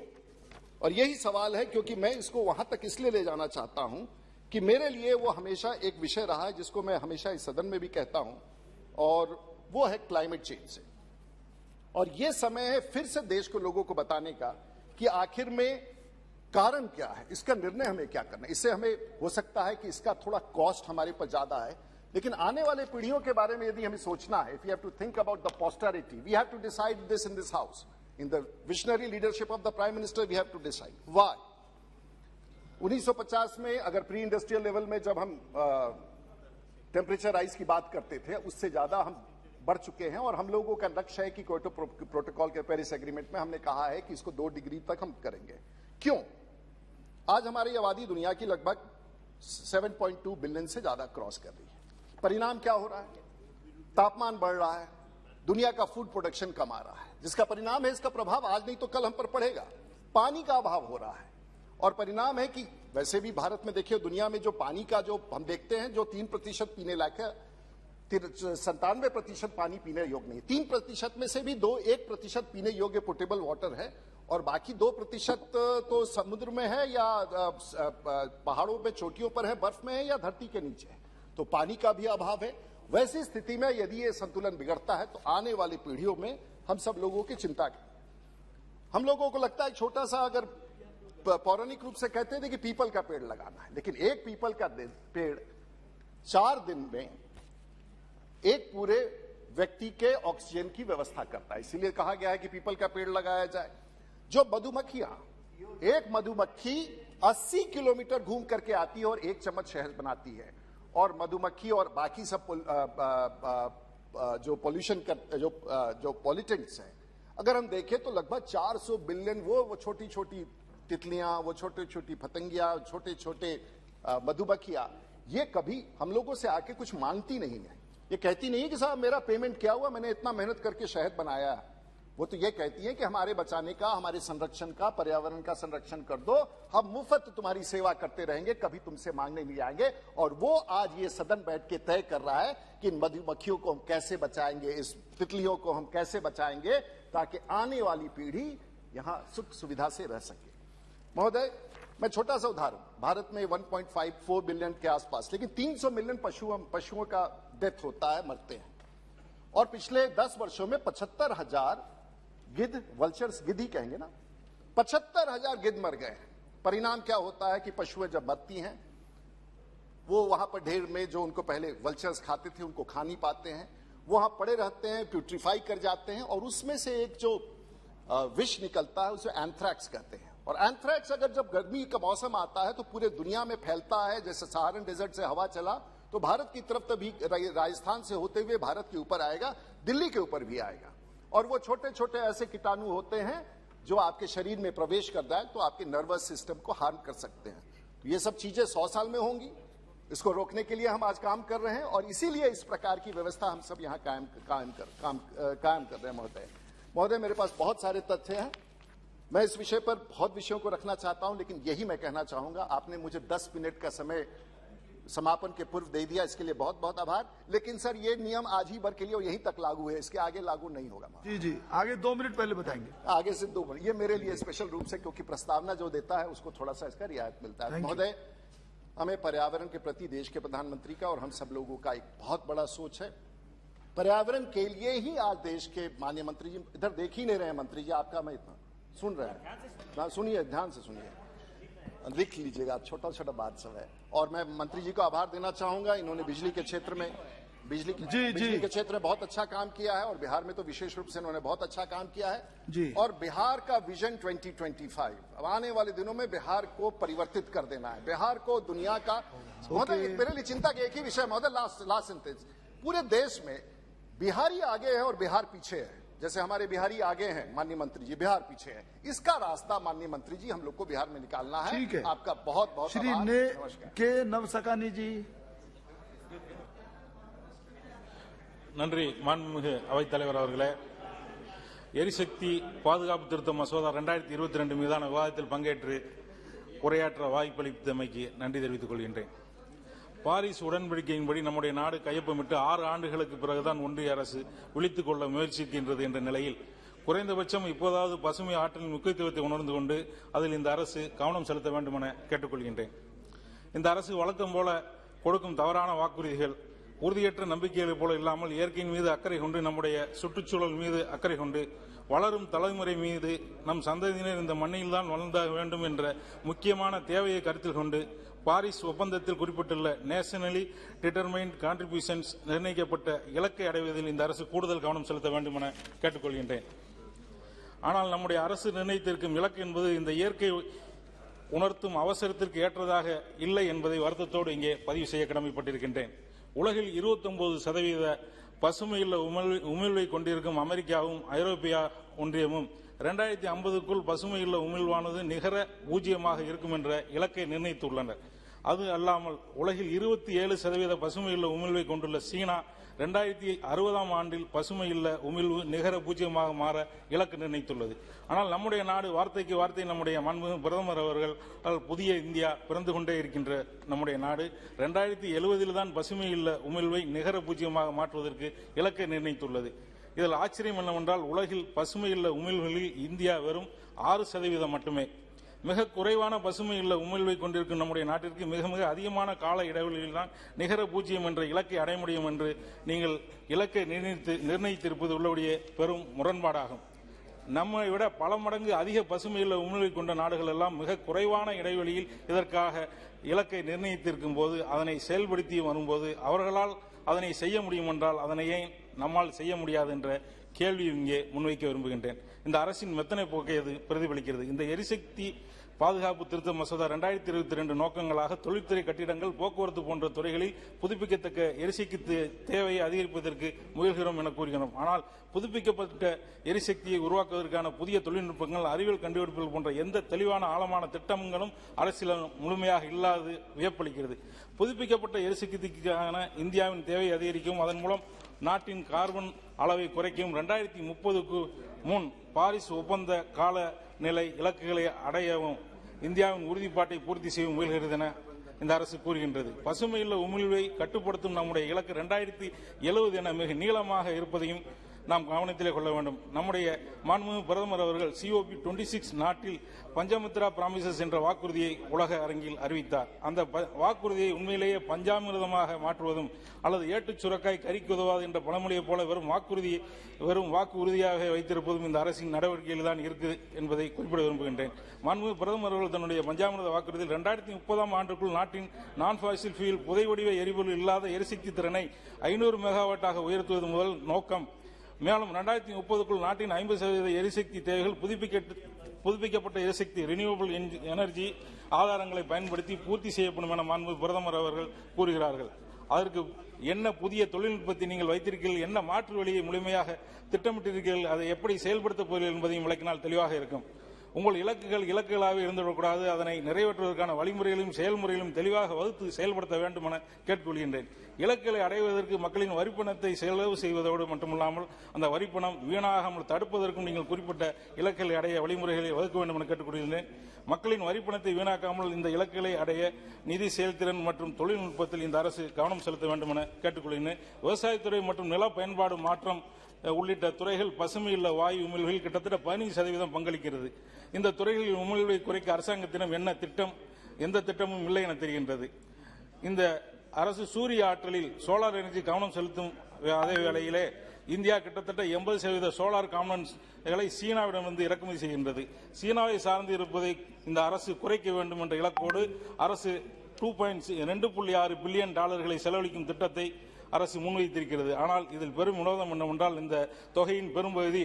और यही सवाल है, क्योंकि मैं इसको वहां तक इसलिए ले जाना चाहता हूं कि मेरे लिए वो हमेशा एक विषय रहा है जिसको मैं हमेशा इस सदन में भी कहता हूं, और वो है क्लाइमेट चेंज से। और ये समय है फिर से देश को, लोगों को बताने का कि आखिर में कारण क्या है, इसका निर्णय हमें क्या करना है। इससे हमें हो सकता है कि इसका थोड़ा कॉस्ट हमारे पर ज्यादा है, लेकिन आने वाले पीढ़ियों के बारे में यदि हमें सोचना है, if you have to think about the posterity, we have to decide this in this house, in the visionary leadership of the prime minister, we have to decide why. 1950 में अगर प्री इंडस्ट्रियल लेवल में जब हम temperature rise की बात करते थे, उससे ज्यादा हम बढ़ चुके हैं, और हम लोगों का लक्ष्य है कि क्योटो प्रोटोकॉल के पेरिस एग्रीमेंट में हमने कहा है कि इसको 2 डिग्री तक हम करेंगे। क्यों? आज हमारी आबादी दुनिया की लगभग 7.2 बिलियन से ज्यादा क्रॉस कर रही है। परिणाम क्या हो रहा है? तापमान बढ़ रहा है, दुनिया का फूड प्रोडक्शन कम आ रहा है, जिसका परिणाम है, इसका प्रभाव आज नहीं तो कल हम पर पड़ेगा। पानी का अभाव हो रहा है, और परिणाम है कि वैसे भी भारत में देखिए, दुनिया में जो पानी का जो हम देखते हैं, जो 3% पीने लायक है, 97% पानी पीने योग्य नहीं। 3% में से भी 1% पीने योग्य पोर्टेबल वाटर है, और बाकी 2% तो समुद्र में है, या पहाड़ों पे चोटियों पर है, बर्फ में है, या धरती के नीचे है। तो पानी का भी अभाव है। वैसी स्थिति में यदि ये संतुलन बिगड़ता है तो आने वाली पीढ़ियों में हम सब लोगों की चिंता की। हम लोगों को लगता है छोटा सा, अगर पौराणिक रूप से कहते थे कि पीपल का पेड़ लगाना है, लेकिन एक पीपल का पेड़ 4 दिन में एक पूरे व्यक्ति के ऑक्सीजन की व्यवस्था करता है। इसीलिए कहा गया है कि पीपल का पेड़ लगाया जाए। जो मधुमक्खियां, एक मधुमक्खी 80 किलोमीटर घूम करके आती है और 1 चम्मच शहद बनाती है, और मधुमक्खी और बाकी सब जो पॉल्यूशन कर जो पॉल्यूटेंट्स हैं, अगर हम देखें तो लगभग 400 बिलियन वो छोटी छोटी तितलियां, वो छोटी छोटी पतंगियां, छोटे छोटे मधुमक्खियां, ये कभी हम लोगों से आके कुछ मांगती नहीं है। ये कहती नहीं है कि साहब मेरा पेमेंट क्या हुआ, मैंने इतना मेहनत करके शहद बनाया। वो तो ये कहती है कि हमारे बचाने का, हमारे संरक्षण का, पर्यावरण का संरक्षण कर दो, हम मुफ्त तुम्हारी सेवा करते रहेंगे, कभी तुमसे मांगने नहीं आएंगे। और वो आज ये सदन बैठ के तय कर रहा है कि इन मधुमक्खियों को हम कैसे बचाएंगे, इस तितलियों को हम कैसे बचाएंगे, ताकि आने वाली पीढ़ी यहां सुख सुविधा से रह सके। महोदय, मैं छोटा सा उदाहरण, भारत में 1.54 बिलियन के आसपास, लेकिन 300 मिलियन पशुओं का डेथ होता है, मरते हैं। और पिछले 10 वर्षों में 75,000 गिद्ध, वल्चर्स गिद्ध ही कहेंगे ना, 75,000 गिद्ध मर गए हैं। परिणाम क्या होता है कि पशुएं जब मरती हैं, वो वहां पर ढेर में जो उनको पहले वल्चर्स खाते थे उनको खा नहीं पाते हैं, वो वहां पड़े रहते हैं, प्यूट्रीफाई कर जाते हैं, और उसमें से एक जो विष निकलता है उसे एंथ्रैक्स कहते हैं। और एंथ्रैक्स अगर जब गर्मी का मौसम आता है तो पूरे दुनिया में फैलता है। जैसे सहारन डेजर्ट से हवा चला तो भारत की तरफ तभी राजस्थान से होते हुए भारत के ऊपर आएगा, दिल्ली के ऊपर भी आएगा। और वो छोटे छोटे ऐसे कीटाणु होते हैं जो आपके शरीर में प्रवेश कर जाए तो आपके नर्वस सिस्टम को हार्म कर सकते हैं। ये सब चीजें 100 साल में होंगी। इसको रोकने के लिए हम आज काम कर रहे हैं, और इसीलिए इस प्रकार की व्यवस्था हम सब यहाँ कायम कर रहे हैं। महोदय, मेरे पास बहुत सारे तथ्य हैं, मैं इस विषय पर बहुत विषयों को रखना चाहता हूं, लेकिन यही मैं कहना चाहूंगा। आपने मुझे 10 मिनट का समय समापन के पूर्व दे दिया, इसके लिए बहुत बहुत आभार। लेकिन सर, ये नियम आज ही भर के लिए और यहीं तक लागू है, इसके आगे लागू नहीं होगा। जी जी, आगे 2 मिनट पहले बताएंगे। आगे से 2 मिनट, ये मेरे लिए स्पेशल रूप से, क्योंकि प्रस्तावना जो देता है उसको थोड़ा सा इसका रियायत मिलता है। महोदय, हमें पर्यावरण के प्रति देश के प्रधानमंत्री का और हम सब लोगों का एक बहुत बड़ा सोच है। पर्यावरण के लिए ही आज देश के माननीय मंत्री जी इधर देख ही नहीं रहे हैं। मंत्री जी आपका मैं इतना सुन रहे हैं, सुनिए, ध्यान से सुनिए, लिख लीजिएगा, छोटा छोटा बात सब है। और मैं मंत्री जी को आभार देना चाहूंगा, इन्होंने बिजली के क्षेत्र में बिजली के क्षेत्र में बहुत अच्छा काम किया है और बिहार में तो विशेष रूप से इन्होंने बहुत अच्छा काम किया है। और बिहार का विजन 2025, अब आने वाले दिनों में बिहार को परिवर्तित कर देना है, बिहार को दुनिया का महोदय, मेरे लिए चिंता का एक ही विषय महोदय, लास्ट सेंटेंस, पूरे देश में बिहारी आगे है और बिहार पीछे है। जैसे हमारे बिहारी आगे हैं माननीय मंत्री जी, बिहार पीछे है। इसका रास्ता माननीय मंत्री जी हम लोग को बिहार में निकालना है। ठीक है, आपका बहुत बहुत श्री के नवसकानी जी। நன்றி மாண்புமிகு அவைத்தலைவர் அவர்களே. எரிசக்தி பாதுகாப்பு திருத்த மசோதா 2022 மீதான விவாதத்தில் பங்கேற்று உரையாற்ற வாய்ப்பளித்தமைக்கு நன்றி தெரிவித்துக் கொள்கின்றேன். பாரிஸ் உடன்படிக்கையின்படி நம்முடைய நாடு கையொப்பமிட்டு 6 ஆண்டுகளுக்கு பிறகுதான் ஒன்றிய அரசு விழித்துக் கொள்ள முயற்சிக்கின்றது என்ற நிலையில் குறைந்தபட்சம் இப்போதாவது பசுமை ஆற்றலின் முக்கியத்துவத்தை உணர்ந்து கொண்டு அதில் இந்த அரசு கவனம் செலுத்த வேண்டும் என கேட்டுக்கொள்கின்றேன். இந்த அரசு வழக்கம் போல கொடுக்கும் தவறான வாக்குறுதிகள் உறுதியற்ற நம்பிக்கைகளைப் போல இல்லாமல் இயற்கையின் மீது அக்கறை கொண்டு, நம்முடைய சுற்றுச்சூழல் மீது அக்கறை கொண்டு, வளரும் தலைமுறை மீது நம் சந்ததியினர் இந்த மண்ணில்தான் வளர்ந்தாக வேண்டும் என்ற முக்கியமான தேவையை கருத்தில் கொண்டு பாரிஸ் ஒப்பந்தத்தில் குறிப்பிட்டுள்ள நேஷனலி டிட்டர்மைன்ட் கான்ட்ரிபியூஷன்ஸ் நிர்ணயிக்கப்பட்ட இலக்கை அடைவதில் இந்த அரசு கூடுதல் கவனம் செலுத்த வேண்டும் என கேட்டுக்கொள்கின்றேன். ஆனால் நம்முடைய அரசு நிர்ணயித்திருக்கும் இலக்கு என்பது இந்த இயற்கை உணர்த்தும் அவசரத்திற்கு ஏற்றதாக இல்லை என்பதை வருத்தத்தோடு இங்கே பதிவு செய்ய கடமைப்பட்டிருக்கின்றேன். உலகில் 29% பசுமையுள்ள உமிழ்வை கொண்டிருக்கும் அமெரிக்காவும் ஐரோப்பிய ஒன்றியமும் 2050க்குள் பசுமையுள்ள உமிழ்வானது நிகர பூஜ்ஜியமாக இருக்கும் என்ற இலக்கை நிர்ணயித்துள்ளனர். அது அல்லாமல் உலகில் 27% பசுமையுள்ள உமிழ்வை கொண்டுள்ள சீனா 2060ஆம் ஆண்டில் பசுமையுள்ள உமிழ்வு நிகர பூஜ்ஜியமாக மாற இலக்கு நிர்ணயித்துள்ளது. ஆனால் நம்முடைய நாடு வார்த்தைக்கு வார்த்தை நம்முடைய மாண்புமிகு பிரதமர் அவர்கள் புதிய இந்தியா பிறந்து கொண்டே இருக்கின்ற நம்முடைய நாடு 2070 தான் பசுமையுள்ள உமிழ்வை நிகர பூஜ்ஜியமாக மாற்றுவதற்கு இலக்கை நிர்ணயித்துள்ளது. இதில் ஆச்சரியம் என்னவென்றால் உலகில் பசுமையுள்ள உமிழ்வுகளில் இந்தியா வெறும் 6% மட்டுமே. மிக குறைவான பசுமையுள்ள உமிழ்வை கொண்டிருக்கும் நம்முடைய நாட்டிற்கு மிக மிக அதிகமான கால இடைவெளியில் தான் நிகர பூஜ்ஜியம் என்ற இலக்கை அடைய முடியும் என்று நீங்கள் இலக்கை நிர்ணயித்திருப்பது உள்ளபடியே பெரும் முரண்பாடாகும். நம்மை விட பல மடங்கு அதிக பசுமையுள்ள உமிழ்வை கொண்ட நாடுகள் எல்லாம் மிக குறைவான இடைவெளியில் இதற்காக இலக்கை நிர்ணயித்திருக்கும் போது, அதனை செயல்படுத்தி வரும்போது அவர்களால் அதனை செய்ய முடியும் என்றால் அதனை ஏன் நம்மால் செய்ய முடியாது என்ற கேள்வி இங்கே முன்வைக்க விரும்புகின்றேன். இந்த அரசின் மெத்தனை போக்கை அது பிரதிபலிக்கிறது. இந்த எரிசக்தி பாதுகாப்பு திருத்த மசோதா 2022 நோக்கங்களாக தொழில்துறை, கட்டிடங்கள், போக்குவரத்து போன்ற துறைகளில் புதுப்பிக்கத்தக்க எரிசக்தி தேவையை அதிகரிப்பதற்கு முயல்கிறோம் என கூறுகிறோம். ஆனால் புதுப்பிக்கப்பட்ட எரிசக்தியை உருவாக்குவதற்கான புதிய தொழில்நுட்பங்கள், அறிவியல் கண்டுபிடிப்புகள் போன்ற எந்த தெளிவான ஆழமான திட்டங்களும் அரசியல் முழுமையாக இல்லாது வியப்பளிக்கிறது. புதுப்பிக்கப்பட்ட எரிசக்திக்கான இந்தியாவின் தேவையை அதிகரிக்கும், அதன் மூலம் நாட்டின் கார்பன் அளவை குறைக்கும், 2030க்கு முன் பாரிஸ் ஒப்பந்த கால நிலை இலக்குகளை அடையவும் இந்தியாவின் உறுதிப்பாட்டை பூர்த்தி செய்ய முயல்கிறது என இந்த அரசு கூறுகின்றது. பசுமையுள்ள உமிழ்வை கட்டுப்படுத்தும் நம்முடைய இலக்கு 2070 என மிக நீளமாக இருப்பதையும் நாம் கவனத்திலே கொள்ள வேண்டும். நம்முடைய மாண்புமிகு பிரதமர் அவர்கள் COP26 நாட்டில் பஞ்சமித்ரா பிராமிசஸ் என்ற வாக்குறுதியை உலக அரங்கில் அறிவித்தார். அந்த வாக்குறுதியை உண்மையிலேயே பஞ்சாமிர்தமாக மாற்றுவதும் அல்லது ஏட்டுச் சுரக்காய் கறிக்கு உதவாது என்ற பழமொழியைப் போல வெறும் வாக்கு உறுதியாக வைத்திருப்பதும் இந்த அரசின் நடவடிக்கையில் தான் இருக்குது என்பதை குறிப்பிட விரும்புகின்றேன். மாண்புமிகு பிரதமர் அவர்கள் தன்னுடைய பஞ்சாமிர்த வாக்குறுதியில் 2030ஆம் ஆண்டுக்குள் நாட்டின் நான் பாசில் ஃபியூல் புதை வடிவ எரிபொருள் இல்லாத எரிசக்தி திறனை 500 மெகாவாட்டாக உயர்த்துவது முதல் நோக்கம். மேலும் 2030க்குள் நாட்டின் 50% எரிசக்தி தேவைகள் புதுப்பிக்கப்பட்ட எரிசக்தி ரினியூவபிள் எனர்ஜி ஆதாரங்களை பயன்படுத்தி பூர்த்தி செய்யப்படும் என மாண்புமிகு பிரதமர் அவர்கள் கூறுகிறார்கள். அதற்கு என்ன புதிய தொழில்நுட்பத்தை நீங்கள் வைத்திருக்கிறீர்கள், என்ன மாற்று வழியை முழுமையாக திட்டமிட்டிருக்கிறீர்கள், அதை எப்படி செயல்படுத்தப் போகிறீர்கள் என்பதையும் விளக்கினால் தெளிவாக இருக்கும். உங்கள் இலக்குகளாக இருந்துவிடக்கூடாது, அதனை நிறைவேற்றுவதற்கான வழிமுறைகளையும் செயல்முறைகளையும் தெளிவாக வகுத்து செயல்படுத்த வேண்டும் என கேட்டுக்கொள்கின்றேன். இலக்குகளை அடைவதற்கு மக்களின் வரிப்பணத்தை செலவு செய்வதோடு மட்டுமல்லாமல் அந்த வரிப்பணம் வீணாகாமல் தடுப்பதற்கும் நீங்கள் குறிப்பிட்ட இலக்குகளை அடைய வழிமுறைகளை வகுக்க வேண்டும் என கேட்டுக்கொள்கின்றேன். மக்களின் வரிப்பணத்தை வீணாக்காமல் இந்த இலக்குகளை அடைய நிதி செயல்திறன் மற்றும் தொழில்நுட்பத்தில் இந்த அரசு கவனம் செலுத்த வேண்டும் என கேட்டுக்கொள்கின்றேன். விவசாயத்துறை மற்றும் நில பயன்பாடு மாற்றம் உள்ளிட்ட துறைகள் பசுமையுள்ள வாயு உமிழ்வில் கிட்டத்தட்ட 15% பங்களிக்கிறது. இந்த துறைகளில் உமிழ்வை குறைக்க அரசாங்கத்திடம் எந்த திட்டமும் இல்லை என தெரிகின்றது. இந்த அரசு சூரிய ஆற்றலில் சோலார் எனர்ஜி கவனம் செலுத்தும் அதே வேளையிலே இந்தியா கிட்டத்தட்ட 80% சோலார் காம்பனன்ட்ஸ்களை சீனாவிடமிருந்து இறக்குமதி செய்கின்றது. சீனாவை சார்ந்து இருப்பதை இந்த அரசு குறைக்க வேண்டும் என்ற இலக்கோடு அரசு $2.6 பில்லியன் செலவழிக்கும் திட்டத்தை அரசு முன்வைத்திருக்கிறது. ஆனால் இதில் பெரும் வினோதம் என்னவென்றால் இந்த தொகையின் பெரும்பகுதி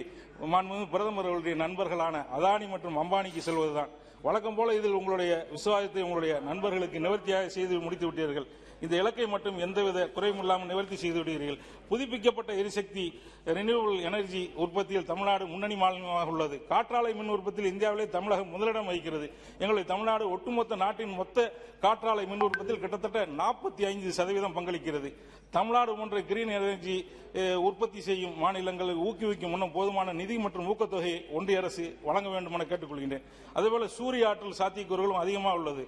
மாண்புமிகு பிரதமர் அவர்களுடைய நண்பர்களான அதானி மற்றும் அம்பானிக்கு செல்வதுதான். வழக்கம் போல இதில் உங்களுடைய விசுவாசத்தை உங்களுடைய நண்பர்களுக்கு நிவர்த்தியாக செய்து முடித்து விட்டீர்கள். இந்த இலக்கை மட்டும் எந்தவித குறையும் இல்லாமல் நிவர்த்தி செய்து விடுகிறீர்கள். புதுப்பிக்கப்பட்ட எரிசக்தி ரினியூவபிள் எனர்ஜி உற்பத்தியில் தமிழ்நாடு முன்னணி மாநிலமாக உள்ளது. காற்றாலை மின் உற்பத்தியில் இந்தியாவிலே தமிழகம் முதலிடம் வகிக்கிறது. எங்களுடைய தமிழ்நாடு ஒட்டுமொத்த நாட்டின் மொத்த காற்றாலை மின் உற்பத்தியில் கிட்டத்தட்ட 45% பங்களிக்கிறது. தமிழ்நாடு போன்ற கிரீன் எனர்ஜி உற்பத்தி செய்யும் மாநிலங்களுக்கு ஊக்குவிக்கும் முன்னும் போதுமான நிதி மற்றும் ஊக்கத்தொகையை ஒன்றிய அரசு வழங்க வேண்டும் என கேட்டுக்கொள்கின்றேன். அதேபோல சூரிய ஆற்றல் சாத்தியக்கூறுகளும் அதிகமாக உள்ளது.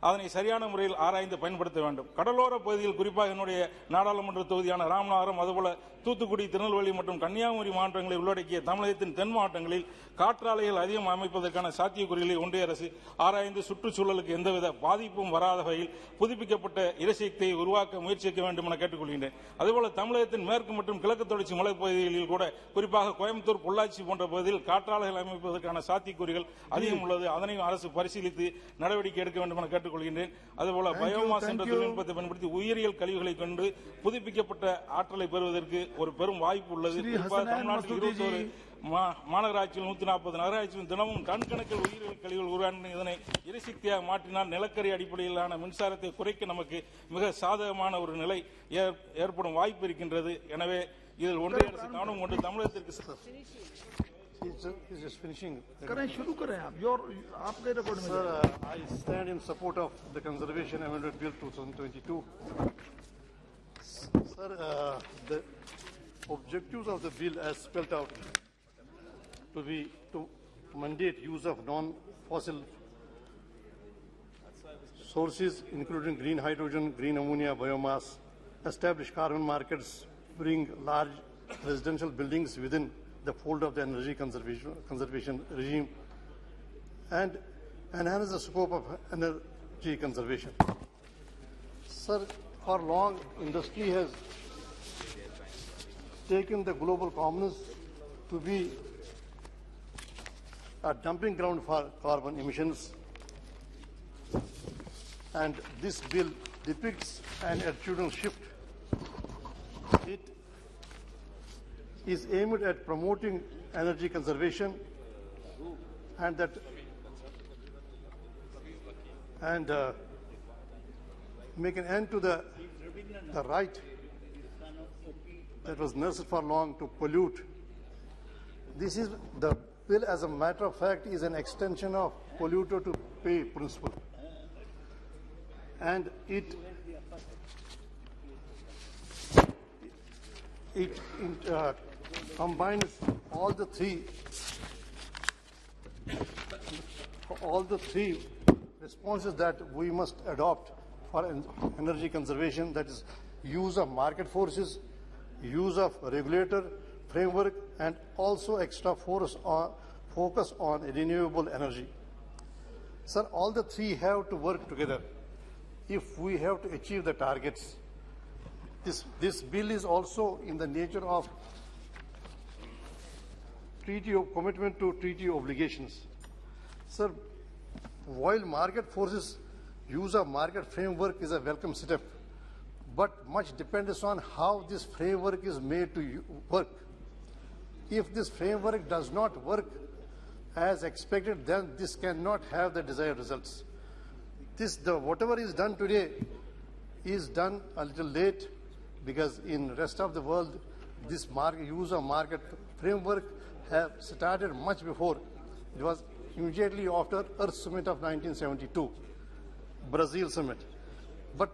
அதனை சரியான முறையில் ஆராய்ந்து பயன்படுத்த வேண்டும். கடலோர பகுதியில் குறிப்பாக என்னுடைய நாடாளுமன்ற தொகுதியான ராமநாதபுரம், அதுபோல தூத்துக்குடி, திருநெல்வேலி மற்றும் கன்னியாகுமரி மாவட்டங்களை உள்ளடக்கிய தமிழகத்தின் தென் மாவட்டங்களில் காற்றாலைகள் அதிகம் அமைப்பதற்கான சாத்தியக்கூறுகளை ஒன்றிய அரசு ஆராய்ந்து சுற்றுச்சூழலுக்கு எந்தவித பாதிப்பும் வராத வகையில் புதுப்பிக்கப்பட்ட எரிசக்தியை உருவாக்க முயற்சிக்க வேண்டும் என கேட்டுக்கொள்கின்றேன். அதேபோல தமிழகத்தின் மேற்கு மற்றும் கிழக்கு தொடர்ச்சி மலைப்பகுதிகளில் கூட குறிப்பாக கோயம்புத்தூர், பொள்ளாச்சி போன்ற பகுதியில் காற்றாலைகள் அமைப்பதற்கான சாத்தியக்கூறுகள் அதிகம் உள்ளது. அதனையும் அரசு பரிசீலித்து நடவடிக்கை எடுக்க வேண்டும் என கேட்டுக்கொள்கின்றேன். அதுபோல பயோமாஸ் என்ற தொழில்நுட்பத்தை பயன்படுத்தி உயிரியல் கழிவுகளை கொண்டு புதுப்பிக்கப்பட்ட ஆற்றலை பெறுவதற்கு ஒரு பெரும் வாய்ப்பு உள்ளது. தமிழ்நாட்டில் 21 மாநகராட்சியில் 140 நகராட்சியில் தினமும் டன் கணக்கில் உயிரியல் கழிவுகள் உருவான இதனை எரிசக்தியாக மாற்றினால் நிலக்கரி அடிப்படையிலான மின்சாரத்தை குறைக்க நமக்கு மிக சாதகமான ஒரு நிலை ஏற்படும் வாய்ப்பு இருக்கின்றது. எனவே இதில் ஒன்றிய அரசு கவனம் கொண்டு தமிழகத்திற்கு He's just finishing. शुरू करें आप आपके रिकॉर्ड में. Sir, I stand in support of the Conservation Amendment Bill 2022. Sir, the objectives of the bill as spelled out to mandate use of non-fossil sources including green hydrogen, green ammonia, biomass, establish carbon markets, bring large residential buildings within the fold of the energy conservation regime, and enhance the scope of energy conservation. Sir, for long, industry has taken the global commons to be a dumping ground for carbon emissions, and this bill depicts an attitudinal shift. It is aimed at promoting energy conservation and make an end to the right that was nursed for long to pollute. This is the bill, as a matter of fact, is an extension of polluter to pay principle, and it combines all the three responses that we must adopt for energy conservation, that is use of market forces, use of regulator framework, and also extra focus on renewable energy. Sir, all the three have to work together if we have to achieve the targets. This bill is also in the nature of treaty of commitment to treaty obligations. Sir, while market forces use of market framework is a welcome step, but much depends on how this framework is made to work. If this framework does not work as expected, then this cannot have the desired results. Whatever is done today is done a little late, because in rest of the world, this use of market framework have started much before. It was immediately after Earth Summit of 1972, Brazil Summit. But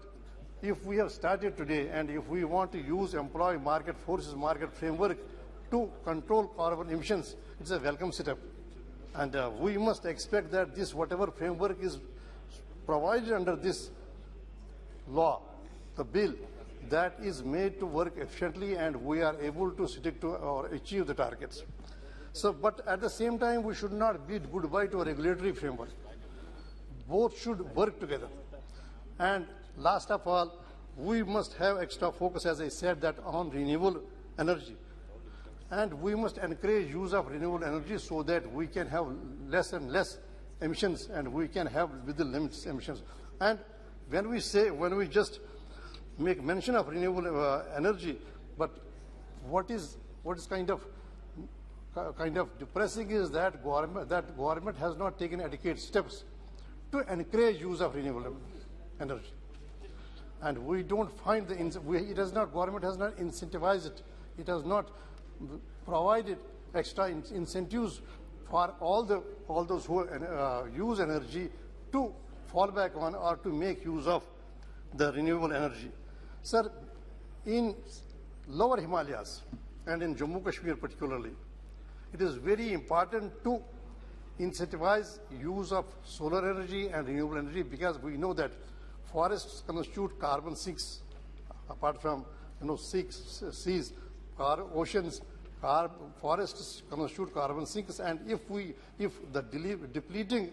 if we have started today, and if we want to employ market forces, market framework to control carbon emissions, it's a welcome step. And we must expect that this, whatever framework is provided under this law, the bill, that is made to work efficiently, and we are able to stick to or achieve the targets. So, but at the same time, we should not bid goodbye to a regulatory framework. Both should work together. And last of all, we must have extra focus, as I said, that on renewable energy. And we must encourage use of renewable energy so that we can have less and less emissions, and we can have within limits emissions. And when we just make mention of renewable energy, but what is kind of depressing is that government has not taken adequate steps to encourage use of renewable energy. And we don't find government has not incentivized it. It has not provided extra incentives for all those who use energy to fall back on or to make use of the renewable energy. Sir, in lower Himalayas and in Jammu Kashmir particularly, it is very important to incentivize use of solar energy and renewable energy, because we know that forests constitute carbon sinks. Apart from seas, oceans, forests constitute carbon sinks, and if the depleting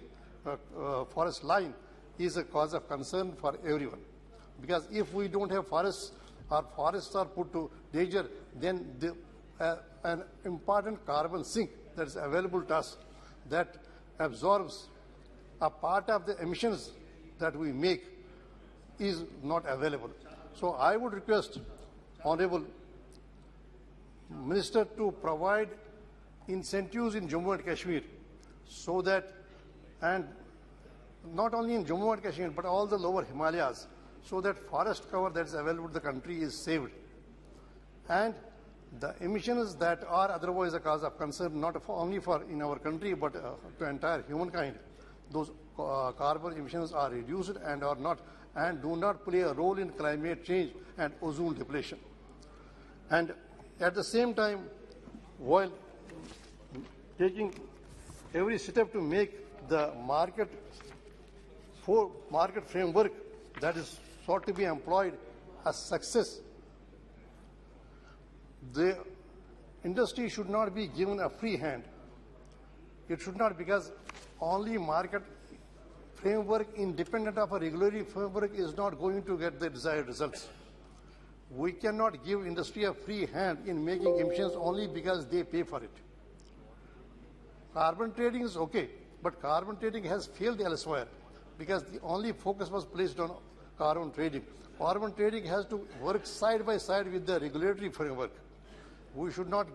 forest line is a cause of concern for everyone, because if we don't have forests, or forests are put to danger, then an important carbon sink that is available to us, that absorbs a part of the emissions that we make, is not available. So I would request Honorable Minister to provide incentives in Jammu and Kashmir, so that, and not only in Jammu and Kashmir but all the lower Himalayas, so that forest cover that is available to the country is saved, and the emissions that are otherwise a cause of concern, not only for in our country but to entire humankind, those carbon emissions are reduced and do not play a role in climate change and ozone depletion. And at the same time, while taking every step to make the market framework that is sought to be employed a success, the industry should not be given a free hand. It should not, because only market framework independent of a regulatory framework is not going to get the desired results. We cannot give industry a free hand in making emissions only because they pay for it. Carbon trading is okay, but carbon trading has failed elsewhere because the only focus was placed on carbon trading. Carbon trading has to work side by side with the regulatory framework. We should not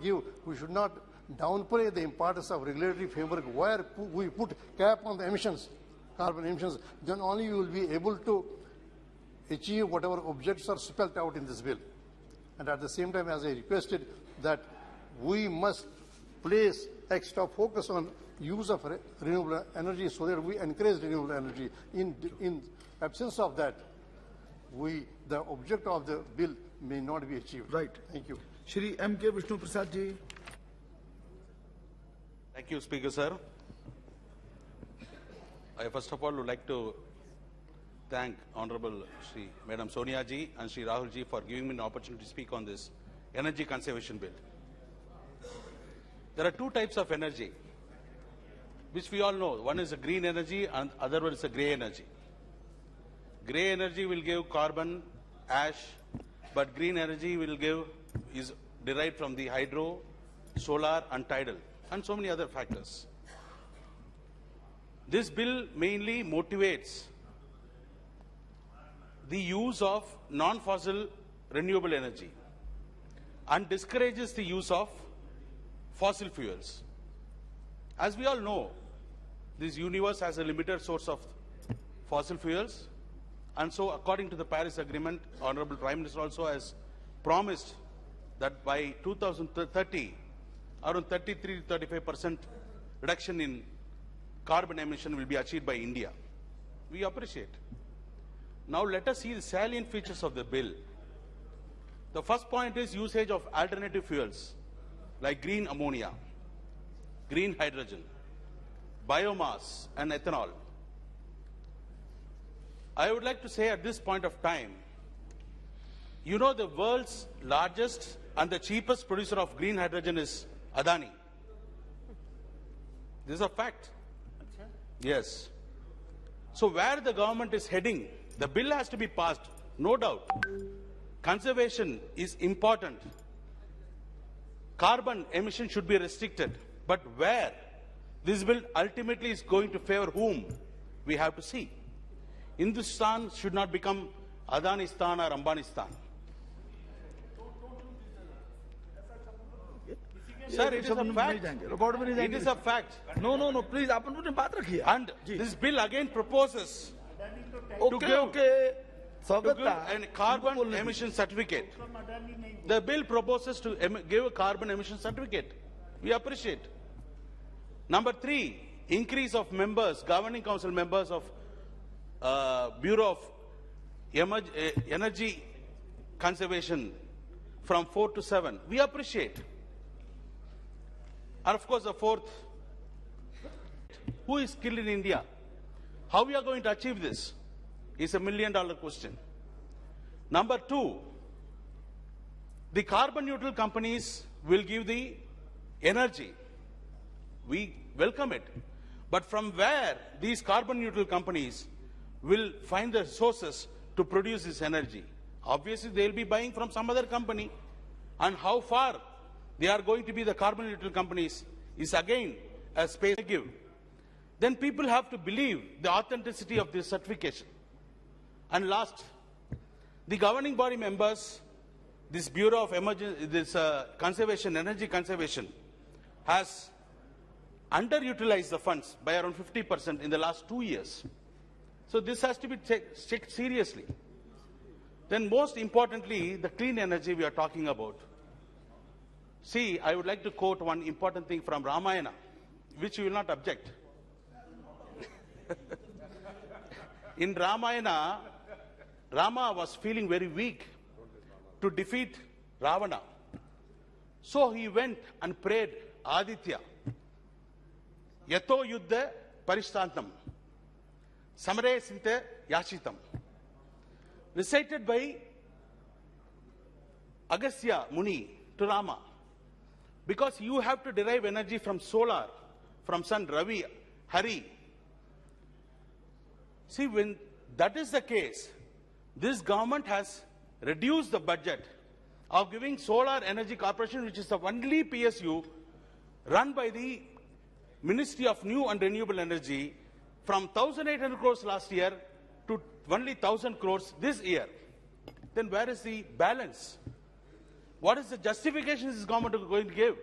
downplay the importance of regulatory framework where we put cap on the emissions, carbon emissions, then only we will be able to achieve whatever objectives are spelled out in this bill. And at the same time, as I requested, that we must place extra focus on use of renewable energy so that we encourage renewable energy. In absence of that, the object of the bill may not be achieved. Right. Thank you. Shri M.K. Vishnu Prasad ji. Thank you, Speaker Sir. I first of all would like to thank Honorable Shri Madam Sonia ji and Shri Rahul ji for giving me an opportunity to speak on this energy conservation bill. There are two types of energy, which we all know. One is a green energy and other one is a grey energy. Grey energy will give carbon, ash, but green energy is derived from the hydro, solar and tidal, and so many other factors. This bill mainly motivates the use of non-fossil renewable energy and discourages the use of fossil fuels. As we all know, this universe has a limited source of fossil fuels, and so according to the Paris Agreement, Honorable Prime Minister also has promised that by 2030, around 33 to 35% reduction in carbon emission will be achieved by India. We appreciate. Now let us see the salient features of the bill. The first point is usage of alternative fuels like green ammonia, green hydrogen, biomass and ethanol. I would like to say at this point of time, you know the world's largest and the cheapest producer of green hydrogen is Adani. This is a fact. Yes. So where the government is heading The bill has to be passed, no doubt. Conservation is important. Carbon emission should be restricted. But where? This bill ultimately is going to favor whom? We have to see. Hindustan should not become Adanistan or Ambanistan. Sir, it is a fact. It is a fact. No, please, अपन अपनी बात रखिए. And this bill again proposes to give a carbon emission certificate. The bill proposes to give a carbon emission certificate. We appreciate. Number 3, increase of members, governing council members of Bureau of Energy Conservation from 4 to 7. We appreciate. And of course, the 4th, who is skilled in India? How we are going to achieve this is $1 million question. Number 2, the carbon neutral companies will give the energy. We welcome it. But from where these carbon neutral companies will find the sources to produce this energy? Obviously, they will be buying from some other company. And how far they are going to be the carbon neutral companies is again a space to give. Then people have to believe the authenticity of this certification. And last, the governing body members, this Bureau of Conservation, Energy Conservation, has underutilized the funds by around 50% in the last 2 years. So this has to be checked seriously. Then most importantly, the clean energy we are talking about. See, I would like to quote one important thing from Ramayana, which you will not object. In Ramayana, Rama was feeling very weak to defeat Ravana. So he went and prayed Aditya. Yato yuddha parishtantam. Samare sinte yashitam. Recited by Agastya Muni to Rama. Because you have to derive energy from solar, from sun, Ravi, Hari. See, when that is the case, this government has reduced the budget of giving Solar Energy Corporation, which is the only PSU run by the Ministry of New and Renewable Energy, from 1,800 crores last year to only 1,000 crores this year. Then where is the balance? What is the justification this government is going to give?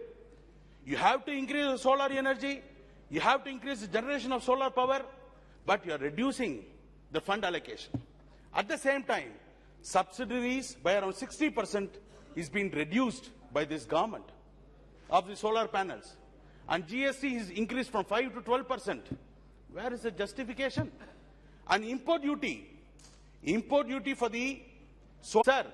You have to increase the solar energy, you have to increase the generation of solar power, but you are reducing the fund allocation. At the same time, subsidies by around 60% is being reduced by this government of the solar panels. And GST is increased from 5 to 12%. Where is the justification? And import duty for the solar.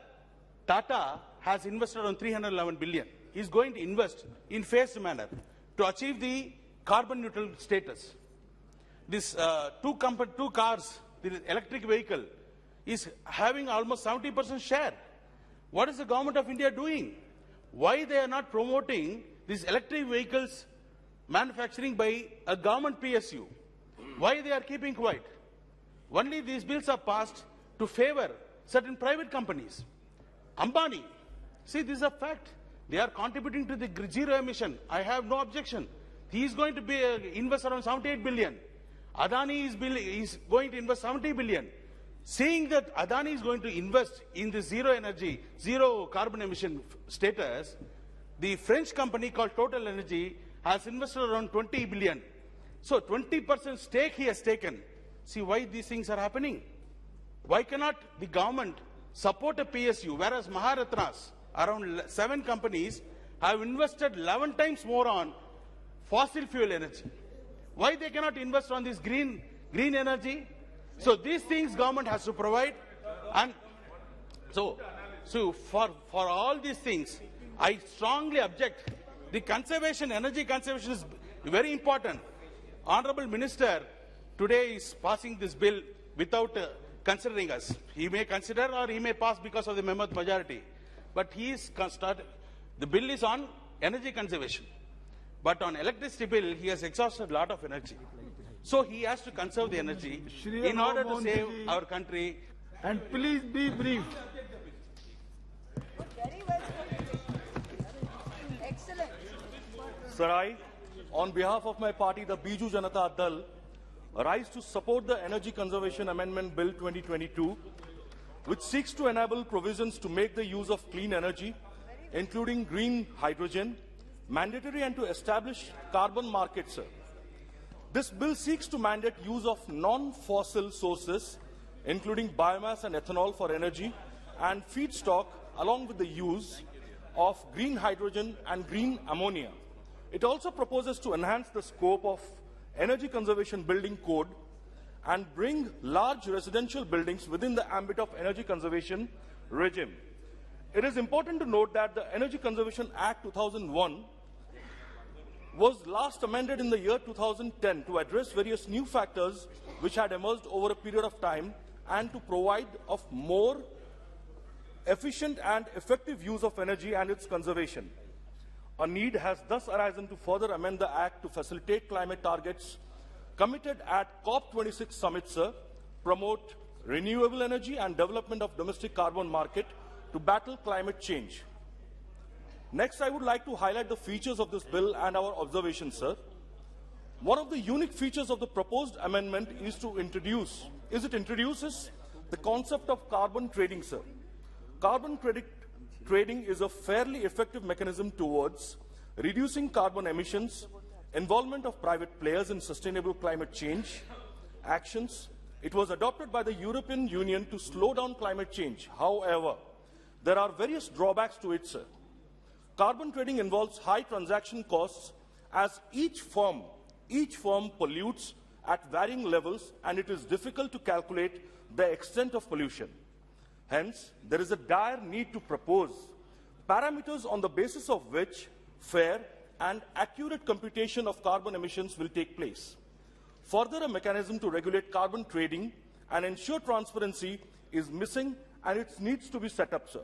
Tata has invested on 311 billion. He is going to invest in phased manner to achieve the carbon neutral status. This two cars, the electric vehicle, is having almost 70% share. What is the government of India doing? Why they are not promoting these electric vehicles manufacturing by a government PSU? Why they are keeping quiet? Only these bills are passed to favor certain private companies. Ambani, see, this is a fact. They are contributing to the zero emission. I have no objection. He is going to be invest around 78 billion. Adani is going to invest 70 billion. Seeing that Adani is going to invest in the zero energy, zero carbon emission status, the French company called Total Energy has invested around 20 billion. So 20% stake he has taken. See why these things are happening. Why cannot the government support a PSU, whereas Maharatnas, around 7 companies, have invested 11 times more on fossil fuel energy? Why they cannot invest on this green energy? So these things government has to provide. And so for all these things, I strongly object. The conservation, energy conservation is very important. Honorable Minister today is passing this bill without considering us. He may consider or he may pass because of the member majority. But he is the bill is on energy conservation. But on electricity bill, he has exhausted a lot of energy. So he has to conserve the energy in order to save our country And please be brief. Excellent. Sir, I, on behalf of my party, the Biju Janata Dal, rise to support the Energy Conservation Amendment Bill 2022, which seeks to enable provisions to make the use of clean energy, including green hydrogen, mandatory and to establish carbon markets. This bill seeks to mandate use of non-fossil sources, including biomass and ethanol for energy, and feedstock, along with the use of green hydrogen and green ammonia. It also proposes to enhance the scope of Energy Conservation Building Code and bring large residential buildings within the ambit of energy conservation regime. It is important to note that the Energy Conservation Act 2001 was last amended in the year 2010 to address various new factors which had emerged over a period of time and to provide of more efficient and effective use of energy and its conservation. A need has thus arisen to further amend the Act to facilitate climate targets committed at COP26 summit, sir, promote renewable energy and development of domestic carbon market to battle climate change. Next, I would like to highlight the features of this bill and our observations, sir. One of the unique features of the proposed amendment is it introduces the concept of carbon trading, sir. Carbon credit trading is a fairly effective mechanism towards reducing carbon emissions, involvement of private players in sustainable climate change actions. It was adopted by the European Union to slow down climate change. However, there are various drawbacks to it, sir. Carbon trading involves high transaction costs as each firm pollutes at varying levels and it is difficult to calculate the extent of pollution. Hence, there is a dire need to propose parameters on the basis of which fair and accurate computation of carbon emissions will take place. Further, a mechanism to regulate carbon trading and ensure transparency is missing and it needs to be set up, sir.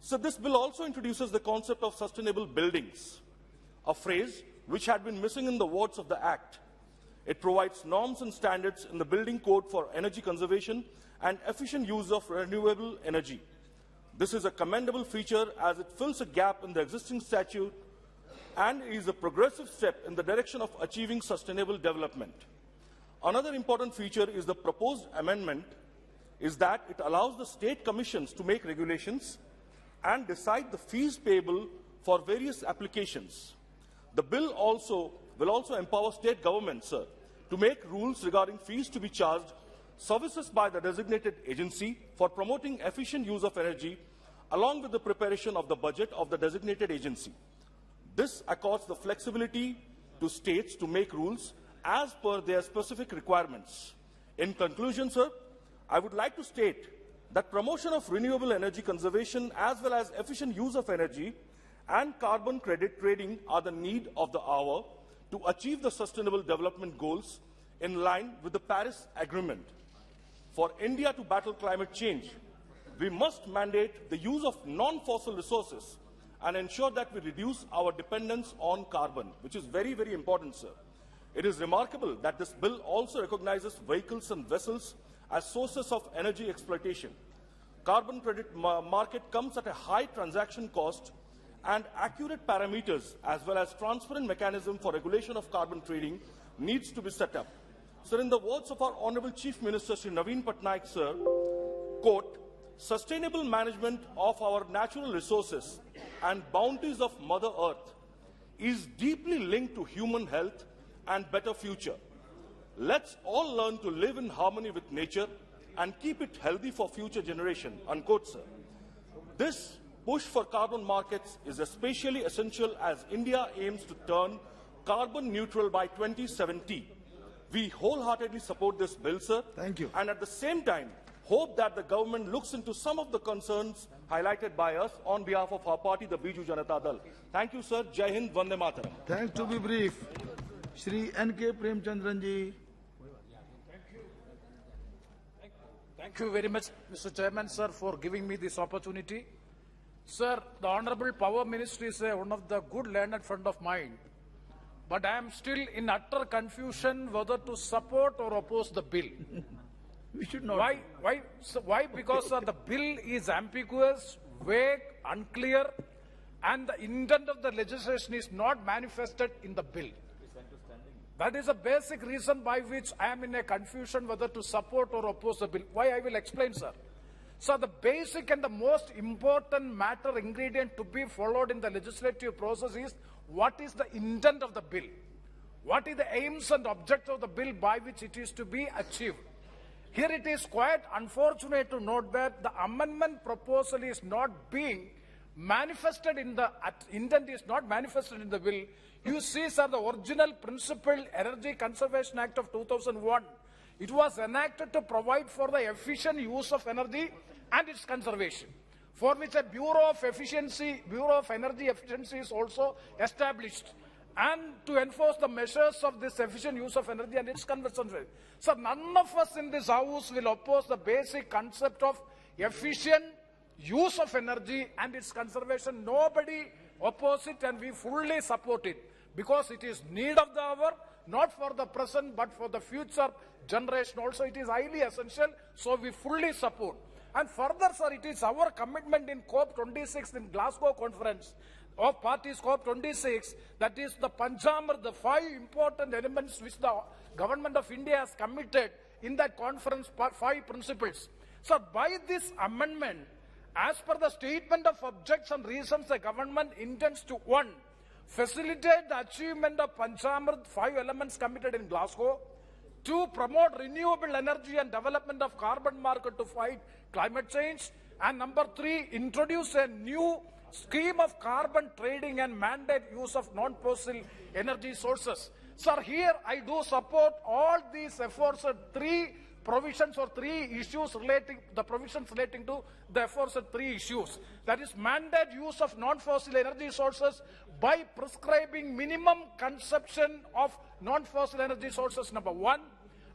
So this bill also introduces the concept of sustainable buildings, a phrase which had been missing in the words of the Act. It provides norms and standards in the building code for energy conservation and efficient use of renewable energy. This is a commendable feature as it fills a gap in the existing statute and is a progressive step in the direction of achieving sustainable development. Another important feature is the proposed amendment is that it allows the state commissions to make regulations and decide the fees payable for various applications. The bill will also empower state governments, sir, to make rules regarding fees to be charged, services by the designated agency for promoting efficient use of energy, along with the preparation of the budget of the designated agency. This accords the flexibility to states to make rules as per their specific requirements. In conclusion, sir, I would like to state that promotion of renewable energy conservation as well as efficient use of energy and carbon credit trading are the need of the hour to achieve the sustainable development goals in line with the Paris Agreement. For India to battle climate change, we must mandate the use of non-fossil resources and ensure that we reduce our dependence on carbon, which is very, very important, sir. It is remarkable that this bill also recognizes vehicles and vessels as sources of energy exploitation. Carbon credit market comes at a high transaction cost and accurate parameters as well as transparent mechanism for regulation of carbon trading needs to be set up. Sir, in the words of our Honorable Chief Minister, Sri Naveen Patnaik, sir, quote, sustainable management of our natural resources and bounties of Mother Earth is deeply linked to human health and better future. Let's all learn to live in harmony with nature and keep it healthy for future generation, unquote, sir. This push for carbon markets is especially essential as India aims to turn carbon neutral by 2070. We wholeheartedly support this bill, sir. Thank you. And at the same time, hope that the government looks into some of the concerns highlighted by us on behalf of our party, the Biju Janata Dal. Thank you, sir. Jai Hind, Vande Mataram. Thanks to be brief. Shri N.K. Premchandran ji. Thank you very much, Mr. Chairman, sir, for giving me this opportunity. Sir, the Honorable Power Ministry is one of the good learned friend of mine, but I am still in utter confusion whether to support or oppose the bill. We should not. Why? So why? Because the bill is ambiguous, vague, unclear, and the intent of the legislation is not manifested in the bill. That is a basic reason by which I am in a confusion whether to support or oppose the bill. Why I will explain, sir. So the basic and the most important matter ingredient to be followed in the legislative process is what is the intent of the bill? What is the aims and objective of the bill by which it is to be achieved? Here it is quite unfortunate to note that the amendment proposal is not being manifested in the intent is not manifested in the bill. You see, sir, the original principle Energy Conservation Act of 2001, it was enacted to provide for the efficient use of energy and its conservation, for which a Bureau of Energy Efficiency is also established, and to enforce the measures of this efficient use of energy and its conservation. So none of us in this house will oppose the basic concept of efficient use of energy and its conservation. Nobody opposes it, and we fully support it because it is need of the hour, not for the present but for the future generation also. It is highly essential, so we fully support. And further, sir, it is our commitment in COP26 in Glasgow conference of parties COP26, that is the Panchamrit, the 5 important elements which the government of India has committed in that conference, 5 principles. So by this amendment, as per the statement of objects and reasons, the government intends to 1. Facilitate the achievement of Panchamrit 5 elements committed in Glasgow. 2. Promote renewable energy and development of carbon market to fight climate change. And number 3, introduce a new scheme of carbon trading and mandate use of non-fossil energy sources. Sir, here I do support all these efforts at 3 provisions or 3 issues relating, the provisions relating to the efforts at 3 issues. That is, mandate use of non-fossil energy sources by prescribing minimum consumption of non-fossil energy sources, number 1.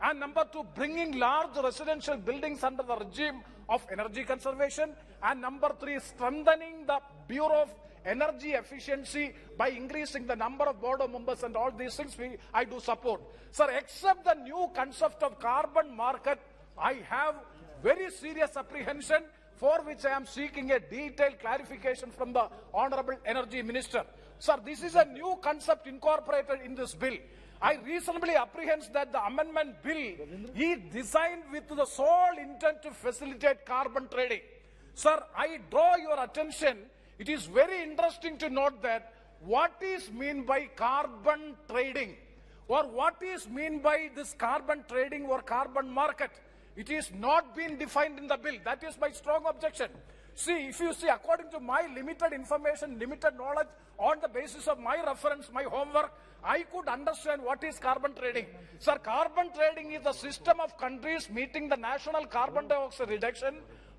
And number 2, bringing large residential buildings under the regime of energy conservation. And number 3, strengthening the Bureau of Energy Efficiency by increasing the number of board of members, and all these things I do support. Sir, except the new concept of carbon market, I have very serious apprehension, for which I am seeking a detailed clarification from the Honorable Energy Minister. Sir, this is a new concept incorporated in this bill. I reasonably apprehend that the amendment bill is designed with the sole intent to facilitate carbon trading. Sir, I draw your attention. It is very interesting to note that what is meant by carbon trading, or what is meant by this carbon trading or carbon market, it is not being defined in the bill. That is my strong objection. See, if you see, according to my limited information, limited knowledge, on the basis of my reference, my homework, I could understand what is carbon trading. Sir, carbon trading is a system of countries meeting the national carbon dioxide reduction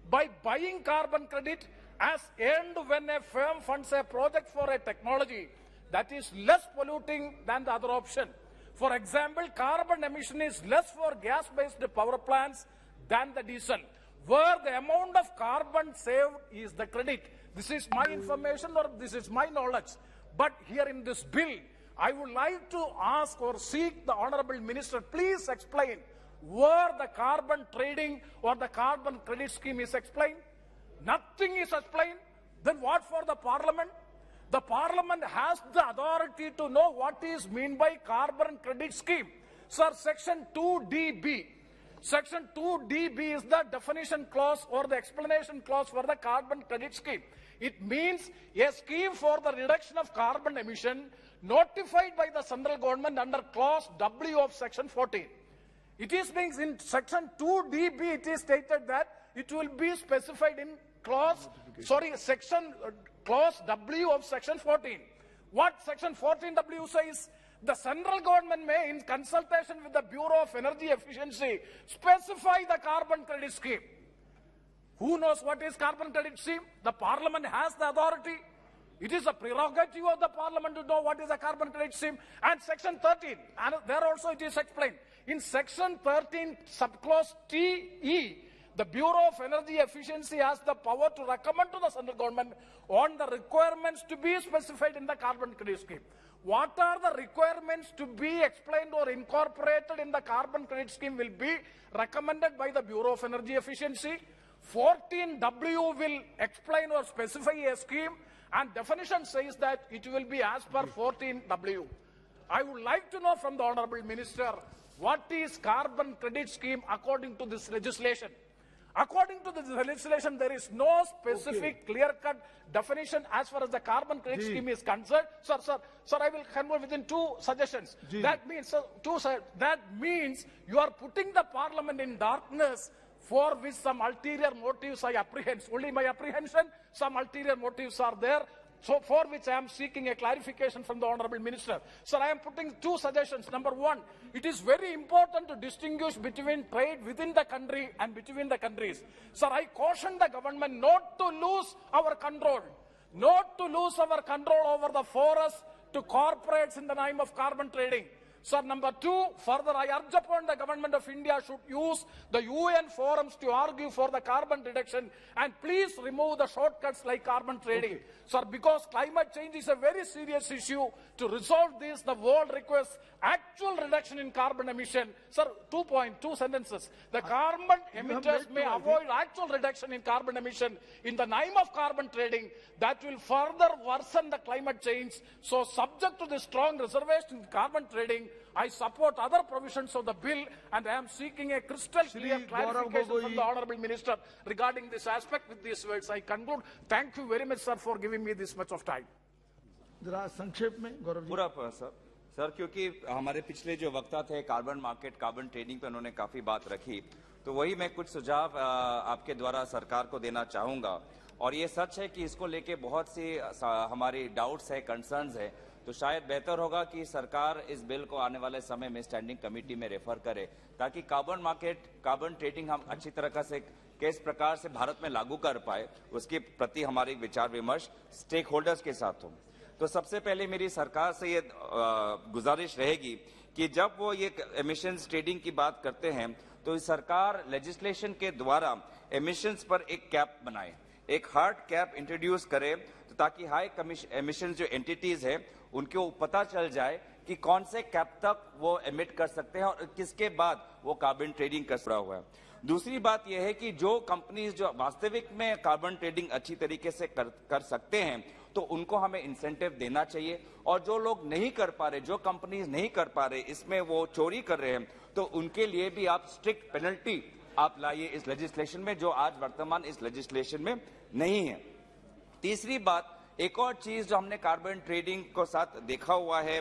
by buying carbon credit as earned when a firm funds a project for a technology that is less polluting than the other option. For example, carbon emission is less for gas-based power plants than the diesel, where the amount of carbon saved is the credit. This is my information, or this is my knowledge. But here in this bill, I would like to ask or seek the Honorable Minister, please explain where the carbon trading or the carbon credit scheme is explained. Nothing is explained. Then what for the Parliament? The Parliament has the authority to know what is meant by carbon credit scheme. Sir, Section 2DB. Section 2DB is the definition clause or the explanation clause for the carbon credit scheme. It means a scheme for the reduction of carbon emission notified by the central government under clause W of Section 14. It is means in Section 2DB it is stated that it will be specified in clause W of Section 14. What Section 14W says? The central government may, in consultation with the Bureau of Energy Efficiency, specify the carbon credit scheme. Who knows what is carbon credit scheme? The Parliament has the authority. It is a prerogative of the Parliament to know what is a carbon credit scheme. And Section 13, and there also it is explained. In Section 13, subclause TE, the Bureau of Energy Efficiency has the power to recommend to the central government on the requirements to be specified in the carbon credit scheme. what are the requirements to be explained or incorporated in the carbon credit scheme will be recommended by the Bureau of Energy Efficiency. 14W will explain or specify a scheme, and definition says that it will be as per 14W. I would like to know from the Honorable Minister, what is carbon credit scheme according to this legislation? According to this legislation, there is no specific clear-cut definition as far as the carbon credit scheme is concerned. Sir, I will convey within two suggestions. That means, that means you are putting the Parliament in darkness, for which some ulterior motives I apprehend. Only my apprehension, some ulterior motives are there. So for which I am seeking a clarification from the Honorable Minister. Sir, I am putting two suggestions. Number one, it is very important to distinguish between trade within the country and between the countries. Sir, I caution the government not to lose our control. Not to lose our control over the forests to corporates in the name of carbon trading. Sir, number two, further I urge upon the government of India should use the UN forums to argue for the carbon reduction, and please remove the shortcuts like carbon trading. Sir, because climate change is a very serious issue, to resolve this, the world requires actual reduction in carbon emission. Sir, 2 sentences. The carbon emitters may avoid actual reduction in carbon emission in the name of carbon trading. That will further worsen the climate change. So, subject to the strong reservation in carbon trading, I support other provisions of the bill, and I am seeking a crystal clear clarification from the Honorable Minister regarding this aspect. With these words, I conclude. Thank you very much, sir, for giving me this much of time. जरा संक्षेप में गौरव जी। पूरा sir, क्योंकि हमारे पिछले जो वक्ता थे कार्बन मार्केट, कार्बन ट्रेडिंग पे उन्होंने काफी बात रखी, तो वही मैं कुछ सुझाव आपके द्वारा सरकार को देना चाहूंगा। और ये सच है कि इसको लेके बहुत सी हमारी डाउट्स है, कंसर्न्स है, तो शायद बेहतर होगा कि सरकार इस बिल को आने वाले समय में स्टैंडिंग कमेटी में रेफर करे, ताकि कार्बन मार्केट, कार्बन ट्रेडिंग हम अच्छी तरह से किस प्रकार से भारत में लागू कर पाए, उसके प्रति हमारी विचार विमर्श स्टेक होल्डर्स के साथ हो। तो सबसे पहले मेरी सरकार से ये गुजारिश रहेगी कि जब वो ये एमिशंस ट्रेडिंग की बात करते हैं, तो सरकार लेजिस्लेशन के द्वारा एमिशंस पर एक कैप बनाए, एक हार्ड कैप इंट्रोड्यूस करे, तो ताकि हाई एमिशन जो एंटिटीज है उनको पता चल जाए कि कौन से कैप तक वो एमिट कर सकते हैं और किसके बाद वो कार्बन ट्रेडिंग कर रहा हुआ है। दूसरी बात यह है कि जो कंपनीज जो वास्तविक में कार्बन ट्रेडिंग अच्छी तरीके से कर सकते हैं, तो उनको हमें इंसेंटिव देना चाहिए, और जो लोग नहीं कर पा रहे, जो कंपनीज नहीं कर पा रहे, इसमें वो चोरी कर रहे हैं, तो उनके लिए भी आप स्ट्रिक्ट पेनल्टी आप लाइए इस लेजिस्लेशन में, जो आज वर्तमान इस लेजिस्लेशन में नहीं है। तीसरी बात, एक और चीज जो हमने कार्बन ट्रेडिंग को साथ देखा हुआ है,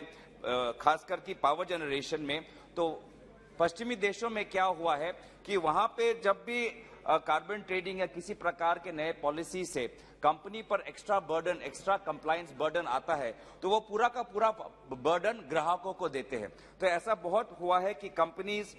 खासकर की पावर जनरेशन में, तो पश्चिमी देशों में क्या हुआ है कि वहां पे जब भी कार्बन ट्रेडिंग या किसी प्रकार के नए पॉलिसी से कंपनी पर extra burden, extra compliance burden आता है, तो वो पूरा का पूरा बर्डन ग्राहकों को देते हैं। तो ऐसा बहुत हुआ है कि companies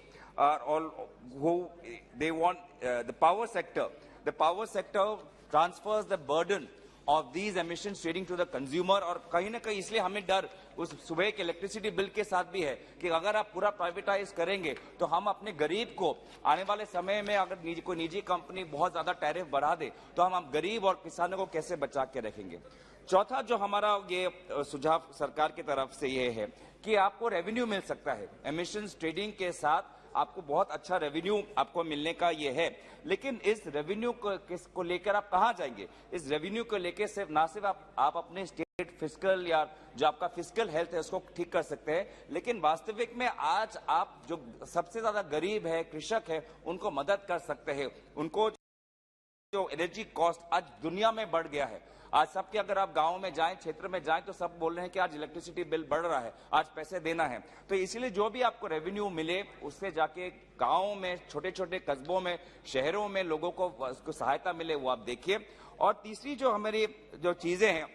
they want the power sector transverse the burden of these emissions trading to the consumer, और कहीं ना कहीं इसलिए हमें डर उस सुबह के इलेक्ट्रिसिटी बिल के साथ भी है कि अगर आप पूरा प्राइवेटाइज करेंगे तो हम अपने गरीब को आने वाले समय में अगर कोई निजी कंपनी बहुत ज्यादा टैरिफ बढ़ा दे तो हम गरीब और किसानों को कैसे बचा के रखेंगे। चौथा जो हमारा ये सुझाव सरकार की तरफ से ये है कि आपको रेवेन्यू मिल सकता है एमिशंस ट्रेडिंग के साथ, आपको बहुत अच्छा रेवेन्यू आपको मिलने का ये है, लेकिन इस रेवेन्यू को लेकर आप कहां जाएंगे? इस रेवेन्यू को लेकर सिर्फ ना सिर्फ आप अपने स्टेट फिस्कल या जो आपका फिस्कल हेल्थ है उसको ठीक कर सकते हैं, लेकिन वास्तविक में आज आप जो सबसे ज्यादा गरीब है, कृषक है, उनको मदद कर सकते हैं। उनको जो एनर्जी कॉस्ट आज दुनिया में बढ़ गया है, आज सबके अगर आप गांव में जाएं, क्षेत्र में जाएं, तो सब बोल रहे हैं कि आज इलेक्ट्रिसिटी बिल बढ़ रहा है, आज पैसे देना है। तो इसीलिए जो भी आपको रेवेन्यू मिले उससे जाके गांव में, छोटे छोटे कस्बों में, छहरों में लोगों को उसको सहायता मिले, वो आप देखिए। और तीसरी जो हमारी जो चीजें हैं,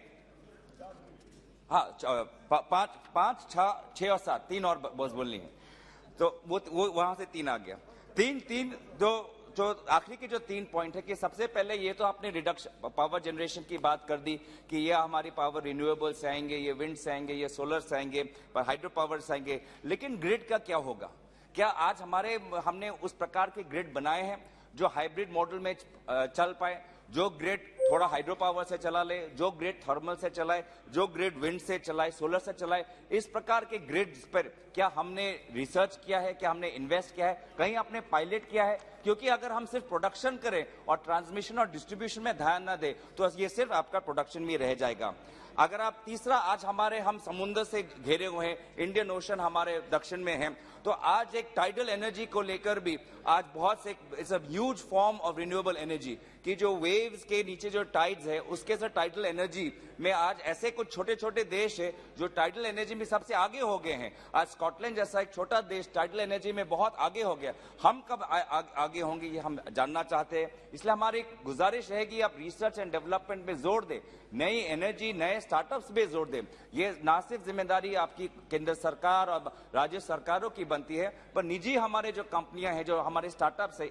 हाँ 5, 6 और 7 3 और बस बोलनी है, तो वो वहां से 3 आ गया। तीन जो आखिरी के जो 3 पॉइंट है कि सबसे पहले ये तो आपने रिडक्शन पावर जनरेशन की बात कर दी कि ये हमारी पावर रिन्यूएबल्स आएंगे, ये विंड्स आएंगे, ये सोलर्स आएंगे, हाइड्रो पावर्स आएंगे, लेकिन ग्रिड का क्या होगा? क्या आज हमने उस प्रकार के ग्रिड बनाए हैं जो हाइब्रिड मॉडल में चल पाए, जो ग्रिड थोड़ा हाइड्रो पावर से चला ले, जो ग्रिड थर्मल से चलाए, जो ग्रिड विंड से चलाए, सोलर से चलाए। इस प्रकार के ग्रिड्स पर क्या हमने रिसर्च किया है, क्या हमने इन्वेस्ट किया है, कहीं आपने पायलट किया है? क्योंकि अगर हम सिर्फ प्रोडक्शन करें और ट्रांसमिशन और डिस्ट्रीब्यूशन में ध्यान न दें तो ये सिर्फ आपका प्रोडक्शन में रह जाएगा। अगर आप तीसरा, आज हम समुद्र से घिरे हुए हैं, इंडियन ओशन हमारे दक्षिण में है, तो आज एक टाइडल एनर्जी को लेकर भी आज बहुत से it's a huge form of renewable energy कि जो वेव्स के नीचे जो टाइड्स है उसके से टाइडल एनर्जी में आज ऐसे कुछ छोटे छोटे देश है जो टाइडल एनर्जी में सबसे आगे हो गए हैं। आज स्कॉटलैंड जैसा एक छोटा देश टाइडल एनर्जी में बहुत आगे हो गया। हम कब आगे होंगे ये हम जानना चाहते हैं। इसलिए हमारी गुजारिश है कि आप रिसर्च एंड डेवलपमेंट में जोर दें, नई एनर्जी, नए स्टार्टअप्स में जोर दें। ये ना सिर्फ जिम्मेदारी आपकी केंद्र सरकार और राज्य सरकारों की बनती है, पर निजी हमारे जो कंपनियां हैं, जो हमारे स्टार्टअप्स है,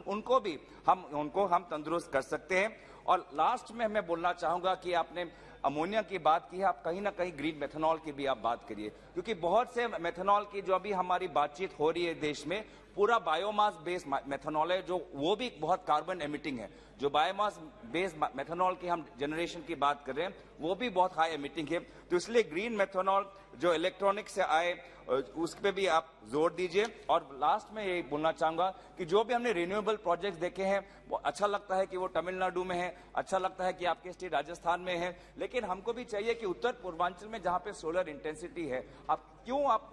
उनको भी हम तंदुरुस्त कर सकते हैं। और लास्ट में मैं बोलना चाहूंगा कि आपने अमोनिया की बात की है, आप कहीं ना कहीं ग्रीन मेथनॉल की भी आप बात करिए, क्योंकि बहुत से मेथनॉल की जो अभी हमारी बातचीत हो रही है देश में, पूरा बायोमास बेस्ड मेथनॉल है, जो वो भी बहुत कार्बन एमिटिंग है। जो बायोमास बेस्ड मेथनॉल की हम जनरेशन की बात कर रहे हैं वो भी बहुत हाई एमिटिंग है। तो इसलिए ग्रीन मेथनॉल जो इलेक्ट्रॉनिक से आए उस पे भी आप जोर दीजिए। और लास्ट में यही बोलना चाहूंगा कि जो भी हमने रिन्यूएबल प्रोजेक्ट्स देखे हैं वो अच्छा लगता है कि वो तमिलनाडु में है, अच्छा लगता है कि आपके स्टेट राजस्थान में है, लेकिन हमको भी चाहिए कि उत्तर पूर्वांचल में जहां पे सोलर इंटेंसिटी है, आप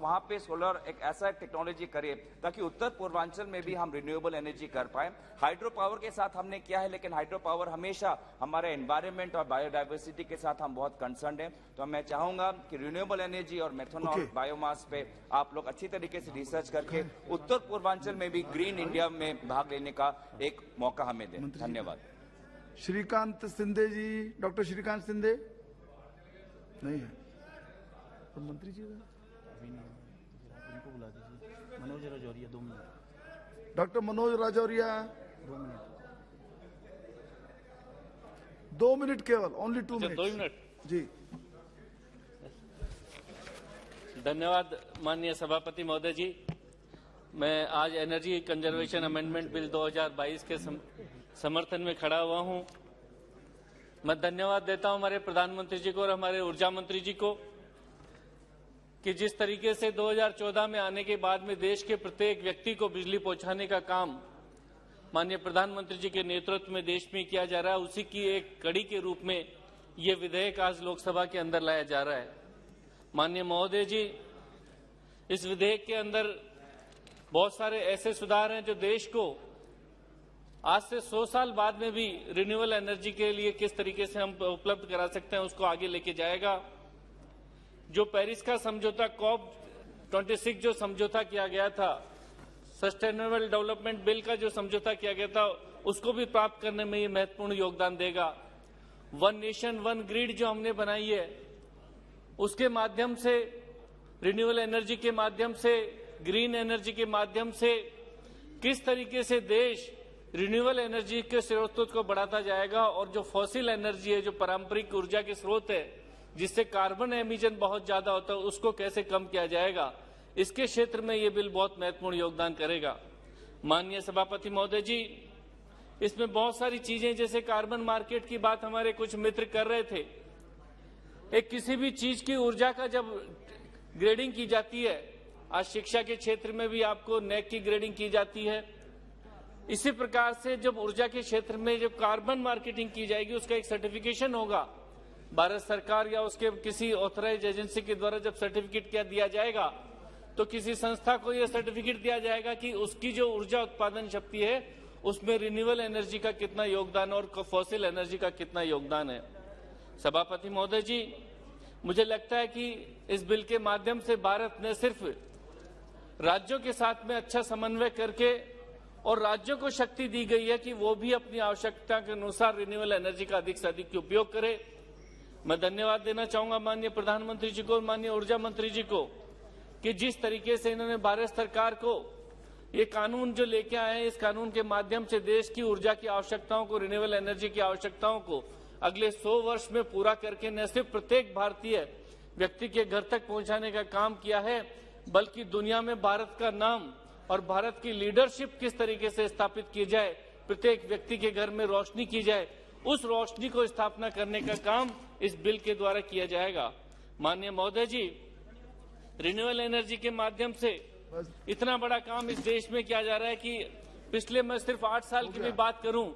वहां पे सोलर एक ऐसा टेक्नोलॉजी करें ताकि उत्तर पूर्वांचल में भी हम रिन्यूएबल एनर्जी कर पाए। हाइड्रो पावर के साथ हमने किया है, लेकिन हाइड्रो पावर हमेशा हमारे एनवायरमेंट और बायोडाइवर्सिटी के साथ हम बहुत कंसर्न है। तो मैं चाहूंगा कि रिन्यूएबल एनर्जी और मेथनॉल बायोमास पे आप लोग अच्छी तरीके से रिसर्च करके उत्तर पूर्वांचल में भी ग्रीन इंडिया में भाग लेने का एक मौका हमें दें। धन्यवाद। श्रीकांत सिंधे जी, डॉक्टर श्रीकांत सिंधे नहीं है तो मंत्री जी उनको बुला दीजिए। Manoj Rajoria 2 minute. Doctor Manoj Rajoria 2 minute. 2 minute केवल, ओनली 2 मिनट। 2 मिनट जी। धन्यवाद माननीय सभापति महोदय जी। मैं आज एनर्जी कंजर्वेशन अमेंडमेंट बिल 2022 के समर्थन में खड़ा हुआ हूं। मैं धन्यवाद देता हूं हमारे प्रधानमंत्री जी को और हमारे ऊर्जा मंत्री जी को कि जिस तरीके से 2014 में आने के बाद में देश के प्रत्येक व्यक्ति को बिजली पहुंचाने का काम माननीय प्रधानमंत्री जी के नेतृत्व में देश में किया जा रहा है, उसी की एक कड़ी के रूप में ये विधेयक आज लोकसभा के अंदर लाया जा रहा है। माननीय महोदय जी, इस विधेयक के अंदर बहुत सारे ऐसे सुधार हैं जो देश को आज से 100 साल बाद में भी रिन्यूएबल एनर्जी के लिए किस तरीके से हम उपलब्ध करा सकते हैं उसको आगे लेके जाएगा। जो पेरिस का समझौता COP26 जो समझौता किया गया था, सस्टेनेबल डेवलपमेंट बिल का जो समझौता किया गया था, उसको भी प्राप्त करने में ये महत्वपूर्ण योगदान देगा। 1 नेशन 1 ग्रिड जो हमने बनाई है, उसके माध्यम से, रिन्यूएबल एनर्जी के माध्यम से, ग्रीन एनर्जी के माध्यम से किस तरीके से देश रिन्यूएबल एनर्जी के स्रोतों को बढ़ाता जाएगा और जो फॉसिल एनर्जी है, जो पारंपरिक ऊर्जा के स्रोत है जिससे कार्बन एमिशन बहुत ज्यादा होता है, उसको कैसे कम किया जाएगा, इसके क्षेत्र में ये बिल बहुत महत्वपूर्ण योगदान करेगा। माननीय सभापति महोदय जी, इसमें बहुत सारी चीजें, जैसे कार्बन मार्केट की बात हमारे कुछ मित्र कर रहे थे। एक किसी भी चीज की ऊर्जा का जब ग्रेडिंग की जाती है, आज शिक्षा के क्षेत्र में भी आपको NAC की ग्रेडिंग की जाती है, इसी प्रकार से जब ऊर्जा के क्षेत्र में जब कार्बन मार्केटिंग की जाएगी उसका एक सर्टिफिकेशन होगा। भारत सरकार या उसके किसी ऑथराइज एजेंसी के द्वारा जब सर्टिफिकेट क्या दिया जाएगा तो किसी संस्था को यह सर्टिफिकेट दिया जाएगा कि उसकी जो ऊर्जा उत्पादन शक्ति है उसमें रिन्यूएबल एनर्जी का कितना योगदान और फॉसिल एनर्जी का कितना योगदान है। सभापति महोदय जी, मुझे लगता है कि इस बिल के माध्यम से भारत ने सिर्फ राज्यों के साथ में अच्छा समन्वय करके और राज्यों को शक्ति दी गई है कि वो भी अपनी आवश्यकता के अनुसार रिन्यूएबल एनर्जी का अधिक से अधिक उपयोग करे। मैं धन्यवाद देना चाहूंगा माननीय प्रधानमंत्री जी को और माननीय ऊर्जा मंत्री जी को कि जिस तरीके से इन्होंने भारत सरकार को ये कानून जो लेके आए हैं, इस कानून के माध्यम से देश की ऊर्जा की आवश्यकताओं को, रिन्यूएबल एनर्जी की आवश्यकताओं को अगले 100 वर्ष में पूरा करके न सिर्फ प्रत्येक भारतीय व्यक्ति के घर तक पहुंचाने का काम किया है, बल्कि दुनिया में भारत का नाम और भारत की लीडरशिप किस तरीके से स्थापित की जाए, प्रत्येक व्यक्ति के घर में रोशनी की जाए, उस रोशनी को स्थापना करने का काम इस बिल के द्वारा किया जाएगा। माननीय महोदय जी, रिन्यूएबल एनर्जी के माध्यम से इतना बड़ा काम इस देश में किया जा रहा है कि पिछले मैं सिर्फ 8 साल की भी बात करूं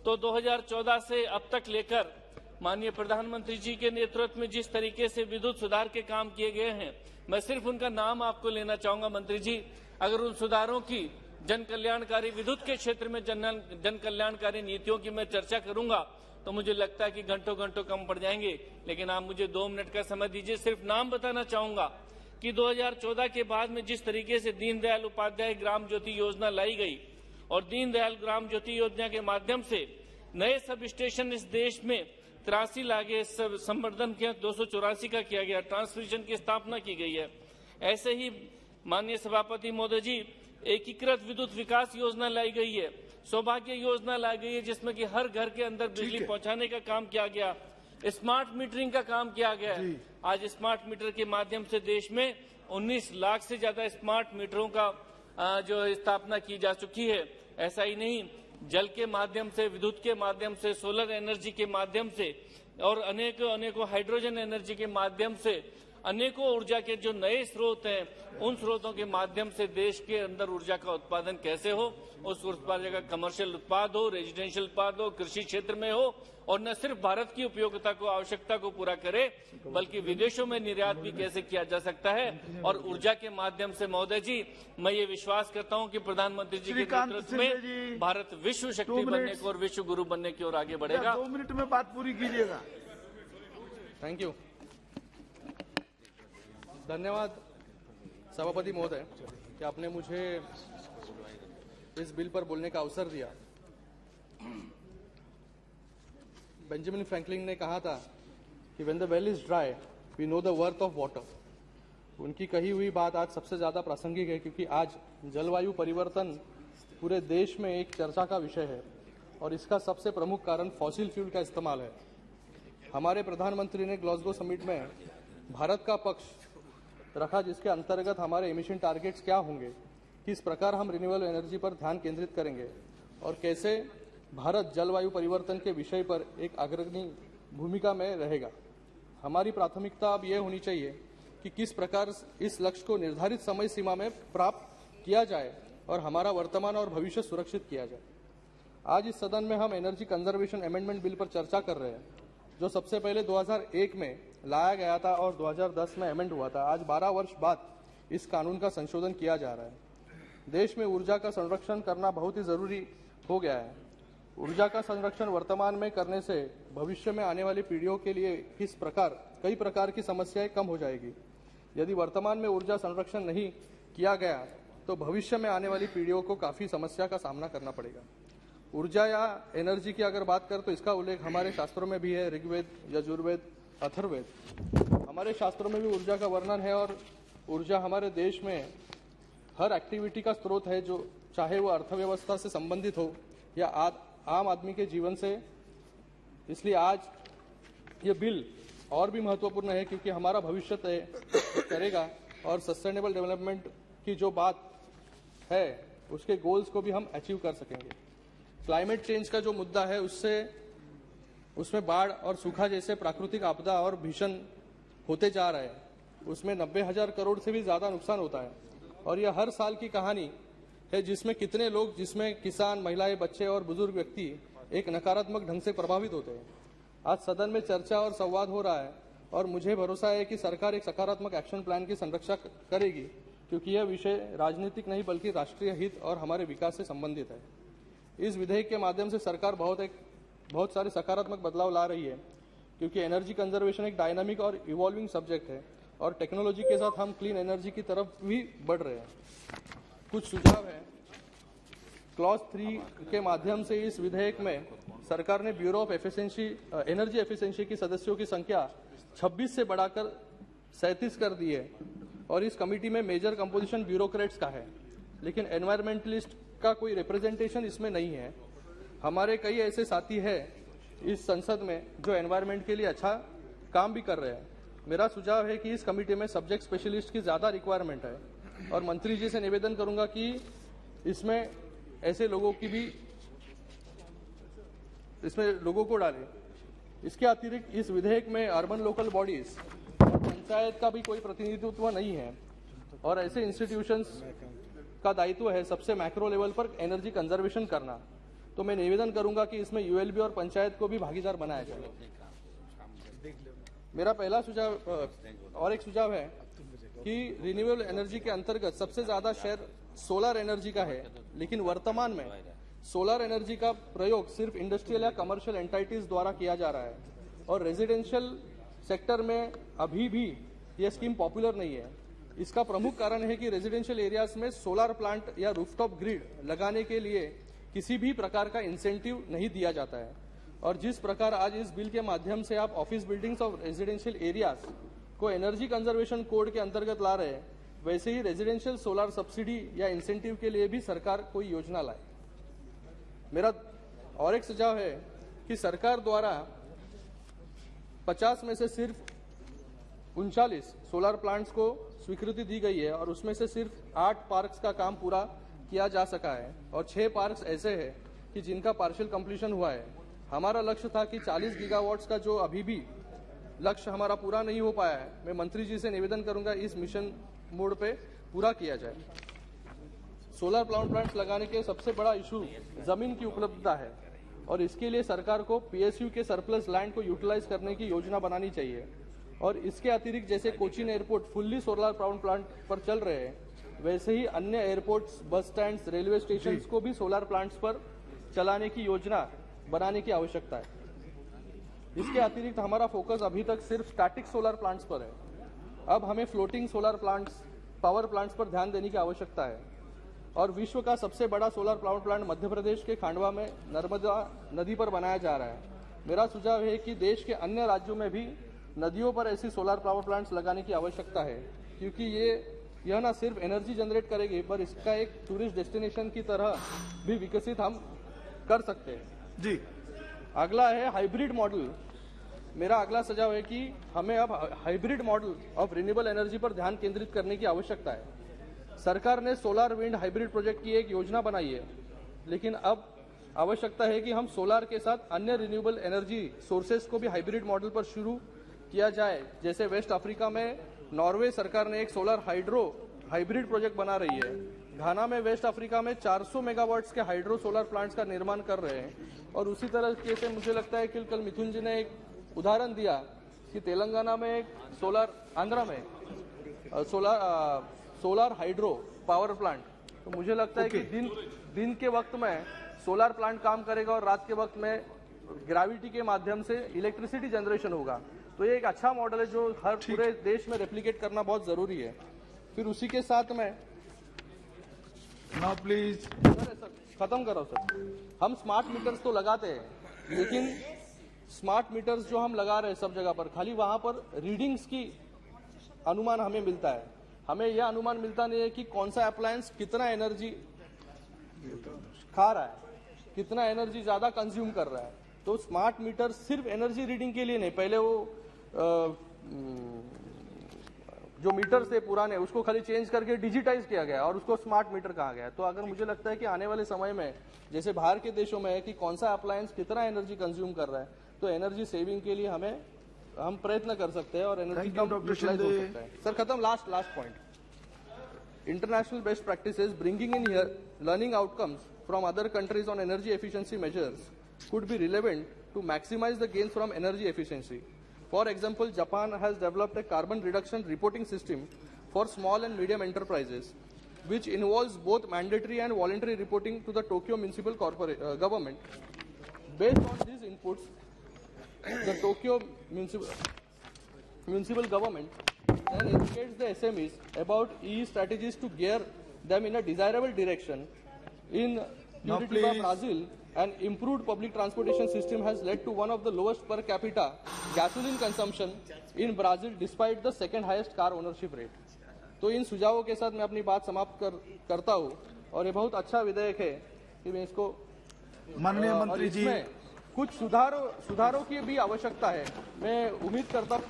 तो 2014 से अब तक लेकर माननीय प्रधानमंत्री जी के नेतृत्व में जिस तरीके से विद्युत सुधार के काम किए गए हैं, मैं सिर्फ उनका नाम आपको लेना चाहूंगा मंत्री जी। अगर उन सुधारों की जन कल्याणकारी विद्युत के क्षेत्र में जन कल्याणकारी नीतियों की मैं चर्चा करूंगा तो मुझे लगता है कि घंटों घंटों कम पड़ जाएंगे, लेकिन आप मुझे 2 मिनट का समय दीजिए। सिर्फ नाम बताना चाहूंगा कि 2014 के बाद में जिस तरीके से दीनदयाल उपाध्याय ग्राम ज्योति योजना लाई गई और दीनदयाल ग्राम ज्योति योजना के माध्यम से नए सब स्टेशन इस देश में 83 लागे संवर्धन किया, 284 का किया गया, ट्रांसमिशन की स्थापना की गई है। ऐसे ही माननीय सभापति महोदय जी, एकीकृत विद्युत विकास योजना लाई गई है, सौभाग्य योजना लाई गई है जिसमें कि हर घर के अंदर बिजली पहुंचाने का काम किया गया, स्मार्ट मीटरिंग का काम किया गया है। आज स्मार्ट मीटर के माध्यम से देश में 19 लाख से ज्यादा स्मार्ट मीटरों का जो स्थापना की जा चुकी है। ऐसा ही नहीं, जल के माध्यम से, विद्युत के माध्यम से, सोलर एनर्जी के माध्यम से और अनेकों हाइड्रोजन एनर्जी के माध्यम से अनेकों ऊर्जा के जो नए स्रोत हैं, उन स्रोतों के माध्यम से देश के अंदर ऊर्जा का उत्पादन कैसे हो, उस ऊर्जा का कमर्शियल उत्पाद हो, रेजिडेंशियल उत्पाद हो, कृषि क्षेत्र में हो, और न सिर्फ भारत की उपयोगिता को, आवश्यकता को पूरा करे बल्कि विदेशों में निर्यात भी कैसे किया जा सकता है। और ऊर्जा के माध्यम से महोदय जी, मैं ये विश्वास करता हूं कि प्रधानमंत्री जी के नेतृत्व में भारत विश्व शक्ति बनने को और विश्व गुरु बनने की ओर आगे बढ़ेगा। 2 मिनट में बात पूरी कीजिएगा। Thank you. धन्यवाद सभापति महोदय कि आपने मुझे इस बिल पर बोलने का अवसर दिया। बेंजामिन फ्रैंकलिन ने कहा था कि when the well is dry we know the worth of water. उनकी कही हुई बात आज सबसे ज्यादा प्रासंगिक है क्योंकि आज जलवायु परिवर्तन पूरे देश में एक चर्चा का विषय है और इसका सबसे प्रमुख कारण फॉसिल फ्यूल का इस्तेमाल है। हमारे प्रधानमंत्री ने ग्लासगो समिट में भारत का पक्ष रखा जिसके अंतर्गत हमारे एमिशन टारगेट्स क्या होंगे, किस प्रकार हम रिन्यूएबल एनर्जी पर ध्यान केंद्रित करेंगे और कैसे भारत जलवायु परिवर्तन के विषय पर एक अग्रणी भूमिका में रहेगा। हमारी प्राथमिकता अब यह होनी चाहिए कि किस प्रकार इस लक्ष्य को निर्धारित समय सीमा में प्राप्त किया जाए और हमारा वर्तमान और भविष्य सुरक्षित किया जाए। आज इस सदन में हम एनर्जी कंजर्वेशन अमेंडमेंट बिल पर चर्चा कर रहे हैं जो सबसे पहले 2001 में लाया गया था और 2010 में अमेंड हुआ था। आज 12 वर्ष बाद इस कानून का संशोधन किया जा रहा है। देश में ऊर्जा का संरक्षण करना बहुत ही जरूरी हो गया है। ऊर्जा का संरक्षण वर्तमान में करने से भविष्य में आने वाली पीढ़ियों के लिए कई प्रकार की समस्याएं कम हो जाएगी। यदि वर्तमान में ऊर्जा संरक्षण नहीं किया गया तो भविष्य में आने वाली पीढ़ियों को काफी समस्या का सामना करना पड़ेगा। ऊर्जा या एनर्जी की अगर बात करें तो इसका उल्लेख हमारे शास्त्रों में भी है, ऋग्वेद, यजुर्वेद, अथर्ववेद। हमारे शास्त्रों में भी ऊर्जा का वर्णन है और ऊर्जा हमारे देश में हर एक्टिविटी का स्रोत है, जो चाहे वो अर्थव्यवस्था से संबंधित हो या आम आदमी के जीवन से। इसलिए आज ये बिल और भी महत्वपूर्ण है क्योंकि हमारा भविष्य तय करेगा और सस्टेनेबल डेवलपमेंट की जो बात है उसके गोल्स को भी हम अचीव कर सकेंगे। क्लाइमेट चेंज का जो मुद्दा है उसमें बाढ़ और सूखा जैसे प्राकृतिक आपदा और भीषण होते जा रहे हैं। उसमें 90,000 करोड़ से भी ज्यादा नुकसान होता है और यह हर साल की कहानी है जिसमें कितने लोग, जिसमें किसान, महिलाएं, बच्चे और बुजुर्ग व्यक्ति एक नकारात्मक ढंग से प्रभावित होते हैं। आज सदन में चर्चा और संवाद हो रहा है और मुझे भरोसा है कि सरकार एक सकारात्मक एक्शन प्लान की संरक्षा करेगी क्योंकि यह विषय राजनीतिक नहीं बल्कि राष्ट्रीय हित और हमारे विकास से संबंधित है। इस विधेयक के माध्यम से सरकार बहुत सारे सकारात्मक बदलाव ला रही है क्योंकि एनर्जी कंजर्वेशन एक डायनामिक और इवॉल्विंग सब्जेक्ट है और टेक्नोलॉजी के साथ हम क्लीन एनर्जी की तरफ भी बढ़ रहे हैं। कुछ सुझाव है। क्लॉज 3 के माध्यम से इस विधेयक में सरकार ने ब्यूरो ऑफ एनर्जी एफिशिएंसी की सदस्यों की संख्या 26 से बढ़ाकर 37 कर दी है और इस कमेटी में मेजर कंपोजिशन ब्यूरोक्रेट्स का है, लेकिन एनवायरमेंटलिस्ट का कोई रिप्रेजेंटेशन इसमें नहीं है। हमारे कई ऐसे साथी हैं इस संसद में जो एनवायरमेंट के लिए अच्छा काम भी कर रहे हैं। मेरा सुझाव है कि इस कमेटी में सब्जेक्ट स्पेशलिस्ट की ज्यादा रिक्वायरमेंट है और मंत्री जी से निवेदन करूंगा कि इसमें ऐसे लोगों की भी इसमें लोगों को डालें। इसके अतिरिक्त इस विधेयक में अर्बन लोकल बॉडीज और पंचायत का भी कोई प्रतिनिधित्व नहीं है और ऐसे इंस्टीट्यूशंस का दायित्व है सबसे मैक्रो लेवल पर एनर्जी कंजर्वेशन करना। तो मैं निवेदन करूंगा कि इसमें यूएलबी और पंचायत को भी भागीदार बनाया जाए। मेरा पहला सुझाव और एक सुझाव है कि रिन्यूएबल एनर्जी के अंतर्गत सबसे ज्यादा शेयर सोलर एनर्जी का है, लेकिन वर्तमान में सोलर एनर्जी का प्रयोग सिर्फ इंडस्ट्रियल या कमर्शियल एंटाइटीज द्वारा किया जा रहा है और रेजिडेंशियल सेक्टर में अभी भी यह स्कीम पॉपुलर नहीं है। इसका प्रमुख कारण है कि रेजिडेंशियल एरियाज में सोलर प्लांट या रूफटॉप ग्रिड लगाने के लिए किसी भी प्रकार का इंसेंटिव नहीं दिया जाता है और जिस प्रकार आज इस बिल के माध्यम से आप ऑफिस बिल्डिंग्स और रेजिडेंशियल एरियाज को एनर्जी कंजर्वेशन कोड के अंतर्गत ला रहे हैं, वैसे ही रेजिडेंशियल सोलर सब्सिडी या इंसेंटिव के लिए भी सरकार कोई योजना लाए। मेरा और एक सुझाव है कि सरकार द्वारा 50 में से सिर्फ 39 सोलर प्लांट्स को स्वीकृति दी गई है और उसमें से सिर्फ 8 पार्क्स का काम पूरा किया जा सका है और 6 पार्क्स ऐसे हैं कि जिनका पार्शियल कंप्लीशन हुआ है। हमारा लक्ष्य था कि 40 गीगावाट्स का जो अभी भी लक्ष्य हमारा पूरा नहीं हो पाया है, मैं मंत्री जी से निवेदन करूंगा इस मिशन मोड पे पूरा किया जाए। सोलर प्लांट्स लगाने के सबसे बड़ा इशू जमीन की उपलब्धता है और इसके लिए सरकार को पीएसयू के सरप्लस लैंड को यूटिलाइज करने की योजना बनानी चाहिए और इसके अतिरिक्त जैसे Cochin airport fully solar power plant पर चल रहे हैं, वैसे ही अन्य एयरपोर्ट्स, बस स्टैंड्स, रेलवे स्टेशन को भी सोलर प्लांट्स पर चलाने की योजना बनाने की आवश्यकता है। इसके अतिरिक्त हमारा फोकस अभी तक सिर्फ स्टैटिक सोलर प्लांट्स पर है। अब हमें floating solar plants, power plants पर ध्यान देने की आवश्यकता है और विश्व का सबसे बड़ा solar power plant Madhya Pradesh के खांडवा में नर्मदा नदी पर बनाया जा रहा है। मेरा सुझाव है कि देश के अन्य राज्यों में भी नदियों पर ऐसी सोलर पावर प्लांट्स लगाने की आवश्यकता है, क्योंकि यह न सिर्फ एनर्जी जनरेट करेगी पर इसका एक टूरिस्ट डेस्टिनेशन की तरह भी विकसित हम कर सकते हैं। जी, अगला है हाइब्रिड मॉडल। मेरा अगला सुझाव है कि हमें अब hybrid model of renewable energy पर ध्यान केंद्रित करने की आवश्यकता है। सरकार ने सोलर विंड हाइब्रिड प्रोजेक्ट की एक योजना बनाई है, लेकिन अब आवश्यकता है कि हम सोलर के साथ अन्य रिन्यूएबल एनर्जी सोर्सेज को भी हाइब्रिड मॉडल पर शुरू किया जाए। जैसे वेस्ट अफ्रीका में नॉर्वे सरकार ने एक सोलर हाइड्रो हाइब्रिड प्रोजेक्ट बना रही है। घाना में वेस्ट अफ्रीका में 400 मेगावाट्स के हाइड्रो सोलर प्लांट्स का निर्माण कर रहे हैं और उसी तरह से मुझे लगता है कि कल मिथुन जी ने एक उदाहरण दिया कि तेलंगाना में एक सोलर, आंध्रा में सोलर हाइड्रो पावर प्लांट। तो मुझे लगता है कि दिन के वक्त में सोलर प्लांट काम करेगा और रात के वक्त में ग्रेविटी के माध्यम से इलेक्ट्रिसिटी जनरेशन होगा। तो ये एक अच्छा मॉडल है जो हर पूरे देश में रेप्लिकेट करना बहुत जरूरी है। फिर उसी के साथ में नाउ प्लीज सर खत्म करो सर। हम स्मार्ट मीटर्स तो लगाते हैं, लेकिन स्मार्ट मीटर्स जो हम लगा रहे हैं सब जगह पर, खाली वहां पर रीडिंग्स की अनुमान हमें मिलता है। हमें यह अनुमान मिलता नहीं है कि कौन सा अप्लायंस कितना एनर्जी खा रहा है, कितना एनर्जी ज्यादा कंज्यूम कर रहा है। तो स्मार्ट मीटर सिर्फ एनर्जी रीडिंग के लिए नहीं, पहले वो जो मीटर्स थे पुराने उसको खाली चेंज करके डिजिटाइज किया गया और उसको स्मार्ट मीटर कहा गया। तो अगर मुझे लगता है कि आने वाले समय में जैसे बाहर के देशों में है कि कौन सा अप्लायंस कितना एनर्जी कंज्यूम कर रहा है, तो एनर्जी सेविंग के लिए हम प्रयत्न कर सकते हैं और एनर्जी कम यूटिलाइज हो सकता है। सर खत्म, last point. International best practices bringing in learning outcomes from other countries on energy efficiency measures could be relevant to maximize the gains from energy efficiency. For example, Japan has developed a carbon reduction reporting system for small and medium enterprises, which involves both mandatory and voluntary reporting to the Tokyo municipal government. Based on these inputs, the Tokyo municipal government then educates the SMEs about EE strategies to gear them in a desirable direction. In Curitiba, Brazil, an improved public transportation system has led to one of the lowest per capita gasoline consumption in Brazil despite the second highest car ownership rate. तो इन सुझावों के साथ मैं अपनी बात समाप्त करता हूँ और ये बहुत अच्छा विधेयक है कि मैं इसको माननीय मंत्री जी कुछ सुधारों की भी आवश्यकता है। मैं उम्मीद करता हूँ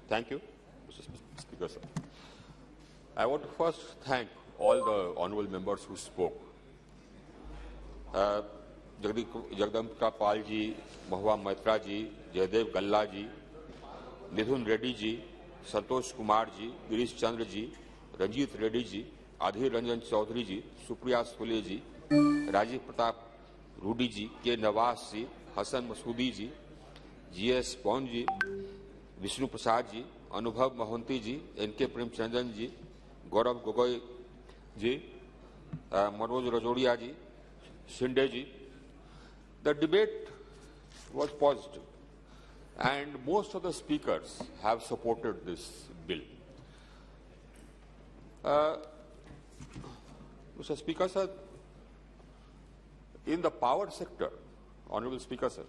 Thank you, Mr. Speaker, sir. I want to first thank all the honourable members who spoke. Jagdambika Pal ji, महुआ मैत्रा जी, जयदेव गल्ला जी, निधुन रेड्डी जी, संतोष कुमार जी, गिरीश चंद्र जी, रंजीत रेड्डी जी, अधीर रंजन चौधरी जी, सुप्रिया सुले जी, Rajiv Pratap Rudy ji, K Nawaz ji, Hasan Masoodi ji, GS Paun ji, Vishnu Prasad ji, Anubhav Mohanty ji, NK Premachandran ji, Gaurav Gogoi ji, Manoj Rajoria ji, Shinde ji. The debate was positive and most of the speakers have supported this bill. Mr. Speaker, sir, in the power sector, Honorable Speaker, sir,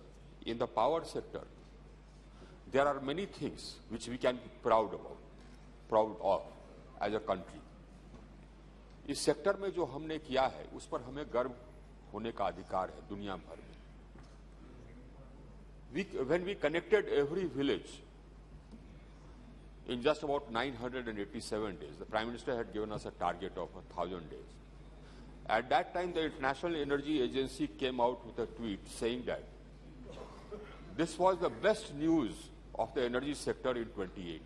in the power sector, there are many things which we can be proud of as a country. इस sector में जो हमने किया है उस पर हमें गर्व होने का अधिकार है दुनिया भर में. When we connected every village in just about 987 days, the Prime Minister had given us a target of 1,000 days. At that time, the International Energy Agency came out with a tweet saying that this was the best news of the energy sector in 2018.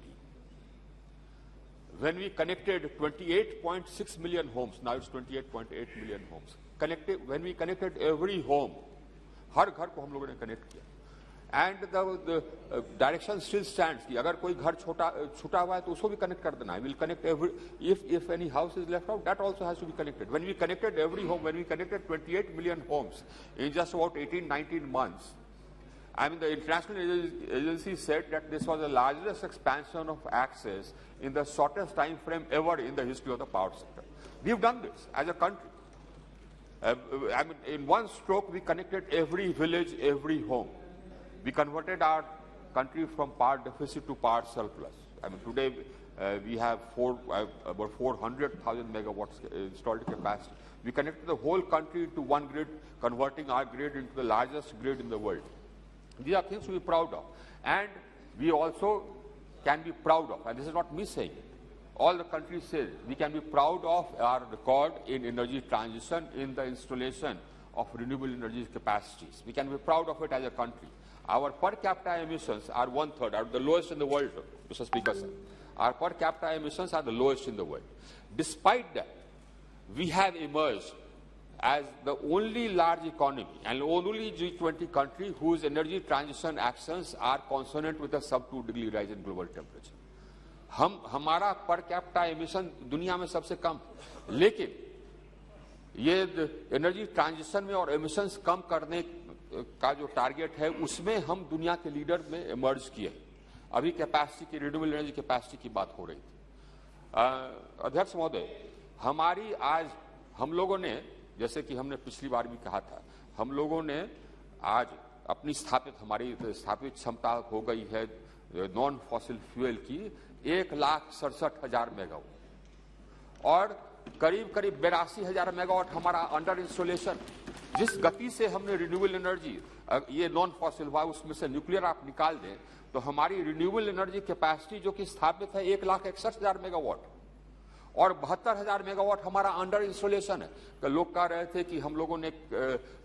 When we connected 28.6 million homes, now it's 28.8 million homes, when we connected every home, हर घर को हम लोगों ने connect किया. And the direction still stands कि अगर कोई घर छूटा हुआ है तो उसको भी कनेक्ट कर देना है. We'll connect every, if any house is left out, that also has to be connected. When we connected every home, when we connected 28 million homes in just about 18-19 months, I mean, the International Agency said that this was the largest expansion of access in the shortest time frame ever in the history of the power sector. We've done this as a country. I mean, in one stroke, we connected every village, every home. We converted our country from power deficit to power surplus. I mean, today we have about 400,000 megawatts installed capacity. We connected the whole country to one grid, converting our grid into the largest grid in the world. These are things to be proud of. And we also can be proud of, and this is not me saying it, all the countries say we can be proud of our record in energy transition, in the installation of renewable energy capacities. We can be proud of it as a country. Our per capita emissions are 1/3, are the lowest in the world, Mr. Speaker, sir. Our per capita emissions are the lowest in the world. Despite that, we have emerged as the only large economy and only G20 country whose energy transition actions are consonant with a sub-2 degree rise in global temperature. हमारा per capita emission दुनिया में सबसे कम, लेकिन ये energy transition में और emissions कम करने का जो टारगेट है उसमें हम दुनिया के लीडर में इमर्ज किए. अभी कैपेसिटी की, रिन्यूएबल एनर्जी कैपेसिटी की बात हो रही थी. अध्यक्ष महोदय, हमारी आज हम लोगों ने, जैसे कि हमने पिछली बार भी कहा था, हम लोगों ने आज अपनी हमारी स्थापित क्षमता हो गई है नॉन फॉसिल फ्यूल की 1,67,000 मेगावाट और करीब 82,000 मेगावाट हमारा अंडर इंस्टॉलेशन. जिस गति से हमने रिन्यूएबल एनर्जी, ये नॉन फॉसिल हुआ, उसमें से न्यूक्लियर आप निकाल दें तो हमारी रिन्यूएबल एनर्जी कैपेसिटी जो कि स्थापित है 1,61,000 मेगावाट और 72,000 मेगावाट हमारा अंडर इंस्टॉलेशन है. तो लोग कह रहे थे कि हम लोगों ने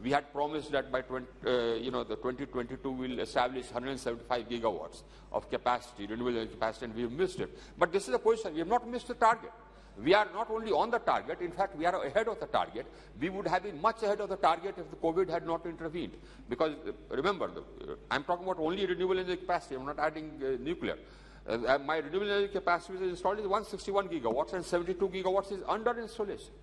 we had promised that by 2022 will establish 175 gigawatts of capacity, renewable energy capacity, and we have missed it. But this is the position, we have not missed the target. We are not only on the target, in fact, we are ahead of the target. We would have been much ahead of the target if the COVID had not intervened. Because remember, I'm talking about only renewable energy capacity, I'm not adding nuclear. My renewable energy capacity is installed is 161 gigawatts and 72 gigawatts is under installation.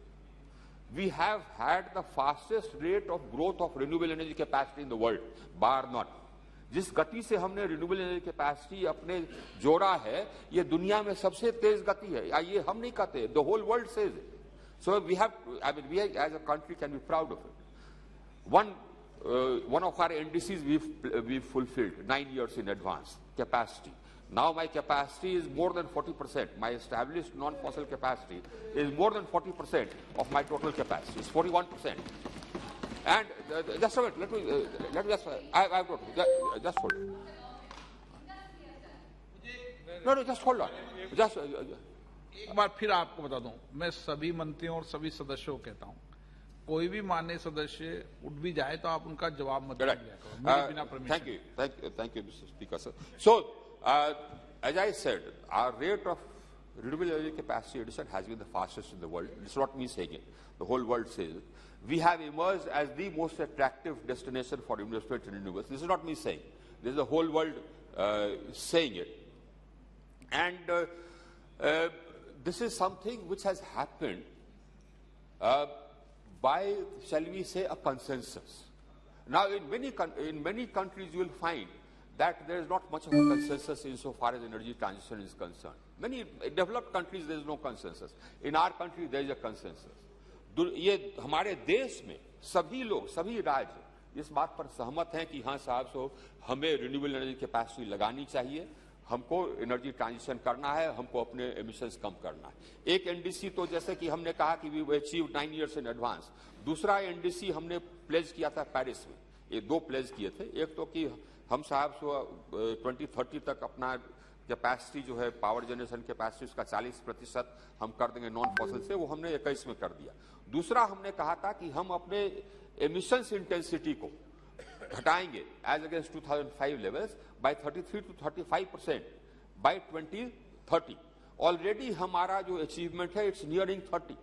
We have had the fastest rate of growth of renewable energy capacity in the world, bar none. जिस गति से हमने renewable energy capacity अपने जोड़ा है, ये दुनिया में सबसे तेज गति है. ये हम नहीं कहते, the whole world says it. So we have, I mean, we as a country can be proud of it. One of our NDCs we've fulfilled 9 years in advance, capacity. Now my capacity is more than 40%. My established non-fossil capacity is more than 40% of my total capacity. It's 41%. And just a minute, let me just, I've got it. Just hold it. No, just hold on. Just, एक बार फिर आपको बता दूं, मैं सभी मंत्रियों और सभी सदस्यों को कहता हूं, कोई भी माननीय सदस्य उठ भी जाए तो आप उनका जवाब मत दिया करो, मेरे बिना permission. Thank you, Mr. Speaker, sir. So, as I said, our rate of renewable energy capacity addition has been the fastest in the world. It's not me saying it. The whole world says it. We have emerged as the most attractive destination for investment in renewables. This is not me saying. This is the whole world saying it. And this is something which has happened by, shall we say, a consensus. Now, in many countries, you will find that there is not much of a consensus insofar as energy transition is concerned. Many developed countries, there is no consensus. In our country, there is a consensus. ये हमारे देश में सभी लोग, सभी राज्य इस बात पर सहमत हैं कि हाँ साहब, सो हमें रिन्यूएबल एनर्जी कैपेसिटी लगानी चाहिए, हमको एनर्जी ट्रांजिशन करना है, हमको अपने एमिशंस कम करना है। एक एनडीसी तो जैसे कि हमने कहा कि we achieve 9 years in advance, दूसरा एनडीसी हमने प्लेज किया था पेरिस में। ये दो प्लेज किए थे, एक तो कि हम साहब सो 2030 तक अपना कैपेसिटी जो है पावर जनरेशन कैपेसिटी उसका 40% हम कर देंगे नॉन फॉसिल से, वो हमने 21 में कर दिया। दूसरा हमने कहा था कि हम अपने एमिशंस इंटेंसिटी को घटाएंगे as against 2005 levels by 33 to 35% by 2030। Already हमारा जो अचीवमेंट है इट्स नियरिंग 30,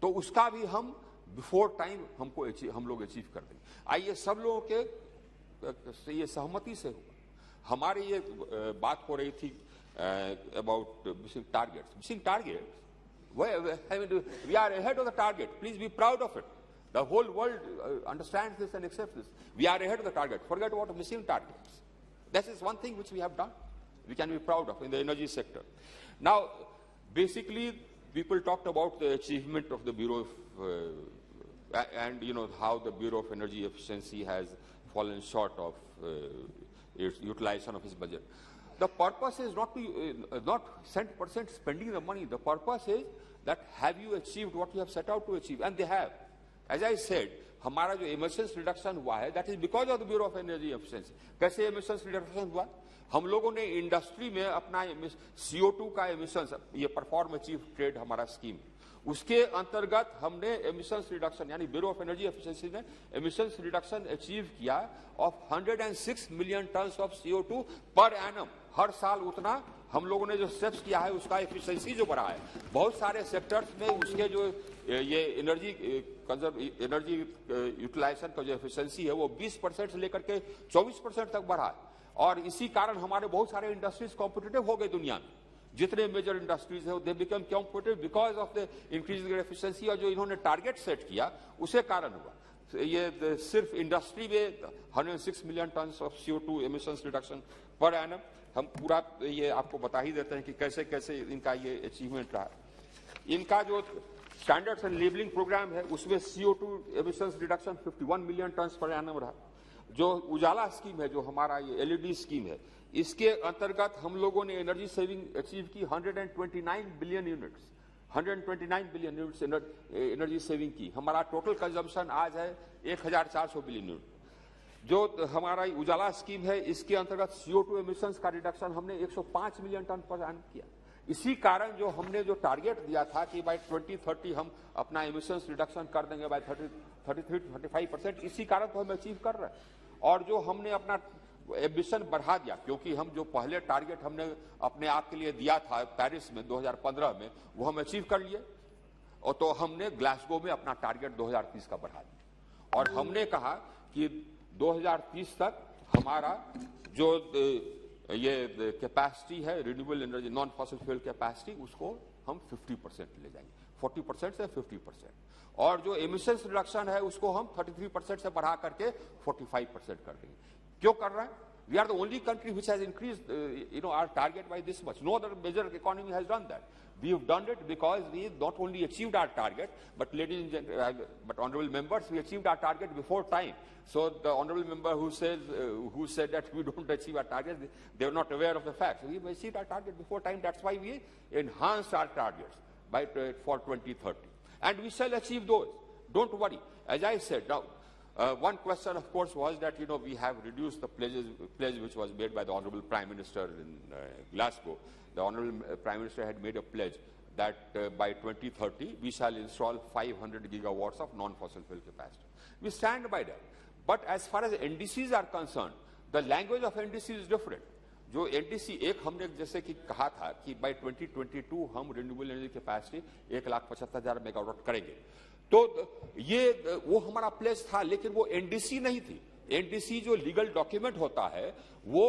तो उसका भी हम बिफोर टाइम हम लोग अचीव कर देंगे। आइए सब लोगों के ये सहमति से हुआ। हमारी ये बात हो रही थी about missing targets. We are ahead of the target. Please be proud of it. The whole world understands this and accepts this. We are ahead of the target. Forget about missing targets. That is one thing which we have done. We can be proud of in the energy sector. Now, basically, people talked about the achievement of the Bureau of, and you know how the Bureau of Energy Efficiency has fallen short of its utilization of its budget. The purpose is not to not % spending the money. The purpose is that have you achieved what you have set out to achieve, and they have. As I said, हमारा जो emissions reduction हुआ है, that is because of the Bureau of Energy Efficiency. कैसे emissions reduction हुआ? हम लोगों ने industry में अपना CO2 का emissions, ये परफॉर्म अचीव ट्रेड हमारा स्कीम, उसके अंतर्गत हमने एमिशंस रिडक्शन यानी ब्यूरो ऑफ एनर्जी एफिशिएंसी ने एमिशंस रिडक्शन अचीव किया of 106 million tons of CO2 per annum. हर साल उतना हम लोगों ने जो स्टेप्स किया है उसका एफिशिएंसी जो बढ़ा है। बहुत सारे सेक्टर्स में उसके जो ये एनर्जी यूटिलाइजेशन का जो एफिशिएंसी है वो 20% से लेकर के 24% तक बढ़ा है। और इसी कारण हमारे बहुत सारे इंडस्ट्रीज कॉम्पिटिटिव हो गए दुनिया में। जितने मेजर इंडस्ट्रीज है they become competitive because of the increasing efficiency, और जो इन्होंने टारगेट सेट किया उसे कारण हुआ। ये सिर्फ इंडस्ट्री में 106 million ton of CO2 emissions reduction per annum, हम पूरा ये आपको बता ही देते हैं कि कैसे कैसे इनका ये अचीवमेंट रहा। इनका जो स्टैंडर्ड्स एंड लेबलिंग प्रोग्राम है उसमें CO2 emissions reduction 51 million ton per annum रहा। जो उजाला स्कीम है, जो हमारा ये LED स्कीम है, इसके अंतर्गत हम लोगों ने एनर्जी सेविंग अचीव की 129 billion units, 129 billion units energy saving की। हमारा टोटल कंजम्पशन आज है 1400 बिलियन यूनिट। जो हमारा उजाला स्कीम है इसके अंतर्गत CO2 एमिशंस का रिडक्शन हमने 105 मिलियन टन पर एनम किया। इसी कारण जो हमने जो टारगेट दिया था कि बाय 2030 हम अपना एमिशंस रिडक्शन कर देंगे बाय 33-35%, इसी कारण तो हम अचीव कर रहे हैं। और जो हमने अपना एम्बिशन बढ़ा दिया, क्योंकि हम जो पहले टारगेट हमने अपने आप के लिए दिया था पेरिस में 2015 में, वो हम अचीव कर लिए। और तो हमने ग्लासगो में अपना टारगेट 2030 का बढ़ा दिया और हमने कहा कि 2030 तक हमारा जो ये कैपेसिटी है renewable energy non fossil fuel capacity, उसको हम 50% ले जाएंगे, 40% से 50%। और जो एमिशंस रिडक्शन है उसको हम 33% से बढ़ा करके 45% कर देंगे। क्यों कर रहा है? We are the only country which has increased, our target by this much. No other major economy has done that. We have done it because we not only achieved our target, but ladies and gentlemen, but honourable members, we achieved our target before time. So the honourable member who said that we don't achieve our target, they are not aware of the facts. We achieved our target before time. That's why we enhanced our targets for 2030, and we shall achieve those. Don't worry. As I said, now One question, of course, was that, we have reduced the pledge which was made by the Honorable Prime Minister in Glasgow. The Honorable Prime Minister had made a pledge that by 2030, we shall install 500 gigawatts of non-fossil fuel capacity. We stand by that. But as far as NDCs are concerned, the language of NDC is different. जो NDC एक हमने जैसे कि कहा था कि by 2022 हम renewable energy capacity 1,75,000 megawatt करेंगे, तो ये वो हमारा प्लेस था, लेकिन वो NDC नहीं थी। NDC जो लीगल डॉक्यूमेंट होता है वो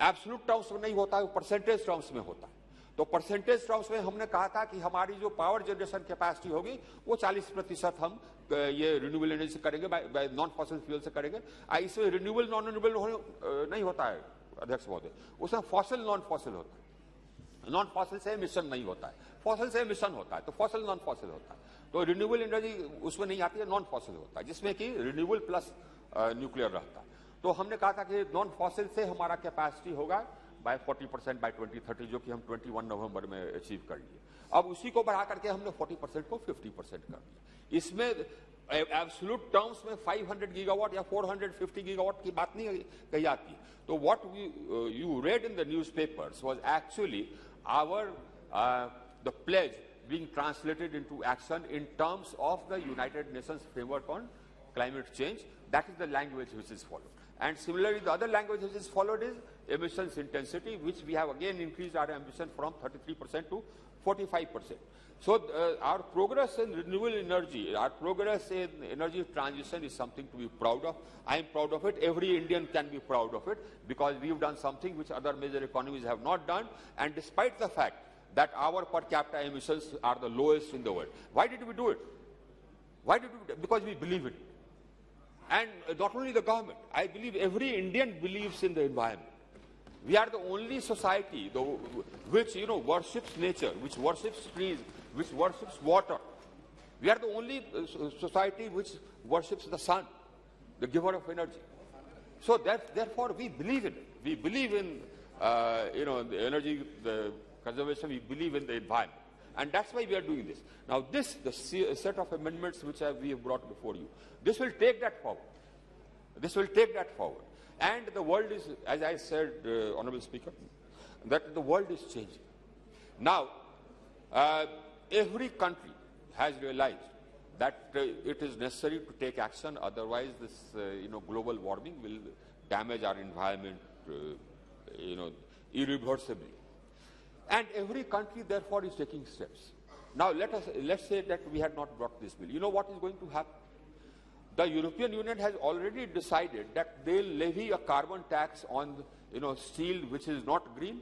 एब्सोल्यूट टर्म्स में नहीं होता है, वो परसेंटेज टर्म्स में होता है। तो परसेंटेज टर्म्स में हमने कहा था कि हमारी जो पावर जनरेशन कैपेसिटी होगी वो 40% हम ये रिन्यूएबल एनर्जी से करेंगे, बाय नॉन फॉसिल फ्यूल से करेंगे। इसमें रिन्यूएबल नॉन रिन्यूएबल नहीं होता है अध्यक्ष महोदय, उसमें फॉसिल नॉन फॉसिल होता है। नॉन फॉसिल से मिशन नहीं होता है, फॉसिल से मिशन होता है, तो फॉसिल नॉन फॉसिल होता है। तो रिन्यूएबल एनर्जी उसमें नहीं आती है, नॉन फॉसिल होता है, जिसमें कि रिन्यूएबल प्लस न्यूक्लियर रहता है। तो हमने कहा था कि नॉन फॉसिल से हमारा कैपेसिटी होगा बाय 40% बाय 2030, जो कि हम 21 नवंबर में अचीव कर लिए। अब उसी को बढ़ा करके हमने 40% को 50% कर दिया। इसमें एब्सोल्यूट टर्म्स में 500 गीगावाट या 450 गीगावाट की बात नहीं कही आती। तो what you read in the newspapers was actually our the pledge being translated into action in terms of the United Nations framework on climate change. That is the language which is followed. And similarly, the other language which is followed is emissions intensity, which we have again increased our ambition from 33% to 45%. So our progress in renewable energy, our progress in energy transition is something to be proud of. I am proud of it. Every Indian can be proud of it, because we've done something which other major economies have not done. And despite the fact that our per capita emissions are the lowest in the world. Why did we do it? Why did we do it? Because we believe it. And not only the government, I believe every Indian believes in the environment. We are the only society which, worships nature, which worships trees, which worships water. We are the only society which worships the sun, the giver of energy. So therefore we believe in it. We believe in, the energy, the conservation, we believe in the environment. And that's why we are doing this. Now the set of amendments which we have brought before you, this will take that forward. This will take that forward. And the world is, as I said, Honorable Speaker, that the world is changing. Now, every country has realized that it is necessary to take action, otherwise this, global warming will damage our environment, irreversibly. And every country, therefore, is taking steps. Now, let's say that we had not brought this bill. You know what is going to happen? The European Union has already decided that they'll levy a carbon tax on, steel which is not green,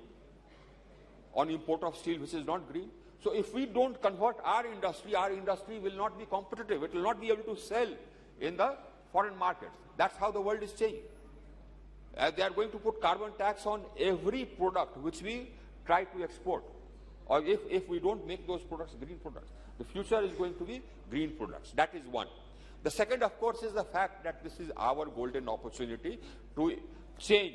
on import of steel which is not green. So if we don't convert our industry will not be competitive. It will not be able to sell in the foreign markets. That's how the world is changing. They are going to put carbon tax on every product which we try to export, or if we don't make those products green products. The future is going to be green products. That is one. The second, of course, is the fact that this is our golden opportunity to change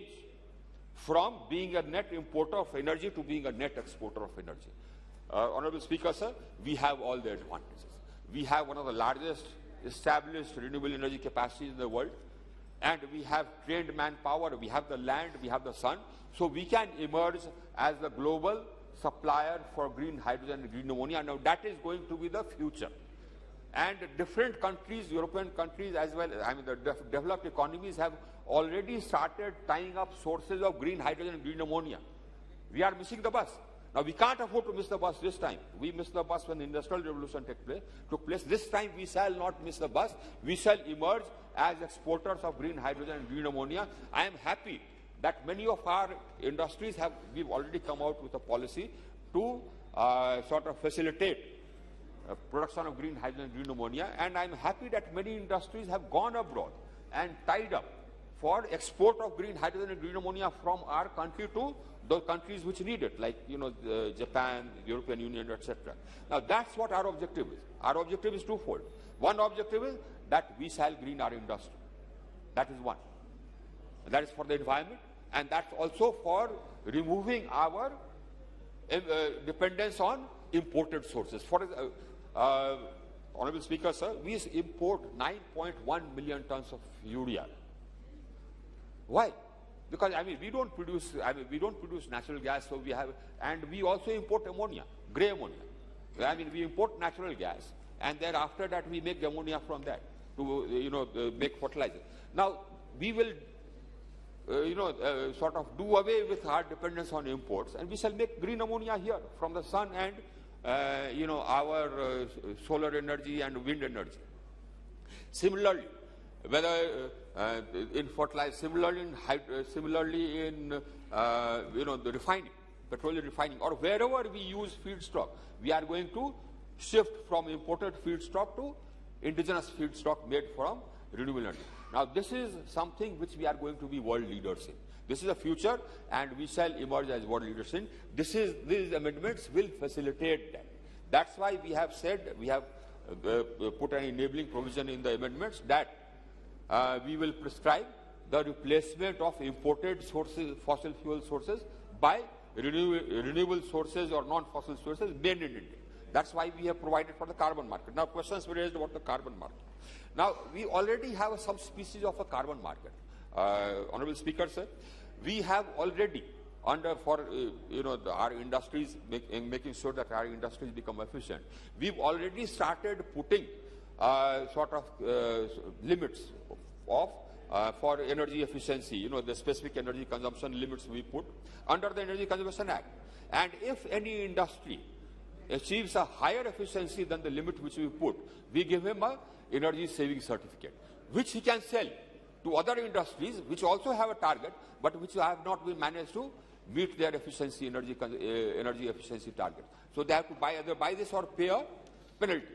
from being a net importer of energy to being a net exporter of energy. Honorable Speaker, sir, we have all the advantages. We have one of the largest established renewable energy capacities in the world, and we have trained manpower, we have the land, we have the sun, so we can emerge as the global supplier for green hydrogen and green ammonia. Now that is going to be the future. And different countries, European countries as well, the developed economies have already started tying up sources of green hydrogen and green ammonia. We are missing the bus. Now we can't afford to miss the bus this time. We missed the bus when the Industrial Revolution took place. This time we shall not miss the bus. We shall emerge as exporters of green hydrogen and green ammonia. I am happy that many of our industries we've already come out with a policy to sort of facilitate production of green hydrogen and green ammonia, and I'm happy that many industries have gone abroad and tied up for export of green hydrogen and green ammonia from our country to the countries which need it, like Japan, European Union, etc. Now that's what our objective is. Our objective is twofold. One objective is that we shall green our industry. That is one. That is for the environment, and that's also for removing our dependence on imported sources. Honorable Speaker, sir, we import 9.1 million tons of urea. Why? Because we don't produce natural gas, so we have, and we also import ammonia, grey ammonia. We import natural gas, and then after that we make ammonia from that to make fertilizer. Now we will sort of do away with our dependence on imports, and we shall make green ammonia here from the sun and our solar energy and wind energy. Similarly, whether in fertilizer, similarly in the refining, petroleum refining, or wherever we use feedstock, we are going to shift from imported feedstock to indigenous feedstock made from renewable energy. Now, this is something which we are going to be world leaders in. This is the future, and we shall emerge as world leaders in. These amendments will facilitate that. That's why we have said, we have put an enabling provision in the amendments that we will prescribe the replacement of imported sources, fossil fuel sources, by renewable sources or non-fossil sources made in India. That's why we have provided for the carbon market. Now, questions were raised about the carbon market. Now, we already have some species of a carbon market. Honorable Speaker, sir, we have already, our industries, making sure that our industries become efficient, we've already started putting limits for energy efficiency, the specific energy consumption limits we put under the Energy Conservation Act. And if any industry achieves a higher efficiency than the limit which we put, we give him a energy saving certificate, which he can sell to other industries which also have a target, but which have not been managed to meet their efficiency, energy efficiency target. So they have to either buy this or pay a penalty.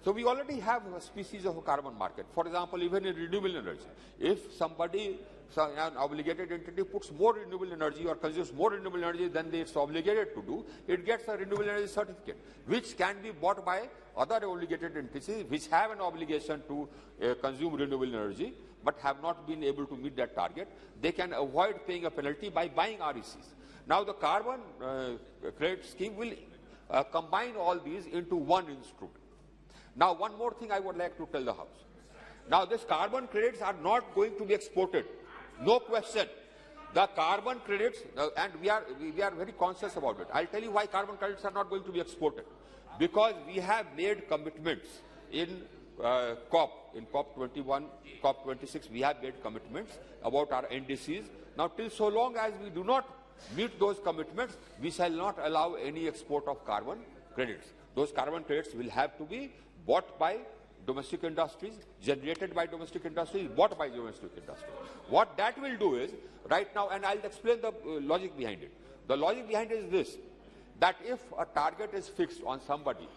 So we already have a species of a carbon market. For example, even in renewable energy, if somebody, an obligated entity, puts more renewable energy or consumes more renewable energy than it's obligated to do, it gets a renewable energy certificate, which can be bought by other obligated entities which have an obligation to consume renewable energy but have not been able to meet that target. They can avoid paying a penalty by buying RECs. Now the carbon credit scheme will combine all these into one instrument. Now, one more thing I would like to tell the House. Now, these carbon credits are not going to be exported. No question. The carbon credits, and we are very conscious about it. I'll tell you why carbon credits are not going to be exported. Because we have made commitments in COP21, COP26, we have made commitments about our NDCs. Now, till so long as we do not meet those commitments, we shall not allow any export of carbon credits. Those carbon credits will have to be bought by domestic industries, generated by domestic industries, bought by domestic industries. What that will do is, right now, and I'll explain the logic behind it. The logic behind it is this, that if a target is fixed on somebody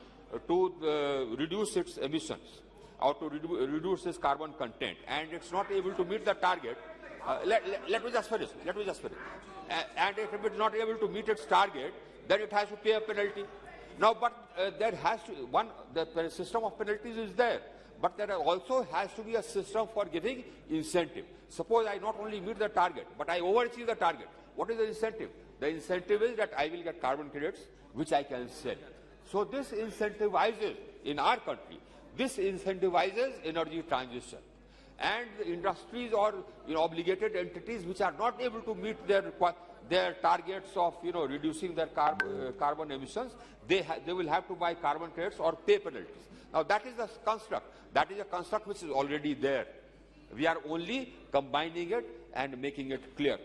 to reduce its emissions or to reduce its carbon content, and it's not able to meet the target, let me just finish. And if it's not able to meet its target, then it has to pay a penalty. Now, but there has to the system of penalties is there, but there also has to be a system for giving incentive. Suppose I not only meet the target, but I overachieve the target. What is the incentive? The incentive is that I will get carbon credits, which I can sell. So this incentivizes, in our country, this incentivizes energy transition. And the industries or obligated entities which are not able to meet their targets of reducing their carbon emissions, they will have to buy carbon credits or pay penalties. Now that is the construct. That is a construct which is already there. We are only combining it and making it clear.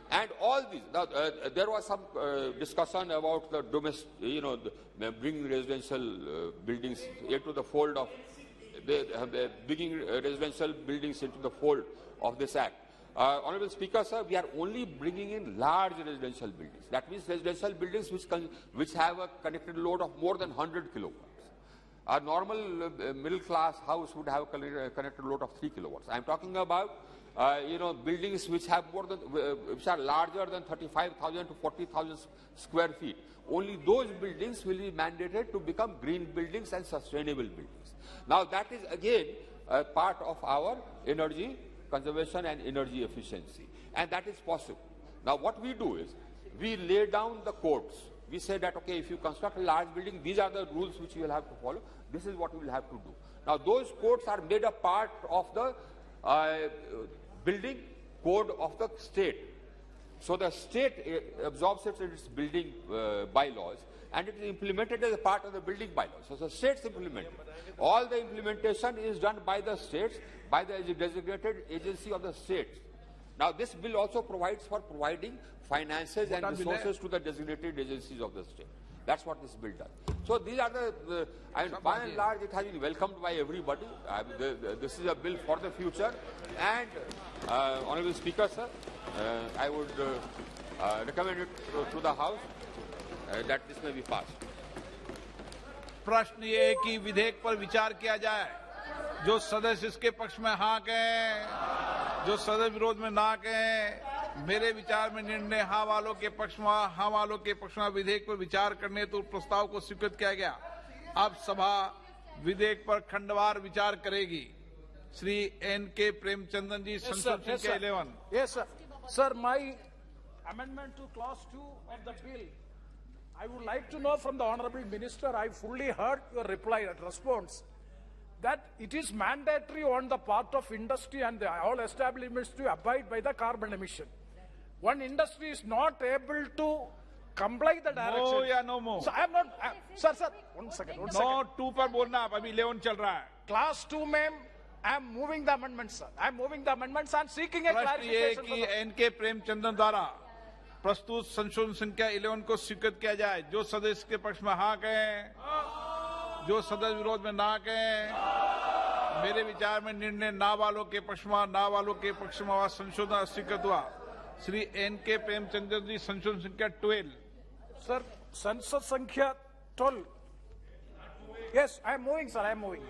And all these, now, there was some discussion about the domestic, bringing residential buildings into the fold of, bringing residential buildings into the fold of this act. Honorable Speaker, sir, we are only bringing in large residential buildings. That means residential buildings which have a connected load of more than 100 kilowatts. A normal middle-class house would have a connected load of 3 kilowatts. I am talking about buildings which have which are larger than 35,000 to 40,000 square feet. Only those buildings will be mandated to become green buildings and sustainable buildings. Now that is again a part of our energy conservation and energy efficiency, and that is possible. Now what we do is we lay down the codes We say that, okay, if you construct a large building, these are the rules which you will have to follow. This is what you will have to do. Now, those codes are made a part of the building code of the state. So the state absorbs it in its building bylaws, and it is implemented as a part of the building bylaws. So the states implement. All the implementation is done by the states, by the designated agency of the states. Now, this bill also provides for providing finances and resources to the designated agencies of the state. That's what this bill does. So these are by and large, it has been welcomed by everybody. This is a bill for the future. And, Honorable Speaker, sir, I would recommend it to the House that this may be passed. प्रश्न ये है कि विधेयक पर विचार किया जाए, जो सदस्य इसके पक्ष में हाँ कहें, जो सदस्य विरोध में ना कहें। मेरे विचार में निर्णय हाँ वालों के पक्ष में, हाँ वालों के पक्ष में विधेयक पर विचार करने तो प्रस्ताव को स्वीकृत किया गया। अब सभा विधेयक पर खंडवार विचार करेगी। श्री N.K. प्रेमचंदन जी, संसद संख्या 11। Yes, sir. Sir, my amendment to clause 2 of the bill, I would like to know from the Honorable Minister, I fully heard your reply and response, that it is mandatory on the part of industry and all establishments to abide by the carbon emission. One industry is not able to comply the direction. No या no more. So I am not, sir, one second. No 2 पर बोलना, अभी 11 चल रहा है. Class 2 में I am moving the amendments, sir. I am moving the amendments and seeking a clarification. प्रश्न ये कि N.K. प्रेमचंदन द्वारा प्रस्तुत संशोधन संख्या 11 को स्वीकृत किया जाए। जो सदस्य के पक्ष में हाँ कहें, जो सदस्य विरोध में ना कहें। मेरे विचार में निर्णय ना वालों के पक्ष में, ना वालों के पक्ष में संशोधन स्वीकृत हुआ। श्री N.K. प्रेमचंदन जी, संशोधन संख्या 12। सर, संसद संख्या 12। Yes, I am moving, sir. I am moving.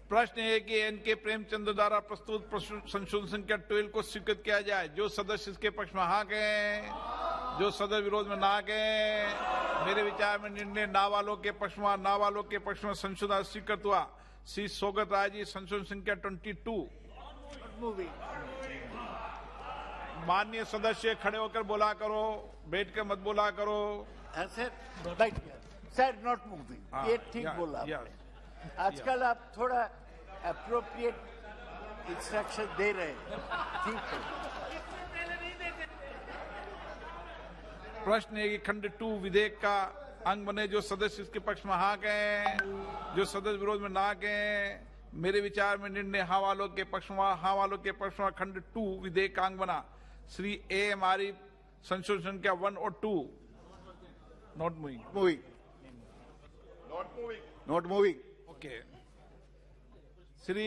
प्रश्न है कि N.K. प्रेमचंद द्वारा प्रस्तुत संशोधन संख्या 12 को स्वीकृत किया जाए। जो सदस्य इसके पक्ष में हाँ कहें, जो सदस्य विरोध में ना कहें। मेरे विचार में निर्णय ना वालों के पक्ष में, ना वालों के पक्ष में संशोधन स्वीकृत हुआ। श्री सोगत राय जी, संशोधन संख्या 22। माननीय सदस्य खड़े होकर बोला करो, बैठ कर मत बोला करो। सर, नॉट मूविंग, ये ठीक बोला आपने। आजकल आप थोड़ा अप्रोप्रिएट इंस्ट्रक्शन दे रहे हैं, ठीक है। प्रश्न है कि खंड 2 विधेयक का अंग बने। जो सदस्य इसके पक्ष में हाँ कहें, जो सदस्य विरोध में ना कहें। मेरे विचार में निर्णय हाँ वालों के पक्ष में, हाँ वालों के पक्ष में खंड 2 विधेयक का अंग बना। श्री A.M. आरिफ, संशोधन संख्या 1 और 2। Not moving. Not moving. Okay. Shri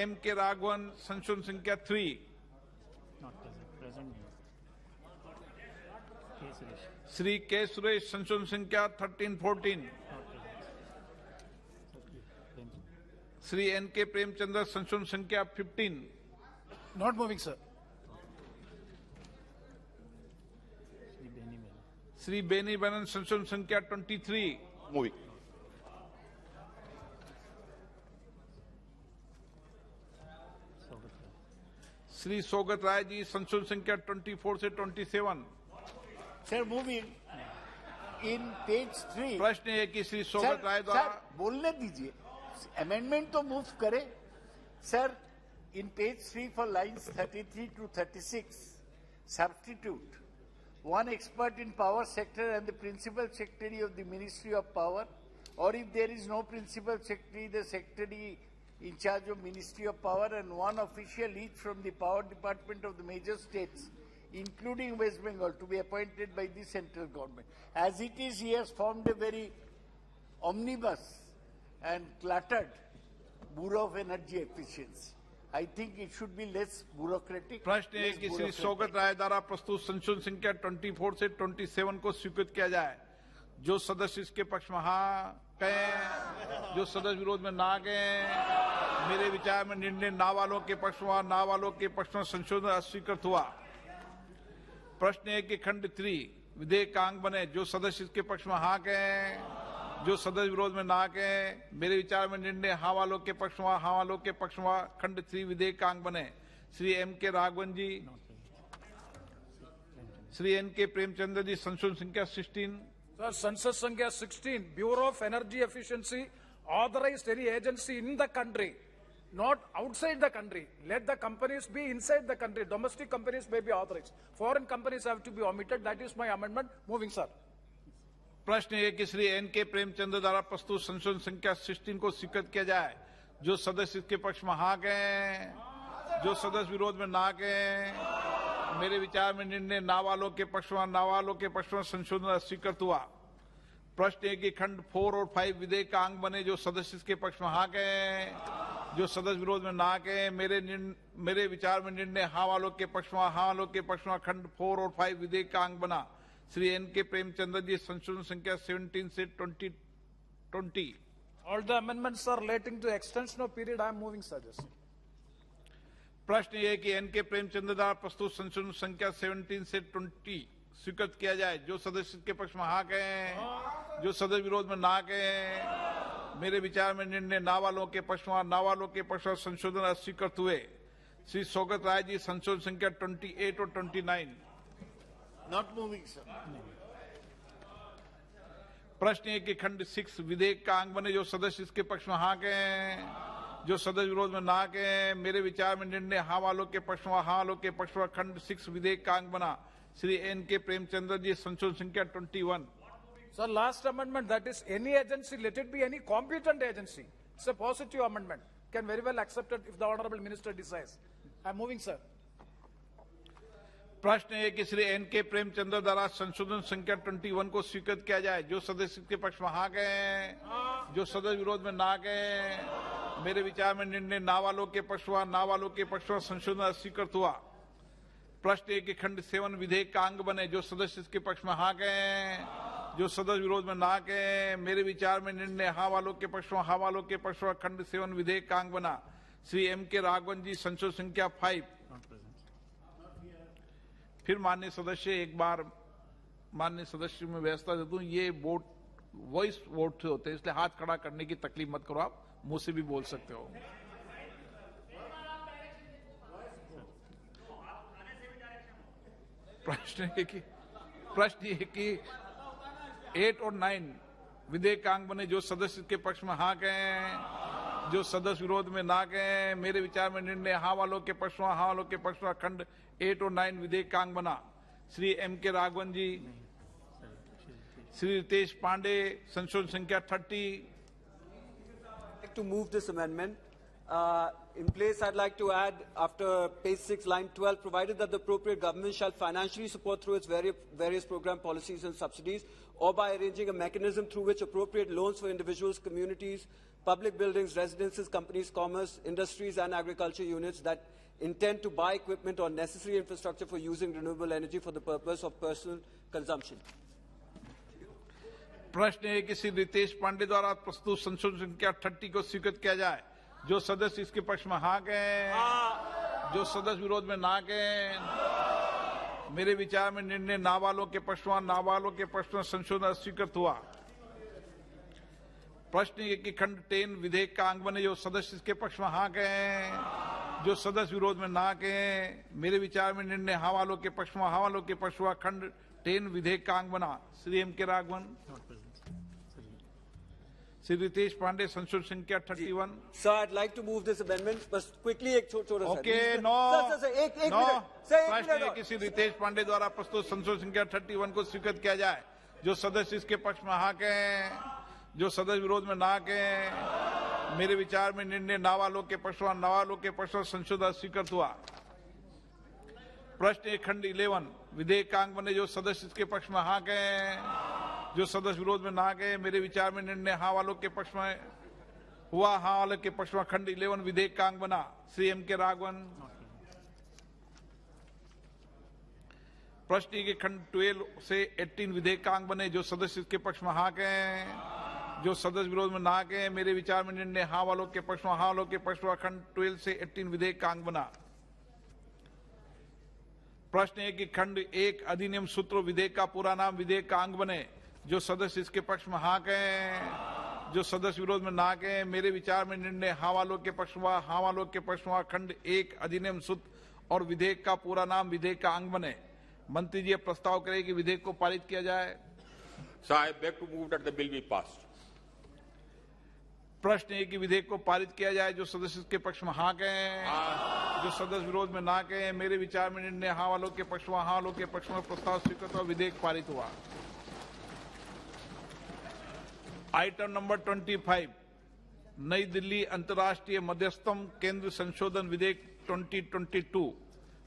M.K. Raghavan, संशोधन संख्या 3। श्री K. सुरेश, संशोधन संख्या 13-14। श्री N.K. प्रेमचंद्र, संशोधन संख्या 15। Not moving, sir. Shri Benny Behanan, संशोधन संख्या 23। मूविंग। श्री सोगत राय जी, संशोधन संख्या 24 से 27। Sir, moving in page 3। प्रश्न है कि श्री सोगत राय द्वारा बोलने दीजिए, अमेंडमेंट तो मूव करे। Sir, in page 3 for lines 33 to 36, substitute one expert in power sector and the principal secretary of the Ministry of Power, or if there is no principal secretary, the secretary in charge of Ministry of Power, and one official each from the power department of the major states, including West Bengal, to be appointed by the central government. As it is, he has formed a very omnibus and cluttered Bureau of Energy Efficiency. I think it should be less bureaucratic. प्रश्न है कि श्री सोगत राय द्वारा प्रस्तुत संशोधन संख्या 24 से 27 को स्वीकृत किया जाए। जो सदस्य इसके पक्ष में हाँ कहें, जो सदस्य विरोध में ना कहें। मेरे विचार में निर्णय ना वालों के पक्ष में, ना वालों के पक्ष में संशोधन अस्वीकृत हुआ। प्रश्न है कि खंड 3 विधेयक का अंग बने। जो सदस्य इसके पक्ष में हाँ कहें, जो सदस्य विरोध में ना कहें। मेरे विचार में निर्णय हाँ वालों के पक्ष में, हाँ वालों के पक्ष में खंड 3 विधेयक का अंग बने। श्री M.K. राघवन जी, श्री N.K. प्रेमचंद्र जी संशोधन संख्या 16। Sir, census Sankhya 16, Bureau of Energy Efficiency authorized any agency in the country, not outside the country. Let the companies be inside the country. Domestic companies may be authorized. Foreign companies have to be omitted. That is my amendment. Moving, sir. प्रश्न है कि Shri N.K. Premchandra द्वारा प्रस्तुत संशोधन संख्या 16 को स्वीकृत किया जाए। जो सदस्य इसके पक्ष में हाँ गए, जो सदस्य विरोध में ना गए, मेरे विचार में निर्णय ना वालों के पक्ष में संशोधन स्वीकृत हुआ। प्रश्न है कि खंड 4 और 5 विधेयक का अंग बने। जो सदस्य इसके पक्ष में हाँ गए, जो सदस्य विरोध में ना गए, मेरे विचार में निर्णय हाँ वालों के पक्ष में खंड 4 और 5 विधेयक का अंग बना। श्री N.K. प्रेमचंद्र जी संशोधन संख्या 17 से 2020। All the amendments are relating to extension of period. I am moving, sir. प्रश्न ये है कि N.K. प्रेमचंद्र द्वारा प्रस्तुत संशोधन संख्या 17 से 20 स्वीकृत किया जाए। जो सदस्य के पक्ष में हाँ गए, जो सदस्य विरोध में ना गए, मेरे विचार में निर्णय ना वालों के पक्ष में संशोधन अस्वीकृत हुए। श्री सौगत राय जी संशोधन संख्या 28 और 29। Not moving, sir. प्रश्न है कि खंड 6 विधेयक का अंग बने। जो सदस्य इसके पक्ष में हाँ गए, जो सदस्य विरोध में ना गए, मेरे विचार में निर्णय हाँ वालों के पक्ष में खंड 6 विधेयक का अंग बना। श्री N.K. प्रेमचंद्र जी संशोधन संख्या 21। Sir, last amendment, that is any agency, let it be any competent agency. It's a positive amendment. Can very well accept it if the honorable minister decides. I am moving, sir. प्रश्न है कि Shri N.K. Premchandra द्वारा संशोधन संख्या 21 को स्वीकृत किया जाए। जो सदस्य के पक्ष में हाँ गए, जो सदस्य विरोध में ना गए, मेरे विचार में निर्णय ना वालों के पक्ष में संशोधन स्वीकृत हुआ। प्रश्न है कि खंड 7 विधेयक का अंग बने। जो सदस्य इसके पक्ष में हाँ गए, जो सदस्य विरोध में ना गए, मेरे विचार में निर्णय हाँ वालों के पक्ष में खंड 7 विधेयक का अंग बना। श्री M.K. राघवन जी संशोधन संख्या 5। फिर माननीय सदस्य, एक बार माननीय सदस्य में व्यवस्था दे दूं, ये वोट वॉइस वोट से होते हैं, इसलिए हाथ खड़ा करने की तकलीफ मत करो। आप मुंह से भी बोल सकते हो। प्रश्न है कि 8 और 9 विधेयक का अंग बने। जो सदस्य के पक्ष में हाँ गए, जो सदस्य विरोध में ना गए, मेरे विचार में निर्णय हाँ वालों के पक्ष में खंड 8 और 9 विधेयक का अंग बना। श्री M.K. राघवन जी, श्री रितेश पांडे संशोधन संख्या 30। To move this amendment. In place, I'd like to add, after page 6, line 12, provided that the appropriate government shall financially support through its various program policies and subsidies, or by arranging a mechanism through which appropriate loans for individuals, communities, public buildings, residences, companies, commerce, industries, and agriculture units that intend to buy equipment or necessary infrastructure for using renewable energy for the purpose of personal consumption. प्रश्न है कि श्री रितेश पांडे द्वारा प्रस्तुत संशोधन संख्या 30 को स्वीकृत किया जाए। जो सदस्य इसके पक्ष में हाँ गए, जो सदस्य विरोध में ना गए, मेरे विचार में निर्णय ना वालों के पक्ष में संशोधन स्वीकृत हुआ। प्रश्न है कि खंड 10 विधेयक का अंग बने। जो सदस्य इसके पक्ष में हाँ गए, जो सदस्य विरोध में ना गए, मेरे विचार में निर्णय हाँ वालों के पक्ष में खंड 10 विधेयक का अंग बना। श्री M.K. राघवन, श्री रितेश पांडे संशोधन संख्या 31। Sir, I'd like to move this amendment, but quickly एक छोटा सा। Okay, no. Sir, एक मिनट। प्रश्न है कि श्री रितेश पांडे द्वारा प्रस्तुत संशोधन संख्या 31 को स्वीकृत किया जाए। जो सदस्य इसके पक्ष में हाँ गए, जो सदस्य विरोध में ना गए, मेरे विचार में निर्णय ना वालों के पक्ष में संशोधन स्वीकृत हुआ। प्रश्न है खंड 11 विधेयक का अंग बने। जो सदस्य इसके पक्ष में हाँ गए, जो सदस्य विरोध में ना गए, मेरे विचार में निर्णय हाँ वालों के पक्ष में हुआ। हाँ वालों के पक्ष में खंड 11 विधेयक का अंग बना। श्री M.K. राघवन, प्रश्न के खंड 12 से 18 विधेयक का अंग बने। जो सदस्य इसके पक्ष में हाँ गए, जो सदस्य विरोध में ना गए, मेरे विचार में निर्णय हाँ वालों के पक्ष में खंड 12 से 18 विधेयक का अंग बना। प्रश्न है कि खंड 1 अधिनियम सूत्र विधेयक का पूरा नाम विधेयक का अंग बने। जो सदस्य इसके पक्ष में हाँ गए, जो सदस्य विरोध में ना गए, मेरे विचार में निर्णय हाँ वालों के पक्ष में खंड 1 अधिनियम सूत्र और विधेयक का पूरा नाम विधेयक का अंग बने। मंत्री जी प्रस्ताव करें कि विधेयक को पारित किया जाए। So I beg to move that the bill be passed. प्रश्न है कि विधेयक को पारित किया जाए। जो सदस्य इसके पक्ष में हाँ कहें, जो सदस्य विरोध में ना कहें। मेरे विचार में निर्णय हाँ वालों के पक्ष में, हाँ वालों के पक्ष में प्रस्ताव स्वीकृत हुआ, विधेयक पारित हुआ। आइटम नंबर 25, नई दिल्ली अंतर्राष्ट्रीय मध्यस्थम केंद्र संशोधन विधेयक 2022।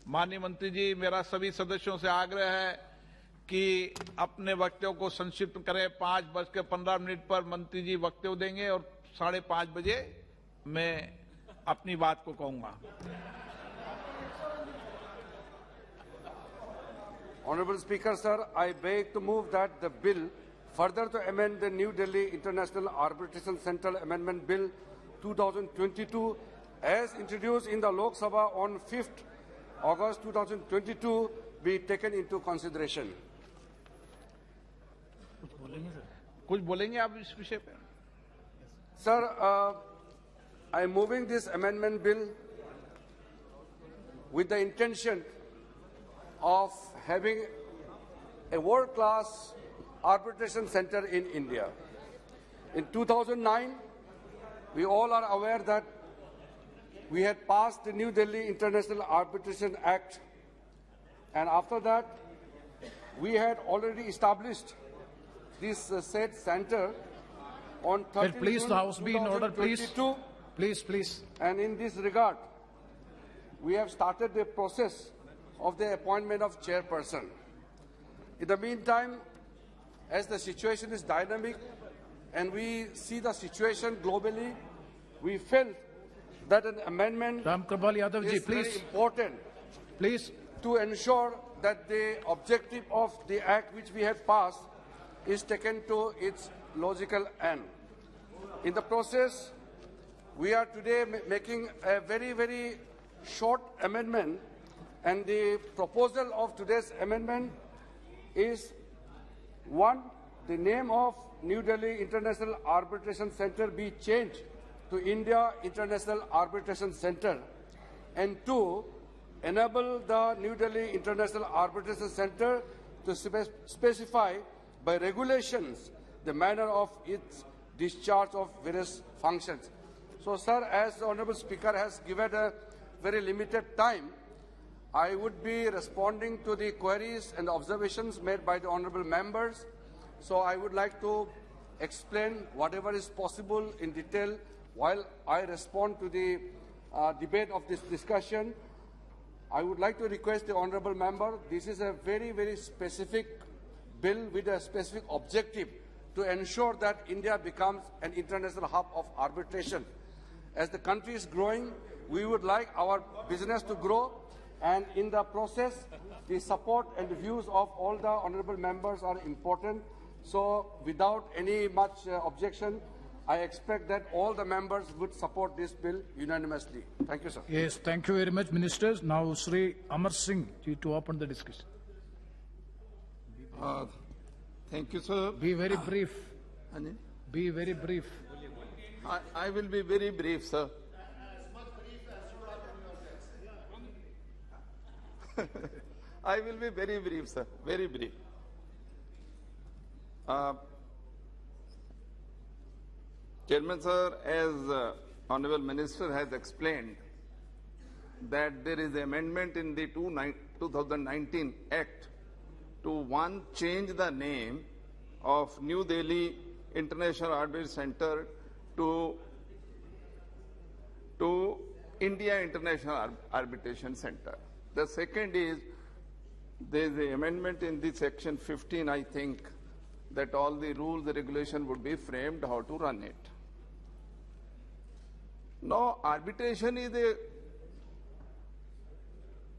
माननीय मंत्री जी, मेरा सभी सदस्यों से आग्रह है कि अपने वक्तव्यों को संक्षिप्त करें। 5:15 पर मंत्री जी वक्तव्य देंगे और 5:30 बजे मैं अपनी बात को कहूंगा। Honorable Speaker, sir, I beg to move that the bill further to amend the New Delhi International Arbitration Center Amendment Bill 2022 as introduced in the Lok Sabha on 5th August 2022 be taken into consideration. कुछ बोलेंगे आप इस विषय पे? Sir, I am moving this amendment bill with the intention of having a world-class arbitration center in India. In 2009, we all are aware that we had passed the New Delhi International Arbitration Act, and after that, we had already established this said center on 13 Please, June the House be in order, please. 2022. Please. And in this regard, we have started the process of the appointment of chairperson. In the meantime, as the situation is dynamic and we see the situation globally, we felt that an amendment is very important to ensure that the objective of the act which we had passed is taken to its logical end. In the process, we are today making a very, very short amendment, and the proposal of today's amendment is: 1, the name of New Delhi International Arbitration Center be changed to India International Arbitration Center, and 2, enable the New Delhi International Arbitration Center to specify by regulations the manner of its discharge of various functions. So, sir, as the Honourable Speaker has given a very limited time, I would be responding to the queries and observations made by the honourable members. So I would like to explain whatever is possible in detail while I respond to the debate of this discussion. I would like to request the honourable member, this is a very, very specific bill with a specific objective to ensure that India becomes an international hub of arbitration. As the country is growing, we would like our business to grow, and in the process, the support and the views of all the honourable members are important. So, without any much objection, I expect that all the members would support this bill unanimously. Thank you, sir. Yes, thank you very much, ministers. Now, Sri Amar Singh to open the discussion. Thank you, sir. Be very brief. Be very brief. I will be very brief, sir. I will be very brief, sir. Very brief. Chairman, sir, as Honourable Minister has explained, that there is amendment in the 2019 Act to, 1, change the name of New Delhi International Arbitration Center to India International Arbitration Center. The second is, there is an amendment in the section 15, I think, that all the rules, the regulation would be framed how to run it. Now, arbitration is a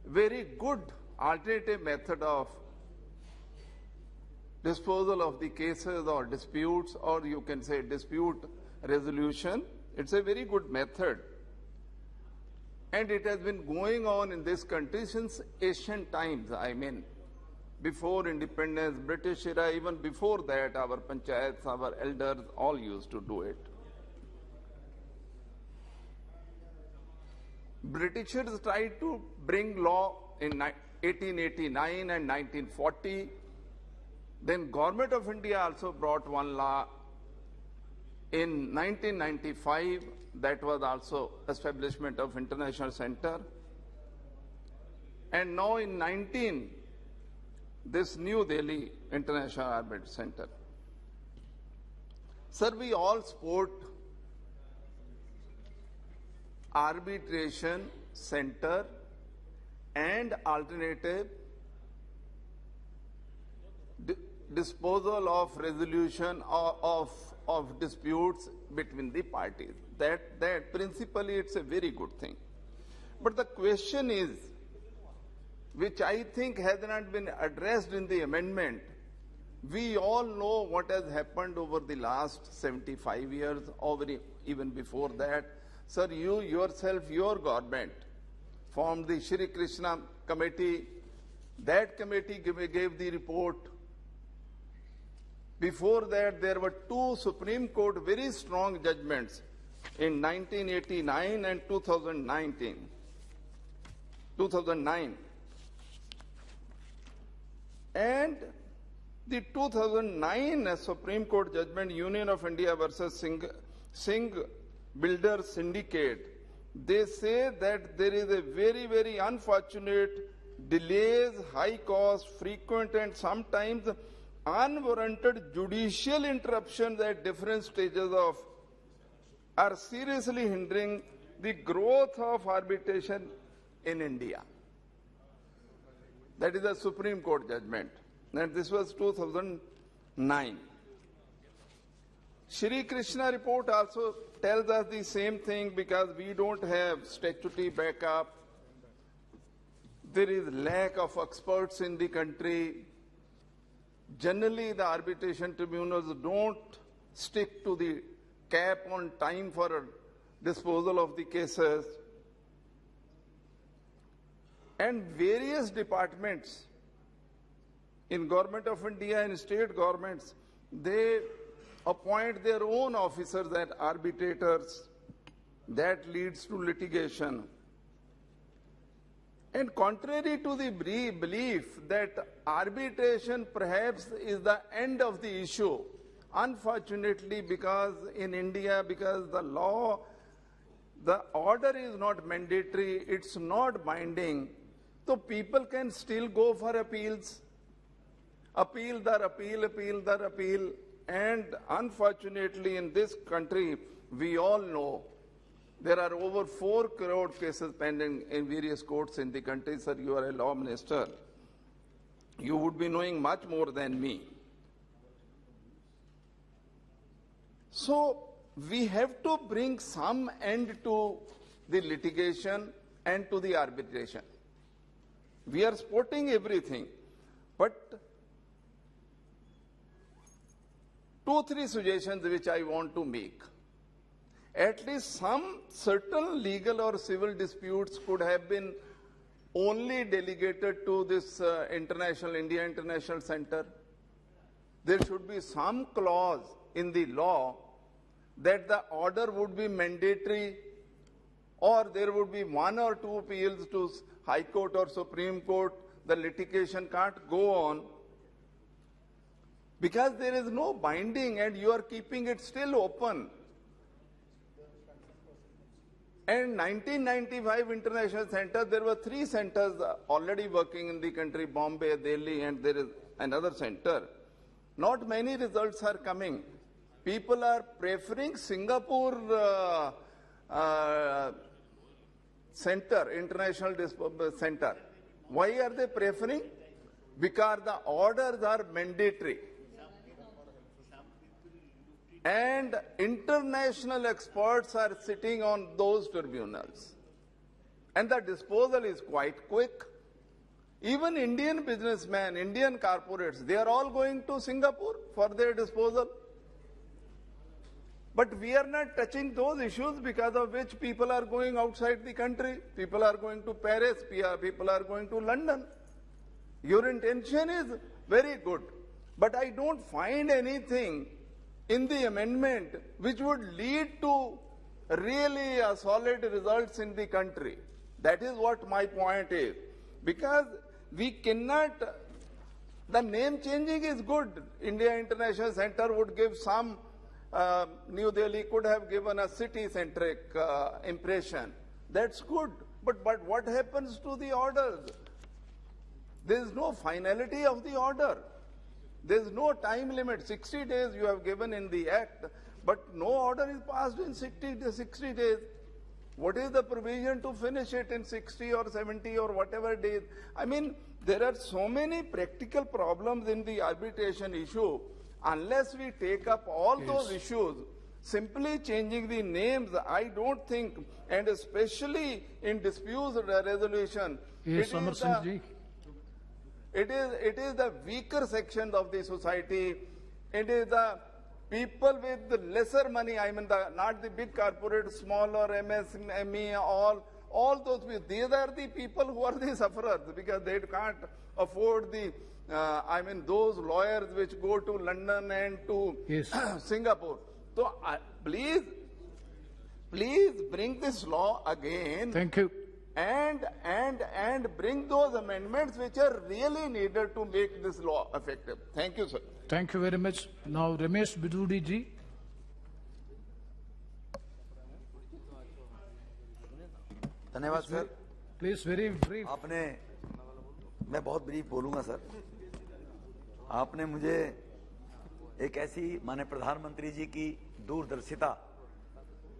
very good alternative method of disposal of the cases or disputes, or you can say dispute resolution. It's a very good method. And it has been going on in this country since ancient times. I mean, before independence, British era, even before that, our panchayats, our elders, all used to do it. Britishers tried to bring law in 1889 and 1940. Then Government of India also brought one law in 1995, that was also establishment of International Center. And now in 19, this New Delhi International Arbitration Center. Sir, we all support arbitration center and alternative disposal of resolution of disputes between the parties. That principally it's a very good thing. But the question is, which I think has not been addressed in the amendment, we all know what has happened over the last 75 years, or even before that. Sir, you yourself, your government, formed the Shri Krishna committee. That committee gave the report. Before that, there were two Supreme Court very strong judgments in 1989 and 2009. And the 2009 Supreme Court judgment, Union of India versus Singh Builders Syndicate, they say that there is a very, very unfortunate delays, high cost, frequent and sometimes unwarranted judicial interruptions at different stages are seriously hindering the growth of arbitration in India. That is a Supreme Court judgment. And this was 2009. Shri Krishna report also tells us the same thing, because we don't have statutory backup. There is lack of experts in the country. Generally, the arbitration tribunals don't stick to the cap on time for disposal of the cases. And various departments in Government of India and state governments, they appoint their own officers as arbitrators. That leads to litigation. And contrary to the belief that arbitration perhaps is the end of the issue, unfortunately, because in India, because the law, the order is not mandatory, it's not binding, so people can still go for appeals. Appeal, and unfortunately in this country, we all know there are over 4 crore cases pending in various courts in the country. Sir, you are a law minister. You would be knowing much more than me. So we have to bring some end to the litigation and to the arbitration. We are supporting everything, but 2-3 suggestions which I want to make. At least some certain legal or civil disputes could have been only delegated to this India International Center. There should be some clause in the law that the order would be mandatory, or there would be 1 or 2 appeals to High Court or Supreme Court. The litigation can't go on, because there is no binding and you are keeping it still open. And 1995 International Center, there were 3 centers already working in the country, Bombay, Delhi, and there is another center. Not many results are coming. People are preferring Singapore Center, International Center. Why are they preferring? Because the orders are mandatory. And international experts are sitting on those tribunals. And the disposal is quite quick. Even Indian businessmen, Indian corporates, they are all going to Singapore for their disposal. But we are not touching those issues, because of which people are going outside the country. People are going to Paris, people are going to London. Your intention is very good. But I don't find anything in the amendment which would lead to really solid results in the country. That is what my point is. Because we cannot, the name changing is good. India International Center would give some, New Delhi could have given a city-centric impression. That's good. But what happens to the orders? There is no finality of the order. There is no time limit. 60 days you have given in the act, but no order is passed in 60 days. What is the provision to finish it in 60 or 70 or whatever days? I mean, there are so many practical problems in the arbitration issue. Unless we take up all those issues, simply changing the names, I don't think, and especially in disputes resolution, it is the weaker sections of the society. It is the people with the lesser money. I mean, not the big corporate, smaller MSME, all those people. These are the people who are the sufferers because they can't afford the. I mean, those lawyers which go to London and to Singapore. So please bring this law again. Thank you. And bring those amendments which are really needed to make this law effective. Thank you, sir. Thank you very much. Now, Ramesh Bidudi ji. धन्यवाद sir. Please very brief. मैं बहुत brief बोलूंगा sir. आपने मुझे एक ऐसी माननीय प्रधानमंत्री जी की दूरदर्शिता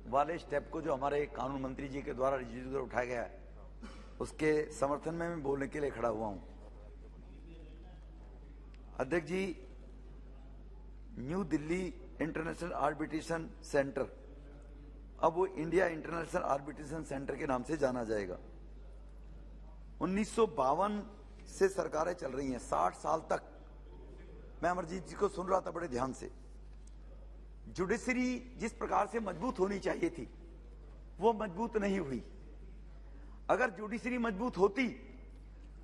वाले स्टेप को जो हमारे कानून मंत्री जी के द्वारा रजिस्टर उठाया गया है उसके समर्थन में मैं बोलने के लिए खड़ा हुआ हूं। अध्यक्ष जी, new Delhi international arbitration centre अब वो इंडिया इंटरनेशनल आर्बिट्रेशन सेंटर के नाम से जाना जाएगा। 1952 से सरकारें चल रही हैं, 60 साल तक। मैं अमरजीत जी को सुन रहा था बड़े ध्यान से। जुडिशरी जिस प्रकार से मजबूत होनी चाहिए थी वो मजबूत नहीं हुई। अगर जुडिशरी मजबूत होती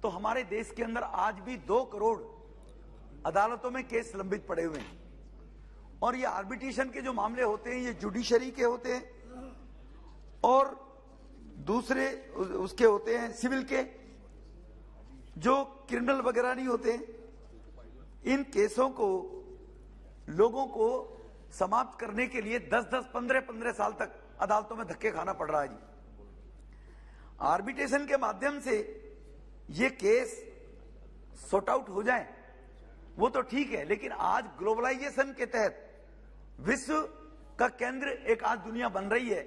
तो हमारे देश के अंदर आज भी 2 करोड़ अदालतों में केस लंबित पड़े हुए हैं। और ये आर्बिट्रेशन के जो मामले होते हैं ये जुडिशरी के होते हैं और दूसरे उसके होते हैं सिविल के, जो क्रिमिनल वगैरह नहीं होते। इन केसों को लोगों को समाप्त करने के लिए 10-10, 15-15 साल तक अदालतों में धक्के खाना पड़ रहा है जी। आर्बिट्रेशन के माध्यम से ये केस सॉर्ट आउट हो जाए वो तो ठीक है, लेकिन आज ग्लोबलाइजेशन के तहत विश्व का केंद्र एक आज दुनिया बन रही है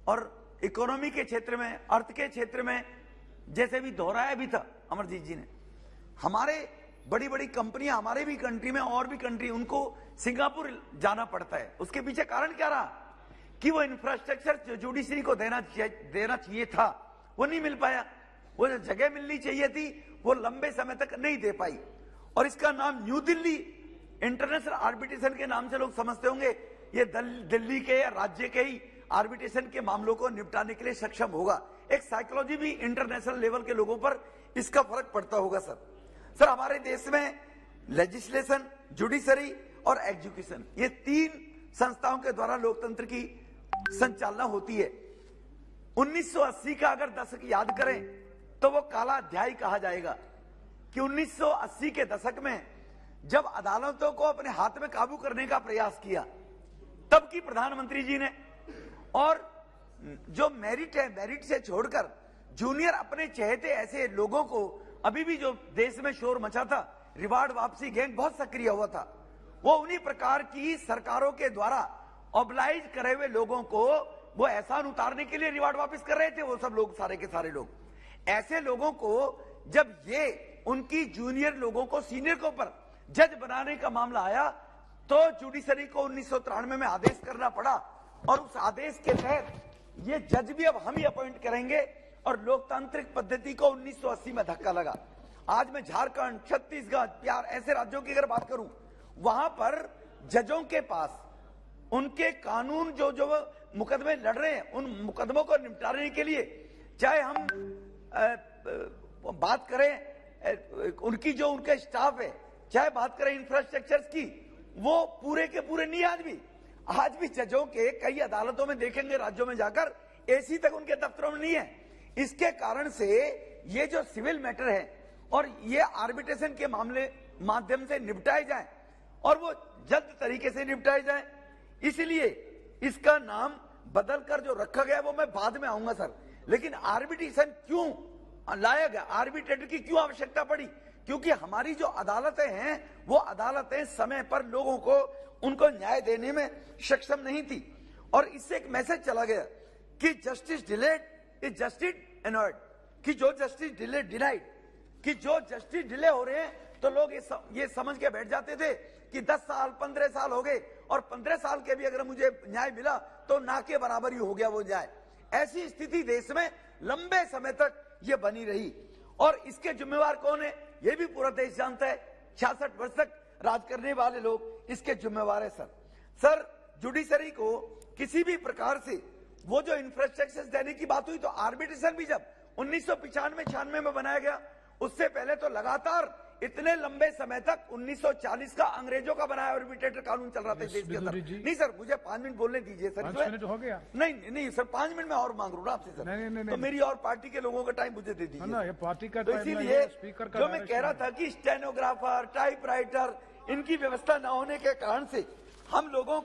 और इकोनॉमी के क्षेत्र में, अर्थ के क्षेत्र में, जैसे भी दोहराया भी था अमरजीत जी ने, हमारे बड़ी बड़ी कंपनियां हमारे भी कंट्री में और भी कंट्री उनको सिंगापुर जाना पड़ता है। उसके पीछे कारण क्या रहा कि वो इंफ्रास्ट्रक्चर जो जुडिशरी को देना चाहिए था वो नहीं मिल पाया। वो जो जगह मिलनी चाहिए थी वो लंबे समय तक नहीं दे पाई। और इसका नाम न्यू दिल्ली इंटरनेशनल आर्बिट्रेशन के नाम से लोग समझते होंगे ये दिल्ली के या राज्य के ही आर्बिट्रेशन के मामलों को निपटाने के लिए सक्षम होगा। एक साइकोलॉजी भी इंटरनेशनल लेवल के लोगों पर इसका फर्क पड़ता होगा सर हमारे देश में लेजिस्लेशन, जुडिशरी और एग्जीक्यूशन, ये 3 संस्थाओं के द्वारा लोकतंत्र की संचालना होती है। 1980 का अगर दशक याद करें तो वो काला अध्याय कहा जाएगा कि 1980 के दशक में जब अदालतों को अपने हाथ में काबू करने का प्रयास किया तब की प्रधानमंत्री जी ने, और जो मेरिट है मेरिट से छोड़कर जूनियर अपने चहेते ऐसे लोगों को, अभी भी जो देश में शोर मचा था, रिवार्ड वापसी गैंग बहुत सक्रिय हुआ था, वो उन्हीं प्रकार की सरकारों के द्वारा ऑब्लाइज करे हुए लोगों को वो एहसान उतारने के लिए रिवार्ड वापस कर रहे थे। वो सब लोग, सारे के सारे लोग, ऐसे लोगों को जब ये उनकी जूनियर लोगों को सीनियर के ऊपर जज बनाने का मामला आया तो जुडिशरी को 1993 में आदेश करना पड़ा और उस आदेश के तहत ये जज भी अब हम ही अपॉइंट करेंगे और लोकतांत्रिक पद्धति को 1980 में धक्का लगा। आज मैं झारखंड, छत्तीसगढ़, बिहार ऐसे राज्यों की अगर बात करूं, वहां पर जजों के पास उनके कानून जो मुकदमे लड़ रहे हैं उन मुकदमों को निपटाने के लिए, चाहे हम बात करें उनकी जो उनका स्टाफ है, चाहे बात करें इंफ्रास्ट्रक्चर्स की, वो पूरे के पूरे नहीं। आज भी जजों के कई अदालतों में देखेंगे राज्यों में जाकर एसी तक उनके दफ्तरों में नहीं है। इसके कारण से ये जो सिविल मैटर है और ये आर्बिट्रेशन के मामले माध्यम से निपटाए जाए और वो जल्द तरीके से निपटाए जाए। इसलिए इसका नाम बदलकर जो रखा गया वो मैं बाद में आऊंगा सर, लेकिन आर्बिट्रेशन क्यों लाया गया, आर्बिट्रेटर की क्यों आवश्यकता पड़ी? क्योंकि हमारी जो अदालतें हैं वो अदालतें समय पर लोगों को उनको न्याय देने में सक्षम नहीं थी, और इससे एक मैसेज चला गया कि जस्टिस डिलेड इज जस्टिस एनर्ड, कि जो जस्टिस डिनाइड, कि जो जस्टिस डिले हो रहे हैं तो लोग ये समझ के बैठ जाते थे कि 10 साल 15 साल हो गए और 15 साल के भी अगर मुझे न्याय मिला तो ना के बराबर ही हो गया वो न्याय। ऐसी स्थिति देश में लंबे समय तक ये बनी रही, और इसके जिम्मेवार कौन है ये भी पूरा देश जानता है। 66 वर्ष तक राज करने वाले लोग इसके जिम्मेवार है सर। जुडिशरी को किसी भी प्रकार से वो जो इंफ्रास्ट्रक्चर देने की बात हुई, तो आर्बिट्रेशन भी जब 1995-96 में बनाया गया, उससे पहले तो लगातार इतने लंबे समय तक 1940 का अंग्रेजों का बनाया आर्बिट्रेटर कानून चल रहा था देश के अंदर। नहीं सर, मुझे 5 मिनट बोलने दीजिए सर। 5 मिनट हो गया? नहीं सर, 5 मिनट में और मांग रहा हूँ आपसे सर। नहीं, तो मेरी और पार्टी के लोगों का टाइम मुझे दे दीजिए ना, ये पार्टी का तो टाइम इसीलिए स्पीकर का जो मैं कह रहा था कि स्टेनोग्राफर, टाइपराइटर, इनकी व्यवस्था न होने के कारण से हम लोगों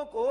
को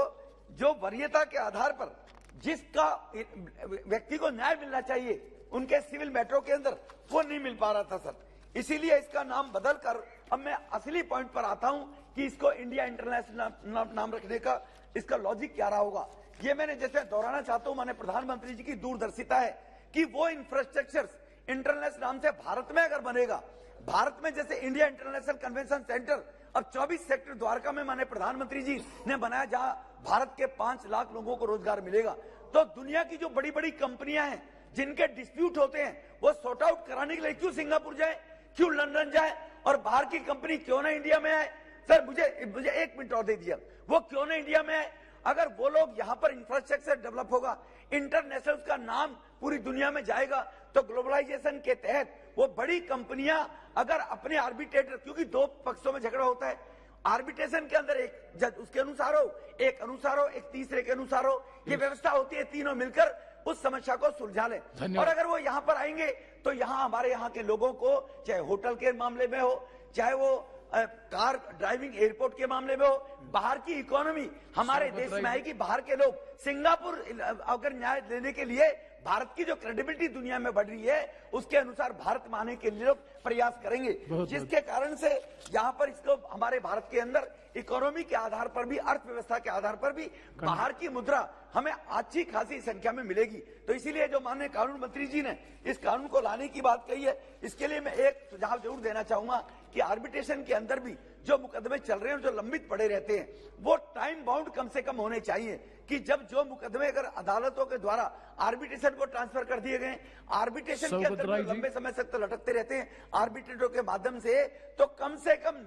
जो वरीयता के आधार पर जिसका व्यक्ति को न्याय मिलना चाहिए उनके सिविल मैटरों के अंदर, वो नहीं मिल पा रहा था सर। इसीलिए इसका नाम बदलकर अब मैं असली पॉइंट पर आता हूं कि इसको इंडिया इंटरनेशनल नाम रखने का इसका लॉजिक क्या रहा होगा। ये मैंने जैसे दोहराना चाहता हूं, माननीय प्रधानमंत्री जी की दूरदर्शिता है कि वो इंफ्रास्ट्रक्चर इंटरनेशनल नाम से भारत में अगर बनेगा, भारत में जैसे इंडिया इंटरनेशनल कन्वेंशन सेंटर अब 24 सेक्टर द्वारका में माननीय प्रधानमंत्री जी ने बनाया, जहां भारत के 5 लाख लोगों को रोजगार मिलेगा, तो दुनिया की जो बड़ी बड़ी कंपनियां हैं जिनके डिस्प्यूट होते हैं वो सॉर्ट आउट कराने के लिए क्यों सिंगापुर जाए, क्यों लंदन जाए, और बाहर की कंपनी क्यों ना इंडिया में आए? सर मुझे 1 मिनट और दे दिया, वो क्यों ना इंडिया में आए? अगर वो लोग यहाँ पर इंफ्रास्ट्रक्चर डेवलप होगा, इंटरनेशनल का नाम पूरी दुनिया में जाएगा, तो ग्लोबलाइजेशन के तहत वो बड़ी कंपनियां अगर अपने आर्बिट्रेटर, क्योंकि 2 पक्षों में झगड़ा होता है, आर्बिट्रेशन के अंदर एक जज उसके अनुसार हो, एक अनुसार हो, एक तीसरे के अनुसार हो, ये व्यवस्था होती है, तीनों मिलकर उस समस्या को सुलझा ले। और अगर वो यहाँ पर आएंगे तो यहाँ हमारे यहाँ के लोगों को, चाहे होटल के मामले में हो, चाहे वो कार ड्राइविंग एयरपोर्ट के मामले में हो, बाहर की इकोनॉमी हमारे देश में आएगी, बाहर के लोग सिंगापुर अगर न्याय देने के लिए भारत की जो क्रेडिबिलिटी दुनिया में बढ़ रही है उसके अनुसार भारत में आने के लिए लोग प्रयास करेंगे, जिसके कारण से यहाँ पर इसको हमारे भारत के अंदर इकोनॉमी के आधार पर भी, अर्थव्यवस्था के आधार पर भी बाहर की मुद्रा हमें अच्छी खासी संख्या में मिलेगी। तो इसीलिए जो माननीय कानून मंत्री जी ने इस कानून को लाने की बात कही है, इसके लिए मैं एक सुझाव जरूर देना चाहूंगा कि आर्बिट्रेशन के अंदर भी जो मुकदमे चल रहे हैं, जो लंबित पड़े रहते हैं, वो टाइम बाउंड कम से कम होने चाहिए कि जब जो मुकदमे अगर अदालतों के द्वारा आर्बिट्रेशन को ट्रांसफर कर दिए गए, आर्बिट्रेशन के अंदर जो लंबे समय तक लटकते रहते हैं आर्बिट्रेटरों के माध्यम से, तो कम से कम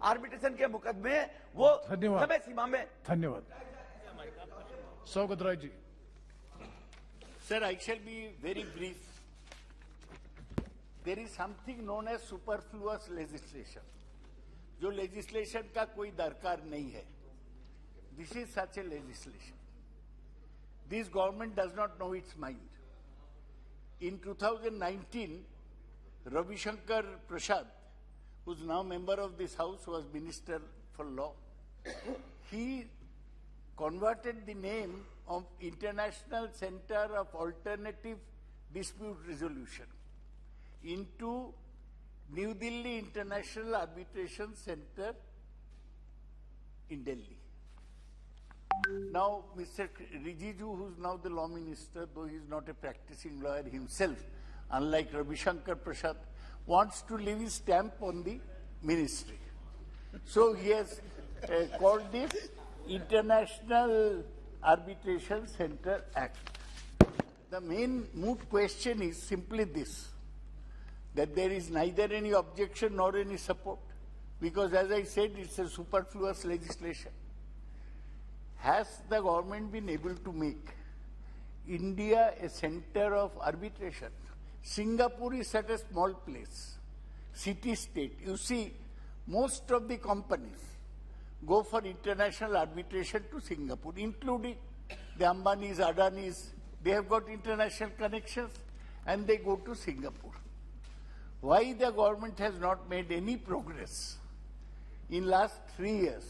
आर्बिट्रेशन के मुकदमे वो समय सीमा में। धन्यवाद। Saugata Rai ji. Sir, I shall be very brief. There is something known as superfluous legislation. जो legislation का कोई दरकार नहीं है. This is such a legislation. This government does not know its mind. In 2019, Ravi Shankar Prasad, who is now member of this house, was Minister for Law. He converted the name of International Center of Alternative Dispute Resolution into New Delhi International Arbitration Center in Delhi. Now, Mr. Rijiju, who is now the law minister, though he is not a practicing lawyer himself, unlike Ravi Shankar Prasad, wants to leave his stamp on the ministry. So he has called this International Arbitration Center Act. The main moot question is simply this, that there is neither any objection nor any support, because as I said, it's a superfluous legislation. Has the government been able to make India a center of arbitration? Singapore is such a small place, city-state. You see, most of the companies go for international arbitration to Singapore, including the Ambanis, Adanis. They have got international connections, and they go to Singapore. Why the government has not made any progress in last 3 years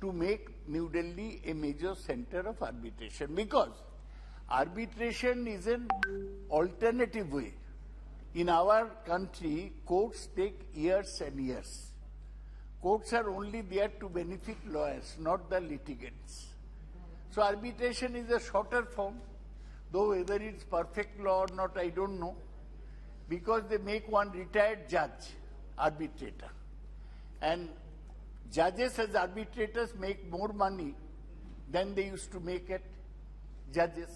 to make New Delhi a major center of arbitration? Because arbitration is an alternative way. In our country, courts take years and years. Courts are only there to benefit lawyers, not the litigants. So arbitration is a shorter form, though whether it's perfect law or not, I don't know, because they make one retired judge arbitrator. And judges as arbitrators make more money than they used to make at judges.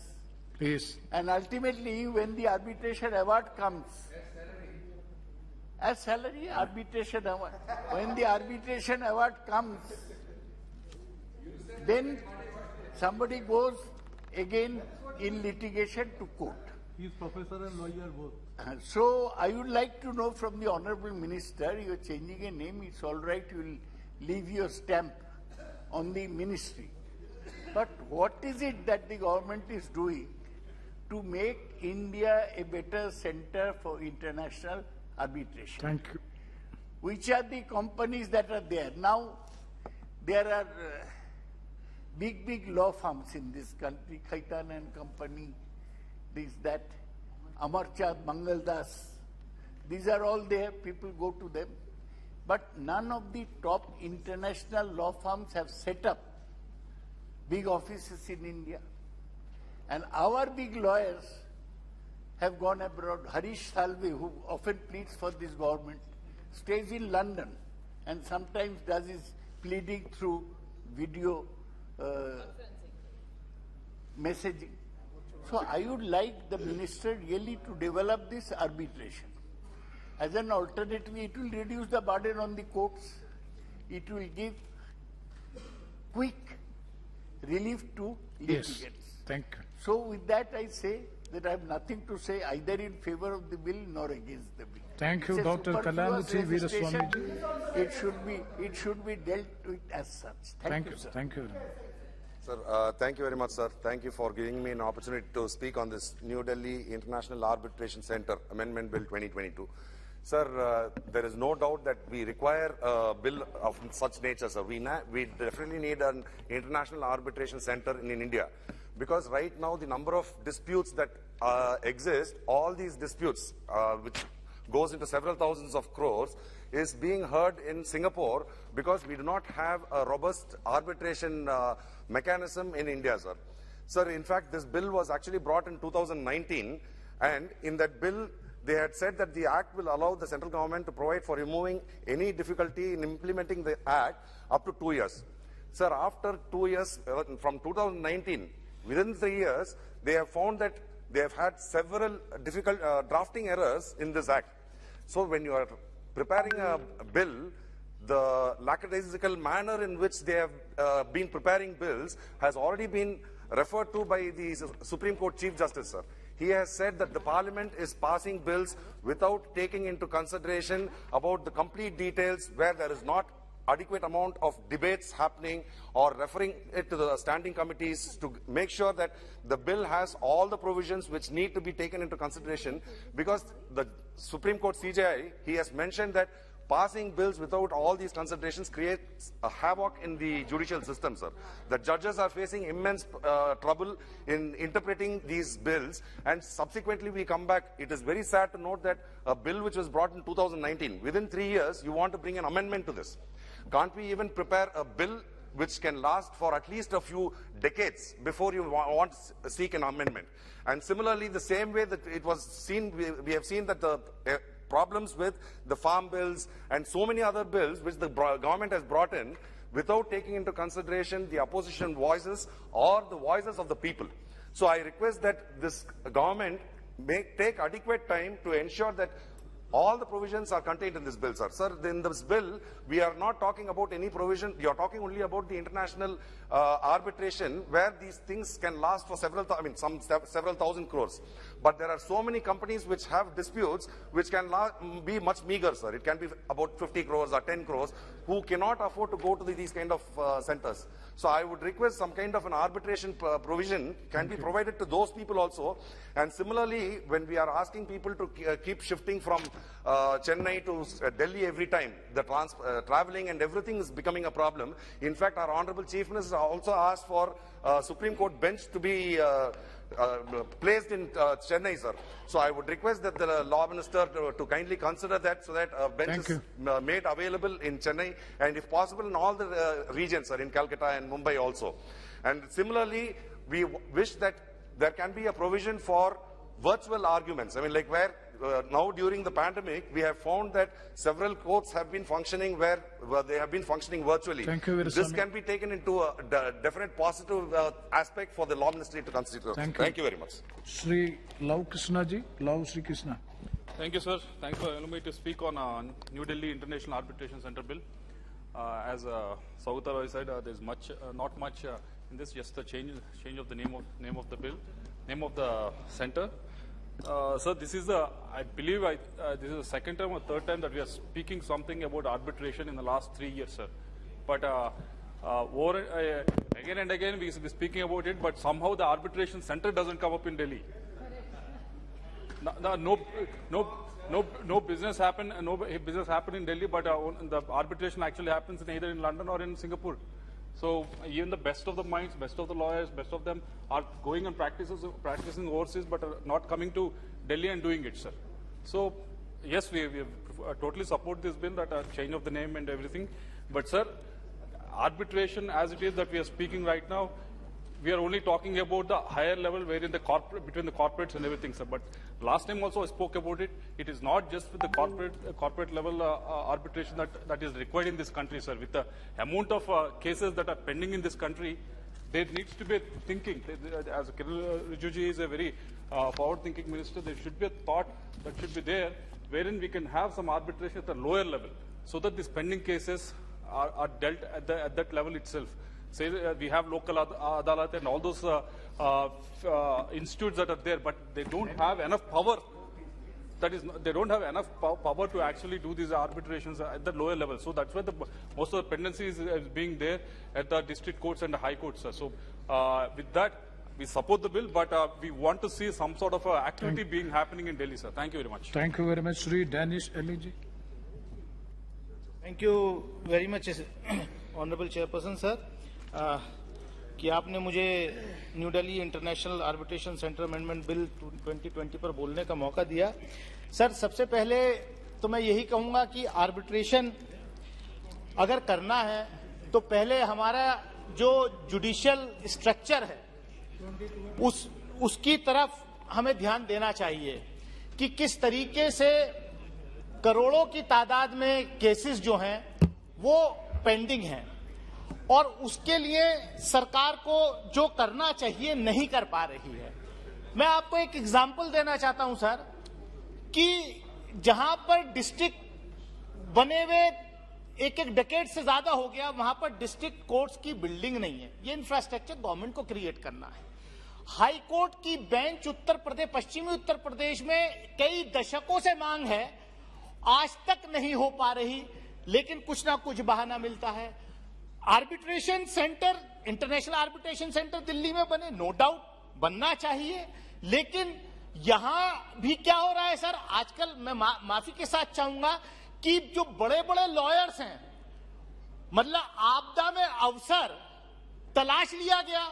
Please. And ultimately, when the arbitration award comes, as salary, arbitration award. When the arbitration award comes, then somebody goes again in litigation to court. He is professor and lawyer both. So I would like to know from the Honorable Minister, you are changing a name, it's all right, you will leave your stamp on the ministry. But what is it that the government is doing to make India a better center for international arbitration? Thank you. Which are the companies that are there? Now, there are big law firms in this country, Khaitan and Company, this, that, Amarchand, Mangaldas. These are all there, people go to them. But none of the top international law firms have set up big offices in India. And our big lawyers have gone abroad. Harish Salve, who often pleads for this government, stays in London and sometimes does his pleading through video messaging. So I would like the minister really to develop this arbitration. As an alternative, it will reduce the burden on the courts. It will give quick relief to litigants. Yes. Thank you. So with that I say that I have nothing to say either in favor of the bill nor against the bill. Thank you, It's a Dr. superfluous Kalyanuthi legislation. Veeraswamy. It should be dealt with as such. Thank you, sir. Thank you. Sir, thank you very much, sir. Thank you for giving me an opportunity to speak on this New Delhi International Arbitration Center Amendment Bill 2022. Sir, there is no doubt that we require a bill of such nature, sir. We definitely need an international arbitration center in India, because right now the number of disputes that exist, all these disputes, which goes into several thousands of crores, is being heard in Singapore because we do not have a robust arbitration mechanism in India, sir. Sir, in fact, this bill was actually brought in 2019, and in that bill, they had said that the act will allow the central government to provide for removing any difficulty in implementing the act up to 2 years. Sir, after 2 years, from 2019, within 3 years, they have found that they have had several difficult drafting errors in this act. So when you are preparing a bill, the lackadaisical manner in which they have been preparing bills has already been referred to by the Supreme Court Chief Justice, sir. He has said that the Parliament is passing bills without taking into consideration about the complete details, where there is not adequate amount of debates happening, or referring it to the standing committees to make sure that the bill has all the provisions which need to be taken into consideration, because the Supreme Court CJI, he has mentioned that passing bills without all these considerations creates a havoc in the judicial system, sir. The judges are facing immense trouble in interpreting these bills, and subsequently we come back. It is very sad to note that a bill which was brought in 2019, within 3 years, you want to bring an amendment to this. Can't we even prepare a bill which can last for at least a few decades before you want to seek an amendment? And similarly, the same way that it was seen, we have seen that the problems with the farm bills and so many other bills which the government has brought in without taking into consideration the opposition voices or the voices of the people. So I request that this government take adequate time to ensure that all the provisions are contained in this bill, sir. Sir, in this bill, we are not talking about any provision. We are talking only about the international arbitration, where these things can last for several thousand crores. But there are so many companies which have disputes which can be much meager, sir. It can be about 50 crores or 10 crores who cannot afford to go to these kind of centers. So I would request some kind of an arbitration provision can be provided to those people also. And similarly, when we are asking people to keep shifting from Chennai to Delhi every time, the traveling and everything is becoming a problem. In fact, our Honorable Chief Minister also asked for Supreme Court bench to be placed in Chennai, sir. So I would request that the Law Minister to kindly consider that, so that a bench is made available in Chennai and if possible in all the regions, sir, in Calcutta and Mumbai also. And similarly, we wish that there can be a provision for virtual arguments. I mean, like where now during the pandemic, we have found that several courts have been functioning where they have been functioning virtually. Thank you, This can be taken into a definite positive aspect for the Law Ministry to consider. Thank you very much. Shri Lav Krishna ji, Lav Shri Krishna. Thank you, sir. Thanks for allowing me to speak on New Delhi International Arbitration Center Bill. As Saugata Roy said, there's not much in this, just the change of the name of the bill, name of the center. Sir, this is I believe this is the second time or third time that we are speaking something about arbitration in the last 3 years, sir. But again and again we will be speaking about it, but somehow the arbitration center doesn't come up in Delhi. No business happen in Delhi, but the arbitration actually happens either in London or in Singapore. So even the best of the minds, best of the lawyers, best of them are going and practicing overseas, but are not coming to Delhi and doing it, sir. So yes, we totally support this bill, that change of the name and everything. But sir, arbitration as it is that we are speaking right now, we are only talking about the higher level, wherein between the corporates and everything, sir. But last time also I spoke about it. It is not just with the corporate level arbitration that is required in this country, sir. With the amount of cases that are pending in this country, there needs to be a thinking. As Kiran Rijiju is a very forward-thinking minister, there should be a thought that should be there, wherein we can have some arbitration at a lower level, so that these pending cases are dealt at that level itself. Say we have local adalat and all those institutes that are there, but they don't have enough power. That is, they don't have enough power to actually do these arbitrations at the lower level. So that's why most of the pendency is being there at the district courts and the high courts, sir. So with that, we support the bill, but we want to see some sort of activity being happening in Delhi, sir. Thank you very much. Thank you very much, Shri Danish Eliji. Thank you very much, Honorable Chairperson, sir. कि आपने मुझे new Delhi international arbitration centre amendment bill 2020 पर बोलने का मौका दिया। Sir, सबसे पहले तो मैं यही कहूंगा कि आर्बिट्रेशन अगर करना है तो पहले हमारा जो जुडिशियल स्ट्रक्चर है उसकी तरफ हमें ध्यान देना चाहिए कि किस तरीके से करोड़ों की तादाद में केसेस जो हैं वो पेंडिंग हैं और उसके लिए सरकार को जो करना चाहिए नहीं कर पा रही है। मैं आपको एक एग्जांपल देना चाहता हूं सर कि जहां पर डिस्ट्रिक्ट बने हुए एक डेकेड से ज्यादा हो गया, वहां पर डिस्ट्रिक्ट कोर्ट्स की बिल्डिंग नहीं है। ये इंफ्रास्ट्रक्चर गवर्नमेंट को क्रिएट करना है। हाई कोर्ट की बेंच पश्चिमी उत्तर प्रदेश में कई दशकों से मांग है, आज तक नहीं हो पा रही, लेकिन कुछ ना कुछ बहाना मिलता है। Arbitration centre, international arbitration centre Delhi में बने, नो डाउट बनना चाहिए, लेकिन यहां भी क्या हो रहा है सर, आजकल मैं माफी के साथ चाहूंगा कि जो बड़े बड़े लॉयर्स हैं, मतलब आपदा में अवसर तलाश लिया गया।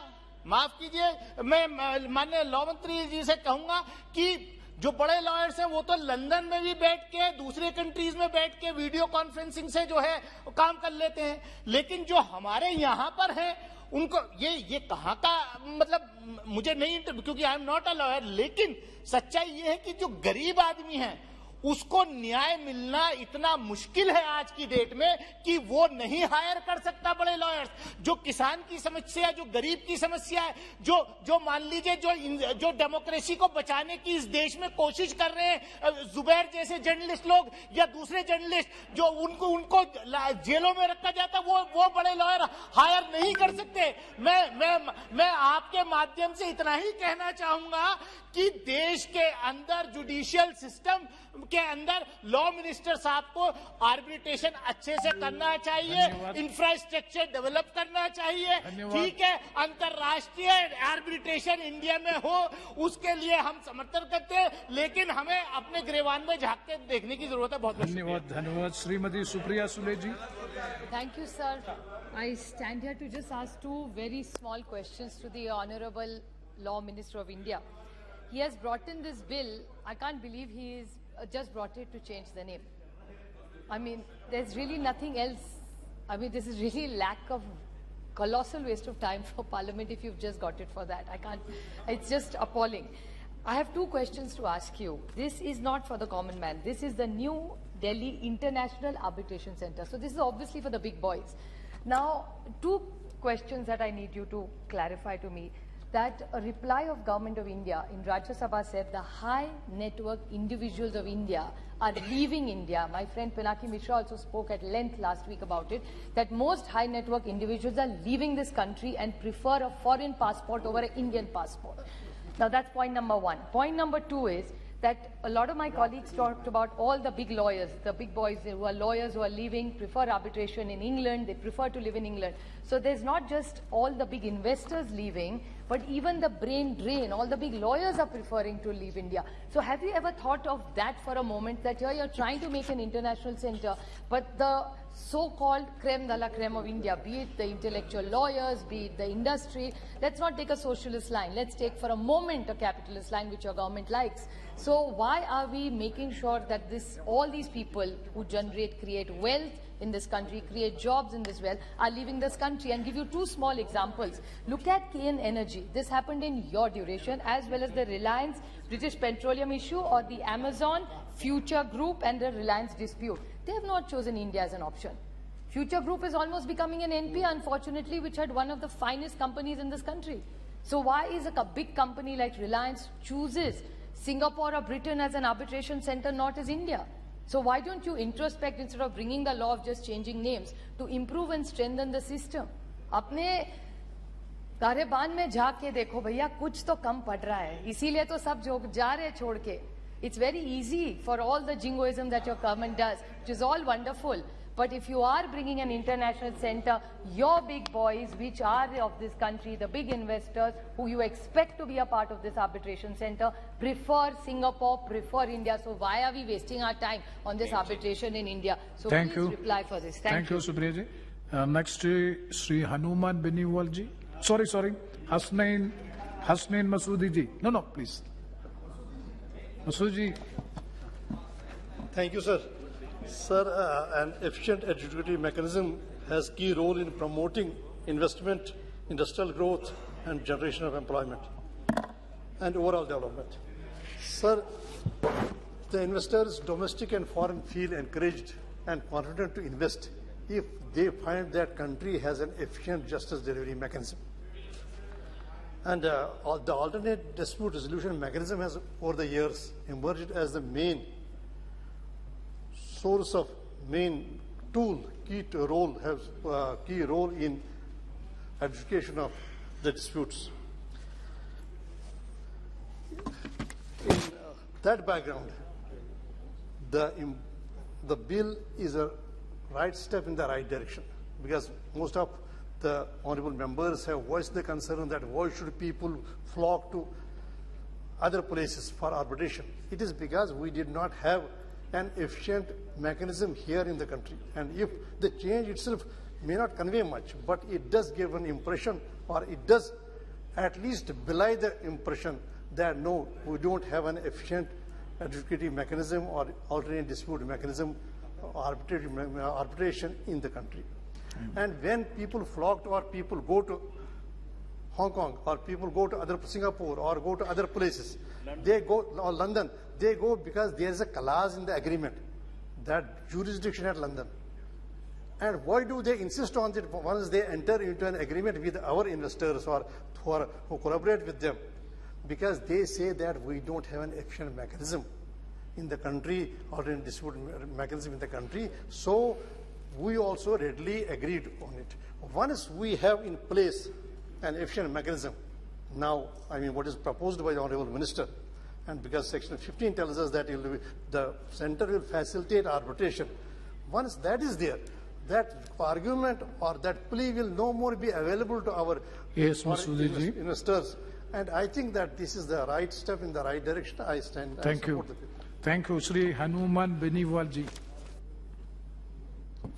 माफ कीजिए, मैं माननीय लॉ मंत्री जी से कहूंगा कि जो बड़े लॉयर्स हैं वो तो लंदन में भी बैठ के, दूसरे कंट्रीज में बैठ के वीडियो कॉन्फ्रेंसिंग से जो है काम कर लेते हैं, लेकिन जो हमारे यहां पर हैं उनको ये कहां का, मतलब मुझे नहीं, क्योंकि I am not a lawyer, लेकिन सच्चाई ये है कि जो गरीब आदमी हैं उसको न्याय मिलना इतना मुश्किल है आज की डेट में कि वो नहीं हायर कर सकता बड़े लॉयर्स। जो किसान की समस्या, जो गरीब की समस्या है, जो मान लीजिए जो डेमोक्रेसी को बचाने की इस देश में कोशिश कर रहे हैं, जुबैर जैसे जर्नलिस्ट लोग या दूसरे जर्नलिस्ट जो उनको जेलों में रखा जाता, वो बड़े लॉयर हायर नहीं कर सकते। मैं आपके माध्यम से इतना ही कहना चाहूंगा कि देश के अंदर जुडिशियल सिस्टम के अंदर लॉ मिनिस्टर साहब को आर्बिट्रेशन अच्छे से करना चाहिए, इंफ्रास्ट्रक्चर डेवलप करना चाहिए। ठीक है, अंतरराष्ट्रीय आर्बिट्रेशन इंडिया में हो, उसके लिए हम समर्थन करते हैं, लेकिन हमें अपने गिरेबान में झांक के देखने की जरूरत है। बहुत धन्यवाद। धन्यवाद। श्रीमती सुप्रिया सुले जी। Thank you, sir. I stand here to just ask two very small questions to the Honorable Law Minister of India. He has brought in this bill. I can't believe he has just brought it to change the name. I mean, there's really nothing else. I mean, this is really lack of colossal waste of time for Parliament if you've just got it for that. I can't, it's just appalling. I have two questions to ask you. This is not for the common man. This is the new Delhi International Arbitration Center. So this is obviously for the big boys. Now, two questions that I need you to clarify to me. That a reply of Government of India in Rajya Sabha said the high network individuals of India are leaving India. My friend Pinaki Mishra also spoke at length last week about it, that most high network individuals are leaving this country and prefer a foreign passport over an Indian passport. Now that's point number one. Point number two is that a lot of my colleagues talked about all the big lawyers, the big boys who are lawyers who are leaving, prefer arbitration in England, they prefer to live in England. So there's not just all the big investors leaving, but even the brain drain, all the big lawyers are preferring to leave India. So have you ever thought of that for a moment, that here you're trying to make an international center, but the so-called creme de la creme of India, be it the intellectual lawyers, be it the industry, let's not take a socialist line, let's take for a moment a capitalist line which your government likes. So why are we making sure that all these people who create wealth in this country, create jobs in this wealth, are leaving this country? And give you two small examples. Look at KN Energy. This happened in your duration, as well as the Reliance British Petroleum issue, or the Amazon Future Group and the Reliance dispute. They have not chosen India as an option. Future Group is almost becoming an NP, unfortunately, which had one of the finest companies in this country. So why is a big company like Reliance chooses Singapore or Britain as an arbitration center, not as India? So why don't you introspect instead of bringing the law of just changing names to improve and strengthen the system? अपने गिरेबान में झांक के देखो भैया, कुछ तो कम पड़ रहा है, इसीलिए तो सब जा रहे छोड़ के. It's very easy for all the jingoism that your government does, which is all wonderful. But if you are bringing an international center, your big boys, which are of this country, the big investors who you expect to be a part of this arbitration center, prefer Singapore, prefer India. So why are we wasting our time on this arbitration in India? So please reply for this. Thank you. Supriya ji. Next, Sri Hanuman Beniwal ji. Sorry. Hasnain Masoodi ji. No, please. Masood ji. Thank you, sir. Sir, an efficient adjudicative mechanism has key role in promoting investment, industrial growth, and generation of employment and overall development. Sir, the investors, domestic and foreign, feel encouraged and confident to invest if they find that country has an efficient justice delivery mechanism. And the alternate dispute resolution mechanism has, over the years, emerged as the main source of key role in adjudication of the disputes. In that background, the bill is a right step in the right direction, because most of the honourable members have voiced the concern that why should people flock to other places for arbitration. It is because we did not have an efficient mechanism here in the country. And if the change itself may not convey much, but it does give an impression, or it does at least belie the impression that no, we don't have an efficient adjudicative mechanism or alternate dispute mechanism, arbitration in the country. And when people flock to, or people go to Hong Kong, or people go to other Singapore or go to other places. They go, or London, they go because there is a clause in the agreement that jurisdiction at London. And why do they insist on it once they enter into an agreement with our investors or who collaborate with them? Because they say that we don't have an action mechanism in the country or in dispute mechanism in the country. So we also readily agreed on it. Once we have in place an action mechanism, now, I mean, what is proposed by the Honourable Minister, and because Section 15 tells us that the Centre will facilitate arbitration, once that is there, that argument or that plea will no more be available to our investors. And I think that this is the right step in the right direction. I stand. Thank you. Thank you, Shri Hanuman Beniwal ji.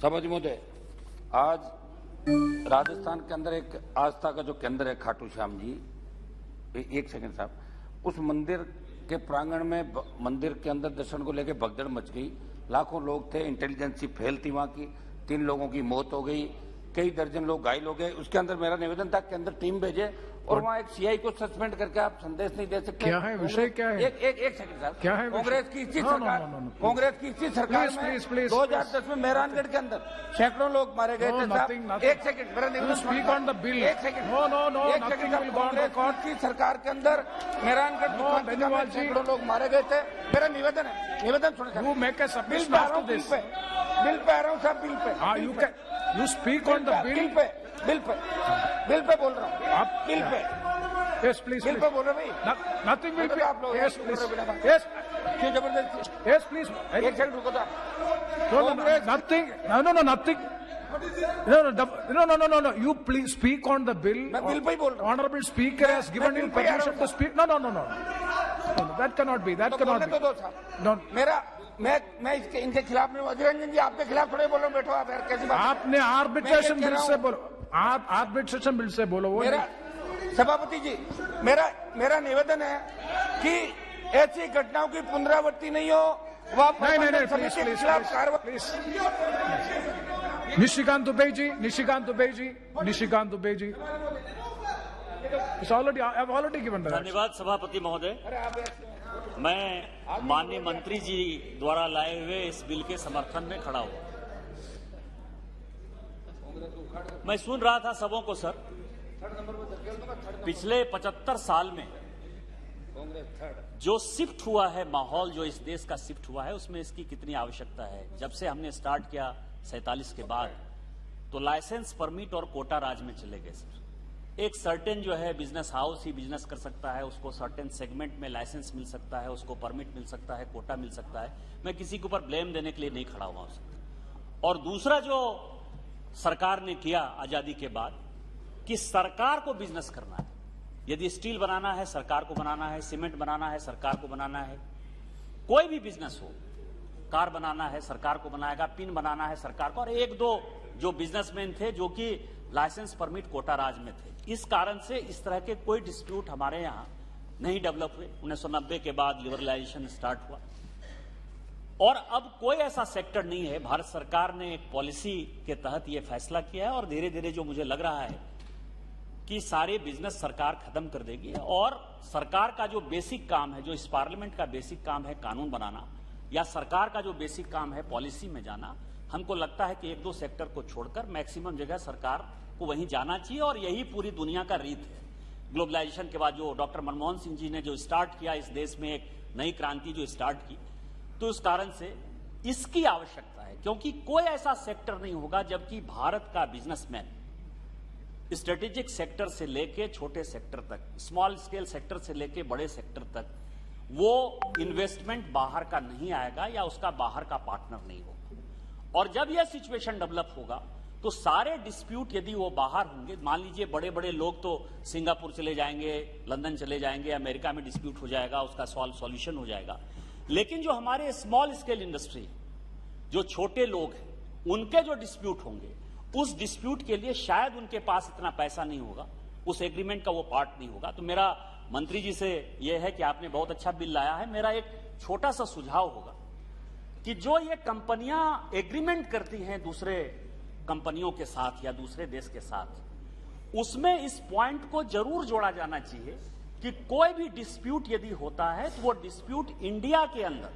सभापति महोदय, आज राजस्थान के अंदर एक आस्था का जो केंद्र है खाटू श्याम जी, एक सेकंड साहब, उस मंदिर के प्रांगण में मंदिर के अंदर दर्शन को लेकर भगदड़ मच गई। लाखों लोग थे, इंटेलिजेंसी फेल थी वहां की, 3 लोगों की मौत हो गई, कई दर्जन लोग घायल हो गए। उसके अंदर मेरा निवेदन था कि अंदर टीम भेजे और वहाँ एक सीआई को सस्पेंड करके आप संदेश नहीं दे सकते। क्या है विषय, क्या है? एक सेकंड साहब, क्या है कांग्रेस की इसी सरकार, कांग्रेस की इसी सरकार में 2010 में मेहरानगढ़ के अंदर सैकड़ों लोग मारे गए थे साहब। एक सेकंड, मेरा निवेदन स्पीक ऑन द बिल। एक सेकंड, एक सेकंड साहब, कांग्रेस की सरकार के अंदर मेहरानगढ़ में सैकड़ों लोग मारे गए थे। मेरा निवेदन है, निवेदन सुनिए, बिल पे आ रहा हूँ साहब, bill pay. You speak on the bill. Bill pay बोल रहा हूँ, आप bill pay. Yes, please. Bill pay बोल रहे भाई। Nothing will be. आप लोग Yes, please. Yes. क्यों जबरदस्ती? Yes, please. एक सेकंड रुको था। Nothing. No, nothing. No. You please speak on the bill. मैं बिल पे ही बोल रहा हूँ। Honorable Speaker has given you permission to speak. No. That cannot be. That cannot be. No. मैं इनके खिलाफ नहीं, अजय रंजन जी आपके खिलाफ थोड़े बोल रहा हूँ, बैठो आप यार, कैसी बात? आपने आर्बिट्रेशन बिल से बोलो, आप आर्बिट्रेशन बिल से बोलो। वो मेरा सभापति जी, मेरा निवेदन है कि ऐसी घटनाओं की पुनरावृत्ति नहीं हो। नहीं, please. Nishikant Dubey ji. I've already given that. धन्यवाद सभापति महोदय। मैं माननीय मंत्री जी द्वारा लाए हुए इस बिल के समर्थन में खड़ा हुआ। मैं सुन रहा था सबों को सर, पिछले 75 साल में जो शिफ्ट हुआ है, माहौल जो इस देश का शिफ्ट हुआ है, उसमें इसकी कितनी आवश्यकता है। जब से हमने स्टार्ट किया 47 के बाद, तो लाइसेंस, परमिट और कोटा राज में चले गए सर। एक सर्टेन जो है बिजनेस हाउस ही बिजनेस कर सकता है, उसको सर्टेन सेगमेंट में लाइसेंस मिल सकता है, उसको परमिट मिल सकता है, कोटा मिल सकता है। मैं किसी के ऊपर ब्लेम देने के लिए नहीं खड़ा हुआ उसको। और दूसरा जो सरकार ने किया आजादी के बाद, कि सरकार को बिजनेस करना है। यदि स्टील बनाना है सरकार को बनाना है, सीमेंट बनाना है सरकार को बनाना है, कोई भी बिजनेस हो, कार बनाना है सरकार को बनाएगा, पिन बनाना है सरकार को। और 1-2 जो बिजनेसमैन थे जो कि लाइसेंस, परमिट, कोटा राज में थे। इस कारण से इस तरह के कोई डिस्प्यूट हमारे यहां नहीं डेवलप हुए। 1990 के बाद लिबरलाइजेशन स्टार्ट हुआ और अब कोई ऐसा सेक्टर नहीं है। भारत सरकार ने एक पॉलिसी के तहत यह फैसला किया है और धीरे धीरे जो मुझे लग रहा है कि सारे बिजनेस सरकार खत्म कर देगी। और सरकार का जो बेसिक काम है, जो इस पार्लियामेंट का बेसिक काम है कानून बनाना, या सरकार का जो बेसिक काम है पॉलिसी में जाना, हमको लगता है कि 1-2 सेक्टर को छोड़कर मैक्सिमम जगह सरकार को वहीं जाना चाहिए। और यही पूरी दुनिया का रीत है। ग्लोबलाइजेशन के बाद जो डॉक्टर मनमोहन सिंह जी ने जो स्टार्ट किया इस देश में, एक नई क्रांति जो स्टार्ट की, तो उस कारण से इसकी आवश्यकता है। क्योंकि कोई ऐसा सेक्टर नहीं होगा जबकि भारत का बिजनेसमैन स्ट्रेटेजिक सेक्टर से लेके छोटे सेक्टर तक, स्मॉल स्केल सेक्टर से लेके बड़े सेक्टर तक, वो इन्वेस्टमेंट बाहर का नहीं आएगा या उसका बाहर का पार्टनर नहीं होगा। और जब यह सिचुएशन डेवलप होगा तो सारे डिस्प्यूट यदि वो बाहर होंगे, मान लीजिए बड़े बड़े लोग तो सिंगापुर चले जाएंगे, लंदन चले जाएंगे, अमेरिका में डिस्प्यूट हो जाएगा, उसका सॉल्यूशन हो जाएगा। लेकिन जो हमारे स्मॉल स्केल इंडस्ट्री, जो छोटे लोग हैं, उनके जो डिस्प्यूट होंगे, उस डिस्प्यूट के लिए शायद उनके पास इतना पैसा नहीं होगा, उस एग्रीमेंट का वो पार्ट नहीं होगा। तो मेरा मंत्री जी से यह है कि आपने बहुत अच्छा बिल लाया है। मेरा एक छोटा सा सुझाव होगा कि जो ये कंपनियां एग्रीमेंट करती हैं दूसरे कंपनियों के साथ या दूसरे देश के साथ, उसमें इस पॉइंट को जरूर जोड़ा जाना चाहिए कि कोई भी डिस्प्यूट यदि होता है तो वो डिस्प्यूट इंडिया के अंदर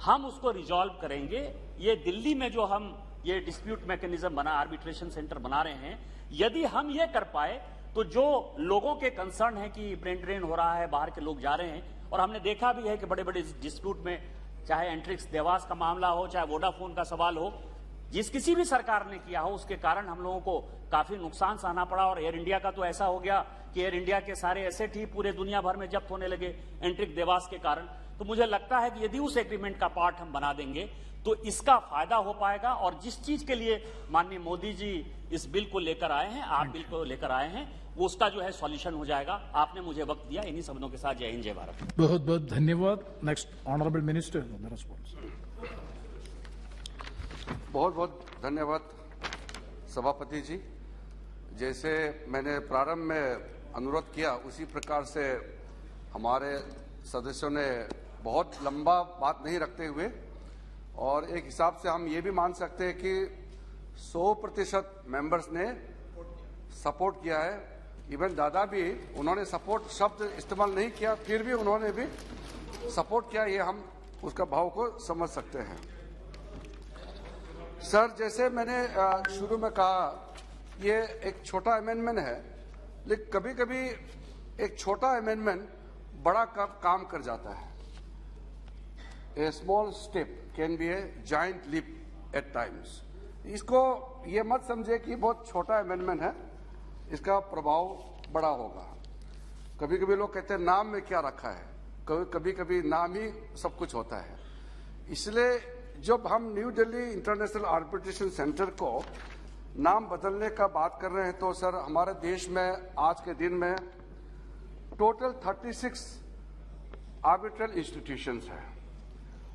हम उसको रिजॉल्व करेंगे। ये दिल्ली में जो हम ये डिस्प्यूट मैकेनिज्म बना, आर्बिट्रेशन सेंटर बना रहे हैं, यदि हम ये कर पाए तो जो लोगों के कंसर्न है कि ब्रेन ड्रेन हो रहा है, बाहर के लोग जा रहे हैं, और हमने देखा भी है कि बड़े बड़े डिस्प्यूट में चाहे एंट्रिक्स देवास का मामला हो, चाहे वोडाफोन का सवाल हो, जिस किसी भी सरकार ने किया हो, उसके कारण हम लोगों को काफी नुकसान सहना पड़ा। और एयर इंडिया का तो ऐसा हो गया कि एयर इंडिया के सारे एसेट ही पूरे दुनिया भर में जब्त होने लगे एंट्रिक देवास के कारण। तो मुझे लगता है कि यदि उस एग्रीमेंट का पार्ट हम बना देंगे तो इसका फायदा हो पाएगा। और जिस चीज के लिए माननीय मोदी जी इस बिल को लेकर आए हैं, आप बिल को लेकर आए हैं, वो उसका जो है सॉल्यूशन हो जाएगा। आपने मुझे वक्त दिया, इन्हीं शब्दों के साथ जय हिंद, जय भारत। बहुत बहुत धन्यवाद। Next honourable minister response. बहुत बहुत धन्यवाद सभापति जी। जैसे मैंने प्रारंभ में अनुरोध किया उसी प्रकार से हमारे सदस्यों ने बहुत लंबा बात नहीं रखते हुए, और एक हिसाब से हम ये भी मान सकते हैं कि 100% मेंबर्स ने सपोर्ट किया है। इवन दादा भी, उन्होंने सपोर्ट शब्द इस्तेमाल नहीं किया, फिर भी उन्होंने भी सपोर्ट किया, ये हम उसका भाव को समझ सकते हैं। सर, जैसे मैंने शुरू में कहा, ये एक छोटा अमेंडमेंट है, लेकिन कभी कभी एक छोटा अमेंडमेंट बड़ा काम कर जाता है। A small step can be a giant leap at times. इसको ये मत समझे कि बहुत छोटा अमेंडमेंट है, इसका प्रभाव बड़ा होगा। कभी कभी लोग कहते हैं नाम में क्या रखा है, कभी कभी नाम ही सब कुछ होता है। इसलिए जब हम new Delhi international arbitration centre को नाम बदलने का बात कर रहे हैं, तो सर हमारे देश में आज के दिन में टोटल 36 आर्बिट्रल इंस्टीट्यूशंस हैं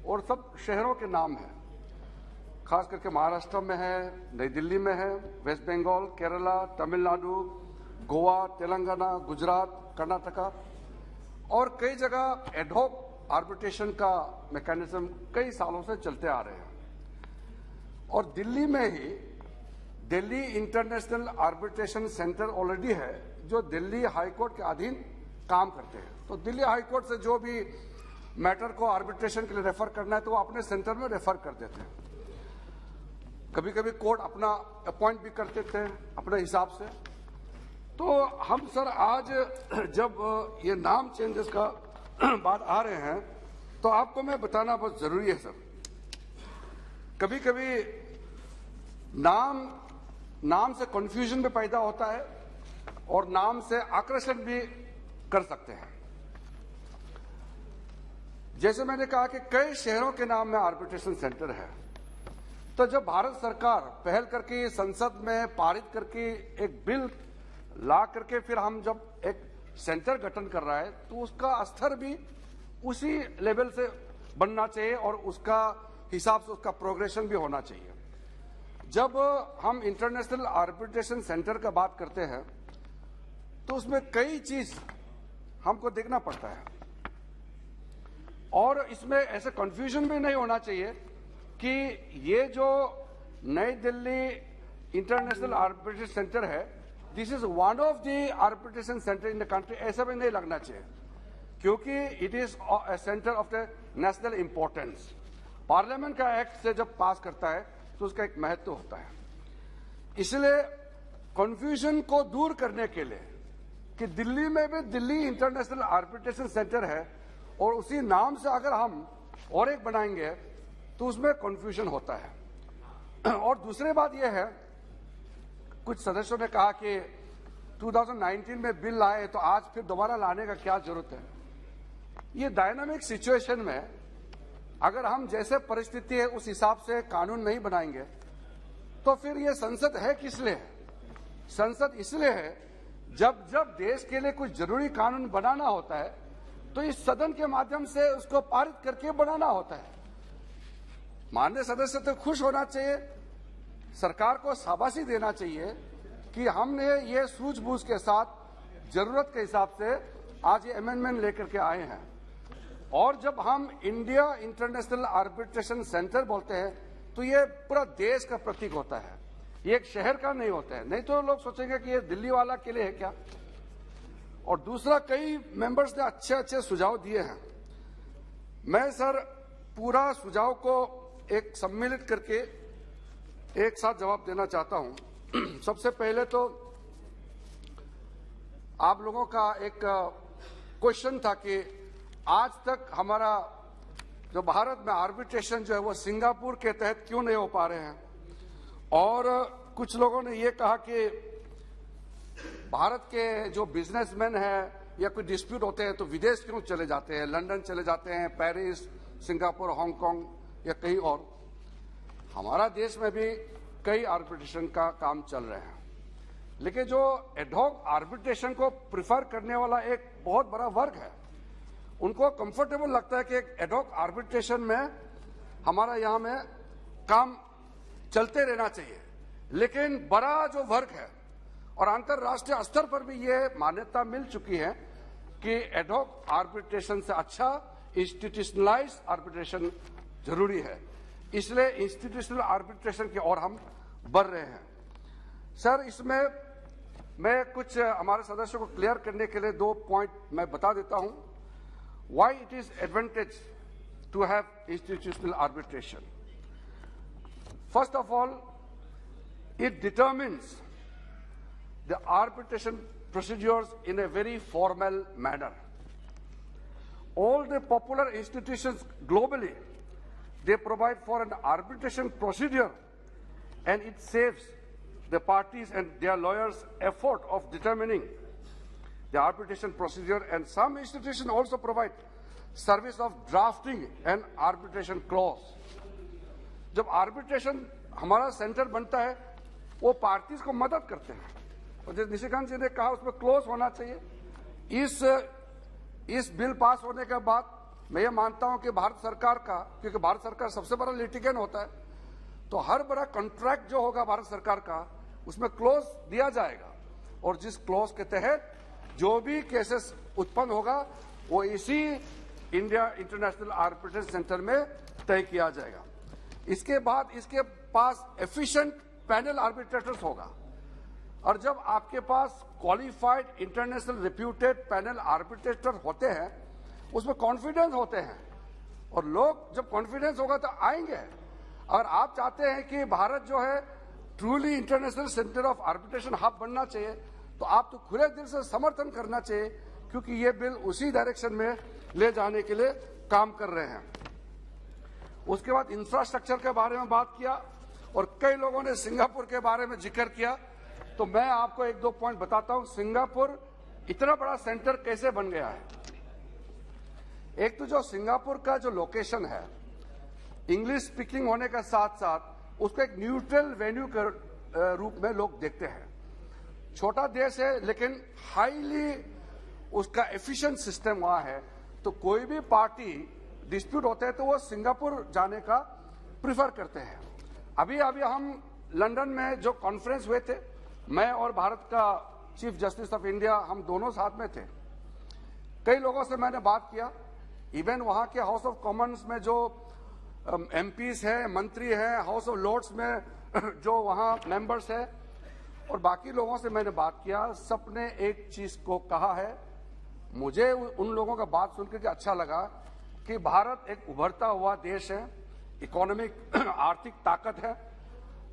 और सब शहरों के नाम हैं। खास करके महाराष्ट्र में है, नई दिल्ली में है, वेस्ट बंगाल, केरला, तमिलनाडु, गोवा, तेलंगाना, गुजरात, कर्नाटका, और कई जगह एडहॉक आर्बिट्रेशन का मैकेनिज्म कई सालों से चलते आ रहे हैं। और दिल्ली में ही Delhi international arbitration centre already है, जो दिल्ली हाईकोर्ट के अधीन काम करते हैं। तो दिल्ली हाईकोर्ट से जो भी मैटर को आर्बिट्रेशन के लिए रेफर करना है तो वो अपने सेंटर में रेफर कर देते हैं। कभी कभी कोर्ट अपना अपॉइंट भी कर देते हैं अपने हिसाब से। तो हम सर आज जब ये नाम चेंजेस का बात आ रहे हैं, तो आपको मैं बताना बहुत जरूरी है सर। कभी कभी नाम से कंफ्यूजन भी पैदा होता है और नाम से आकर्षण भी कर सकते हैं। जैसे मैंने कहा कि कई शहरों के नाम में आर्बिट्रेशन सेंटर है, तो जब भारत सरकार पहल करके संसद में पारित करके एक बिल ला करके फिर हम जब एक सेंटर गठन कर रहा है, तो उसका स्तर भी उसी लेवल से बनना चाहिए और उसका हिसाब से उसका प्रोग्रेशन भी होना चाहिए। जब हम इंटरनेशनल आर्बिट्रेशन सेंटर का बात करते हैं तो उसमें कई चीज हमको देखना पड़ता है, और इसमें ऐसे कंफ्यूजन भी नहीं होना चाहिए कि ये जो नई दिल्ली इंटरनेशनल आर्बिट्रेशन सेंटर है, this is one of the arbitration centre in the country, ऐसा भी नहीं लगना चाहिए, क्योंकि it is a centre of the national importance. Parliament का एक्ट से जब पास करता है तो उसका एक महत्व होता है। इसलिए कंफ्यूजन को दूर करने के लिए कि दिल्ली में भी दिल्ली इंटरनेशनल आर्बिट्रेशन सेंटर है और उसी नाम से अगर हम और एक बनाएंगे तो उसमें कंफ्यूजन होता है। और दूसरी बात यह है, कुछ सदस्यों ने कहा कि 2019 में बिल लाए तो आज फिर दोबारा लाने का क्या जरूरत है। ये डायनामिक सिचुएशन में अगर हम जैसे परिस्थिति है उस हिसाब से कानून नहीं बनाएंगे तो फिर ये संसद है किस लिए? संसद इसलिए है जब जब देश के लिए कुछ जरूरी कानून बनाना होता है तो इस सदन के माध्यम से उसको पारित करके बनाना होता है। माननीय सदस्य तो खुश होना चाहिए, सरकार को शाबाशी देना चाहिए कि हमने ये सूझबूझ के साथ जरूरत के हिसाब से आज ये अमेंडमेंट लेकर के आए हैं। और जब हम इंडिया इंटरनेशनल आर्बिट्रेशन सेंटर बोलते हैं तो ये पूरा देश का प्रतीक होता है। ये एक शहर का नहीं होता है, नहीं तो लोग सोचेंगे कि ये दिल्ली वाला के लिए है क्या। और दूसरा, कई मेंबर्स ने अच्छे अच्छे सुझाव दिए हैं। मैं सर पूरा सुझाव को एक सम्मिलित करके एक साथ जवाब देना चाहता हूं। सबसे पहले तो आप लोगों का एक क्वेश्चन था कि आज तक हमारा जो भारत में आर्बिट्रेशन जो है वो सिंगापुर के तहत क्यों नहीं हो पा रहे हैं। और कुछ लोगों ने ये कहा कि भारत के जो बिजनेसमैन हैं या कोई डिस्प्यूट होते हैं तो विदेश क्यों चले जाते हैं, लंदन चले जाते हैं, पेरिस, सिंगापुर, हांगकांग या कहीं और। हमारा देश में भी कई आर्बिट्रेशन का काम चल रहे हैं, लेकिन जो एडहॉक आर्बिट्रेशन को प्रिफर करने वाला एक बहुत बड़ा वर्ग है, उनको कंफर्टेबल लगता है कि एक एडहॉक आर्बिट्रेशन में हमारा यहाँ में काम चलते रहना चाहिए। लेकिन बड़ा जो वर्ग है और अंतर्राष्ट्रीय स्तर पर भी ये मान्यता मिल चुकी है कि एडहॉक आर्बिट्रेशन से अच्छा इंस्टीट्यूशनलाइज आर्बिट्रेशन जरूरी है, इसलिए इंस्टीट्यूशनल आर्बिट्रेशन की ओर हम बढ़ रहे हैं। सर, इसमें मैं कुछ हमारे सदस्यों को क्लियर करने के लिए 2 पॉइंट मैं बता देता हूं। Why it is advantage to have institutional arbitration. First of all, it determines the arbitration procedures in a very formal manner. All the popular institutions globally, they provide for an arbitration procedure, and it saves the parties and their lawyers effort of determining the arbitration procedure. And some institutions also provide service of drafting an arbitration clause. जब arbitration हमारा centre बनता है, वो parties को मदद करते हैं, और जैसे निशिकांत जी ने कहा उसमें क्लोज होना चाहिए। इस बिल पास होने के बाद मैं ये मानता हूं कि भारत सरकार का, क्योंकि भारत सरकार सबसे बड़ा लिटिगेंट होता है, तो हर बड़ा कॉन्ट्रैक्ट जो होगा भारत सरकार का उसमें क्लोज दिया जाएगा, और जिस क्लोज के तहत जो भी केसेस उत्पन्न होगा वो इसी इंडिया इंटरनेशनल आर्बिट्रेशन सेंटर में तय किया जाएगा। इसके बाद इसके पास एफिशिएंट पैनल आर्बिट्रेटर्स होगा, और जब आपके पास qualified international reputed panel arbitrator होते हैं उसमें कॉन्फिडेंस होते हैं, और लोग जब कॉन्फिडेंस होगा तो आएंगे। अगर आप चाहते हैं कि भारत जो है truly international centre of arbitration hub बनना चाहिए, तो आप तो खुले दिल से समर्थन करना चाहिए, क्योंकि ये बिल उसी डायरेक्शन में ले जाने के लिए काम कर रहे हैं। उसके बाद इंफ्रास्ट्रक्चर के बारे में बात किया, और कई लोगों ने सिंगापुर के बारे में जिक्र किया, तो मैं आपको 1-2 पॉइंट बताता हूं। सिंगापुर इतना बड़ा सेंटर कैसे बन गया है। एक तो जो सिंगापुर का जो लोकेशन है, इंग्लिश स्पीकिंग होने के साथ साथ उसको एक न्यूट्रल वेन्यू के रूप में लोग देखते हैं। छोटा देश है लेकिन हाईली उसका एफिशिएंट सिस्टम वहां है, तो कोई भी पार्टी डिस्प्यूट होते हैं तो वो सिंगापुर जाने का प्रिफर करते हैं। अभी हम लंदन में जो कॉन्फ्रेंस हुए थे, मैं और भारत का चीफ जस्टिस ऑफ इंडिया, हम दोनों साथ में थे। कई लोगों से मैंने बात किया, इवन वहां के हाउस ऑफ कॉमन्स में जो एमपीज हैं, मंत्री हैं, हाउस ऑफ लॉर्ड्स में जो वहां मेंबर्स हैं, और बाकी लोगों से मैंने बात किया। सबने एक चीज को कहा है, मुझे उन लोगों का बात सुनकर के अच्छा लगा कि भारत एक उभरता हुआ देश है, इकोनॉमिक आर्थिक ताकत है,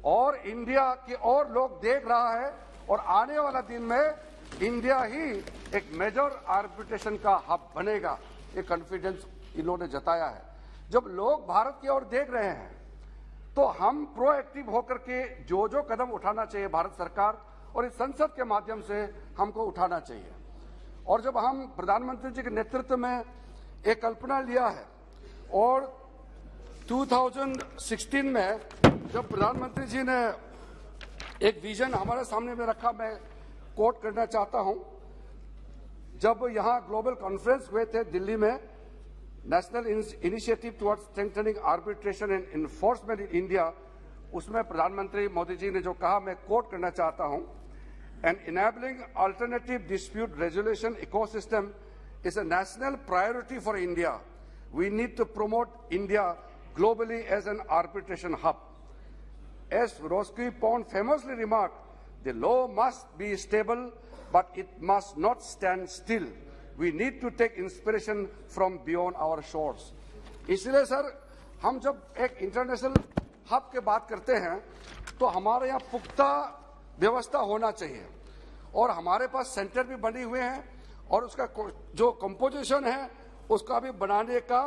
और इंडिया की ओर लोग देख रहा है, और आने वाला दिन में इंडिया ही एक मेजर आर्बिट्रेशन का हब बनेगा, ये कॉन्फिडेंस इन्होंने जताया है। जब लोग भारत की ओर देख रहे हैं तो हम प्रोएक्टिव होकर के जो जो कदम उठाना चाहिए भारत सरकार और इस संसद के माध्यम से हमको उठाना चाहिए। और जब हम प्रधानमंत्री जी के नेतृत्व में एक कल्पना लिया है, और 2016 में जब प्रधानमंत्री जी ने एक विजन हमारे सामने में रखा, मैं कोट करना चाहता हूं। जब यहां ग्लोबल कॉन्फ्रेंस हुए थे दिल्ली में, national initiative towards strengthening arbitration and enforcement in India, उसमें प्रधानमंत्री मोदी जी ने जो कहा, मैं कोट करना चाहता हूं। An enabling alternative dispute resolution ecosystem is a national priority for India. We need to promote India globally as an arbitration hub. as Roscoe Pond famously remarked, the law must be stable, but it must not stand still. We need to take inspiration from beyond our shores. इसलिए sir, हम जब एक international hub के बात करते हैं तो हमारे यहाँ पुख्ता व्यवस्था होना चाहिए और हमारे पास सेंटर भी बने हुए हैं और उसका जो कंपोजिशन है उसका भी बनाने का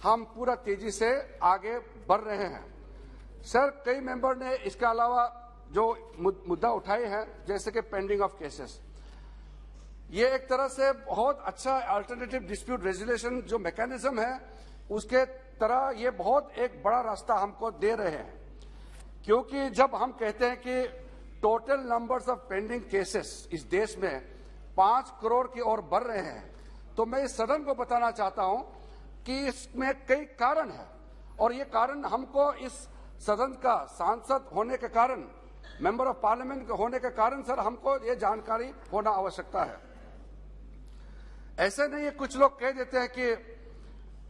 हम पूरा तेजी से आगे बढ़ रहे हैं। सर, कई मेंबर ने इसके अलावा जो मुद्दा उठाए हैं जैसे कि पेंडिंग ऑफ केसेस, ये एक तरह से बहुत अच्छा अल्टरनेटिव डिस्प्यूट रेजोल्यूशन जो मैकेनिज्म है उसके तरह ये बहुत एक बड़ा रास्ता हमको दे रहे हैं, क्योंकि जब हम कहते हैं कि total numbers of pending cases इस देश में 5 करोड़ की ओर बढ़ रहे हैं, तो मैं इस सदन को बताना चाहता हूं कि इसमें कई कारण हैं और ये कारण हमको इस सदन का सांसद होने के कारण, मेंबर ऑफ पार्लियामेंट होने के कारण सर हमको ये जानकारी होना आवश्यकता है। ऐसे नहीं है, कुछ लोग कह देते हैं कि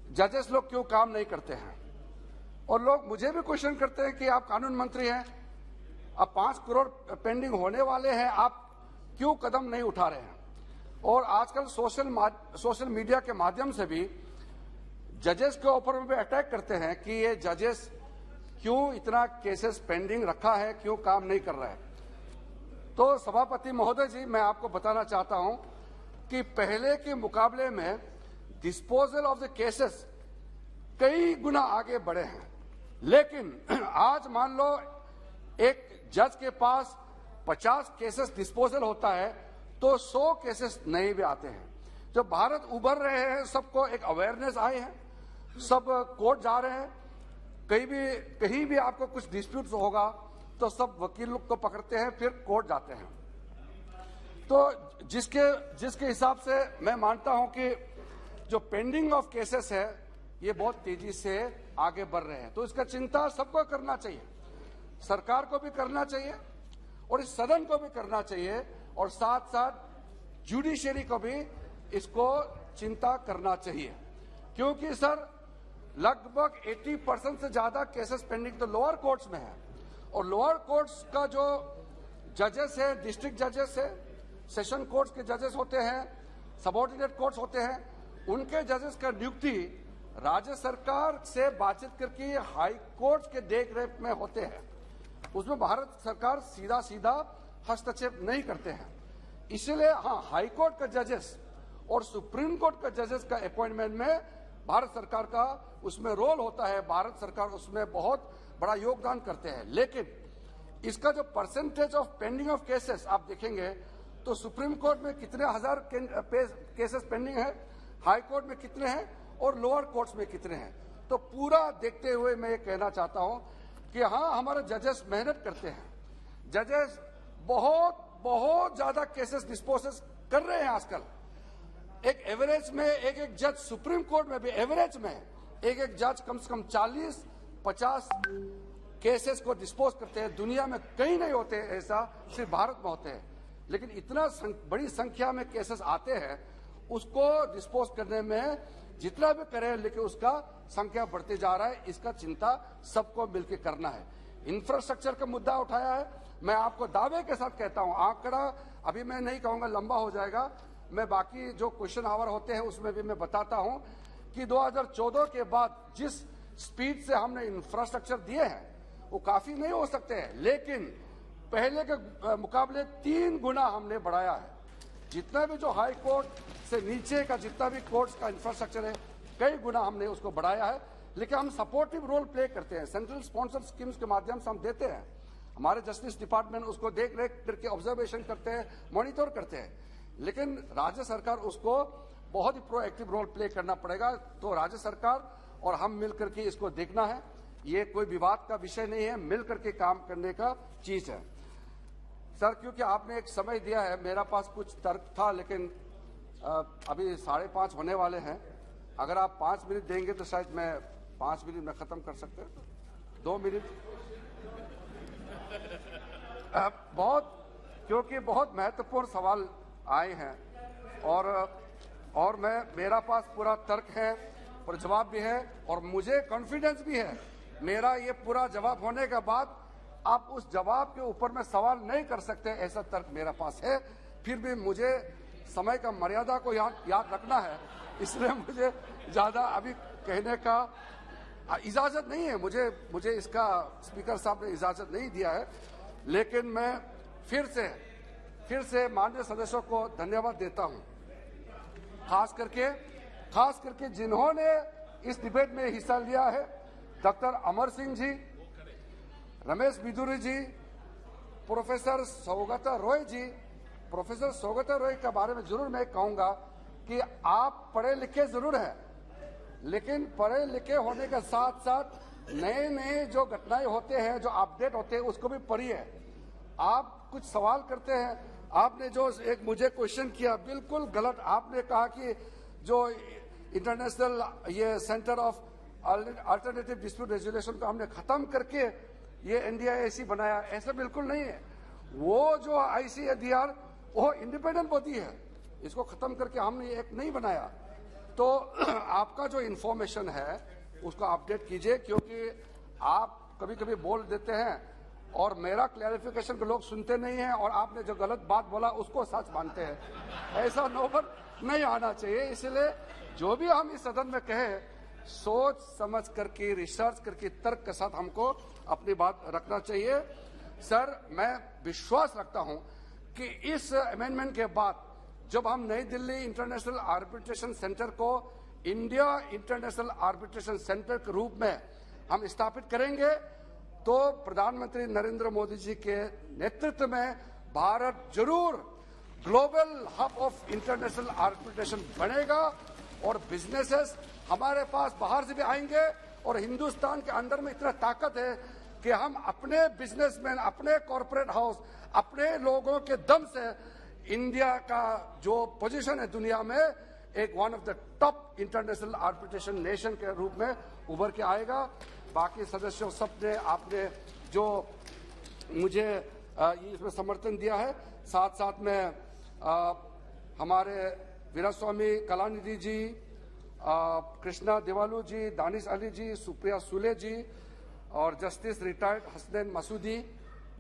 जजेस लोग क्यों काम नहीं करते हैं और लोग मुझे भी क्वेश्चन करते हैं कि आप कानून मंत्री हैं, अब 5 करोड़ पेंडिंग होने वाले हैं, आप क्यों कदम नहीं उठा रहे हैं। और आजकल सोशल मीडिया के माध्यम से भी जजेस के ऊपर भी अटैक करते हैं कि ये जजेस क्यों इतना केसेस पेंडिंग रखा है, क्यों काम नहीं कर रहा है। तो सभापति महोदय जी, मैं आपको बताना चाहता हूं कि पहले के मुकाबले में डिस्पोजल ऑफ द केसेस कई गुना आगे बढ़े हैं, लेकिन आज मान लो एक जज के पास 50 केसेस डिस्पोजल होता है तो 100 केसेस नए भी आते हैं। जो भारत उभर रहे हैं, सबको एक अवेयरनेस आए हैं, सब कोर्ट जा रहे हैं, कहीं भी आपको कुछ डिस्प्यूट होगा तो सब वकील लोग को पकड़ते हैं, फिर कोर्ट जाते हैं। तो जिसके हिसाब से मैं मानता हूं कि जो पेंडिंग ऑफ केसेस है ये बहुत तेजी से आगे बढ़ रहे हैं, तो इसका चिंता सबको करना चाहिए, सरकार को भी करना चाहिए और इस सदन को भी करना चाहिए और साथ साथ जुडिशरी को भी इसको चिंता करना चाहिए, क्योंकि सर लगभग 80% से ज्यादा केसेस पेंडिंग तो लोअर कोर्ट्स में है और लोअर कोर्ट्स का जो जजेस है, डिस्ट्रिक्ट जजेस है, सेशन कोर्ट्स के जजेस होते हैं, सबऑर्डिनेट कोर्ट्स होते हैं, उनके जजेस का नियुक्ति राज्य सरकार से बातचीत करके हाई कोर्ट के देखरेख में होते हैं, उसमें भारत सरकार सीधा हस्तक्षेप नहीं करते हैं। इसलिए हाँ, हाई कोर्ट का जजेस और सुप्रीम कोर्ट का जजेस का अपॉइंटमेंट में भारत सरकार का उसमें रोल होता है, भारत सरकार उसमें बहुत बड़ा योगदान करते हैं, लेकिन इसका जो percentage of pending of cases आप देखेंगे तो सुप्रीम कोर्ट में कितने हजार केसेस पेंडिंग है, हाई कोर्ट में कितने हैं और लोअर कोर्ट्स में कितने हैं। तो पूरा देखते हुए मैं ये कहना चाहता हूं कि हाँ, हमारे जजेस मेहनत करते हैं, जजेस बहुत ज्यादा केसेस डिस्पोज कर रहे हैं आजकल। एक एवरेज में एक जज सुप्रीम कोर्ट में भी एवरेज में एक जज कम से कम 40-50 केसेस को डिस्पोज करते हैं। दुनिया में कहीं नहीं होते ऐसा, सिर्फ भारत में होते हैं, लेकिन इतना बड़ी संख्या में केसेस आते हैं, उसको डिस्पोज करने में जितना भी करें लेकिन उसका संख्या बढ़ते जा रहा है। इसका चिंता सबको मिलकर करना है। इंफ्रास्ट्रक्चर का मुद्दा उठाया है, मैं आपको दावे के साथ कहता हूं, आंकड़ा अभी मैं नहीं कहूंगा, लंबा हो जाएगा, मैं बाकी जो क्वेश्चन आवर होते हैं उसमें भी मैं बताता हूं कि 2014 के बाद जिस स्पीड से हमने इंफ्रास्ट्रक्चर दिए हैं वो काफी नहीं हो सकते हैं, लेकिन पहले के मुकाबले 3 गुना हमने बढ़ाया है। जितना भी जो हाई कोर्ट से नीचे का जितना भी कोर्ट्स का इंफ्रास्ट्रक्चर है, कई गुना हमने उसको बढ़ाया है, लेकिन हम सपोर्टिव रोल प्ले करते हैं, सेंट्रल स्पॉन्सर्ड स्कीम्स के माध्यम से हम देते हैं, हमारे जस्टिस डिपार्टमेंट उसको देख रेख करके ऑब्जर्वेशन करते हैं, मॉनिटर करते हैं, लेकिन राज्य सरकार उसको बहुत ही प्रोएक्टिव रोल प्ले करना पड़ेगा। तो राज्य सरकार और हम मिलकर के इसको देखना है, ये कोई विवाद का विषय नहीं है, मिलकर के काम करने का चीज है। सर, क्योंकि आपने एक समय दिया है, मेरा पास कुछ तर्क था, लेकिन अभी 5:30 होने वाले हैं, अगर आप 5 मिनट देंगे तो शायद मैं 5 मिनट में खत्म कर सकते हैं, 2 मिनट क्योंकि बहुत महत्वपूर्ण सवाल आए हैं और मेरा पास पूरा तर्क है और जवाब भी है और मुझे कॉन्फिडेंस भी है, मेरा ये पूरा जवाब होने के बाद आप उस जवाब के ऊपर में सवाल नहीं कर सकते, ऐसा तर्क मेरे पास है। फिर भी मुझे समय का मर्यादा को याद रखना है, इसलिए मुझे ज्यादा अभी कहने का इजाजत नहीं है। मुझे इसका स्पीकर साहब ने इजाजत नहीं दिया है, लेकिन मैं फिर से माननीय सदस्यों को धन्यवाद देता हूं, खास करके जिन्होंने इस डिबेट में हिस्सा लिया है। डॉक्टर अमर सिंह जी, रमेश बिदुरी जी, प्रोफेसर सौगता रॉय जी। प्रोफेसर सौगता रॉय के बारे में जरूर मैं कहूंगा कि आप पढ़े लिखे जरूर हैं, लेकिन पढ़े लिखे होने के साथ साथ नए जो घटनाएं होते हैं, जो अपडेट होते हैं, उसको भी पढ़िए। आप कुछ सवाल करते हैं, आपने जो एक मुझे क्वेश्चन किया बिल्कुल गलत। आपने कहा कि जो इंटरनेशनल ये centre of alternative dispute resolution को हमने खत्म करके ये NDIAC बनाया, ऐसा बिल्कुल नहीं है। वो जो ICADR वो इंडिपेंडेंट बॉडी है, इसको खत्म करके हमने एक नहीं बनाया। तो आपका जो इंफॉर्मेशन है उसको अपडेट कीजिए, क्योंकि आप कभी कभी बोल देते हैं और मेरा क्लैरिफिकेशन को लोग सुनते नहीं हैं, और आपने जो गलत बात बोला उसको सच मानते हैं। ऐसा नौबत नहीं आना चाहिए। इसलिए जो भी हम इस सदन में कहें, सोच समझ करके, रिसर्च करके, तर्क के साथ हमको अपनी बात रखना चाहिए। सर, मैं विश्वास रखता हूं कि इस अमेंडमेंट के बाद जब हम नई दिल्ली इंटरनेशनल आर्बिट्रेशन सेंटर को इंडिया इंटरनेशनल आर्बिट्रेशन सेंटर के रूप में हम स्थापित करेंगे, तो प्रधानमंत्री नरेंद्र मोदी जी के नेतृत्व में भारत जरूर global hub of international arbitration बनेगा, और बिजनेसेस हमारे पास बाहर से भी आएंगे। और हिंदुस्तान के अंदर में इतना ताकत है कि हम अपने बिजनेसमैन, अपने कॉर्पोरेट हाउस, अपने लोगों के दम से इंडिया का जो पोजीशन है दुनिया में, एक one of the top international arbitration nation के रूप में उभर के आएगा। बाकी सदस्यों सबने, आपने जो मुझे इसमें समर्थन दिया है, साथ साथ में हमारे वीरास्वामी कलानिधि जी, कृष्णा देवालू जी, दानिश अली जी, सुप्रिया सुले जी, और जस्टिस रिटायर्ड हसनैन मसूदी,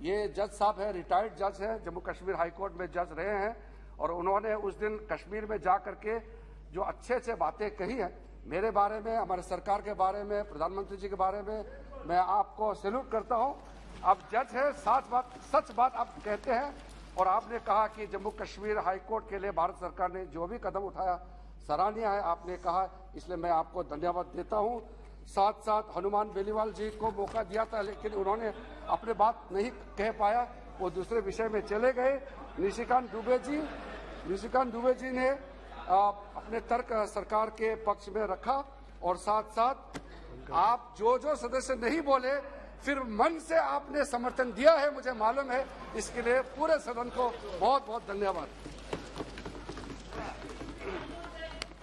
ये जज साहब है, रिटायर्ड जज है, जम्मू कश्मीर हाई कोर्ट में जज रहे हैं, और उन्होंने उस दिन कश्मीर में जा करके जो अच्छे बातें कही हैं मेरे बारे में, हमारे सरकार के बारे में, प्रधानमंत्री जी के बारे में, मैं आपको सैल्यूट करता हूं। आप जज है, सच बात आप कहते हैं, और आपने कहा कि जम्मू कश्मीर हाई कोर्ट के लिए भारत सरकार ने जो भी कदम उठाया सराहनीय है, आपने कहा, इसलिए मैं आपको धन्यवाद देता हूं। साथ साथ हनुमान बेनीवाल जी को मौका दिया था, लेकिन उन्होंने अपने बात नहीं कह पाया, वो दूसरे विषय में चले गए। निशिकांत दुबे जी ने अपने तर्क सरकार के पक्ष में रखा, और साथ साथ आप जो सदस्य नहीं बोले, फिर मन से आपने समर्थन दिया है, मुझे मालूम है। इसके लिए पूरे सदन को बहुत बहुत धन्यवाद।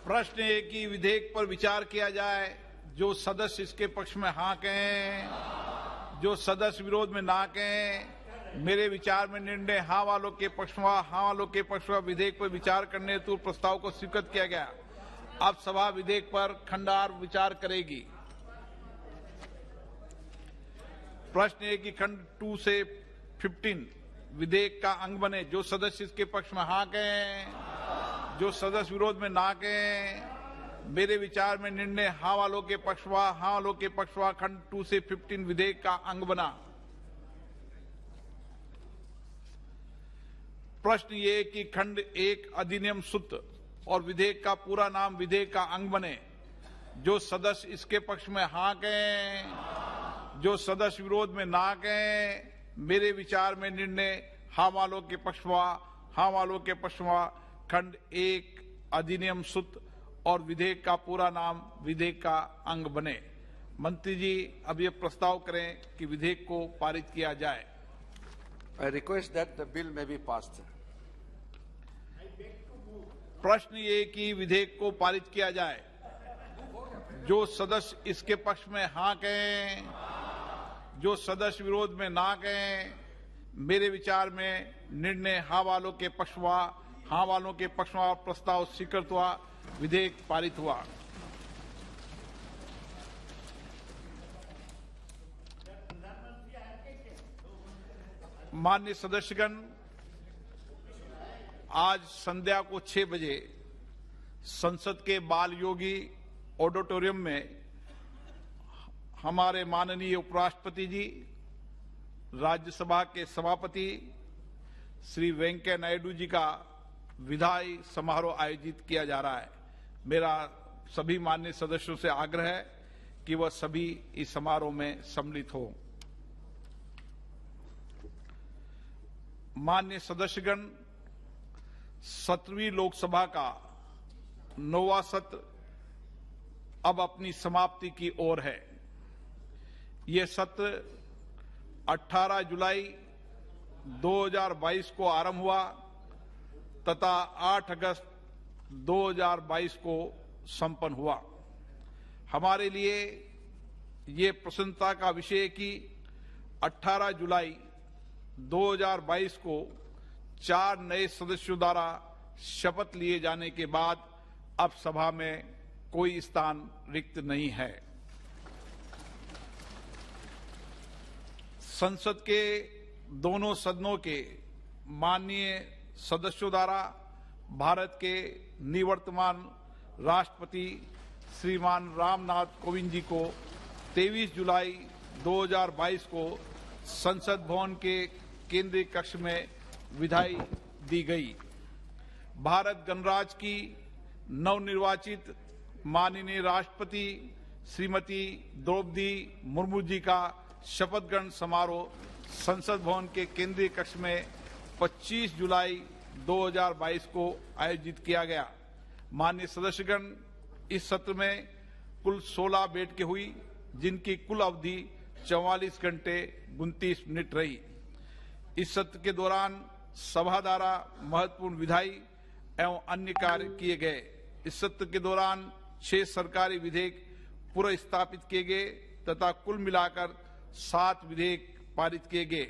प्रश्न है कि विधेयक पर विचार किया जाए। जो सदस्य इसके पक्ष में हाँ कहें, जो सदस्य विरोध में ना कहें। मेरे विचार में निर्णय हाँ वालों के पक्ष में विधेयक पर विचार करने हेतु प्रस्ताव को स्वीकृत किया गया। अब सभा विधेयक पर खंडवार विचार करेगी। प्रश्न है कि खंड 2 से 15 विधेयक का अंग बने। जो सदस्य इसके पक्ष में हाँ कहें, जो सदस्य विरोध में ना कहें। मेरे विचार में निर्णय हाँ वालों के पक्ष में खंड 2 से 15 विधेयक का अंग बना। प्रश्न ये कि खंड 1 अधिनियम सूत्र और विधेयक का पूरा नाम विधेयक का अंग बने। जो सदस्य इसके पक्ष में हाँ कहें, जो सदस्य विरोध में ना कहें। मेरे विचार में निर्णय हाँ वालों के पक्ष में खंड 1 अधिनियम सूत्र और विधेयक का पूरा नाम विधेयक का अंग बने। मंत्री जी अब ये प्रस्ताव करें कि विधेयक को पारित किया जाए। I request that the bill may be passed. प्रश्न ये कि विधेयक को पारित किया जाए। जो सदस्य इसके पक्ष में हाँ कहें, जो सदस्य विरोध में ना कहें। मेरे विचार में निर्णय हाँ वालों के पक्ष में प्रस्ताव स्वीकृत हुआ, विधेयक पारित हुआ। माननीय सदस्यगण, आज संध्या को 6 बजे संसद के बाल योगी ऑडिटोरियम में हमारे माननीय उपराष्ट्रपति जी, राज्यसभा के सभापति श्री वेंकैया नायडू जी का विदाई समारोह आयोजित किया जा रहा है। मेरा सभी माननीय सदस्यों से आग्रह है कि वह सभी इस समारोह में सम्मिलित हो। माननीय सदस्यगण, 17वीं लोकसभा का 9वां सत्र अब अपनी समाप्ति की ओर है। ये सत्र 18 जुलाई 2022 को आरंभ हुआ तथा 8 अगस्त 2022 को संपन्न हुआ। हमारे लिए ये प्रसन्नता का विषय है कि 18 जुलाई 2022 को 4 नए सदस्यों द्वारा शपथ लिए जाने के बाद अब सभा में कोई स्थान रिक्त नहीं है। संसद के दोनों सदनों के माननीय सदस्यों द्वारा भारत के निवर्तमान राष्ट्रपति श्रीमान रामनाथ कोविंद जी को 23 जुलाई 2022 को संसद भवन के केंद्रीय कक्ष में विदाई दी गई। भारत गणराज्य की नवनिर्वाचित माननीय राष्ट्रपति श्रीमती द्रौपदी मुर्मू जी का शपथ ग्रहण समारोह संसद भवन के केंद्रीय कक्ष में 25 जुलाई 2022 को आयोजित किया गया। माननीय सदस्यगण, इस सत्र में कुल 16 बैठकें हुई, जिनकी कुल अवधि 44 घंटे 29 मिनट रही। इस सत्र के दौरान सभा द्वारा महत्वपूर्ण विधायी एवं अन्य कार्य किए गए। इस सत्र के दौरान 6 सरकारी विधेयक पुनः स्थापित किए गए तथा कुल मिलाकर 7 विधेयक पारित किए गए।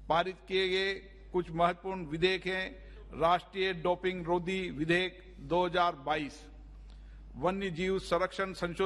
पारित किए गए कुछ महत्वपूर्ण विधेयक हैं: राष्ट्रीय डोपिंग रोधी विधेयक 2022, वन्य जीव संरक्षण संशोधन